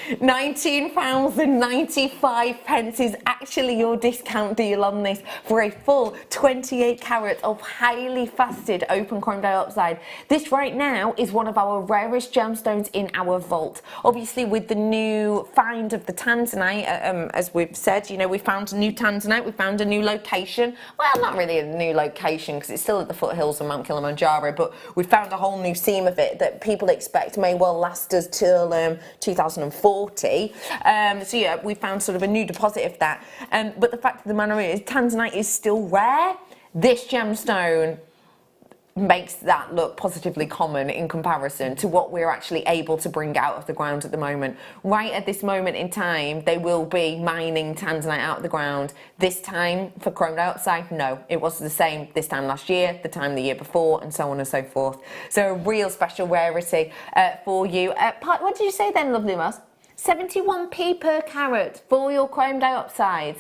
Speaker 1: £19.95 is actually your discount deal on this for a full 28 carats of highly faceted open chrome dioxide. This right now is one of our rarest gemstones in our vault. Obviously with the new find of the tanzanite, as we've said, we found a new tanzanite, we found a new location. Well, not really a new location because it's still at the foothills of Mount Kilimanjaro, but we found a whole new seam of it that people expect may well last us till 2040. So yeah, we found sort of a new deposit of that. But the fact of the matter is, tanzanite is still rare. This gemstone makes that look positively common in comparison to what we're actually able to bring out of the ground at the moment. Right at this moment in time, they will be mining tanzanite out of the ground. This time for chrome dioxide, no, it wasn't the same this time last year, the time the year before, and so on and so forth. So a real special rarity for you. What did you say then, lovely Moss? 71p per carat for your chrome dioxide.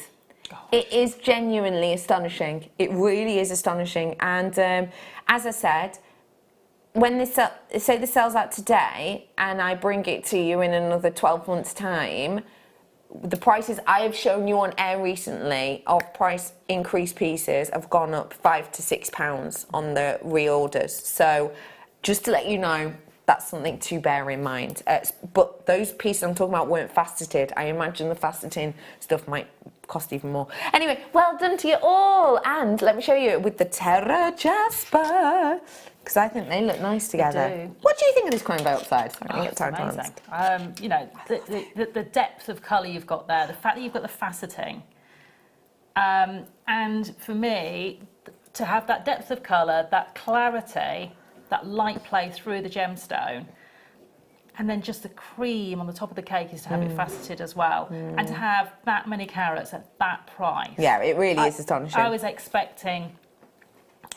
Speaker 1: It is genuinely astonishing. It really is astonishing. And as I said, when this say this sells out today and I bring it to you in another 12 months' time, the prices I have shown you on air recently of price increase pieces have gone up £5 to £6 on the reorders. So just to let you know, that's something to bear in mind. But those pieces I'm talking about weren't faceted. I imagine the faceting stuff might cost even more. Anyway, well done to you all. And let me show you with the Terra Jasper, because I think they look nice together.
Speaker 7: They do.
Speaker 1: What do you think of this chrome dioxide?
Speaker 7: It's amazing. You know, the depth of colour you've got there, the fact that you've got the faceting. And for me, to have that depth of colour, that clarity, that light play through the gemstone, and then just the cream on the top of the cake is to have it faceted as well, and to have that many carats at that price.
Speaker 1: Yeah, it really is astonishing.
Speaker 7: I was expecting,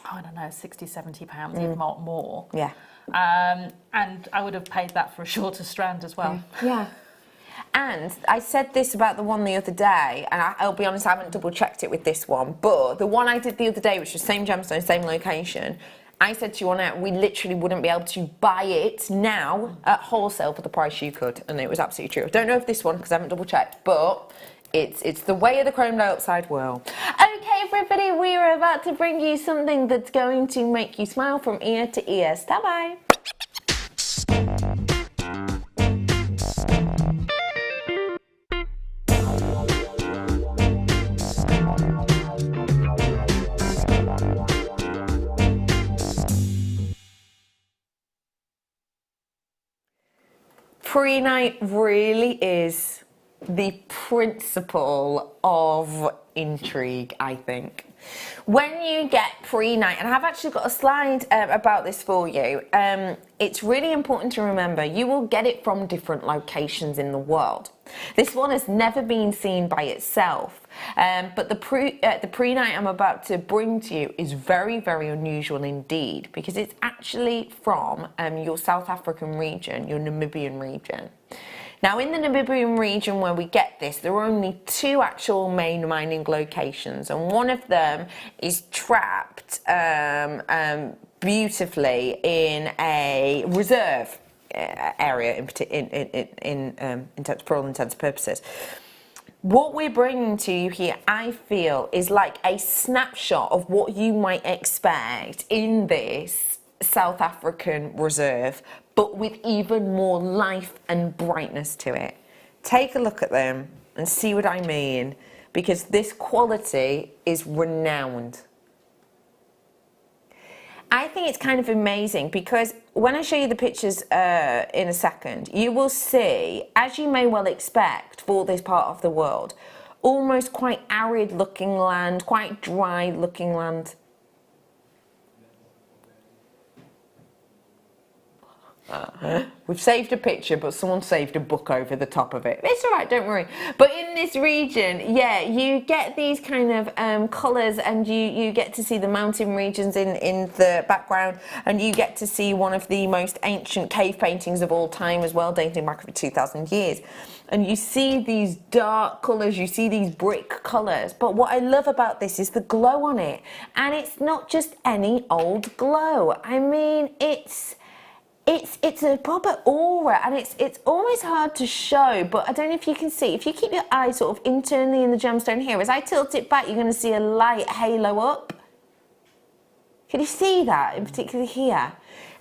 Speaker 7: I don't know, 60, 70 pounds, if not more.
Speaker 1: Yeah.
Speaker 7: And I would have paid that for a shorter strand as well.
Speaker 1: Yeah. And I said this about the one the other day, and I'll be honest, I haven't double checked it with this one, but the one I did the other day, which was same gemstone, same location, I said to you on it, we literally wouldn't be able to buy it now at wholesale for the price you could, and it was absolutely true. I don't know if this one, because I haven't double checked, but it's the way of the chrome dioxide world. Okay, everybody, we are about to bring you something that's going to make you smile from ear to ear. Stand by. Pre-night really is the principle of intrigue, I think. When you get pre-night, and I've actually got a slide about this for you, it's really important to remember you will get it from different locations in the world. This one has never been seen by itself, but the pre-night I'm about to bring to you is very, very unusual indeed, because it's actually from your South African region, your Namibian region. Now, in the Namibian region where we get this, there are only two actual main mining locations, and one of them is trapped beautifully in a reserve area, for all intents and purposes. What we're bringing to you here, I feel, is like a snapshot of what you might expect in this South African reserve, but with even more life and brightness to it. Take a look at them and see what I mean, because this quality is renowned. I think it's kind of amazing, because when I show you the pictures in a second, you will see, as you may well expect for this part of the world, almost quite arid looking land, quite dry looking land. We've saved a picture, but someone saved a book over the top of it. It's all right, don't worry. But in this region, yeah, you get these kind of colours, and you get to see the mountain regions in the background, and you get to see one of the most ancient cave paintings of all time as well, dating back over 2,000 years. And you see these dark colours, you see these brick colours. But what I love about this is the glow on it. And it's not just any old glow. I mean, it's a proper aura, and it's almost hard to show, but I don't know if you can see. If you keep your eye sort of internally in the gemstone here, as I tilt it back, you're going to see a light halo up. Can you see that, in particular here?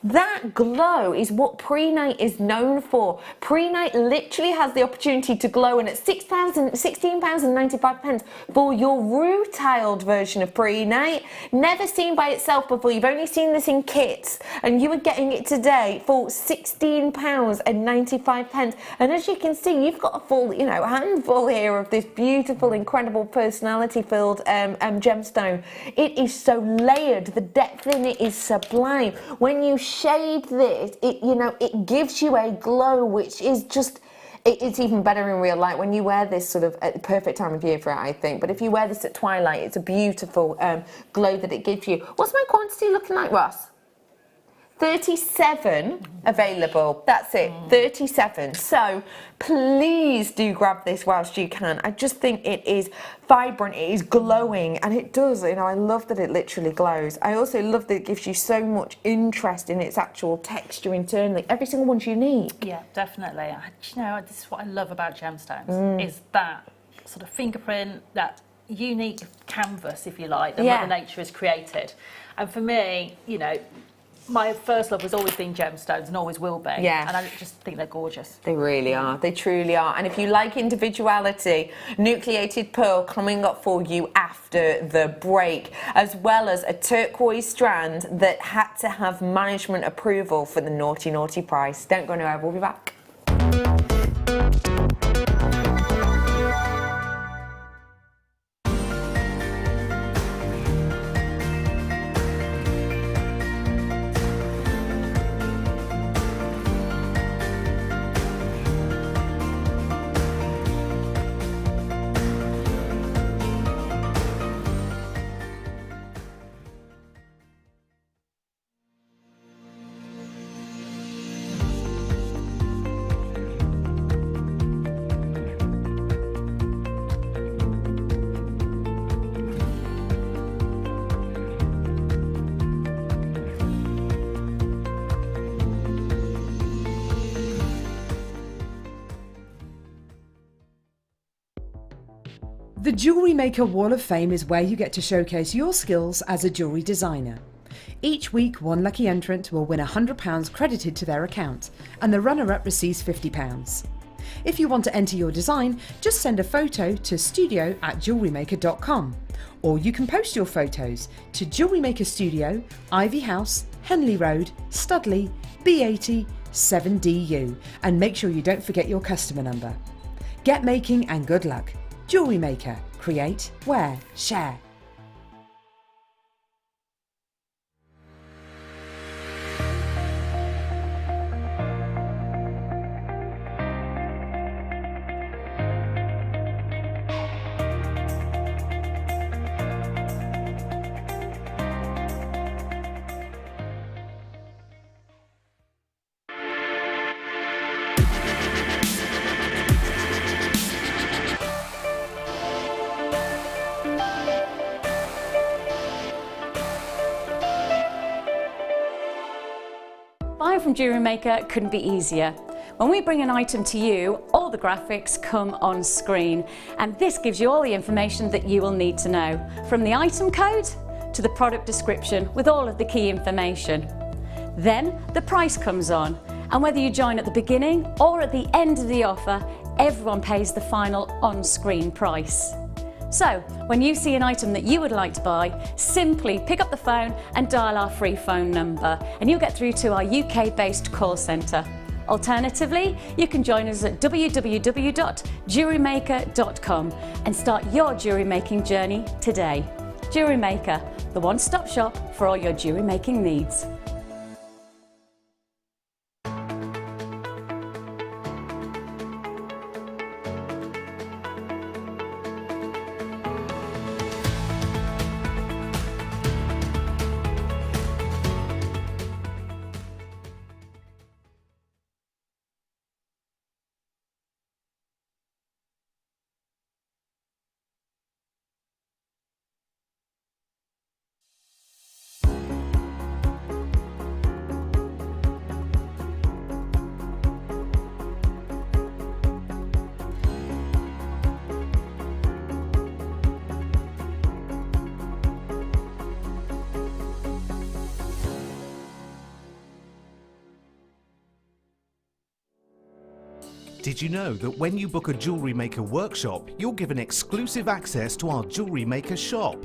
Speaker 1: That glow is what Pre-Night is known for. Pre-Night literally has the opportunity to glow, and at £16.95 for your rue-tiled version of Pre-Night, never seen by itself before. You've only seen this in kits, and you are getting it today for £16.95. And as you can see, you've got a full, handful here of this beautiful, incredible, personality-filled gemstone. It is so layered. The depth in it is sublime. When you shade this, it gives you a glow which is just, it's even better in real light when you wear this sort of at the perfect time of year for it, I think. But if you wear this at twilight, it's a beautiful glow that it gives you. What's my quantity looking like, Ross? 37 available. That's it, 37. So please do grab this whilst you can. I just think it is vibrant, it is glowing, and it does, I love that it literally glows. I also love that it gives you so much interest in its actual texture internally. Every single one's unique.
Speaker 7: Yeah, definitely. This is what I love about gemstones, is that sort of fingerprint, that unique canvas, if you like, that Mother Nature has created. And for me, my first love has always been gemstones and always will be.
Speaker 1: Yeah.
Speaker 7: And I just think they're gorgeous.
Speaker 1: They really are. They truly are. And if you like individuality, nucleated pearl coming up for you after the break, as well as a turquoise strand that had to have management approval for the naughty, naughty price. Don't go anywhere. We'll be back.
Speaker 3: The Jewellery Maker Wall of Fame is where you get to showcase your skills as a jewellery designer. Each week, one lucky entrant will win £100 credited to their account, and the runner-up receives £50. If you want to enter your design, just send a photo to studio@JewelleryMaker.com, or you can post your photos to Jewellery Maker Studio, Ivy House, Henley Road, Studley, B80 7DU, and make sure you don't forget your customer number. Get making and good luck. Jewellery Maker. Create, wear, share.
Speaker 4: Buying from Jewellery Maker couldn't be easier. When we bring an item to you, all the graphics come on screen, and this gives you all the information that you will need to know, from the item code to the product description with all of the key information. Then the price comes on, and whether you join at the beginning or at the end of the offer, everyone pays the final on-screen price. So, when you see an item that you would like to buy, simply pick up the phone and dial our free phone number, and you'll get through to our UK-based call centre. Alternatively, you can join us at www.JewelleryMaker.com and start your jewellery making journey today. Jewellery Maker, the one-stop shop for all your jewellery making needs.
Speaker 6: Did you know that when you book a Jewellery Maker workshop, you're given exclusive access to our Jewellery Maker shop?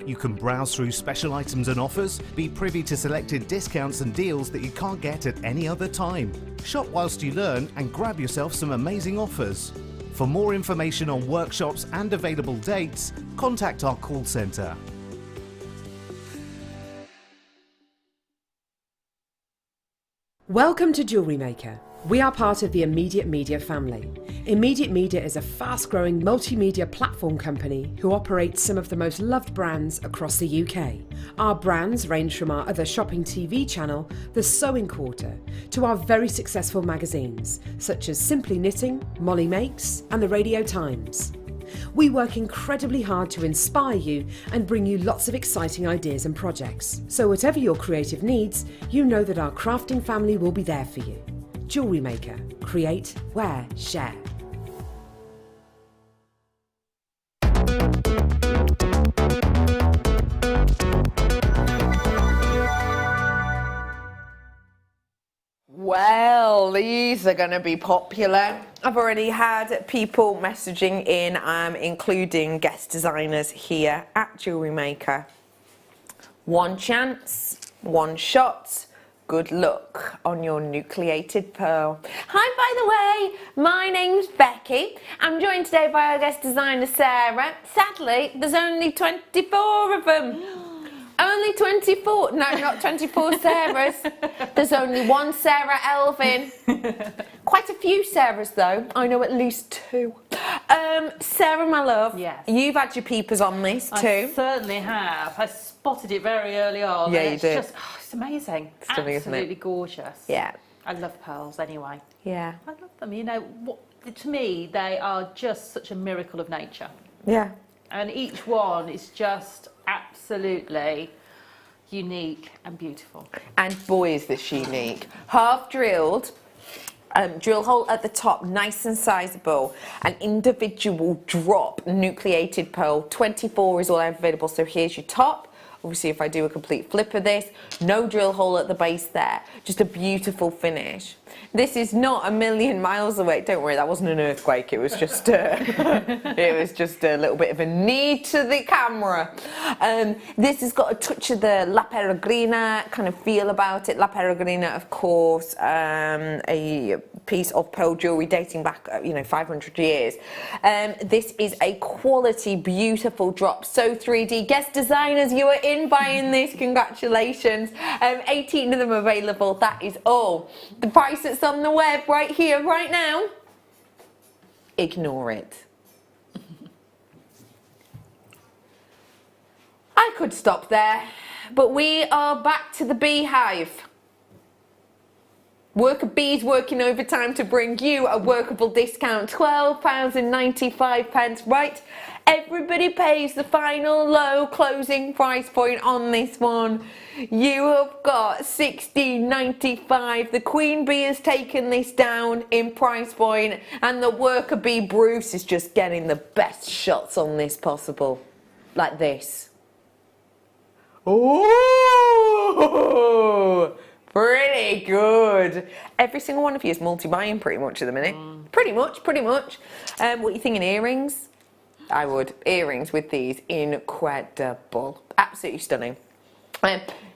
Speaker 6: You can browse through special items and offers, be privy to selected discounts and deals that you can't get at any other time. Shop whilst you learn and grab yourself some amazing offers. For more information on workshops and available dates, contact our call centre.
Speaker 3: Welcome to Jewellery Maker. We are part of the Immediate Media family. Immediate Media is a fast-growing multimedia platform company who operates some of the most loved brands across the UK. Our brands range from our other shopping TV channel, The Sewing Quarter, to our very successful magazines, such as Simply Knitting, Molly Makes, and the Radio Times. We work incredibly hard to inspire you and bring you lots of exciting ideas and projects. So whatever your creative needs, you know that our crafting family will be there for you. Jewellery Maker. Create, wear, share.
Speaker 1: Well, these are going to be popular. I've already had people messaging in, including guest designers here at Jewellery Maker. One chance, one shot. Good luck on your nucleated pearl. Hi, by the way, my name's Becky. I'm joined today by our guest designer, Sarah. Sadly, there's only 24 of them. Only 24. No, not 24 Sarahs. There's only one Sarah Elvin. Quite a few Sarahs, though. I know at least two. Sarah, my love.
Speaker 7: Yes.
Speaker 1: You've had your peepers on this, too.
Speaker 7: I certainly have. I spotted it very early on.
Speaker 1: Yeah,
Speaker 7: and
Speaker 1: you
Speaker 7: it's
Speaker 1: did.
Speaker 7: Just, it's amazing.
Speaker 1: Stunning, isn't it?
Speaker 7: Absolutely gorgeous.
Speaker 1: Yeah.
Speaker 7: I love pearls anyway.
Speaker 1: Yeah.
Speaker 7: I love them. You know, to me, they are just such a miracle of nature.
Speaker 1: Yeah.
Speaker 7: And each one is just absolutely unique and beautiful.
Speaker 1: And boy, is this unique. Half drilled, drill hole at the top, nice and sizable. An individual drop nucleated pearl. 24 is all I have available. So here's your top. Obviously, if I do a complete flip of this, no drill hole at the base there. Just a beautiful finish. This is not a million miles away. Don't worry, that wasn't an earthquake. It was just a little bit of a knee to the camera. This has got a touch of the La Peregrina kind of feel about it. La Peregrina, of course, a piece of pearl jewellery dating back, 500 years. This is a quality, beautiful drop. So 3D. Guest designers, you are in buying this. Congratulations. 18 of them available. That is all. The price that's on the web right here, right now, ignore it. I could stop there, but we are back to the beehive. Worker bees working overtime to bring you a workable discount, £12.95, right? Everybody pays the final low closing price point on this one. You have got £16.95. The Queen Bee has taken this down in price point, and the worker bee Bruce is just getting the best shots on this possible. Like this. Ooh! Pretty good. Every single one of you is multi-buying pretty much at the minute. Pretty much. What are you thinking, earrings? I would. Earrings with these, incredible. Absolutely stunning.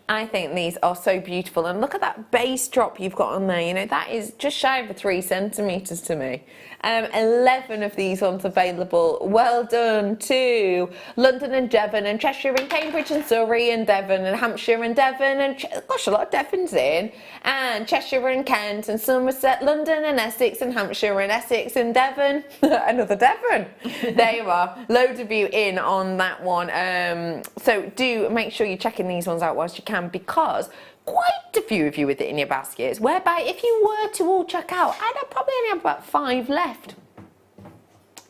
Speaker 1: I think these are so beautiful. And look at that base drop you've got on there. That is just shy of 3 centimetres to me. 11 of these ones available. Well done to London and Devon and Cheshire and Cambridge and Surrey and Devon and Hampshire and Devon and gosh, a lot of Devons in, and Cheshire and Kent and Somerset, London and Essex and Hampshire and Essex and Devon. Another Devon. There you are. Loads of you in on that one. So do make sure you're checking these ones out whilst you can, because quite a few of you with it in your baskets, whereby if you were to all check out, I'd probably only have about 5 left.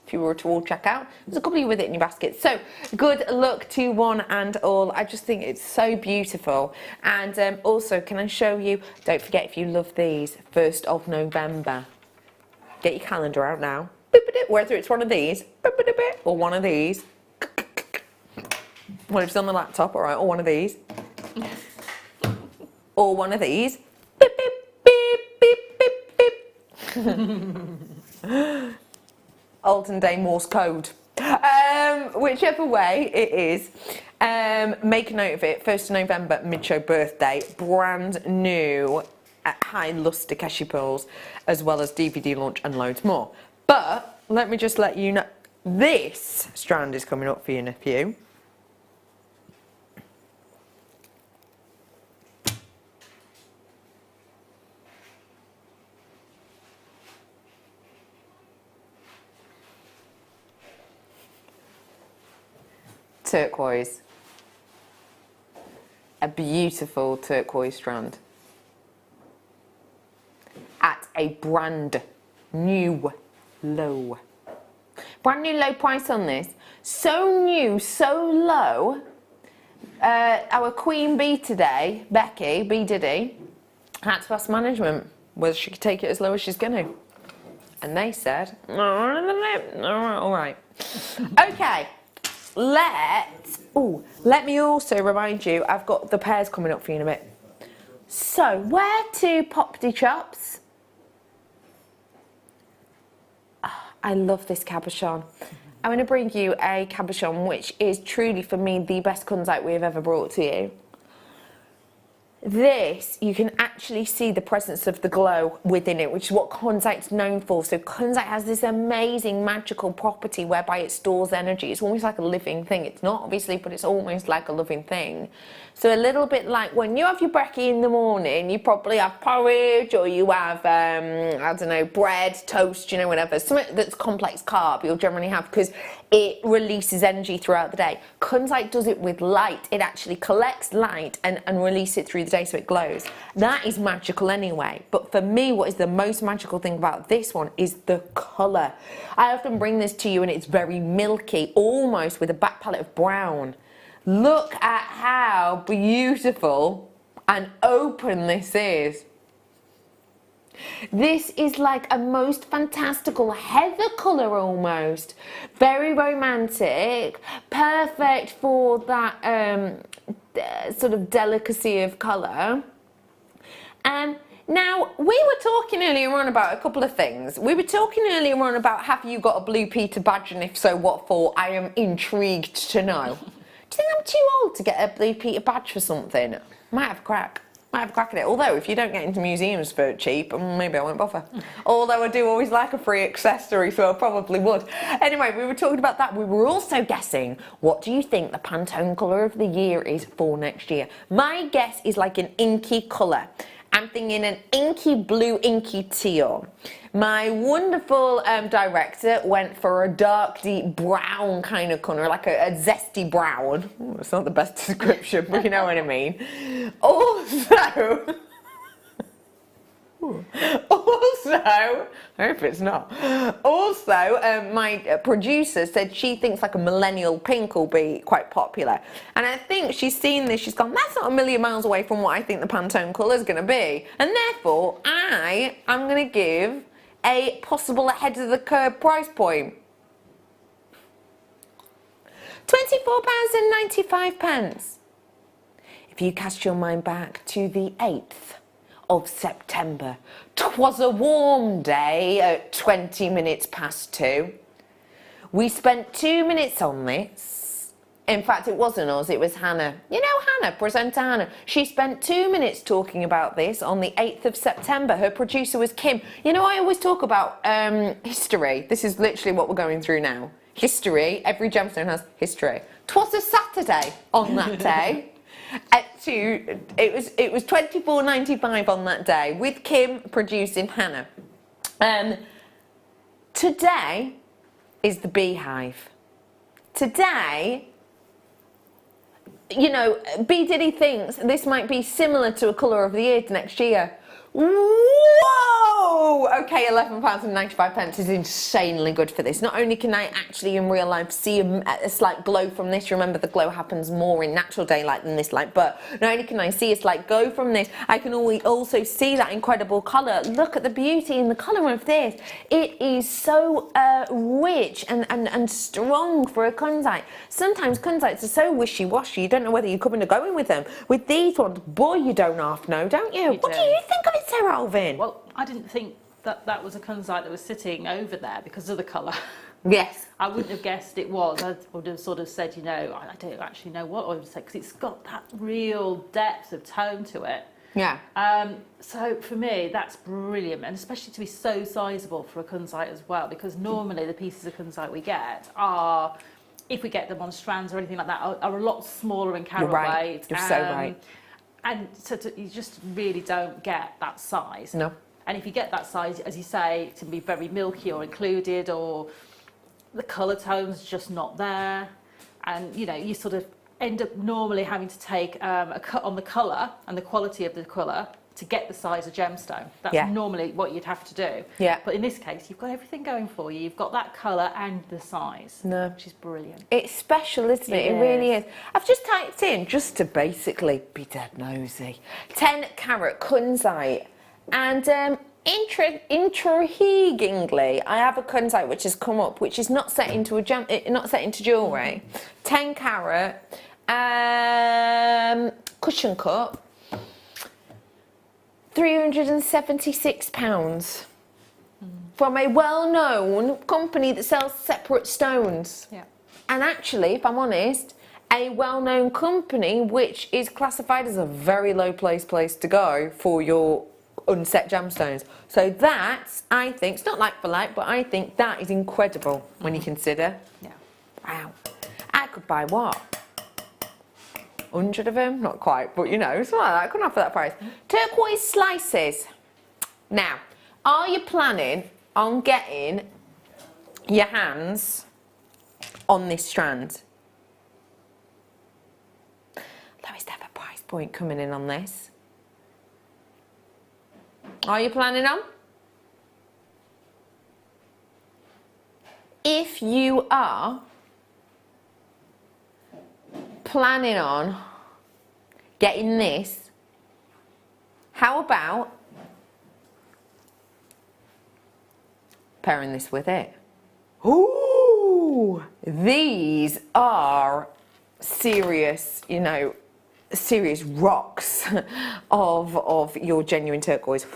Speaker 1: If you were to all check out, there's a couple of you with it in your basket. So good luck to one and all. I just think it's so beautiful. And also, can I show you, don't forget, if you love these, 1st of November. Get your calendar out now. Whether it's one of these or one of these. Well, if it's on the laptop, all right, or one of these. Or one of these. Beep, beep, beep, beep, beep, beep. olden day Morse code. Whichever way it is, make a note of it. 1st of November, mid-show birthday, brand new high luster Keshi pearls, as well as DVD launch and loads more. But let me just let you know, this strand is coming up for you in a few. Turquoise. A beautiful turquoise strand. At a brand new low. Brand new low price on this. So new, so low. Our queen bee today, Becky, B Diddy, had to ask management whether she could take it as low as she's going to. And they said, all right. Okay. Let me also remind you, I've got the pairs coming up for you in a bit. So, where to pop the chops? Oh, I love this cabochon. I'm going to bring you a cabochon which is truly, for me, the best kunzite we've ever brought to you. This, you can actually see the presence of the glow within it, which is what kunzite's known for. So kunzite has this amazing magical property whereby it stores energy. It's almost like a living thing. It's not, obviously, but it's almost like a living thing. So a little bit like when you have your brekkie in the morning, you probably have porridge, or you have, I don't know, bread, toast, you know, whatever. Something that's complex carb you'll generally have because it releases energy throughout the day. Kunzite does it with light. It actually collects light and releases it through the day so it glows. That is magical anyway. But for me, what is the most magical thing about this one is the colour. I often bring this to you and it's very milky, almost with a back palette of brown. Look at how beautiful and open this is. This is like a most fantastical heather colour almost. Very romantic, perfect for that sort of delicacy of colour. Now, we were talking earlier on about a couple of things. We were talking earlier on about, have you got a Blue Peter badge, and if so, what for? I am intrigued to know. Do you think I'm too old to get a Blue Peter badge for something? Might have a crack. Might have a crack at it. Although, if you don't get into museums for cheap, maybe I won't bother. Although I do always like a free accessory, so I probably would. Anyway, we were talking about that. We were also guessing, what do you think the Pantone colour of the year is for next year? My guess is like an inky colour. I'm thinking an inky blue, inky teal. My wonderful director went for a dark, deep brown kind of colour, like a zesty brown. Ooh, it's not the best description, but you know what I mean. Also, I hope it's not. Also, my producer said she thinks like a millennial pink will be quite popular. And I think she's seen this, she's gone, that's not a million miles away from what I think the Pantone colour is going to be. And therefore, I am going to give a possible ahead of the curve price point. £24.95. If you cast your mind back to the 8th of September, 'twas a warm day at 20 minutes past 2. We spent 2 minutes on this. In fact, it wasn't us, it was Hannah. You know Hannah, presenter Hannah. She spent 2 minutes talking about this on the 8th of September. Her producer was Kim. You know, I always talk about history. This is literally what we're going through now. History. Every gemstone has history. 'Twas a Saturday on that day. It was £24.95 on that day with Kim producing Hannah. Today is the beehive. Today, you know, B Diddy thinks this might be similar to a colour of the year next year. Whoa! Okay, £11.95 is insanely good for this. Not only can I actually in real life see a slight glow from this, remember the glow happens more in natural daylight than this light, but not only can I see a slight glow from this, I can also see that incredible colour. Look at the beauty and the colour of this. It is so rich and strong for a kunzite. Sometimes kunzites are so wishy-washy, you don't know whether you're coming or going with them. With these ones, boy, you don't half know, don't you? What do you think of it, Sarah Alvin?
Speaker 7: Well, I didn't think that was a kunzite that was sitting over there because of the colour.
Speaker 1: Yes.
Speaker 7: I wouldn't have guessed it was. I would have sort of said, you know, I don't actually know what I would say because it's got that real depth of tone to it.
Speaker 1: Yeah.
Speaker 7: So for me, that's brilliant, and especially to be so sizable for a kunzite as well, because normally the pieces of kunzite we get are, if we get them on strands or anything like that, are a lot smaller in carat
Speaker 1: You're right.
Speaker 7: weight.
Speaker 1: You're so right.
Speaker 7: And so you just really don't get that size.
Speaker 1: No.
Speaker 7: And if you get that size, as you say, it can be very milky or included, or the colour tone's just not there, and you know, you sort of end up normally having to take a cut on the colour and the quality of the colour to get the size of gemstone. That's normally what you'd have to do.
Speaker 1: Yeah.
Speaker 7: But in this case, you've got everything going for you. You've got that colour and the size, which is brilliant.
Speaker 1: It's special, isn't it? It really is. I've just typed in, just to basically be dead nosy, 10 carat kunzite, and intriguingly, I have a kunzite which has come up, which is not set into jewellery. 10 carat cushion cut, £376 from a well-known company that sells separate stones.
Speaker 7: Yeah.
Speaker 1: And actually, if I'm honest, a well-known company which is classified as a very low place to go for your unset gemstones. So that's, I think, it's not like for like, but I think that is incredible when you consider.
Speaker 7: Yeah.
Speaker 1: Wow. I could buy what? 100 of them? Not quite, but you know, something like that. I couldn't offer that price. Turquoise slices. Now, are you planning on getting your hands on this strand? Lowest ever price point coming in on this. Are you planning on? If you are planning on getting this, how about pairing this with it? Ooh, these are serious, you know, serious rocks of your genuine turquoise.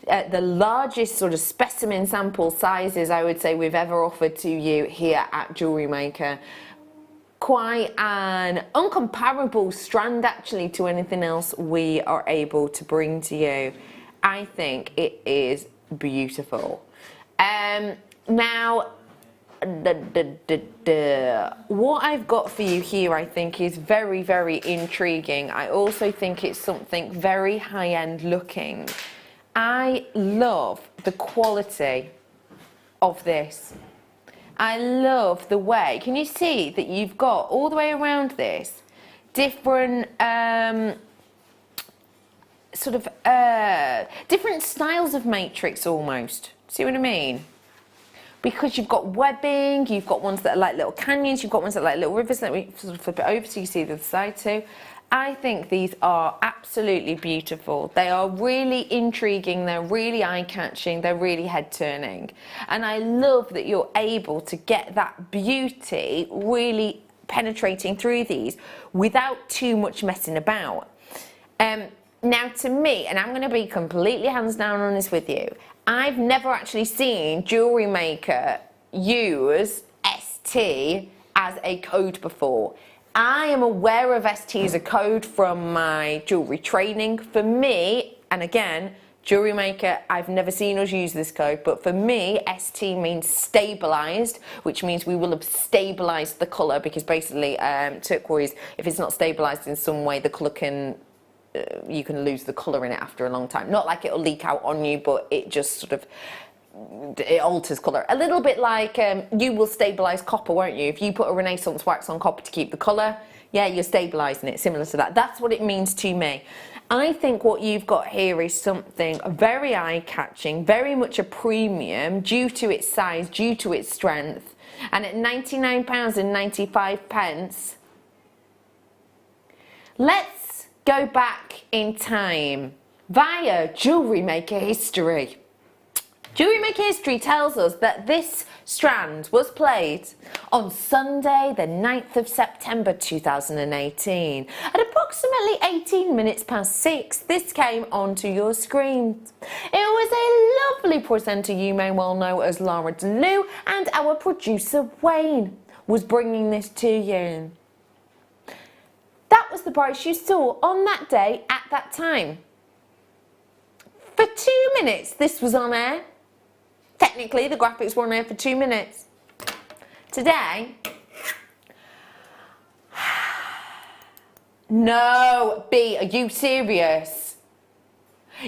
Speaker 1: The largest sort of specimen sample sizes I would say we've ever offered to you here at Jewellery Maker. Quite an uncomparable strand actually to anything else we are able to bring to you. I think it is beautiful. Now, what I've got for you here I think is very, very intriguing. I also think it's something very high-end looking. I love the quality of this. I love the way, can you see that you've got all the way around this different different styles of matrix almost. See what I mean? Because you've got webbing, you've got ones that are like little canyons, you've got ones that are like little rivers. Let me sort of flip it over so you see the other side too. I think these are absolutely beautiful. They are really intriguing, they're really eye-catching, they're really head-turning. And I love that you're able to get that beauty really penetrating through these without too much messing about. Now to me, and I'm going to be completely hands down on this with you, I've never actually seen Jewellery Maker use ST as a code before. I am aware of ST as a code from my jewellery training. For me, and again, Jewellery Maker, I've never seen us use this code, but for me, ST means stabilised, which means we will have stabilised the colour, because basically turquoise, if it's not stabilised in some way, the colour can, you can lose the colour in it after a long time. Not like it'll leak out on you, but it just sort of, it alters colour. A little bit like you will stabilise copper, won't you? If you put a Renaissance wax on copper to keep the colour, yeah, you're stabilising it, similar to that. That's what it means to me. I think what you've got here is something very eye-catching, very much a premium due to its size, due to its strength. And at £99.95, let's go back in time via Jewellery Maker history. Jewellery Maker history tells us that this strand was played on Sunday the 9th of September 2018. At approximately 18 minutes past 6, this came onto your screen. It was a lovely presenter you may well know as Laura DeLu, and our producer Wayne was bringing this to you. That was the price you saw on that day at that time. For 2 minutes this was on air. Technically the graphics were on air for 2 minutes. Today, no, B, are you serious?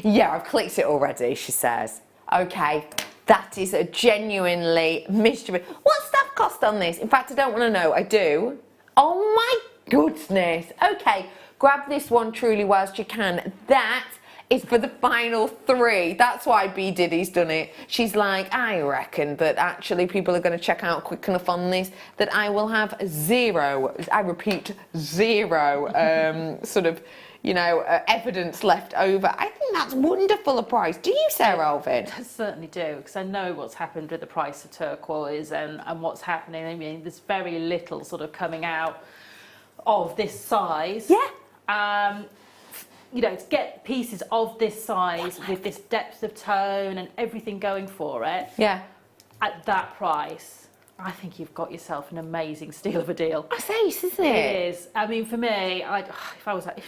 Speaker 1: Yeah, I've clicked it already, she says. Okay, that is a genuinely mischievous. What's staff cost on this? In fact, I don't want to know. I do. Oh my goodness. Okay, grab this one truly whilst you can. That is for the final 3. That's why B Diddy's done it. She's like, I reckon that actually people are going to check out quick enough on this that I will have 0, I repeat 0, sort of, you know, evidence left over. I think that's wonderful a price. Do you, Sarah Alvin?
Speaker 7: I certainly do, because I know what's happened with the price of turquoise and what's happening. I mean, there's very little sort of coming out of this size.
Speaker 1: Yeah.
Speaker 7: You know, to get pieces of this size with this depth of tone and everything going for it,
Speaker 1: Yeah.
Speaker 7: at that price, I think you've got yourself an amazing steal of a deal.
Speaker 1: That's ace, isn't it?
Speaker 7: It is. I mean, for me, if I was like,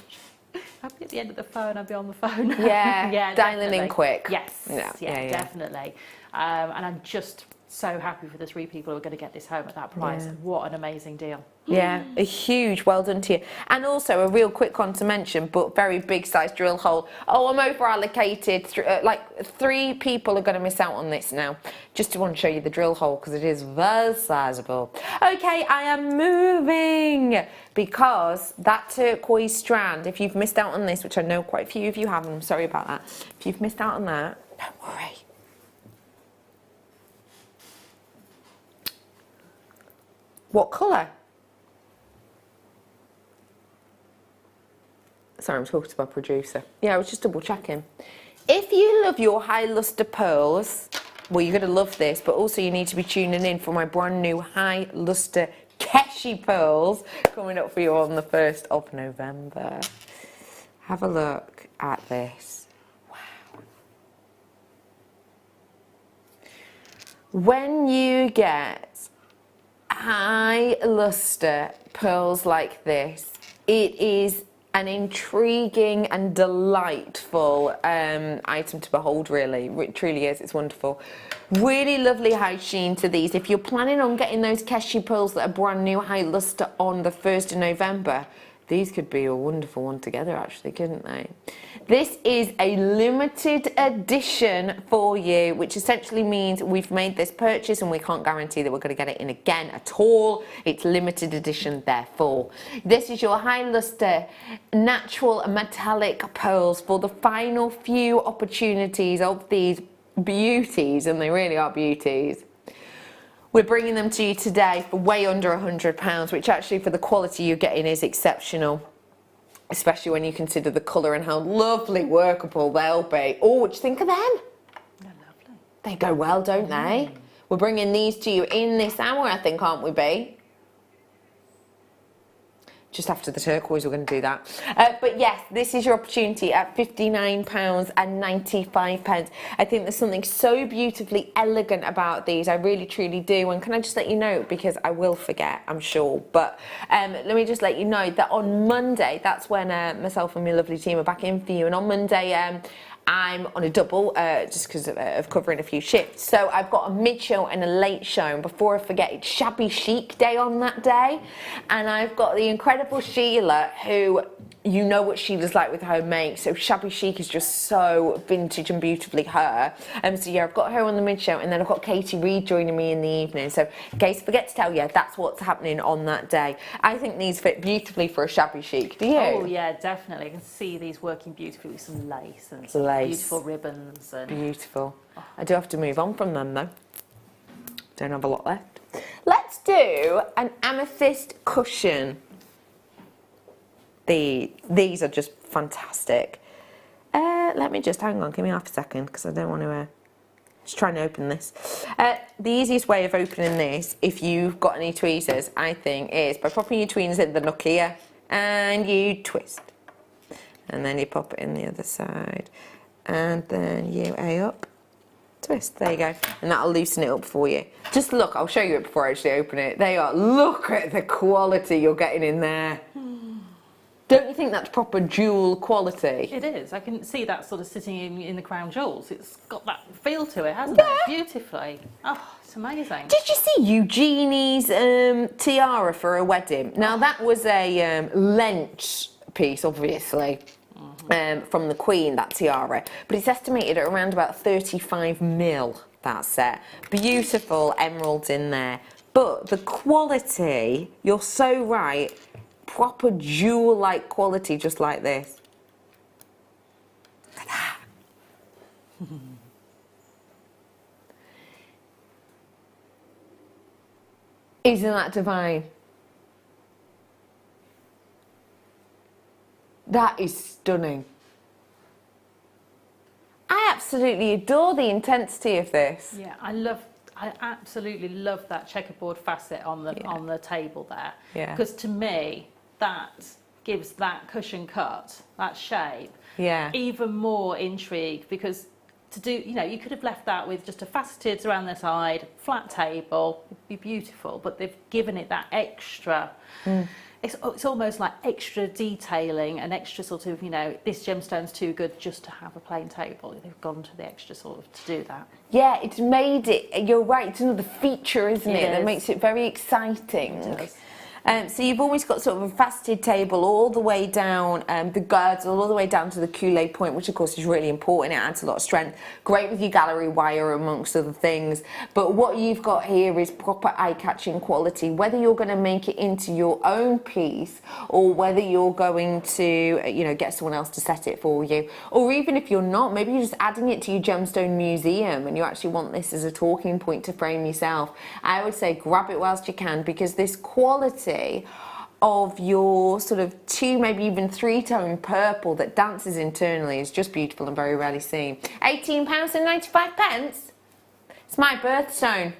Speaker 7: I'd be at the end of the phone, I'd be on the phone.
Speaker 1: Yeah,
Speaker 7: Yeah,
Speaker 1: dialing
Speaker 7: definitely.
Speaker 1: in quick.
Speaker 7: Yes,
Speaker 1: Yeah.
Speaker 7: definitely. And I'm just so happy for the 3 people who are going to get this home at that price.
Speaker 1: Yeah.
Speaker 7: What an amazing deal.
Speaker 1: Yeah, a huge well done to you. And also a real quick one to mention, but very big size drill hole. Oh, I'm over allocated. Like 3 people are going to miss out on this now. Just to want to show you the drill hole because it is very sizable. Okay, I am moving because that turquoise strand, if you've missed out on this, which I know quite a few of you haven't, I'm sorry about that. If you've missed out on that, don't worry. What colour? Sorry, I'm talking to my producer. Yeah, I was just double checking. If you love your high luster pearls, well, you're going to love this, but also you need to be tuning in for my brand new high luster Keshi pearls coming up for you on the 1st of November. Have a look at this. Wow. When you get high luster pearls like this, it is an intriguing and delightful item to behold, really. It truly is. It's wonderful. Really lovely high sheen to these. If you're planning on getting those Keshi pearls that are brand new high luster on the 1st of November, these could be a wonderful one together, actually, couldn't they? This is a limited edition for you, which essentially means we've made this purchase and we can't guarantee that we're going to get it in again at all. It's limited edition, therefore. This is your high luster natural metallic pearls for the final few opportunities of these beauties, and they really are beauties. We're bringing them to you today for way under £100, which actually for the quality you're getting is exceptional. Especially when you consider the colour and how lovely workable they'll be. Oh, what do you think of them?
Speaker 7: They're lovely.
Speaker 1: They go well, don't they? We're bringing these to you in this hour, I think, aren't we, B? Just after the turquoise, we're going to do that. But yes, this is your opportunity at £59.95. I think there's something so beautifully elegant about these. I really, truly do. And can I just let you know, because I will forget, I'm sure. But let me just let you know that on Monday, that's when myself and my lovely team are back in for you. And on Monday, I'm on a double just because of covering a few shifts. So I've got a mid-show and a late show. And before I forget, it's Shabby Chic Day on that day. And I've got the incredible Sheila, who, you know what Sheila's like with her make. So Shabby Chic is just so vintage and beautifully her. So yeah, I've got her on the mid-show. And then I've got Katie Reed joining me in the evening. So in case I forget to tell you, that's what's happening on that day. I think these fit beautifully for a Shabby Chic. Do you?
Speaker 7: Oh yeah, definitely. I can see these working beautifully with some lace and some beautiful ribbons. And
Speaker 1: beautiful. I do have to move on from them though. Don't have a lot left. Let's do an amethyst cushion. These are just fantastic. Let me just hang on, give me half a second because I don't want to Just trying to open this. The easiest way of opening this, if you've got any tweezers, I think, is by popping your tweezers in the nook here and you twist. And then you pop it in the other side. And then you up, twist. There you go. And that'll loosen it up for you. Just look, I'll show you it before I actually open it. There you are. Look at the quality you're getting in there. Don't you think that's proper jewel quality?
Speaker 7: It is. I can see that sort of sitting in the crown jewels. It's got that feel to it, hasn't it? Beautifully. Oh, it's amazing.
Speaker 1: Did you see Eugenie's tiara for a wedding? Now that was a Lent piece, obviously, from the Queen, that tiara. But it's estimated at around about 35 mil, that set. Beautiful emeralds in there. But the quality, you're so right, proper jewel-like quality, just like this. Look at that. Isn't that divine? That is stunning. I absolutely adore the intensity of this.
Speaker 7: Yeah, I absolutely love that checkerboard facet on the table there.
Speaker 1: Yeah.
Speaker 7: Because to me, that gives that cushion cut, that shape, even more intrigue, because to do, you know, you could have left that with just a faceted around the side, flat table, it'd be beautiful, but they've given it that extra, it's almost like extra detailing and extra sort of, you know, this gemstone's too good just to have a plain table. They've gone to the extra sort of to do that.
Speaker 1: Yeah, it's made it, you're right, it's another feature, isn't it? That
Speaker 7: is.
Speaker 1: makes it very exciting.
Speaker 7: It does.
Speaker 1: So you've always got sort of a faceted table all the way down, the girdle all the way down to the coulée point, which of course is really important. It adds a lot of strength. Great with your gallery wire amongst other things. But what you've got here is proper eye-catching quality. Whether you're going to make it into your own piece or whether you're going to, you know, get someone else to set it for you, or even if you're not, maybe you're just adding it to your gemstone museum and you actually want this as a talking point to frame yourself. I would say grab it whilst you can, because this quality of your sort of 2, maybe even 3-tone purple that dances internally is just beautiful and very rarely seen. £18.95. It's my birthstone.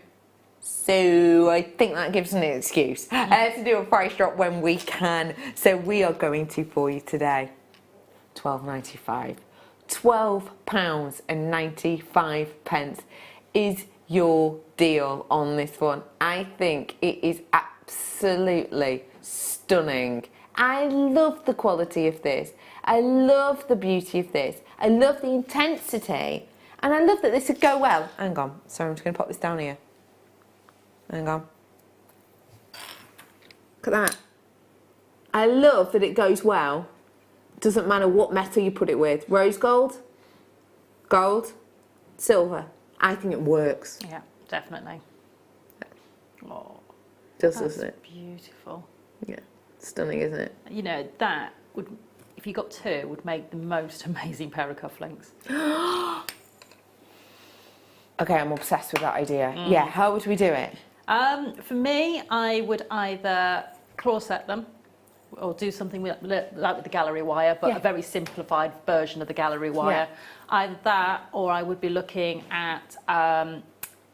Speaker 1: So I think that gives an excuse to do a price drop when we can. So we are going to, for you today, £12.95. £12.95 is your deal on this one. I think it is absolutely stunning. I love the quality of this. I love the beauty of this. I love the intensity. And I love that this would go well. Hang on. Sorry, I'm just going to pop this down here. Hang on. Look at that. I love that it goes well. Doesn't matter what metal you put it with. Rose gold, gold, silver. I think it works.
Speaker 7: Yeah, definitely. Oh,
Speaker 1: Doesn't
Speaker 7: that's
Speaker 1: it?
Speaker 7: Beautiful.
Speaker 1: Yeah, stunning, isn't it?
Speaker 7: You know, that would, if you got 2, would make the most amazing pair of cufflinks.
Speaker 1: Okay, I'm obsessed with that idea. Yeah, how would we do it?
Speaker 7: For me, I would either claw set them or do something like with the gallery wire, but a very simplified version of the gallery wire. Either that, or I would be looking at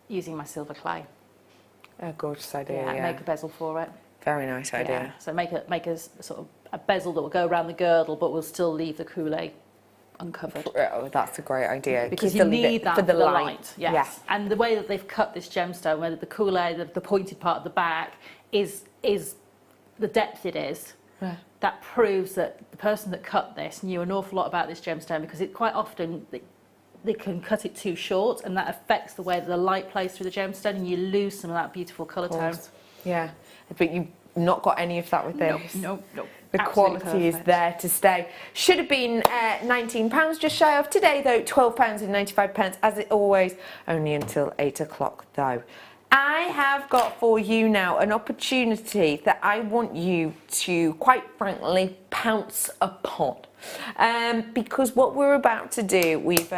Speaker 7: using my silver clay.
Speaker 1: A gorgeous idea,
Speaker 7: Yeah, make a bezel for it.
Speaker 1: Very nice idea.
Speaker 7: Yeah. So make a sort of a bezel that will go around the girdle, but will still leave the coulée uncovered.
Speaker 1: Oh, that's a great idea.
Speaker 7: Because
Speaker 1: Keep
Speaker 7: you
Speaker 1: the-
Speaker 7: need that
Speaker 1: for the light.
Speaker 7: Yes.
Speaker 1: Yeah.
Speaker 7: And the way that they've cut this gemstone, whether the coulée, the pointed part at the back, is the depth it is.
Speaker 1: Yeah.
Speaker 7: That proves that the person that cut this knew an awful lot about this gemstone, because it quite often they can cut it too short, and that affects the way that the light plays through the gemstone, and you lose some of that beautiful colour tone.
Speaker 1: Yeah, but you've not got any of that with this.
Speaker 7: No.
Speaker 1: The
Speaker 7: Absolutely
Speaker 1: quality is
Speaker 7: perfect.
Speaker 1: there to stay. Should have been £19, just shy of. Today, though, £12.95, as it always. Only until 8 o'clock, though. I have got for you now an opportunity that I want you to, quite frankly, pounce upon. Because what we're about to do, we've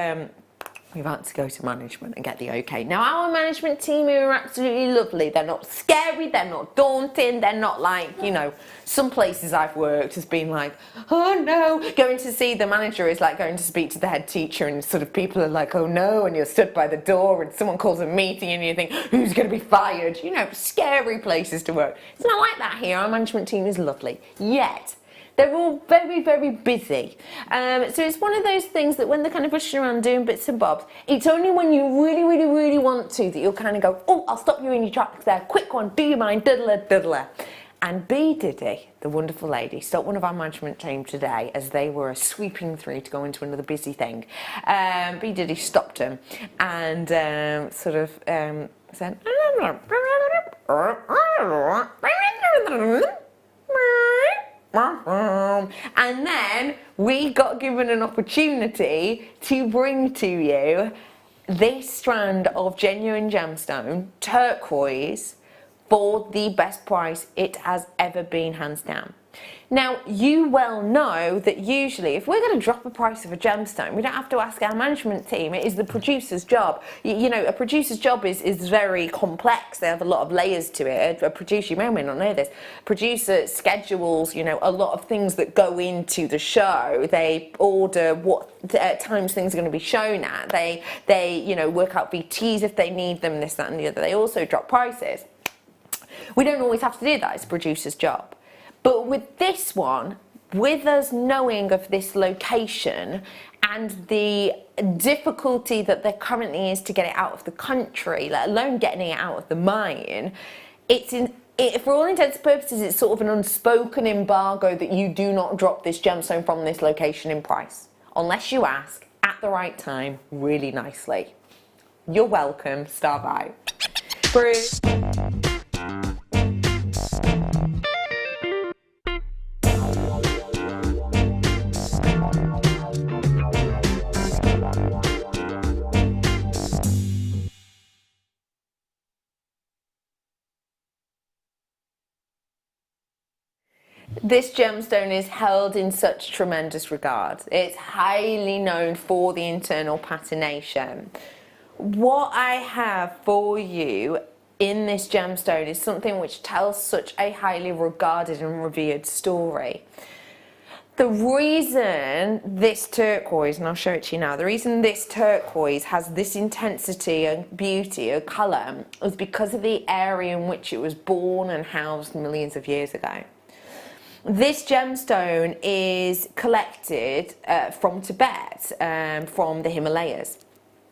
Speaker 1: we've had to go to management and get the okay. Now, our management team are absolutely lovely. They're not scary, they're not daunting, they're not like, you know, some places I've worked has been like, oh no, going to see the manager is like going to speak to the head teacher and sort of people are like, oh no, and you're stood by the door and someone calls a meeting and you think, who's going to be fired? You know, scary places to work. It's not like that here. Our management team is lovely. Yet, they're all very, very busy. So it's one of those things that when they're kind of rushing around doing bits and bobs, it's only when you really, really, really want to that you'll kind of go, oh, I'll stop you in your tracks there. Quick one, do you mind? Diddler, diddler. And B Diddy, the wonderful lady, stopped one of our management team today as they were sweeping through to go into another busy thing. B Diddy stopped him and sort of said, and then we got given an opportunity to bring to you this strand of genuine gemstone, turquoise, for the best price it has ever been, hands down. Now, you well know that usually if we're going to drop a price of a gemstone, we don't have to ask our management team. It is the producer's job. You know, a producer's job is very complex. They have a lot of layers to it. A producer, you may or may not know this, producer schedules, you know, a lot of things that go into the show. They order what times things are going to be shown at. They you know, work out VTs if they need them, this, that and the other. They also drop prices. We don't always have to do that. It's a producer's job. But with this one, with us knowing of this location and the difficulty that there currently is to get it out of the country, let alone getting it out of the mine, for all intents and purposes, it's sort of an unspoken embargo that you do not drop this gemstone from this location in price, unless you ask at the right time, really nicely. You're welcome. Star by. Bruce. This gemstone is held in such tremendous regard. It's highly known for the internal patination. What I have for you in this gemstone is something which tells such a highly regarded and revered story. The reason this turquoise, and I'll show it to you now, the reason this turquoise has this intensity and beauty of colour is because of the area in which it was born and housed millions of years ago. This gemstone is collected from Tibet, from the Himalayas.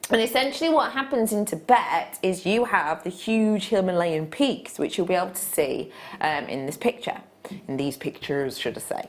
Speaker 1: And essentially what happens in Tibet is you have the huge Himalayan peaks, which you'll be able to see in this picture, in these pictures, should I say.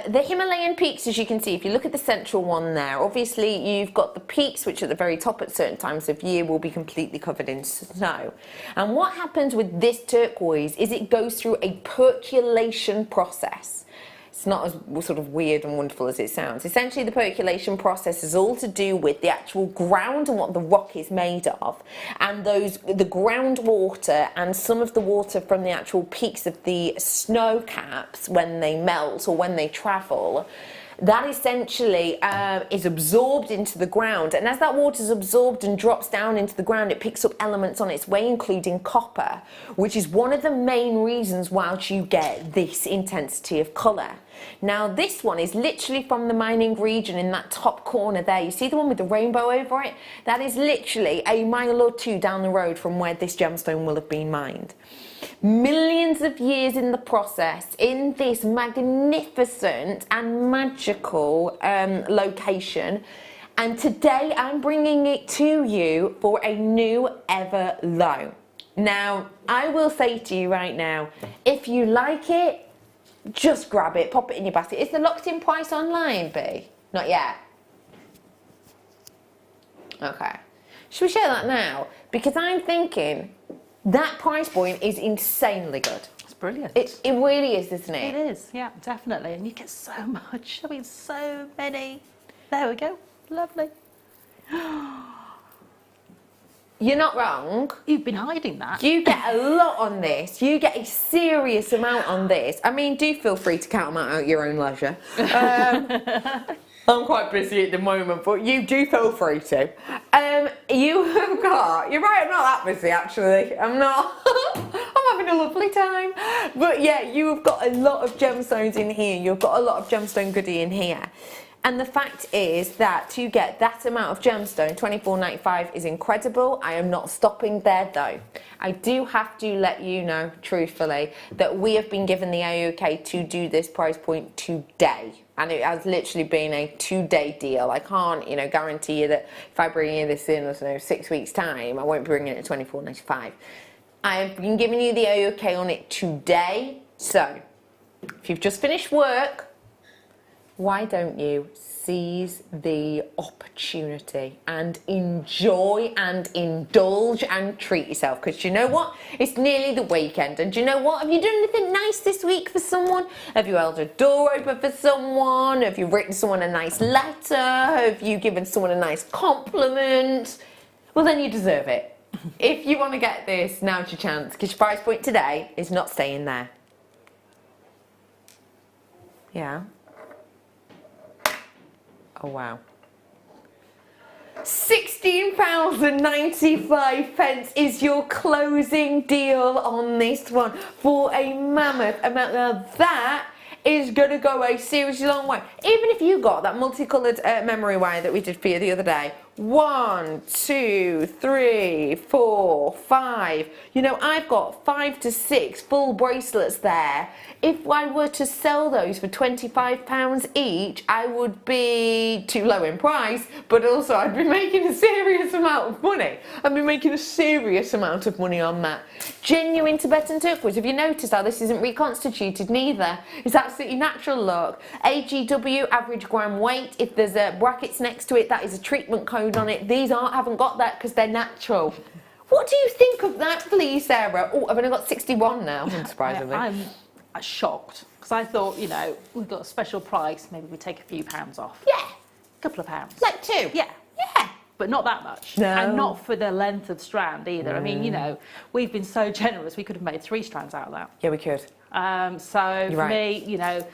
Speaker 1: The Himalayan peaks, as you can see, if you look at the central one there, obviously you've got the peaks which at the very top at certain times of year will be completely covered in snow. And what happens with this turquoise is it goes through a percolation process. It's not as sort of weird and wonderful as it sounds. Essentially, the percolation process is all to do with the actual ground and what the rock is made of, and the groundwater and some of the water from the actual peaks of the snow caps when they melt or when they travel. That essentially is absorbed into the ground, and as that water is absorbed and drops down into the ground, it picks up elements on its way, including copper, which is one of the main reasons why you get this intensity of colour. Now this one is literally from the mining region in that top corner there. You see the one with the rainbow over it? That is literally a mile or two down the road from where this gemstone will have been mined. Millions of years in the process, in this magnificent and magical location, and today I'm bringing it to you for a new ever low. Now, I will say to you right now, if you like it, just grab it, pop it in your basket. Is the locked in price online, B? Not yet. Okay. Should we share that now? Because I'm thinking that price point is insanely good.
Speaker 7: It's brilliant.
Speaker 1: It really is, isn't it?
Speaker 7: It is, yeah, definitely. And you get so much. I mean, so many. There we go. Lovely.
Speaker 1: You're not wrong.
Speaker 7: You've been hiding that.
Speaker 1: You get a lot on this. You get a serious amount on this. I mean, do feel free to count them out at your own leisure. I'm quite busy at the moment, but you do feel free to. You have got, you're right, I'm not that busy actually. I'm not, I'm having a lovely time. But yeah, you have got a lot of gemstones in here. You've got a lot of gemstone goodie in here. And the fact is that to get that amount of gemstone, $24.95 is incredible. I am not stopping there though. I do have to let you know, truthfully, that we have been given the OK to do this price point today. And it has literally been a 2-day deal. I can't, you know, guarantee you that if I bring you this in, I don't know, 6 weeks time, I won't be bringing it at $24.95. I've been giving you the OK on it today. So, if you've just finished work, why don't you seize the opportunity and enjoy and indulge and treat yourself? Because you know what? It's nearly the weekend. And do you know what? Have you done anything nice this week for someone? Have you held a door open for someone? Have you written someone a nice letter? Have you given someone a nice compliment? Well, then you deserve it. If you want to get this, now's your chance. Because your price point today is not staying there. Yeah. Oh wow. £16.95 is your closing deal on this one for a mammoth amount. Now that is going to go a seriously long way. Even if you got that multicoloured memory wire that we did for you the other day. 1, 2, 3, 4, 5. You know, I've got 5 to 6 full bracelets there. If I were to sell those for £25 each, I would be too low in price, but also I'd be making a serious amount of money. I'd be making a serious amount of money on that. Genuine Tibetan turquoise. Have you noticed how this isn't reconstituted? Neither. It's absolutely natural look. AGW, average gram weight. If there's brackets next to it, that is a treatment code on it. These haven't got that because they're natural. What do you think of that, please, Sarah? Oh, I've only got 61 now, unsurprisingly.
Speaker 7: I'm shocked because I thought, you know, we've got a special price, maybe we take a few pounds off.
Speaker 1: Yeah.
Speaker 7: A couple of pounds.
Speaker 1: Like 2.
Speaker 7: Yeah.
Speaker 1: Yeah.
Speaker 7: But not that much.
Speaker 1: No.
Speaker 7: And not for the length of strand either. I mean, you know, we've been so generous, we could have made 3 strands out of that.
Speaker 1: Yeah, we could.
Speaker 7: So
Speaker 1: You're
Speaker 7: for
Speaker 1: right.
Speaker 7: me, you know,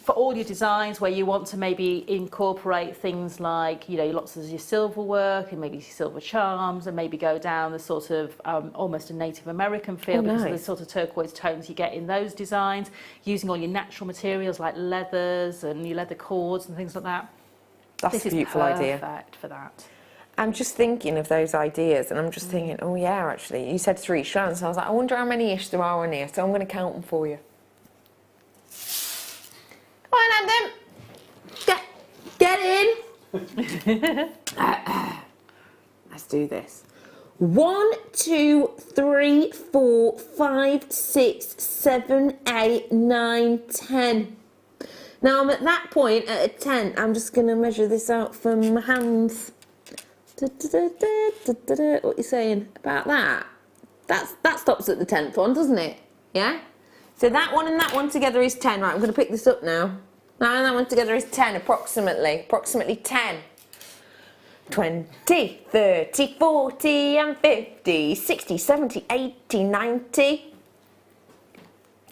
Speaker 7: for all your designs where you want to maybe incorporate things like, you know, lots of your silver work and maybe silver charms and maybe go down the sort of almost a Native American feel because of the sort of turquoise tones you get in those designs, using all your natural materials like leathers and your leather cords and things like that.
Speaker 1: That's a beautiful idea.
Speaker 7: This is perfect for that.
Speaker 1: I'm just thinking of those ideas and I'm just thinking, oh yeah, actually, you said 3 strands. So I was like, I wonder how many-ish there are in here. So I'm going to count them for you. Come on, Adam. Get in. Let's do this. 1, 2, 3, 4, 5, 6, 7, 8, 9, 10. Now I'm at that point at a 10. I'm just going to measure this out from my hands. What are you saying about that? That stops at the 10th one, doesn't it? Yeah? So that one and that one together is 10. Right, I'm going to pick this up now. Now and that one together is 10, approximately 10. 20, 30, 40 and 50, 60, 70, 80, 90.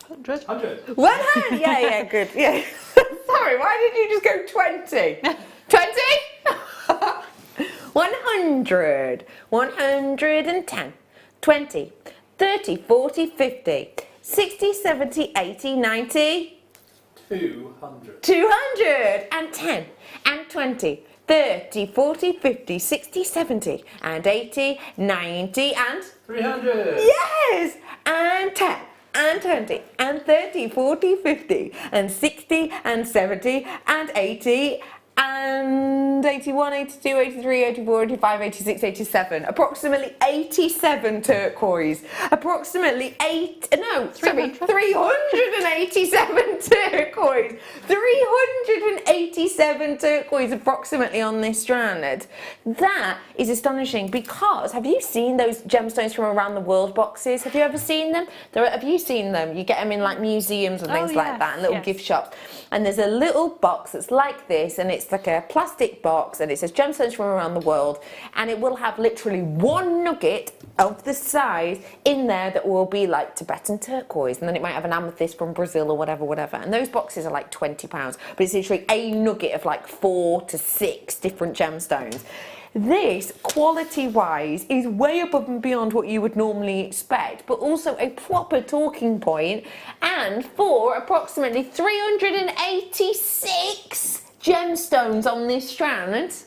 Speaker 7: 100.
Speaker 2: 100.
Speaker 1: 100. Yeah, good. Yeah. Sorry, why did you just go 20? 20? 100, 110, 20, 30, 40, 50, 60, 70, 80, 90.
Speaker 2: 200.
Speaker 1: 210 and 20, 30, 40, 50, 60, 70 and 80, 90 and
Speaker 2: 300.
Speaker 1: yes, and 10 and 20 and 30, 40, 50 and 60 and 70 and 80 and 81, 82, 83, 84, 85, 86, 87. Approximately 87 turquoise. Approximately 387 turquoise. 387 turquoise approximately on this strand. That is astonishing because have you seen those gemstones from around the world boxes? Have you ever seen them? Have you seen them? You get them in like museums and things like that and little gift shops. And there's a little box that's like this and it's like a plastic box and it says gemstones from around the world and it will have literally one nugget of the size in there that will be like Tibetan turquoise, and then it might have an amethyst from Brazil or whatever. And those boxes are like £20, but it's literally a nugget of like 4 to 6 different gemstones. This, quality-wise, is way above and beyond what you would normally expect, but also a proper talking point, and for approximately 386 gemstones on this strand.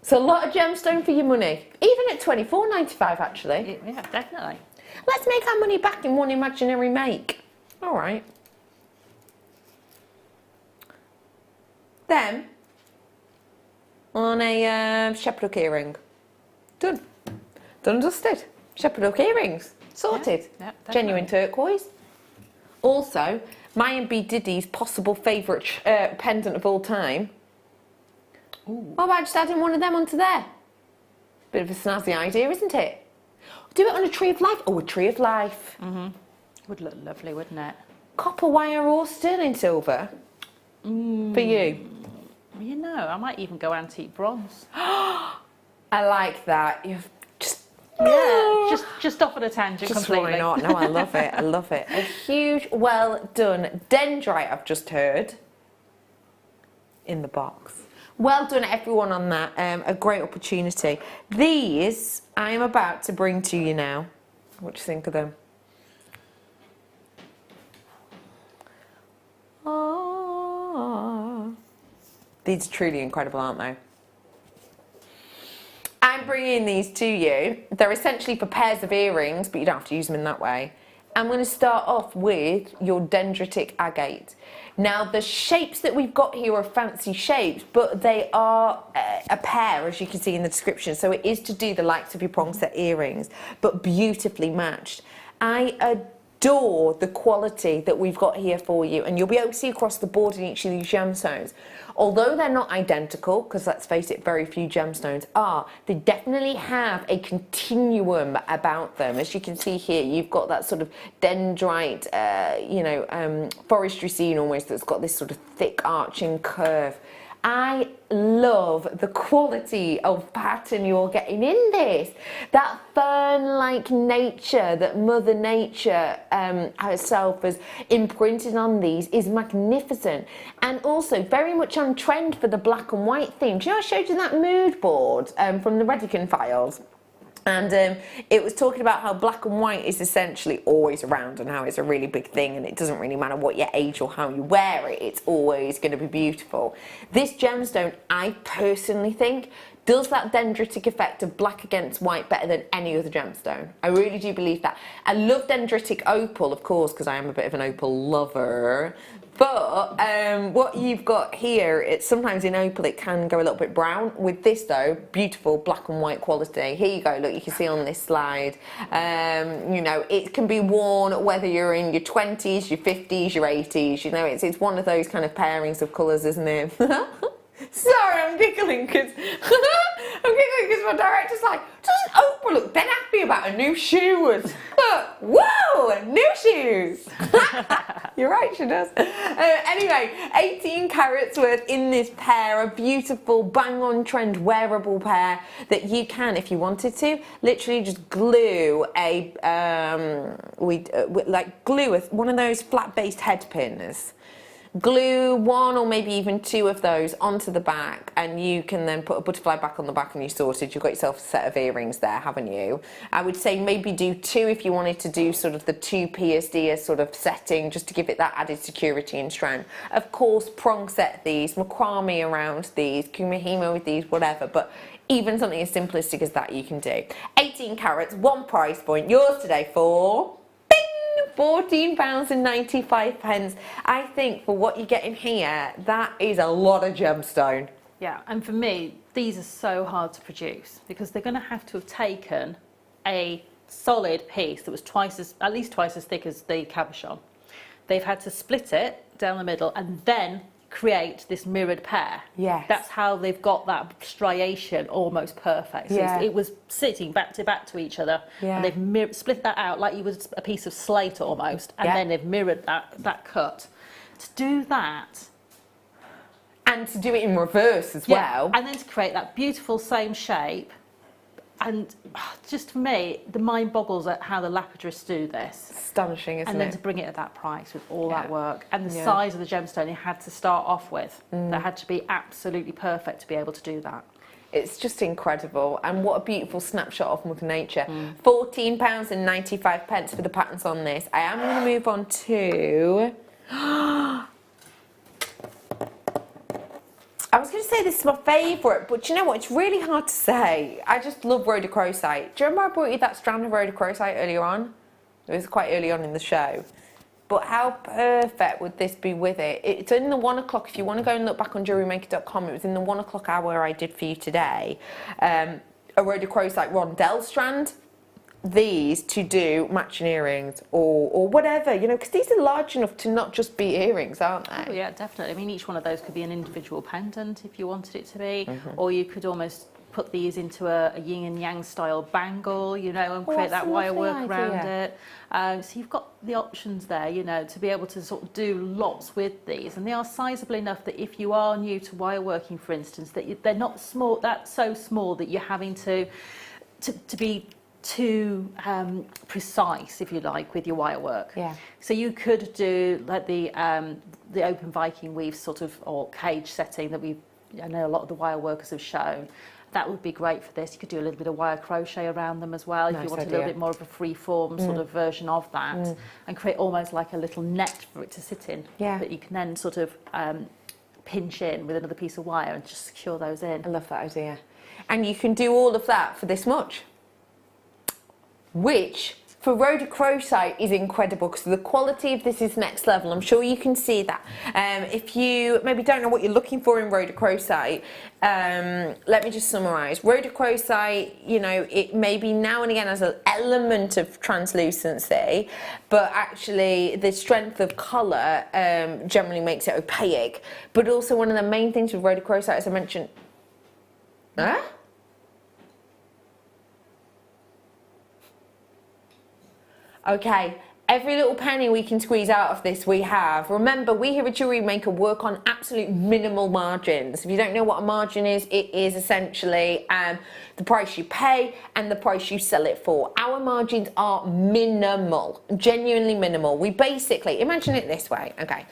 Speaker 1: It's a lot of gemstone for your money, even at £24.95 actually.
Speaker 7: Yeah, definitely.
Speaker 1: Let's make our money back in one imaginary make. All right. Then, on a shepherd hook earring. Done. Done and dusted. Shepherd hook earrings. Sorted.
Speaker 7: Yeah,
Speaker 1: genuine turquoise. Also, my and B Diddy's possible favourite pendant of all time. Ooh. What about just adding one of them onto there? Bit of a snazzy idea, isn't it? Do it on a tree of life. Oh, a tree of life.
Speaker 7: Mm-hmm. Would look lovely, wouldn't it?
Speaker 1: Copper wire or sterling silver. For you.
Speaker 7: You know, I might even go antique bronze.
Speaker 1: I like that. You've just
Speaker 7: just off on a tangent
Speaker 1: just
Speaker 7: completely.
Speaker 1: why not? No, I love it. I love it. A huge, well done dendrite. I've just heard in the box. Well done, everyone, on that. A great opportunity. These I am about to bring to you now. What do you think of them? Oh. These are truly incredible, aren't they? I'm bringing these to you. They're essentially for pairs of earrings, but you don't have to use them in that way. I'm going to start off with your dendritic agate. Now, the shapes that we've got here are fancy shapes, but they are a pair, as you can see in the description. So it is to do the likes of your prong set earrings, but beautifully matched. I adore the quality that we've got here for you, and you'll be able to see across the board in each of these gemstones. Although they're not identical, because let's face it, very few gemstones are, they definitely have a continuum about them. As you can see here, you've got that sort of dendrite, forestry scene almost, that's got this sort of thick arching curve. I love the quality of pattern you're getting in this. That fern-like nature that Mother Nature herself has imprinted on these is magnificent. And also very much on trend for the black and white theme. Do you know I showed you that mood board from the Redican files? And it was talking about how black and white is essentially always around and how it's a really big thing, and it doesn't really matter what your age or how you wear it, it's always going to be beautiful. This gemstone, I personally think, does that dendritic effect of black against white better than any other gemstone. I really do believe that. I love dendritic opal, of course, because I am a bit of an opal lover. But what you've got here, it's sometimes in opal it can go a little bit brown. With this though, beautiful black and white quality. Here you go, look, you can see on this slide. You know, it can be worn whether you're in your 20s, your 50s, your 80s. You know, it's one of those kind of pairings of colours, isn't it? Sorry, I'm giggling because my director's like, doesn't Oprah look then happy about her new shoes? Whoa, new shoes! You're right, she does. Anyway, 18 carats worth in this pair, a beautiful, bang-on trend wearable pair that you can, if you wanted to, literally just glue one of those flat-based head pins. Glue one or maybe even two of those onto the back, and you can then put a butterfly back on the back and you're sorted. You've got yourself a set of earrings there, haven't you? I would say maybe do two if you wanted to do sort of the two PSD sort of setting, just to give it that added security and strand. Of course, prong set these, macrame around these, kumihimo with these, whatever, but even something as simplistic as that you can do. 18 carats, one price point, yours today for £14.95. I think for what you get in here, that is a lot of gemstone.
Speaker 7: Yeah, and for me, these are so hard to produce because they're going to have taken a solid piece that was at least twice as thick as the cabochon. They've had to split it down the middle and then create this mirrored pair.
Speaker 1: Yes.
Speaker 7: That's how they've got that striation almost perfect. So
Speaker 1: Yeah.
Speaker 7: it was sitting back to each other,
Speaker 1: Yeah.
Speaker 7: and they've split that out like you was a piece of slate almost, and
Speaker 1: Yeah.
Speaker 7: then they've mirrored that cut. To do that,
Speaker 1: And to do it in reverse as well.
Speaker 7: And then to create that beautiful same shape. And just for me, the mind boggles at how the lapidarists do this.
Speaker 1: Astonishing, isn't
Speaker 7: And then
Speaker 1: it?
Speaker 7: to bring it at that price with all that
Speaker 1: Yeah.
Speaker 7: work. And the
Speaker 1: Yeah.
Speaker 7: size of the gemstone it had to start off with. That had to be absolutely perfect to be able to do that.
Speaker 1: It's just incredible, and what a beautiful snapshot of Mother Nature. £14.95 for the patterns on this. I am going to move on to... I was going to say this is my favourite, but you know what? It's really hard to say. I just love Rhodochrosite. Do you remember I brought you that strand of Rhodochrosite earlier on? It was quite early on in the show. But how perfect would this be with it? It's in the 1 o'clock. If you want to go and look back on JewelleryMaker.com, it was in the 1 o'clock hour I did for you today. A Rhodochrosite Rondelle strand. These to do matching earrings or whatever, you know, because these are large enough to not just be earrings, aren't they?
Speaker 7: Oh yeah, definitely. I mean, each one of those could be an individual pendant if you wanted it to be, or you could almost put these into a yin and yang style bangle, you know, and create that wire work around it. So you've got the options there, you know, to be able to sort of do lots with these, and they are sizable enough that if you are new to wire working, for instance, that they're not small, that's so small that you're having to be too precise, if you like, with your wire work.
Speaker 1: Yeah.
Speaker 7: So you could do like the open Viking weave sort of, or cage setting that I know a lot of the wire workers have shown. That would be great for this. You could do a little bit of wire crochet around them as well, if you want a little bit more of a free form sort of version of that, and create almost like a little net for it to sit in, that you can then sort of pinch in with another piece of wire and just secure those in.
Speaker 1: I love that idea. And you can do all of that for this much, which for Rhodochrosite is incredible because the quality of this is next level. I'm sure you can see that. If you maybe don't know what you're looking for in Rhodochrosite, let me just summarise. Rhodochrosite, you know, it maybe now and again has an element of translucency, but actually the strength of colour generally makes it opaque. But also one of the main things with Rhodochrosite, as I mentioned... Huh? Okay, every little penny we can squeeze out of this we have. Remember, we here at Jewellery Maker work on absolute minimal margins. If you don't know what a margin is, it is essentially the price you pay and the price you sell it for. Our margins are minimal, genuinely minimal. We basically, imagine it this way, okay.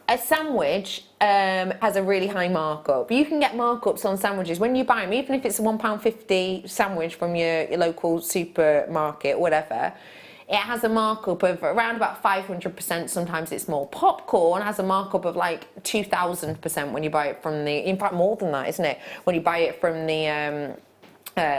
Speaker 1: A sandwich has a really high markup. You can get markups on sandwiches when you buy them, even if it's a £1.50 sandwich from your local supermarket or whatever. It has a markup of around about 500%, sometimes it's more. Popcorn has a markup of like 2,000% when you buy it from the, in fact more than that, isn't it? When you buy it from the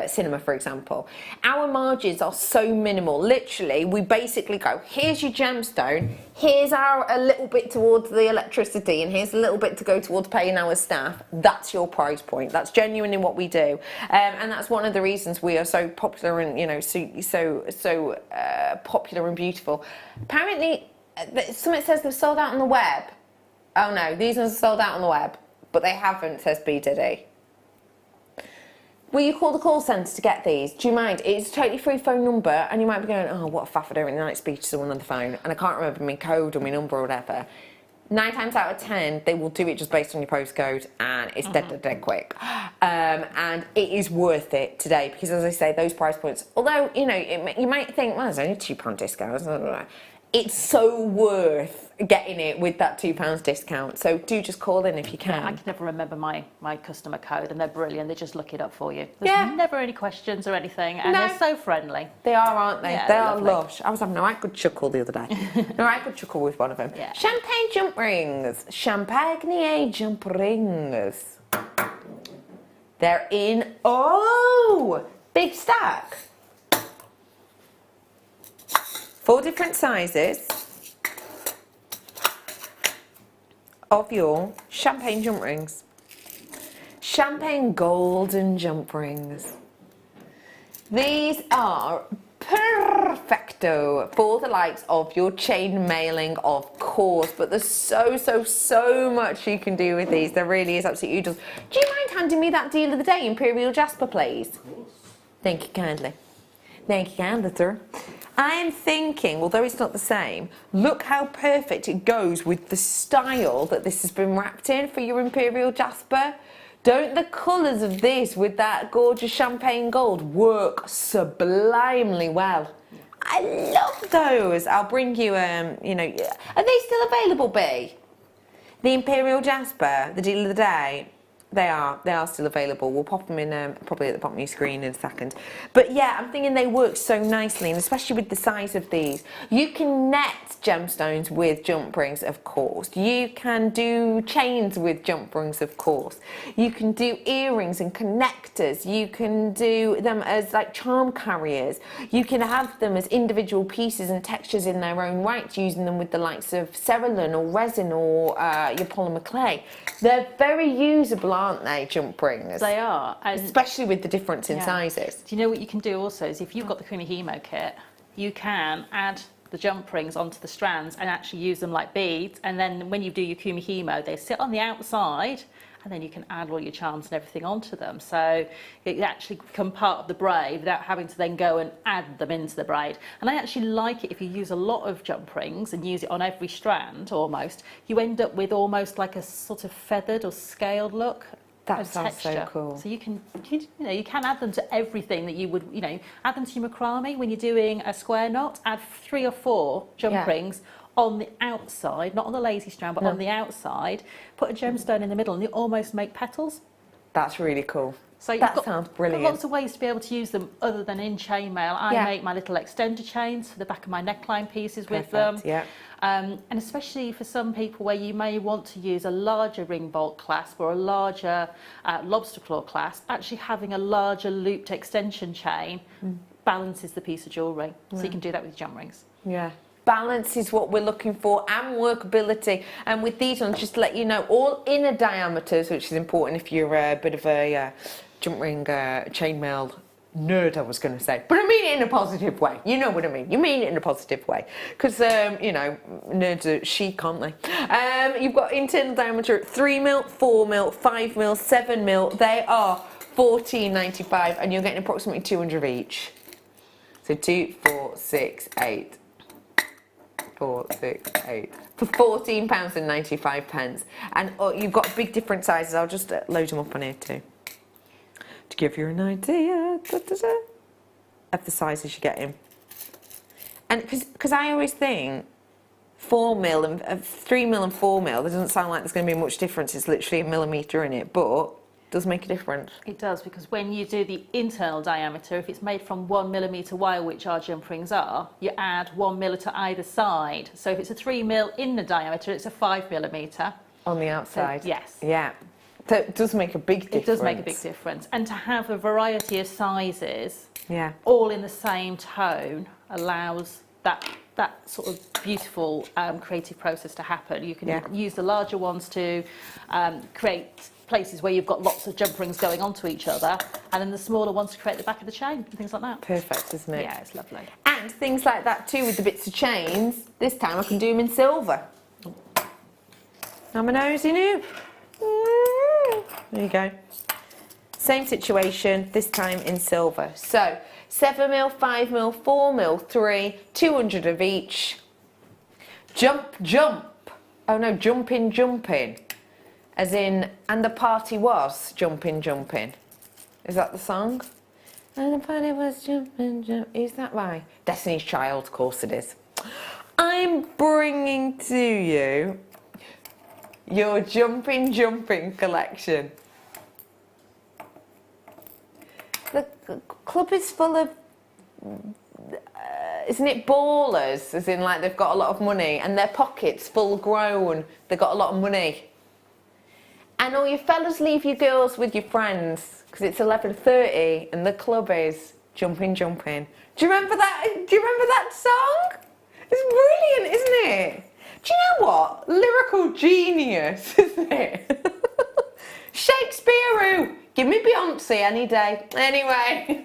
Speaker 1: cinema, for example. Our margins are so minimal. Literally, we basically go, here's your gemstone, here's a little bit towards the electricity, and here's a little bit to go towards paying our staff. That's your price point. That's genuinely what we do, and that's one of the reasons we are so popular and, you know, so popular and beautiful. Apparently, something says they've sold out on the web. Oh no, these ones are sold out on the web, but they haven't, says B Diddy. Will you call the call centre to get these? Do you mind? It's a totally free phone number, and you might be going, oh, what a faff, I don't really like speak to someone on the phone, and I can't remember my code or my number or whatever. 9 times out of 10, they will do it just based on your postcode, and it's dead quick. And it is worth it today, because as I say, those price points, although, you know, you might think, well, there's only a £2 discount. It's so worth getting it with that £2 discount. So do just call in if you can.
Speaker 7: Yeah, I can never remember my customer code, and they're brilliant. They just look it up for you. There's never any questions or anything, and they're so friendly.
Speaker 1: They are, aren't they?
Speaker 7: Yeah,
Speaker 1: they are
Speaker 7: lovely.
Speaker 1: lush. I was having a right good chuckle the other day. A right good chuckle with one of them.
Speaker 7: Yeah.
Speaker 1: Champagne jump rings. Champagne jump rings. They're in, big stack. 4 different sizes of your champagne jump rings. Champagne golden jump rings. These are perfecto for the likes of your chain mailing, of course, but there's so much you can do with these. There really is, absolutely. Do you mind handing me that deal of the day, Imperial Jasper, please?
Speaker 2: Of course.
Speaker 1: Thank you kindly. Thank you kindly, sir. I'm thinking, although it's not the same, look how perfect it goes with the style that this has been wrapped in for your Imperial Jasper. Don't the colours of this with that gorgeous champagne gold work sublimely well? I love those. I'll bring you, you know, are they still available, B? The Imperial Jasper, the deal of the day. They are still available. We'll pop them in probably at the bottom of your screen in a second. But yeah, I'm thinking they work so nicely, and especially with the size of these. You can net gemstones with jump rings, of course. You can do chains with jump rings, of course. You can do earrings and connectors. You can do them as like charm carriers. You can have them as individual pieces and textures in their own right, using them with the likes of cerulean or resin or your polymer clay. They're very usable, aren't they, jump rings?
Speaker 7: They are. And
Speaker 1: especially with the difference in sizes.
Speaker 7: Do you know what you can do also is if you've got the Kumihimo kit, you can add the jump rings onto the strands and actually use them like beads, and then when you do your Kumihimo, they sit on the outside, and then you can add all your charms and everything onto them. So it actually become part of the braid without having to then go and add them into the braid. And I actually like it if you use a lot of jump rings and use it on every strand almost, you end up with almost like a sort of feathered or scaled look.
Speaker 1: That sounds so cool.
Speaker 7: So you can add them to everything that you would, add them to your macrame when you're doing a square knot. Add 3 or 4 jump rings on the outside, not on the lazy strand, but on the outside. Put a gemstone in the middle, and you almost make petals.
Speaker 1: That's really cool.
Speaker 7: So
Speaker 1: that sounds brilliant.
Speaker 7: Got lots of ways to be able to use them other than in chainmail. I make my little extender chains for the back of my neckline pieces with them.
Speaker 1: Yeah.
Speaker 7: And especially for some people where you may want to use a larger ring bolt clasp or a larger lobster claw clasp, actually having a larger looped extension chain balances the piece of jewellery. So you can do that with jump rings.
Speaker 1: Yeah. Balance is what we're looking for, and workability. And with these ones, just to let you know, all inner diameters, which is important if you're a bit of a jump ring chainmail nerd, I was going to say, but I mean it in a positive way. You know what I mean? You mean it in a positive way, because nerds are chic, aren't they? You've got internal diameter at 3mm, 4mm, 5mm, 7mm. They are $14.95, and you're getting approximately 200 of each. So 2, 4, 6, 8. 4, 6, 8 for £14.95, and you've got big different sizes. I'll just load them up on here too to give you an idea of the sizes you're getting. And because I always think 4mm and 3mm and 4mm, there doesn't sound like there's going to be much difference. It's literally a millimetre in it, but it does make a difference. It
Speaker 7: does, because when you do the internal diameter, if it's made from 1mm wire, which our jump rings are, you add 1mm to either side. So if it's a 3mm inner diameter, it's a 5mm
Speaker 1: on the outside.
Speaker 7: So, yes.
Speaker 1: Yeah. So it does make a big difference.
Speaker 7: It does make a big difference. And to have a variety of sizes,
Speaker 1: all
Speaker 7: in the same tone, allows that sort of beautiful creative process to happen. You can use the larger ones to create places where you've got lots of jump rings going onto each other, and then the smaller ones to create the back of the chain and things like that.
Speaker 1: Perfect, isn't it?
Speaker 7: Yeah, it's lovely.
Speaker 1: And things like that too with the bits of chains. This time I can do them in silver. I'm a nosy noob. There you go. Same situation, this time in silver. So 7mm, 5mm, 4mm, 3, 200 of each. Jump, jump. Oh no, jumping, jumping. As in, and the party was jumping, jumping. Is that the song? And the party was jumping, jumping. Is that right? Destiny's Child, of course it is. I'm bringing to you your jumping, jumping collection. The club is full of, isn't it ballers? As in, like, they've got a lot of money and their pockets full grown. They've got a lot of money. And all you fellas leave your girls with your friends because it's 11:30 and the club is jumping, jumping. Do you remember that? Do you remember that song? It's brilliant, isn't it? Do you know what? Lyrical genius, isn't it? Shakespeare, Give me Beyonce any day. Anyway,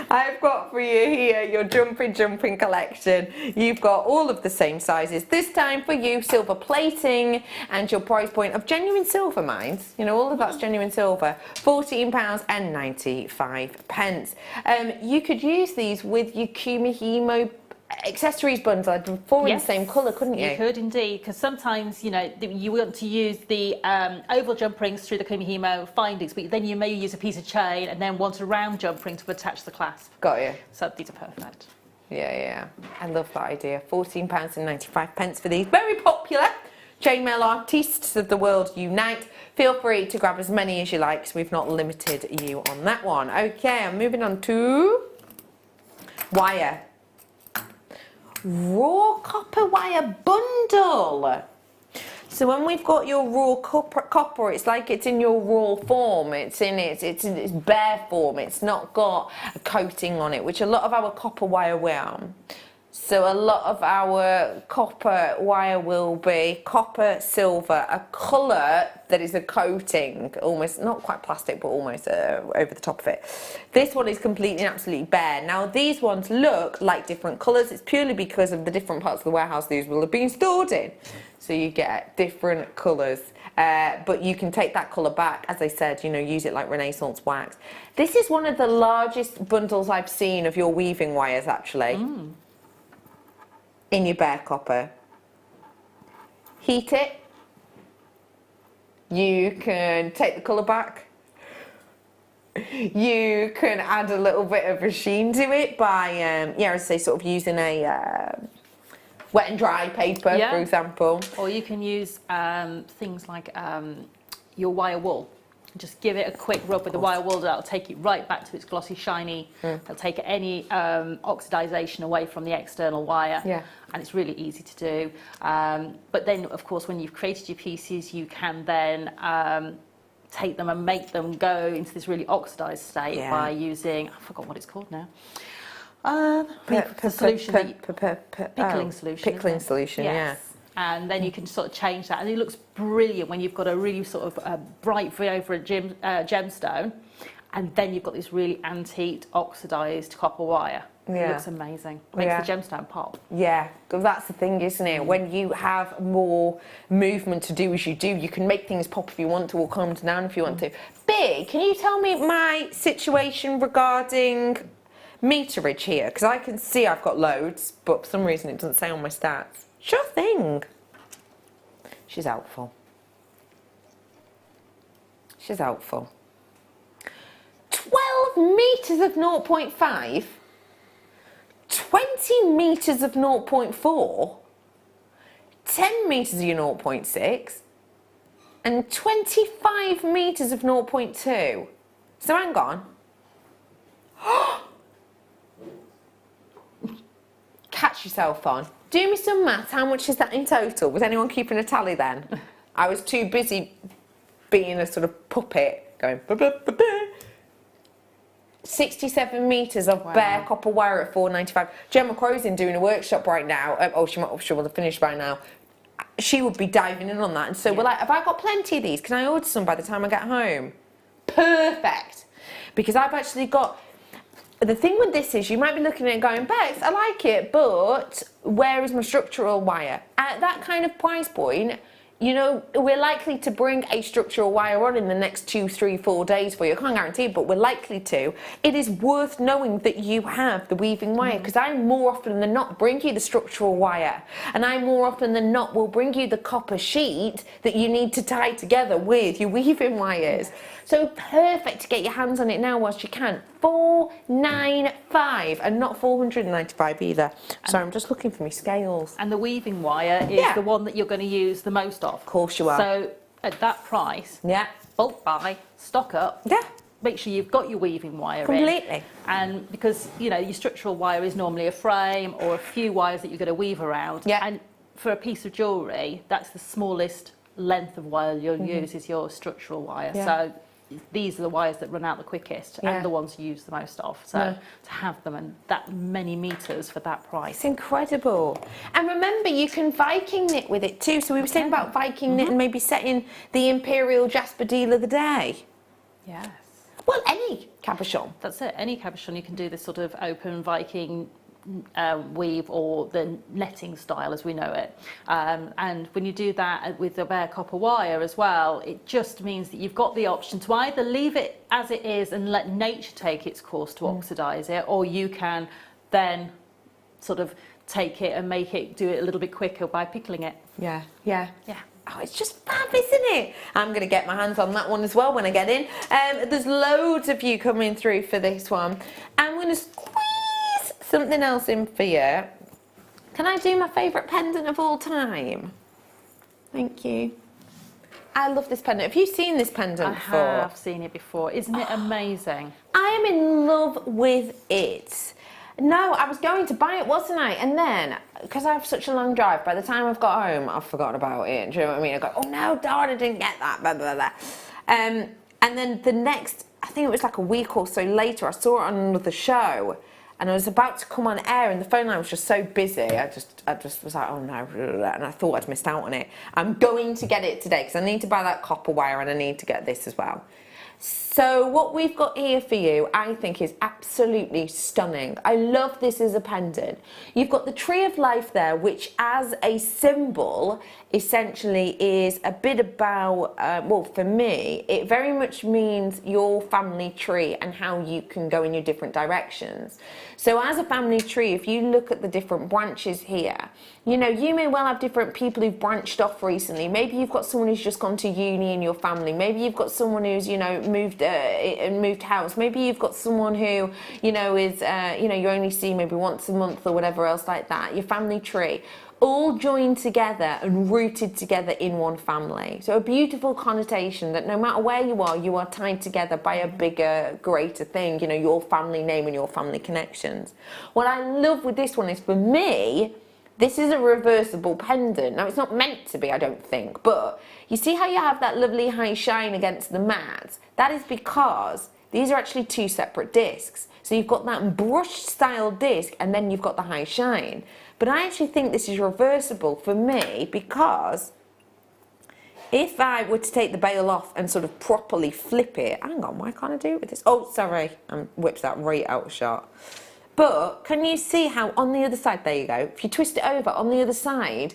Speaker 1: I've got for you here your jumping collection. You've got all of the same sizes. This time for you, silver plating, and your price point of genuine silver, mind. You know, all of that's genuine silver. £14.95. You could use these with your Kumihimo accessories bundle. I'd before in the same colour, couldn't you?
Speaker 7: You could indeed, because sometimes, you know, you want to use the oval jump rings through the Kumihimo findings, but then you may use a piece of chain and then want a round jump ring to attach the clasp.
Speaker 1: Got you.
Speaker 7: So these are perfect.
Speaker 1: Yeah. I love that idea. £14.95 for these. Very popular. Chainmail artists of the world unite. Feel free to grab as many as you like, because we've not limited you on that one. Okay, I'm moving on to wire. Raw copper wire bundle. So when we've got your raw copper, it's like it's in your raw form. It's in its bare form. It's not got a coating on it, which a lot of our copper wire will. So a lot of our copper wire will be copper, silver, a colour that is a coating, almost, not quite plastic, but almost over the top of it. This one is completely and absolutely bare. Now these ones look like different colours. It's purely because of the different parts of the warehouse these will have been stored in. So you get different colours, but you can take that colour back, as I said, you know, use it like Renaissance wax. This is one of the largest bundles I've seen of your weaving wires, actually. In your bare copper. Heat it. You can take the colour back. You can add a little bit of a sheen to it by, as I say, sort of using a wet and dry paper, for example.
Speaker 7: Or you can use things like your wire wool. Just give it a quick rub with the wire wool. That'll take it right back to its glossy, shiny. It'll take any oxidization away from the external wire. And it's really easy to do. But then, of course, when you've created your pieces, you can then take them and make them go into this really oxidized state by using, I forgot what it's called now. The solution, pickling solution.
Speaker 1: Pickling solution,
Speaker 7: yes. And then you can sort of change that, and it looks brilliant when you've got a really sort of bright over a gemstone, and then you've got this really antique oxidized copper wire. It looks amazing. Makes the gemstone pop. Yeah,
Speaker 1: that's the thing, isn't it? When you have more movement to do as you do, you can make things pop if you want to, or calm down if you want to. Big, can you tell me my situation regarding meterage here? Because I can see I've got loads, but for some reason it doesn't say on my stats. Sure thing. She's helpful. She's helpful. 12 metres of 0.5, 20 metres of 0.4, 10 metres of your 0.6, and 25 metres of 0.2. So hang on. Catch yourself on. Do me some maths. How much is that in total? Was anyone keeping a tally then? I was too busy being a sort of puppet going. 67 metres of bare copper wire at £4.95. Gemma Crow's in doing a workshop right now. She will have finished by now. She would be diving in on that. And so we're like, have I got plenty of these? Can I order some by the time I get home? Perfect. Because I've actually got. The thing with this is you might be looking at it going, Bex, I like it, but where is my structural wire? At that kind of price point, you know, we're likely to bring a structural wire on in the next 2, 3, 4 days for you. I can't guarantee it, but we're likely to. It is worth knowing that you have the weaving wire, because I more often than not bring you the structural wire, and I more often than not will bring you the copper sheet that you need to tie together with your weaving wires. So perfect to get your hands on it now whilst you can. £4.95 and not £495 either. Sorry, I'm just looking for my scales.
Speaker 7: And the weaving wire is the one that you're going to use the most of.
Speaker 1: Of course you are.
Speaker 7: So at that price, bulk buy, stock up. Make sure you've got your weaving wire
Speaker 1: completely.
Speaker 7: And because, you know, your structural wire is normally a frame or a few wires that you're going to weave around. And for a piece of jewellery, that's the smallest length of wire you'll use is your structural wire. So these are the wires that run out the quickest and the ones you use the most of. So to have them and that many metres for that price.
Speaker 1: It's incredible. And remember, you can Viking knit with it too. So we were saying about Viking knit and maybe setting the Imperial Jasper deal of the day.
Speaker 7: Yes.
Speaker 1: Well, any cabochon.
Speaker 7: That's it. Any cabochon, you can do this sort of open Viking weave or the netting style as we know it. And when you do that with the bare copper wire as well, it just means that you've got the option to either leave it as it is and let nature take its course to oxidize it, or you can then sort of take it and make it do it a little bit quicker by pickling it.
Speaker 1: Yeah. Oh, it's just fab, isn't it? I'm going to get my hands on that one as well when I get in. There's loads of you coming through for this one. I'm going to squeeze something else in for you. Can I do my favourite pendant of all time? Thank you. I love this pendant. Have you seen this pendant before?
Speaker 7: I have seen it before. Isn't it amazing?
Speaker 1: I am in love with it. No, I was going to buy it, wasn't I? And then, because I have such a long drive, by the time I've got home, I've forgotten about it. Do you know what I mean? I go, oh no, darn, I didn't get that, blah, blah, blah. And then the next, I think it was like a week or so later, I saw it on another show, and I was about to come on air, and the phone line was just so busy. I just was like, oh no, and I thought I'd missed out on it. I'm going to get it today, because I need to buy that copper wire, and I need to get this as well. So what we've got here for you, I think, is absolutely stunning. I love this as a pendant. You've got the tree of life there, which as a symbol essentially is a bit about, well, for me, it very much means your family tree and how you can go in your different directions. So as a family tree, if you look at the different branches here, you know, you may well have different people who've branched off recently. Maybe you've got someone who's just gone to uni in your family. Maybe you've got someone who's, you know, moved house. Maybe you've got someone who, you know, is, you know, you only see maybe once a month or whatever else like that. Your family tree, all joined together and rooted together in one family. So a beautiful connotation that no matter where you are tied together by a bigger, greater thing, you know, your family name and your family connections. What I love with this one is, for me, this is a reversible pendant. Now, it's not meant to be, I don't think, but you see how you have that lovely high shine against the matte? That is because these are actually two separate discs. So you've got that brushed style disc, and then you've got the high shine. But I actually think this is reversible for me, because if I were to take the bail off and sort of properly flip it, hang on, why can't I do it with this? Oh, sorry, I whipped that right out of shot. But can you see how on the other side, there you go, if you twist it over, on the other side,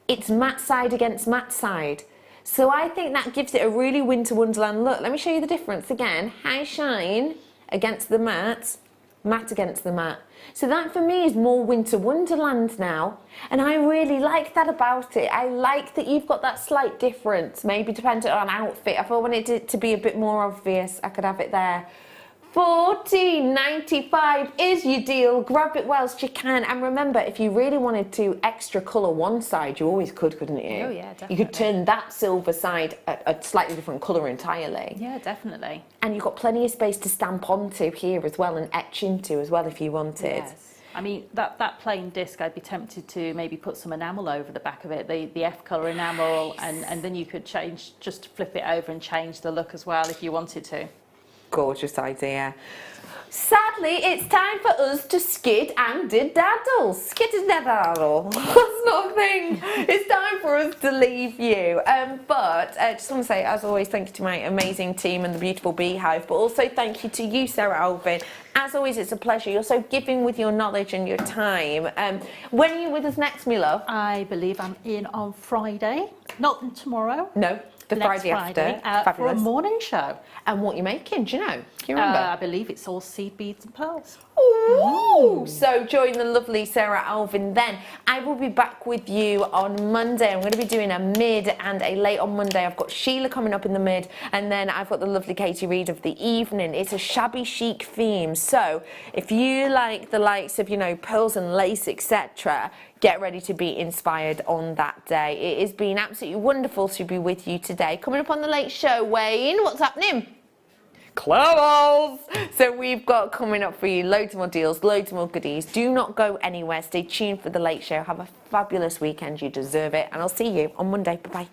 Speaker 1: it's matte side against matte side. So I think that gives it a really winter wonderland look. Let me show you the difference again. High shine against the matte, matte against the matte. So that for me is more winter wonderland now. And I really like that about it. I like that you've got that slight difference, maybe depending on outfit. If I wanted it to be a bit more obvious, I could have it there. $14.95 is your deal. Grab it whilst you can. And remember, if you really wanted to extra colour one side, you always could, couldn't you?
Speaker 7: Oh yeah, definitely.
Speaker 1: You could turn that silver side a slightly different colour entirely.
Speaker 7: Yeah, definitely.
Speaker 1: And you've got plenty of space to stamp onto here as well, and etch into as well if you wanted.
Speaker 7: Yes. I mean, that plain disc, I'd be tempted to maybe put some enamel over the back of it, the F colour enamel, and then you could change, just flip it over and change the look as well if you wanted to.
Speaker 1: Gorgeous idea. Sadly, it's time for us to skid and daddle. Skid and daddle. That's not a thing. It's time for us to leave you. But just want to say, as always, thank you to my amazing team and the beautiful beehive. But also thank you to you, Sarah Alvin. As always, it's a pleasure. You're so giving with your knowledge and your time. When are you with us next, my love?
Speaker 7: I believe I'm in on Friday. Not tomorrow.
Speaker 1: No. The
Speaker 7: Next
Speaker 1: Friday after.
Speaker 7: Fabulous. For a morning show.
Speaker 1: And what you're making, do you know? Do you remember?
Speaker 7: I believe it's all seed beads and pearls.
Speaker 1: Ooh. So join the lovely Sarah Alvin then. I will be back with you on Monday. I'm going to be doing a mid and a late on Monday. I've got Sheila coming up in the mid, and then I've got the lovely Katie Reid of the evening. It's a shabby chic theme. So if you like the likes of, you know, pearls and lace, etc., get ready to be inspired on that day. It has been absolutely wonderful to be with you today. Coming up on the late show, Wayne, what's happening? Close! So we've got coming up for you loads more deals, loads more goodies. Do not go anywhere. Stay tuned for the late show. Have a fabulous weekend. You deserve it. And I'll see you on Monday. Bye-bye.